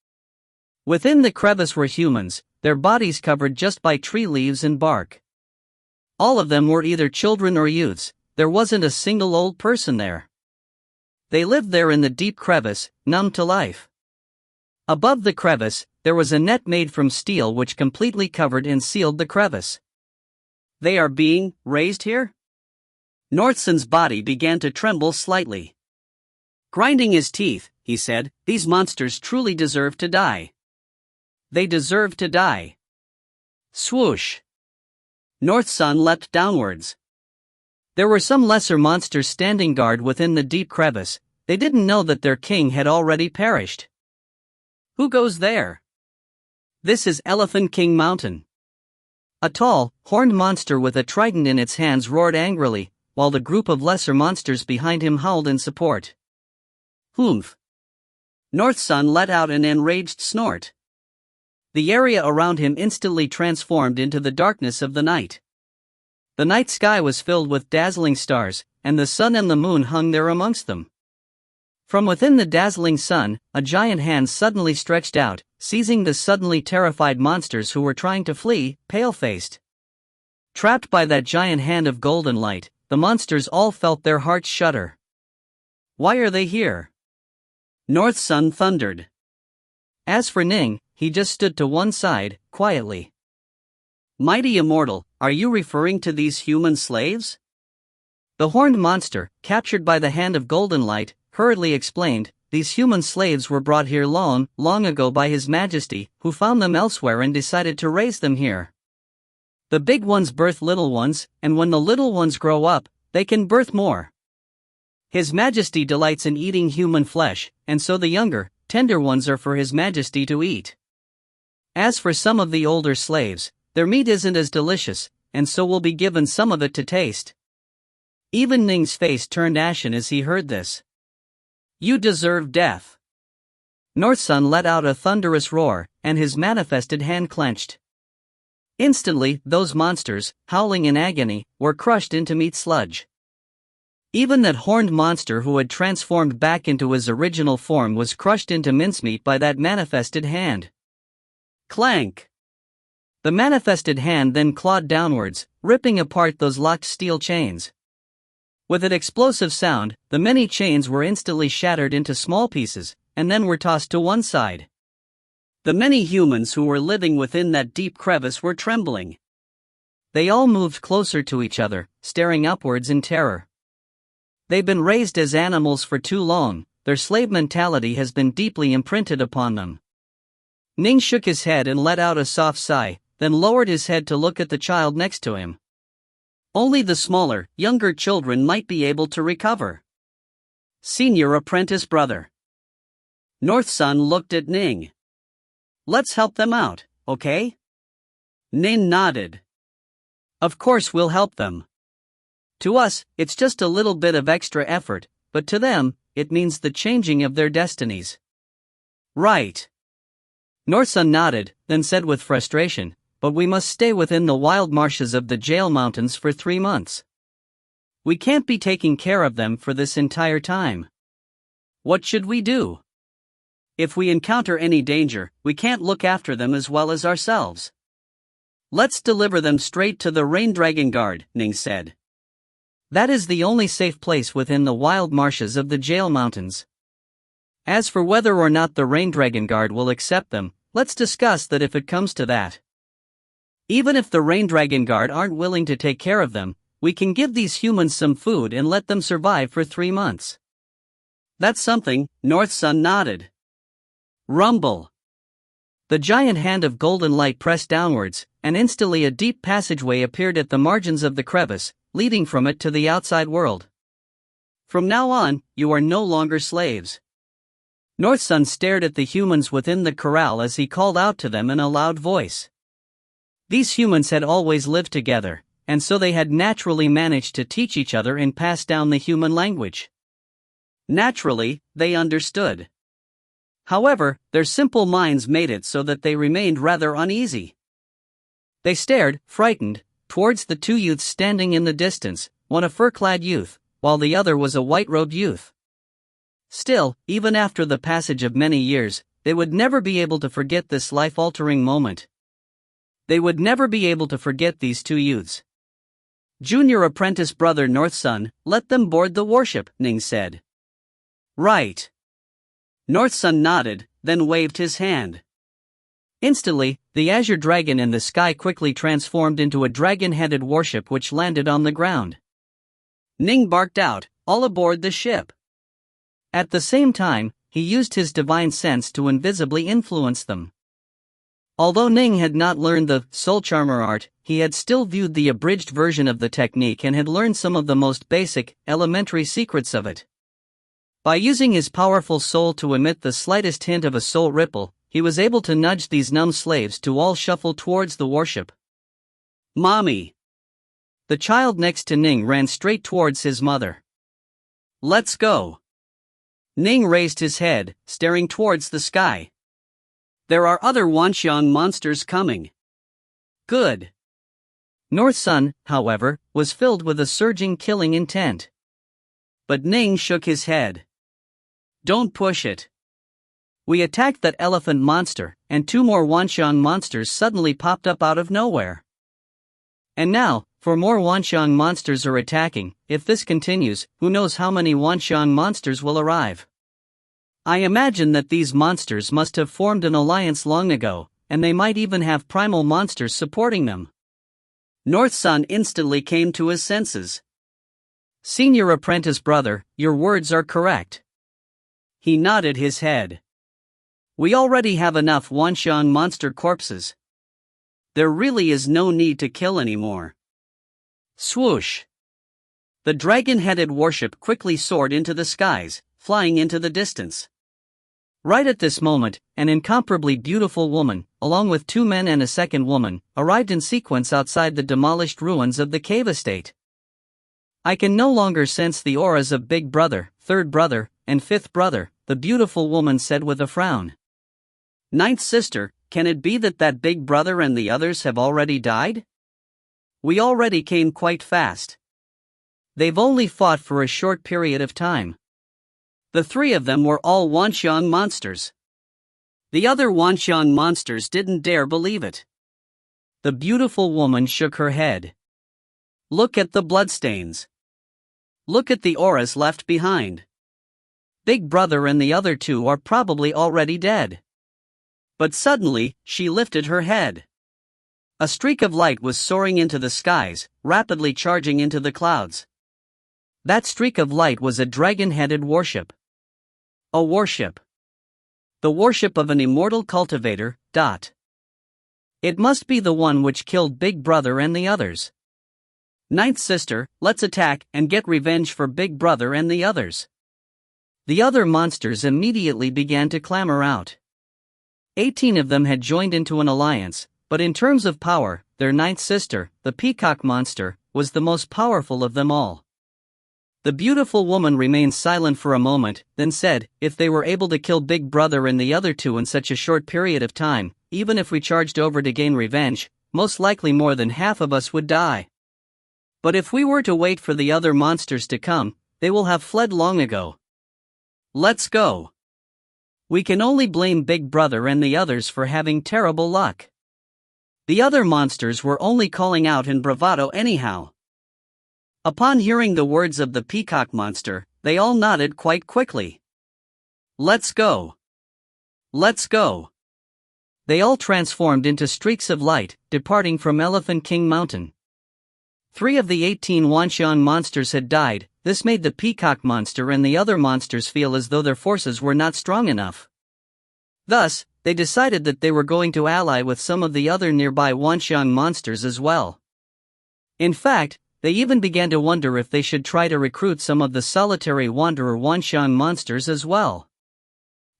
Within the crevice were humans, their bodies covered just by tree leaves and bark. All of them were either children or youths, there wasn't a single old person there. They lived there in the deep crevice, numb to life. Above the crevice, there was a net made from steel which completely covered and sealed the crevice. They are being raised here? Northsun's body began to tremble slightly. Grinding his teeth, he said, "These monsters truly deserve to die. They deserve to die." Swoosh. Northsun leapt downwards. There were some lesser monsters standing guard within the deep crevice. They didn't know that their king had already perished. Who goes there? This is Elephant King Mountain. A tall, horned monster with a trident in its hands roared angrily, while the group of lesser monsters behind him howled in support. Humph. Northsun let out an enraged snort. The area around him instantly transformed into the darkness of the night. The night sky was filled with dazzling stars, and the sun and the moon hung there amongst them. From within the dazzling sun, a giant hand suddenly stretched out, seizing the suddenly terrified monsters who were trying to flee, pale-faced. Trapped by that giant hand of golden light, the monsters all felt their hearts shudder. Why are they here? North Sun thundered. As for Ning, he just stood to one side, quietly. Mighty Immortal, are you referring to these human slaves? The horned monster, captured by the hand of golden light, hurriedly explained, these human slaves were brought here long ago by His Majesty, who found them elsewhere and decided to raise them here. The big ones birth little ones, and when the little ones grow up, they can birth more. His Majesty delights in eating human flesh, and so the younger, tender ones are for His Majesty to eat. As for some of the older slaves, their meat isn't as delicious, and so will be given some of it to taste. Even Ning's face turned ashen as he heard this. You deserve death. North Sun let out a thunderous roar, and his manifested hand clenched. Instantly, those monsters, howling in agony, were crushed into meat sludge. Even that horned monster who had transformed back into his original form was crushed into mincemeat by that manifested hand. Clank! The manifested hand then clawed downwards, ripping apart those locked steel chains. With an explosive sound, the many chains were instantly shattered into small pieces, and then were tossed to one side. The many humans who were living within that deep crevice were trembling. They all moved closer to each other, staring upwards in terror. They've been raised as animals for too long, their slave mentality has been deeply imprinted upon them. Ning shook his head and let out a soft sigh, then lowered his head to look at the child next to him. Only the smaller, younger children might be able to recover. Senior apprentice brother. North Sun looked at Ning. Let's help them out, okay? Ning nodded. Of course we'll help them. To us, it's just a little bit of extra effort, but to them, it means the changing of their destinies. Right. North Sun nodded, then said with frustration, but we must stay within the wild marshes of the Jail Mountains for 3 months. We can't be taking care of them for this entire time. What should we do? If we encounter any danger, we can't look after them as well as ourselves. Let's deliver them straight to the Rain Dragon Guard, Ning said. That is the only safe place within the wild marshes of the Jail Mountains. As for whether or not the Rain Dragon Guard will accept them, let's discuss that if it comes to that. Even if the Rain Dragon Guard aren't willing to take care of them, we can give these humans some food and let them survive for 3 months. That's something, North Sun nodded. Rumble. The giant hand of golden light pressed downwards, and instantly a deep passageway appeared at the margins of the crevice, leading from it to the outside world. From now on, you are no longer slaves. North Sun stared at the humans within the corral as he called out to them in a loud voice. These humans had always lived together, and so they had naturally managed to teach each other and pass down the human language. Naturally, they understood. However, their simple minds made it so that they remained rather uneasy. They stared, frightened, towards the 2 youths standing in the distance, one a fur-clad youth, while the other was a white-robed youth. Still, even after the passage of many years, they would never be able to forget this life-altering moment. They would never be able to forget these 2 youths. Junior apprentice brother North Sun, let them board the warship, Ning said. Right. North Sun nodded, then waved his hand. Instantly, the azure dragon in the sky quickly transformed into a dragon-headed warship which landed on the ground. Ning barked out, all aboard the ship. At the same time, he used his divine sense to invisibly influence them. Although Ning had not learned the soul charmer art, he had still viewed the abridged version of the technique and had learned some of the most basic, elementary secrets of it. By using his powerful soul to emit the slightest hint of a soul ripple, he was able to nudge these numb slaves to all shuffle towards the warship. Mommy! The child next to Ning ran straight towards his mother. Let's go! Ning raised his head, staring towards the sky. There are other Wanxiang monsters coming. Good. North Sun, however, was filled with a surging killing intent. But Ning shook his head. Don't push it. We attacked that elephant monster, and 2 more Wanxiang monsters suddenly popped up out of nowhere. And now, for more Wanxiang monsters are attacking. If this continues, who knows how many Wanxiang monsters will arrive. I imagine that these monsters must have formed an alliance long ago, and they might even have primal monsters supporting them. North Sun instantly came to his senses. Senior apprentice brother, your words are correct. He nodded his head. We already have enough Wanxiang monster corpses. There really is no need to kill anymore. Swoosh! The dragon-headed warship quickly soared into the skies, flying into the distance. Right at this moment, an incomparably beautiful woman, along with 2 men and a second woman, arrived in sequence outside the demolished ruins of the cave estate. I can no longer sense the auras of Big Brother, Third Brother, and Fifth Brother, the beautiful woman said with a frown. Ninth sister, can it be that Big Brother and the others have already died? We already came quite fast. They've only fought for a short period of time. The 3 of them were all Wanxiang monsters. The other Wanxiang monsters didn't dare believe it. The beautiful woman shook her head. Look at the bloodstains. Look at the auras left behind. Big Brother and the other 2 are probably already dead. But suddenly, she lifted her head. A streak of light was soaring into the skies, rapidly charging into the clouds. That streak of light was a dragon-headed warship. A warship. The warship of an immortal cultivator. It must be the one which killed Big Brother and the others. Ninth sister, let's attack and get revenge for Big Brother and the others. The other monsters immediately began to clamor out. 18 of them had joined into an alliance, but in terms of power, their ninth sister, the peacock monster, was the most powerful of them all. The beautiful woman remained silent for a moment, then said, if they were able to kill Big Brother and the other 2 in such a short period of time, even if we charged over to gain revenge, most likely more than half of us would die. But if we were to wait for the other monsters to come, they will have fled long ago. Let's go. We can only blame Big Brother and the others for having terrible luck. The other monsters were only calling out in bravado anyhow. Upon hearing the words of the peacock monster, they all nodded quite quickly. Let's go. Let's go. They all transformed into streaks of light, departing from Elephant King Mountain. 3 of the 18 Wanxiang monsters had died. This made the peacock monster and the other monsters feel as though their forces were not strong enough. Thus, they decided that they were going to ally with some of the other nearby Wanxiang monsters as well. In fact, they even began to wonder if they should try to recruit some of the solitary wanderer Wanxiang monsters as well.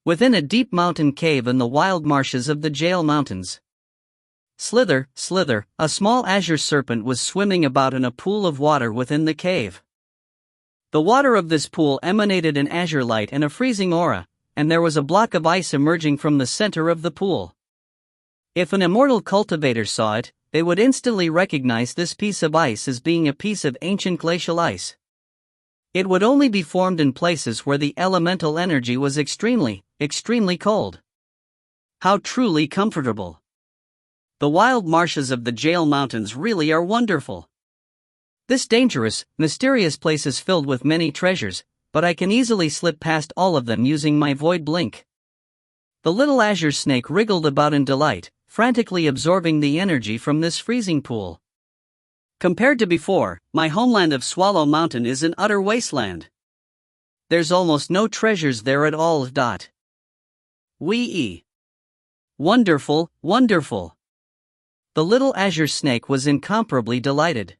Within a deep mountain cave in the wild marshes of the Jail Mountains. Slither, slither, a small azure serpent was swimming about in a pool of water within the cave. The water of this pool emanated an azure light and a freezing aura, and there was a block of ice emerging from the center of the pool. If an immortal cultivator saw it, they would instantly recognize this piece of ice as being a piece of ancient glacial ice. It would only be formed in places where the elemental energy was extremely, extremely cold. How truly comfortable. The wild marshes of the Jail Mountains really are wonderful. This dangerous, mysterious place is filled with many treasures, but I can easily slip past all of them using my void blink. The little azure snake wriggled about in delight, frantically absorbing the energy from this freezing pool. Compared to before, my homeland of Swallow Mountain is an utter wasteland. There's almost no treasures there at all. Wee. Wonderful, wonderful. The little azure snake was incomparably delighted.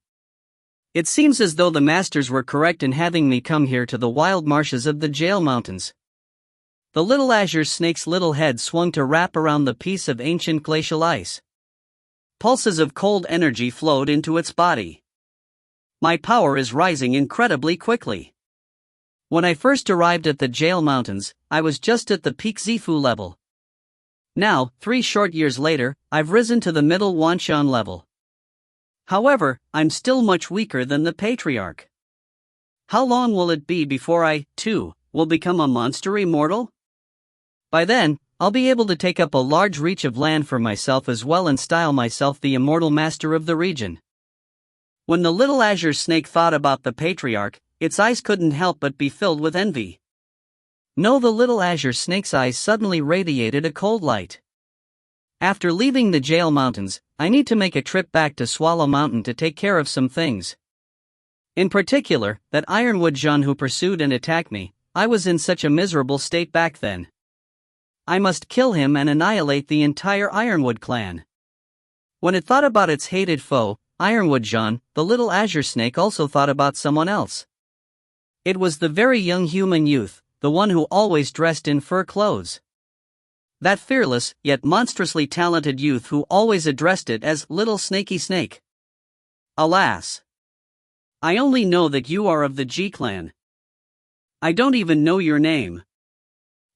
It seems as though the masters were correct in having me come here to the wild marshes of the Jail Mountains. The little azure snake's little head swung to wrap around the piece of ancient glacial ice. Pulses of cold energy flowed into its body. My power is rising incredibly quickly. When I first arrived at the Jail Mountains, I was just at the peak Zifu level. Now, 3 short years later, I've risen to the middle Wanxiang level. However, I'm still much weaker than the Patriarch. How long will it be before I, too, will become a monster immortal? By then, I'll be able to take up a large reach of land for myself as well and style myself the immortal master of the region. When the little azure snake thought about the patriarch, its eyes couldn't help but be filled with envy. No, the little azure snake's eyes suddenly radiated a cold light. After leaving the jail mountains, I need to make a trip back to Swallow Mountain to take care of some things. In particular, that Ironwood Jean who pursued and attacked me. I was in such a miserable state back then. I must kill him and annihilate the entire Ironwood clan. When it thought about its hated foe, Ironwood Jean, the little azure snake also thought about someone else. It was the very young human youth, the one who always dressed in fur clothes. That fearless, yet monstrously talented youth who always addressed it as Little Snaky Snake. Alas! I only know that you are of the G clan. I don't even know your name.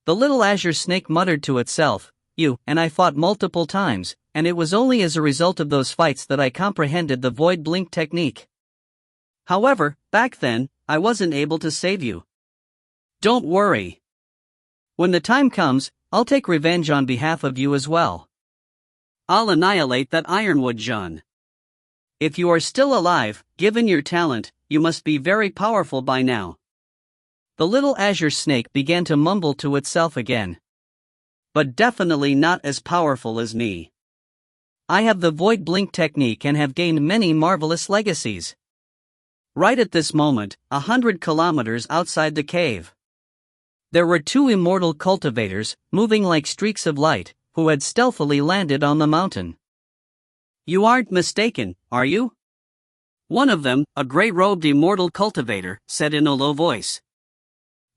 The little azure snake muttered to itself, you and I fought multiple times, and it was only as a result of those fights that I comprehended the void blink technique. However, back then, I wasn't able to save you. Don't worry. When the time comes, I'll take revenge on behalf of you as well. I'll annihilate that Ironwood Jean. If you are still alive, given your talent, you must be very powerful by now. The little azure snake began to mumble to itself again. But definitely not as powerful as me. I have the void blink technique and have gained many marvelous legacies. Right at this moment, 100 kilometers outside the cave, there were 2 immortal cultivators, moving like streaks of light, who had stealthily landed on the mountain. You aren't mistaken, are you? One of them, a gray-robed immortal cultivator, said in a low voice.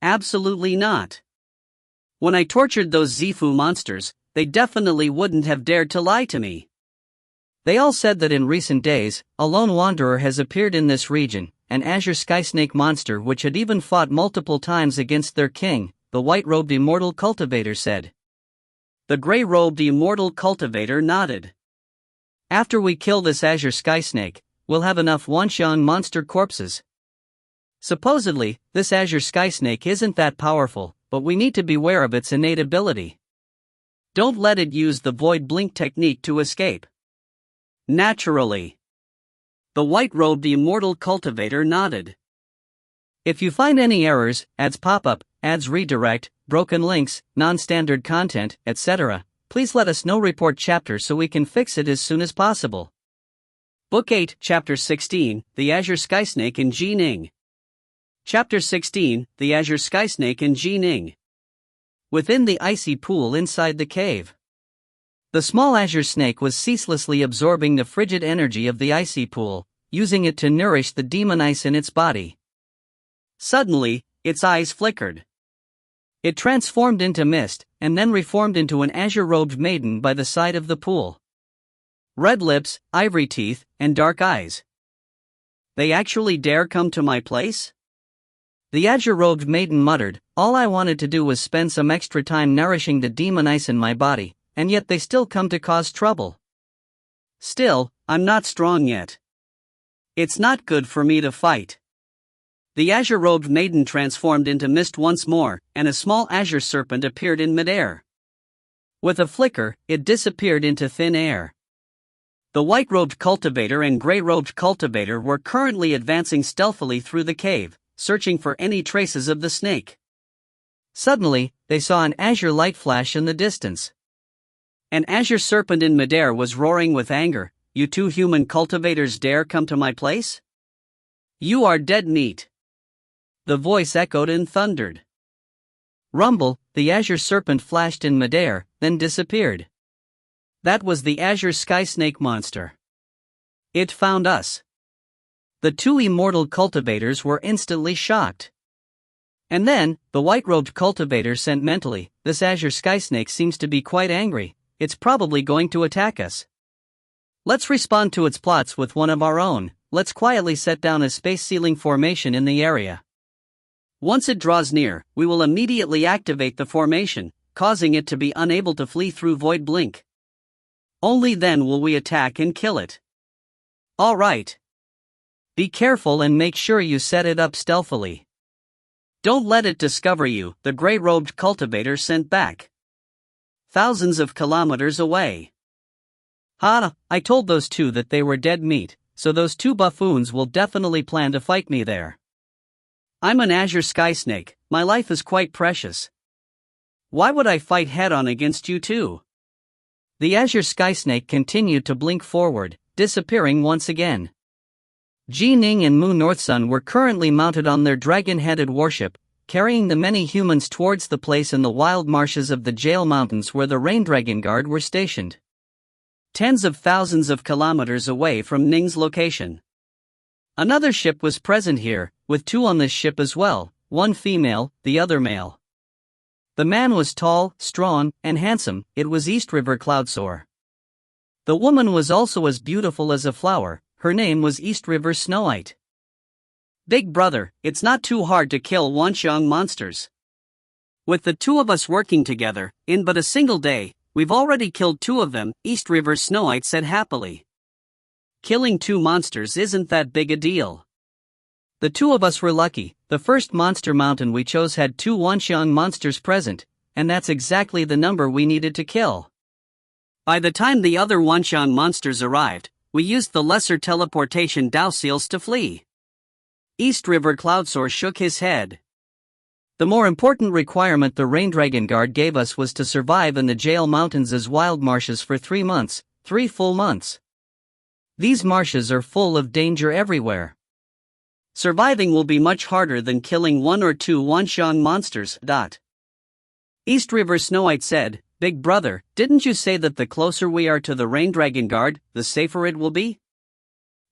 Absolutely not. When I tortured those Zifu monsters, they definitely wouldn't have dared to lie to me. They all said that in recent days, a lone wanderer has appeared in this region, an azure skysnake monster which had even fought multiple times against their king, the white-robed immortal cultivator said. The gray-robed immortal cultivator nodded. After we kill this azure skysnake, we'll have enough Wanshan monster corpses. Supposedly, this azure skysnake isn't that powerful, but we need to beware of its innate ability. Don't let it use the void blink technique to escape. Naturally. The white-robed immortal cultivator nodded. If you find any errors, ads pop up, ads redirect, broken links, non-standard content, etc., please let us know. Report chapter so we can fix it as soon as possible. Book 8, Chapter 16, The Azure Skysnake and Ning. Chapter 16, The Azure Skysnake and Ning. Within the icy pool inside the cave, the small azure snake was ceaselessly absorbing the frigid energy of the icy pool, using it to nourish the demon ice in its body. Suddenly, its eyes flickered. It transformed into mist, and then reformed into an azure-robed maiden by the side of the pool. Red lips, ivory teeth, and dark eyes. They actually dare come to my place? The azure-robed maiden muttered, all I wanted to do was spend some extra time nourishing the demon ice in my body, and yet they still come to cause trouble. Still, I'm not strong yet. It's not good for me to fight. The azure-robed maiden transformed into mist once more, and a small azure serpent appeared in midair. With a flicker, it disappeared into thin air. The white-robed cultivator and gray-robed cultivator were currently advancing stealthily through the cave, searching for any traces of the snake. Suddenly, they saw an azure light flash in the distance. An azure serpent in midair was roaring with anger. You 2 human cultivators dare come to my place? You are dead meat. The voice echoed and thundered. Rumble, the azure serpent flashed in midair, then disappeared. That was the azure skysnake monster. It found us. The 2 immortal cultivators were instantly shocked. And then, the white-robed cultivator sent mentally, this azure skysnake seems to be quite angry, it's probably going to attack us. Let's respond to its plots with one of our own, let's quietly set down a space-sealing formation in the area. Once it draws near, we will immediately activate the formation, causing it to be unable to flee through void blink. Only then will we attack and kill it. All right. Be careful and make sure you set it up stealthily. Don't let it discover you, the gray-robed cultivator sent back. Thousands of kilometers away. I told those 2 that they were dead meat, so those two buffoons will definitely plan to fight me there. I'm an azure sky snake, my life is quite precious. Why would I fight head-on against you two? The azure sky snake continued to blink forward, disappearing once again. Ning and Mu Northsun were currently mounted on their dragon-headed warship, carrying the many humans towards the place in the wild marshes of the Jail Mountains where the Rain Dragon Guard were stationed. Tens of thousands of kilometers away from Ning's location. Another ship was present here, with two on this ship as well, one female, the other male. The man was tall, strong, and handsome. It was East River Cloudsoar. The woman was also as beautiful as a flower. Her name was East River Snowite. Big brother, it's not too hard to kill Wanxiang monsters. With the two of us working together, in but a single day, we've already killed two of them, East River Snowite said happily. Killing two monsters isn't that big a deal. The two of us were lucky. The first monster mountain we chose had two Wanxiang monsters present, and that's exactly the number we needed to kill. By the time the other Wanxiang monsters arrived, we used the lesser teleportation Dao seals to flee. East River Cloudsoar shook his head. The more important requirement the Rain Dragon Guard gave us was to survive in the Jail Mountains as wild marshes for 3 months, 3 full months. These marshes are full of danger everywhere. Surviving will be much harder than killing 1 or 2 Wanxiang monsters. East River Snowite said, Big brother, didn't you say that the closer we are to the Rain Dragon Guard, the safer it will be?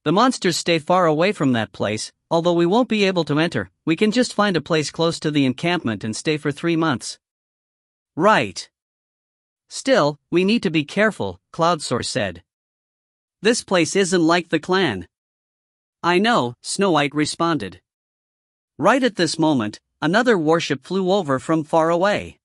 The monsters stay far away from that place, although we won't be able to enter. We can just find a place close to the encampment and stay for 3 months. Right. Still, we need to be careful, Cloudsoar said. This place isn't like the clan. I know, Snowite responded. Right at this moment, another warship flew over from far away.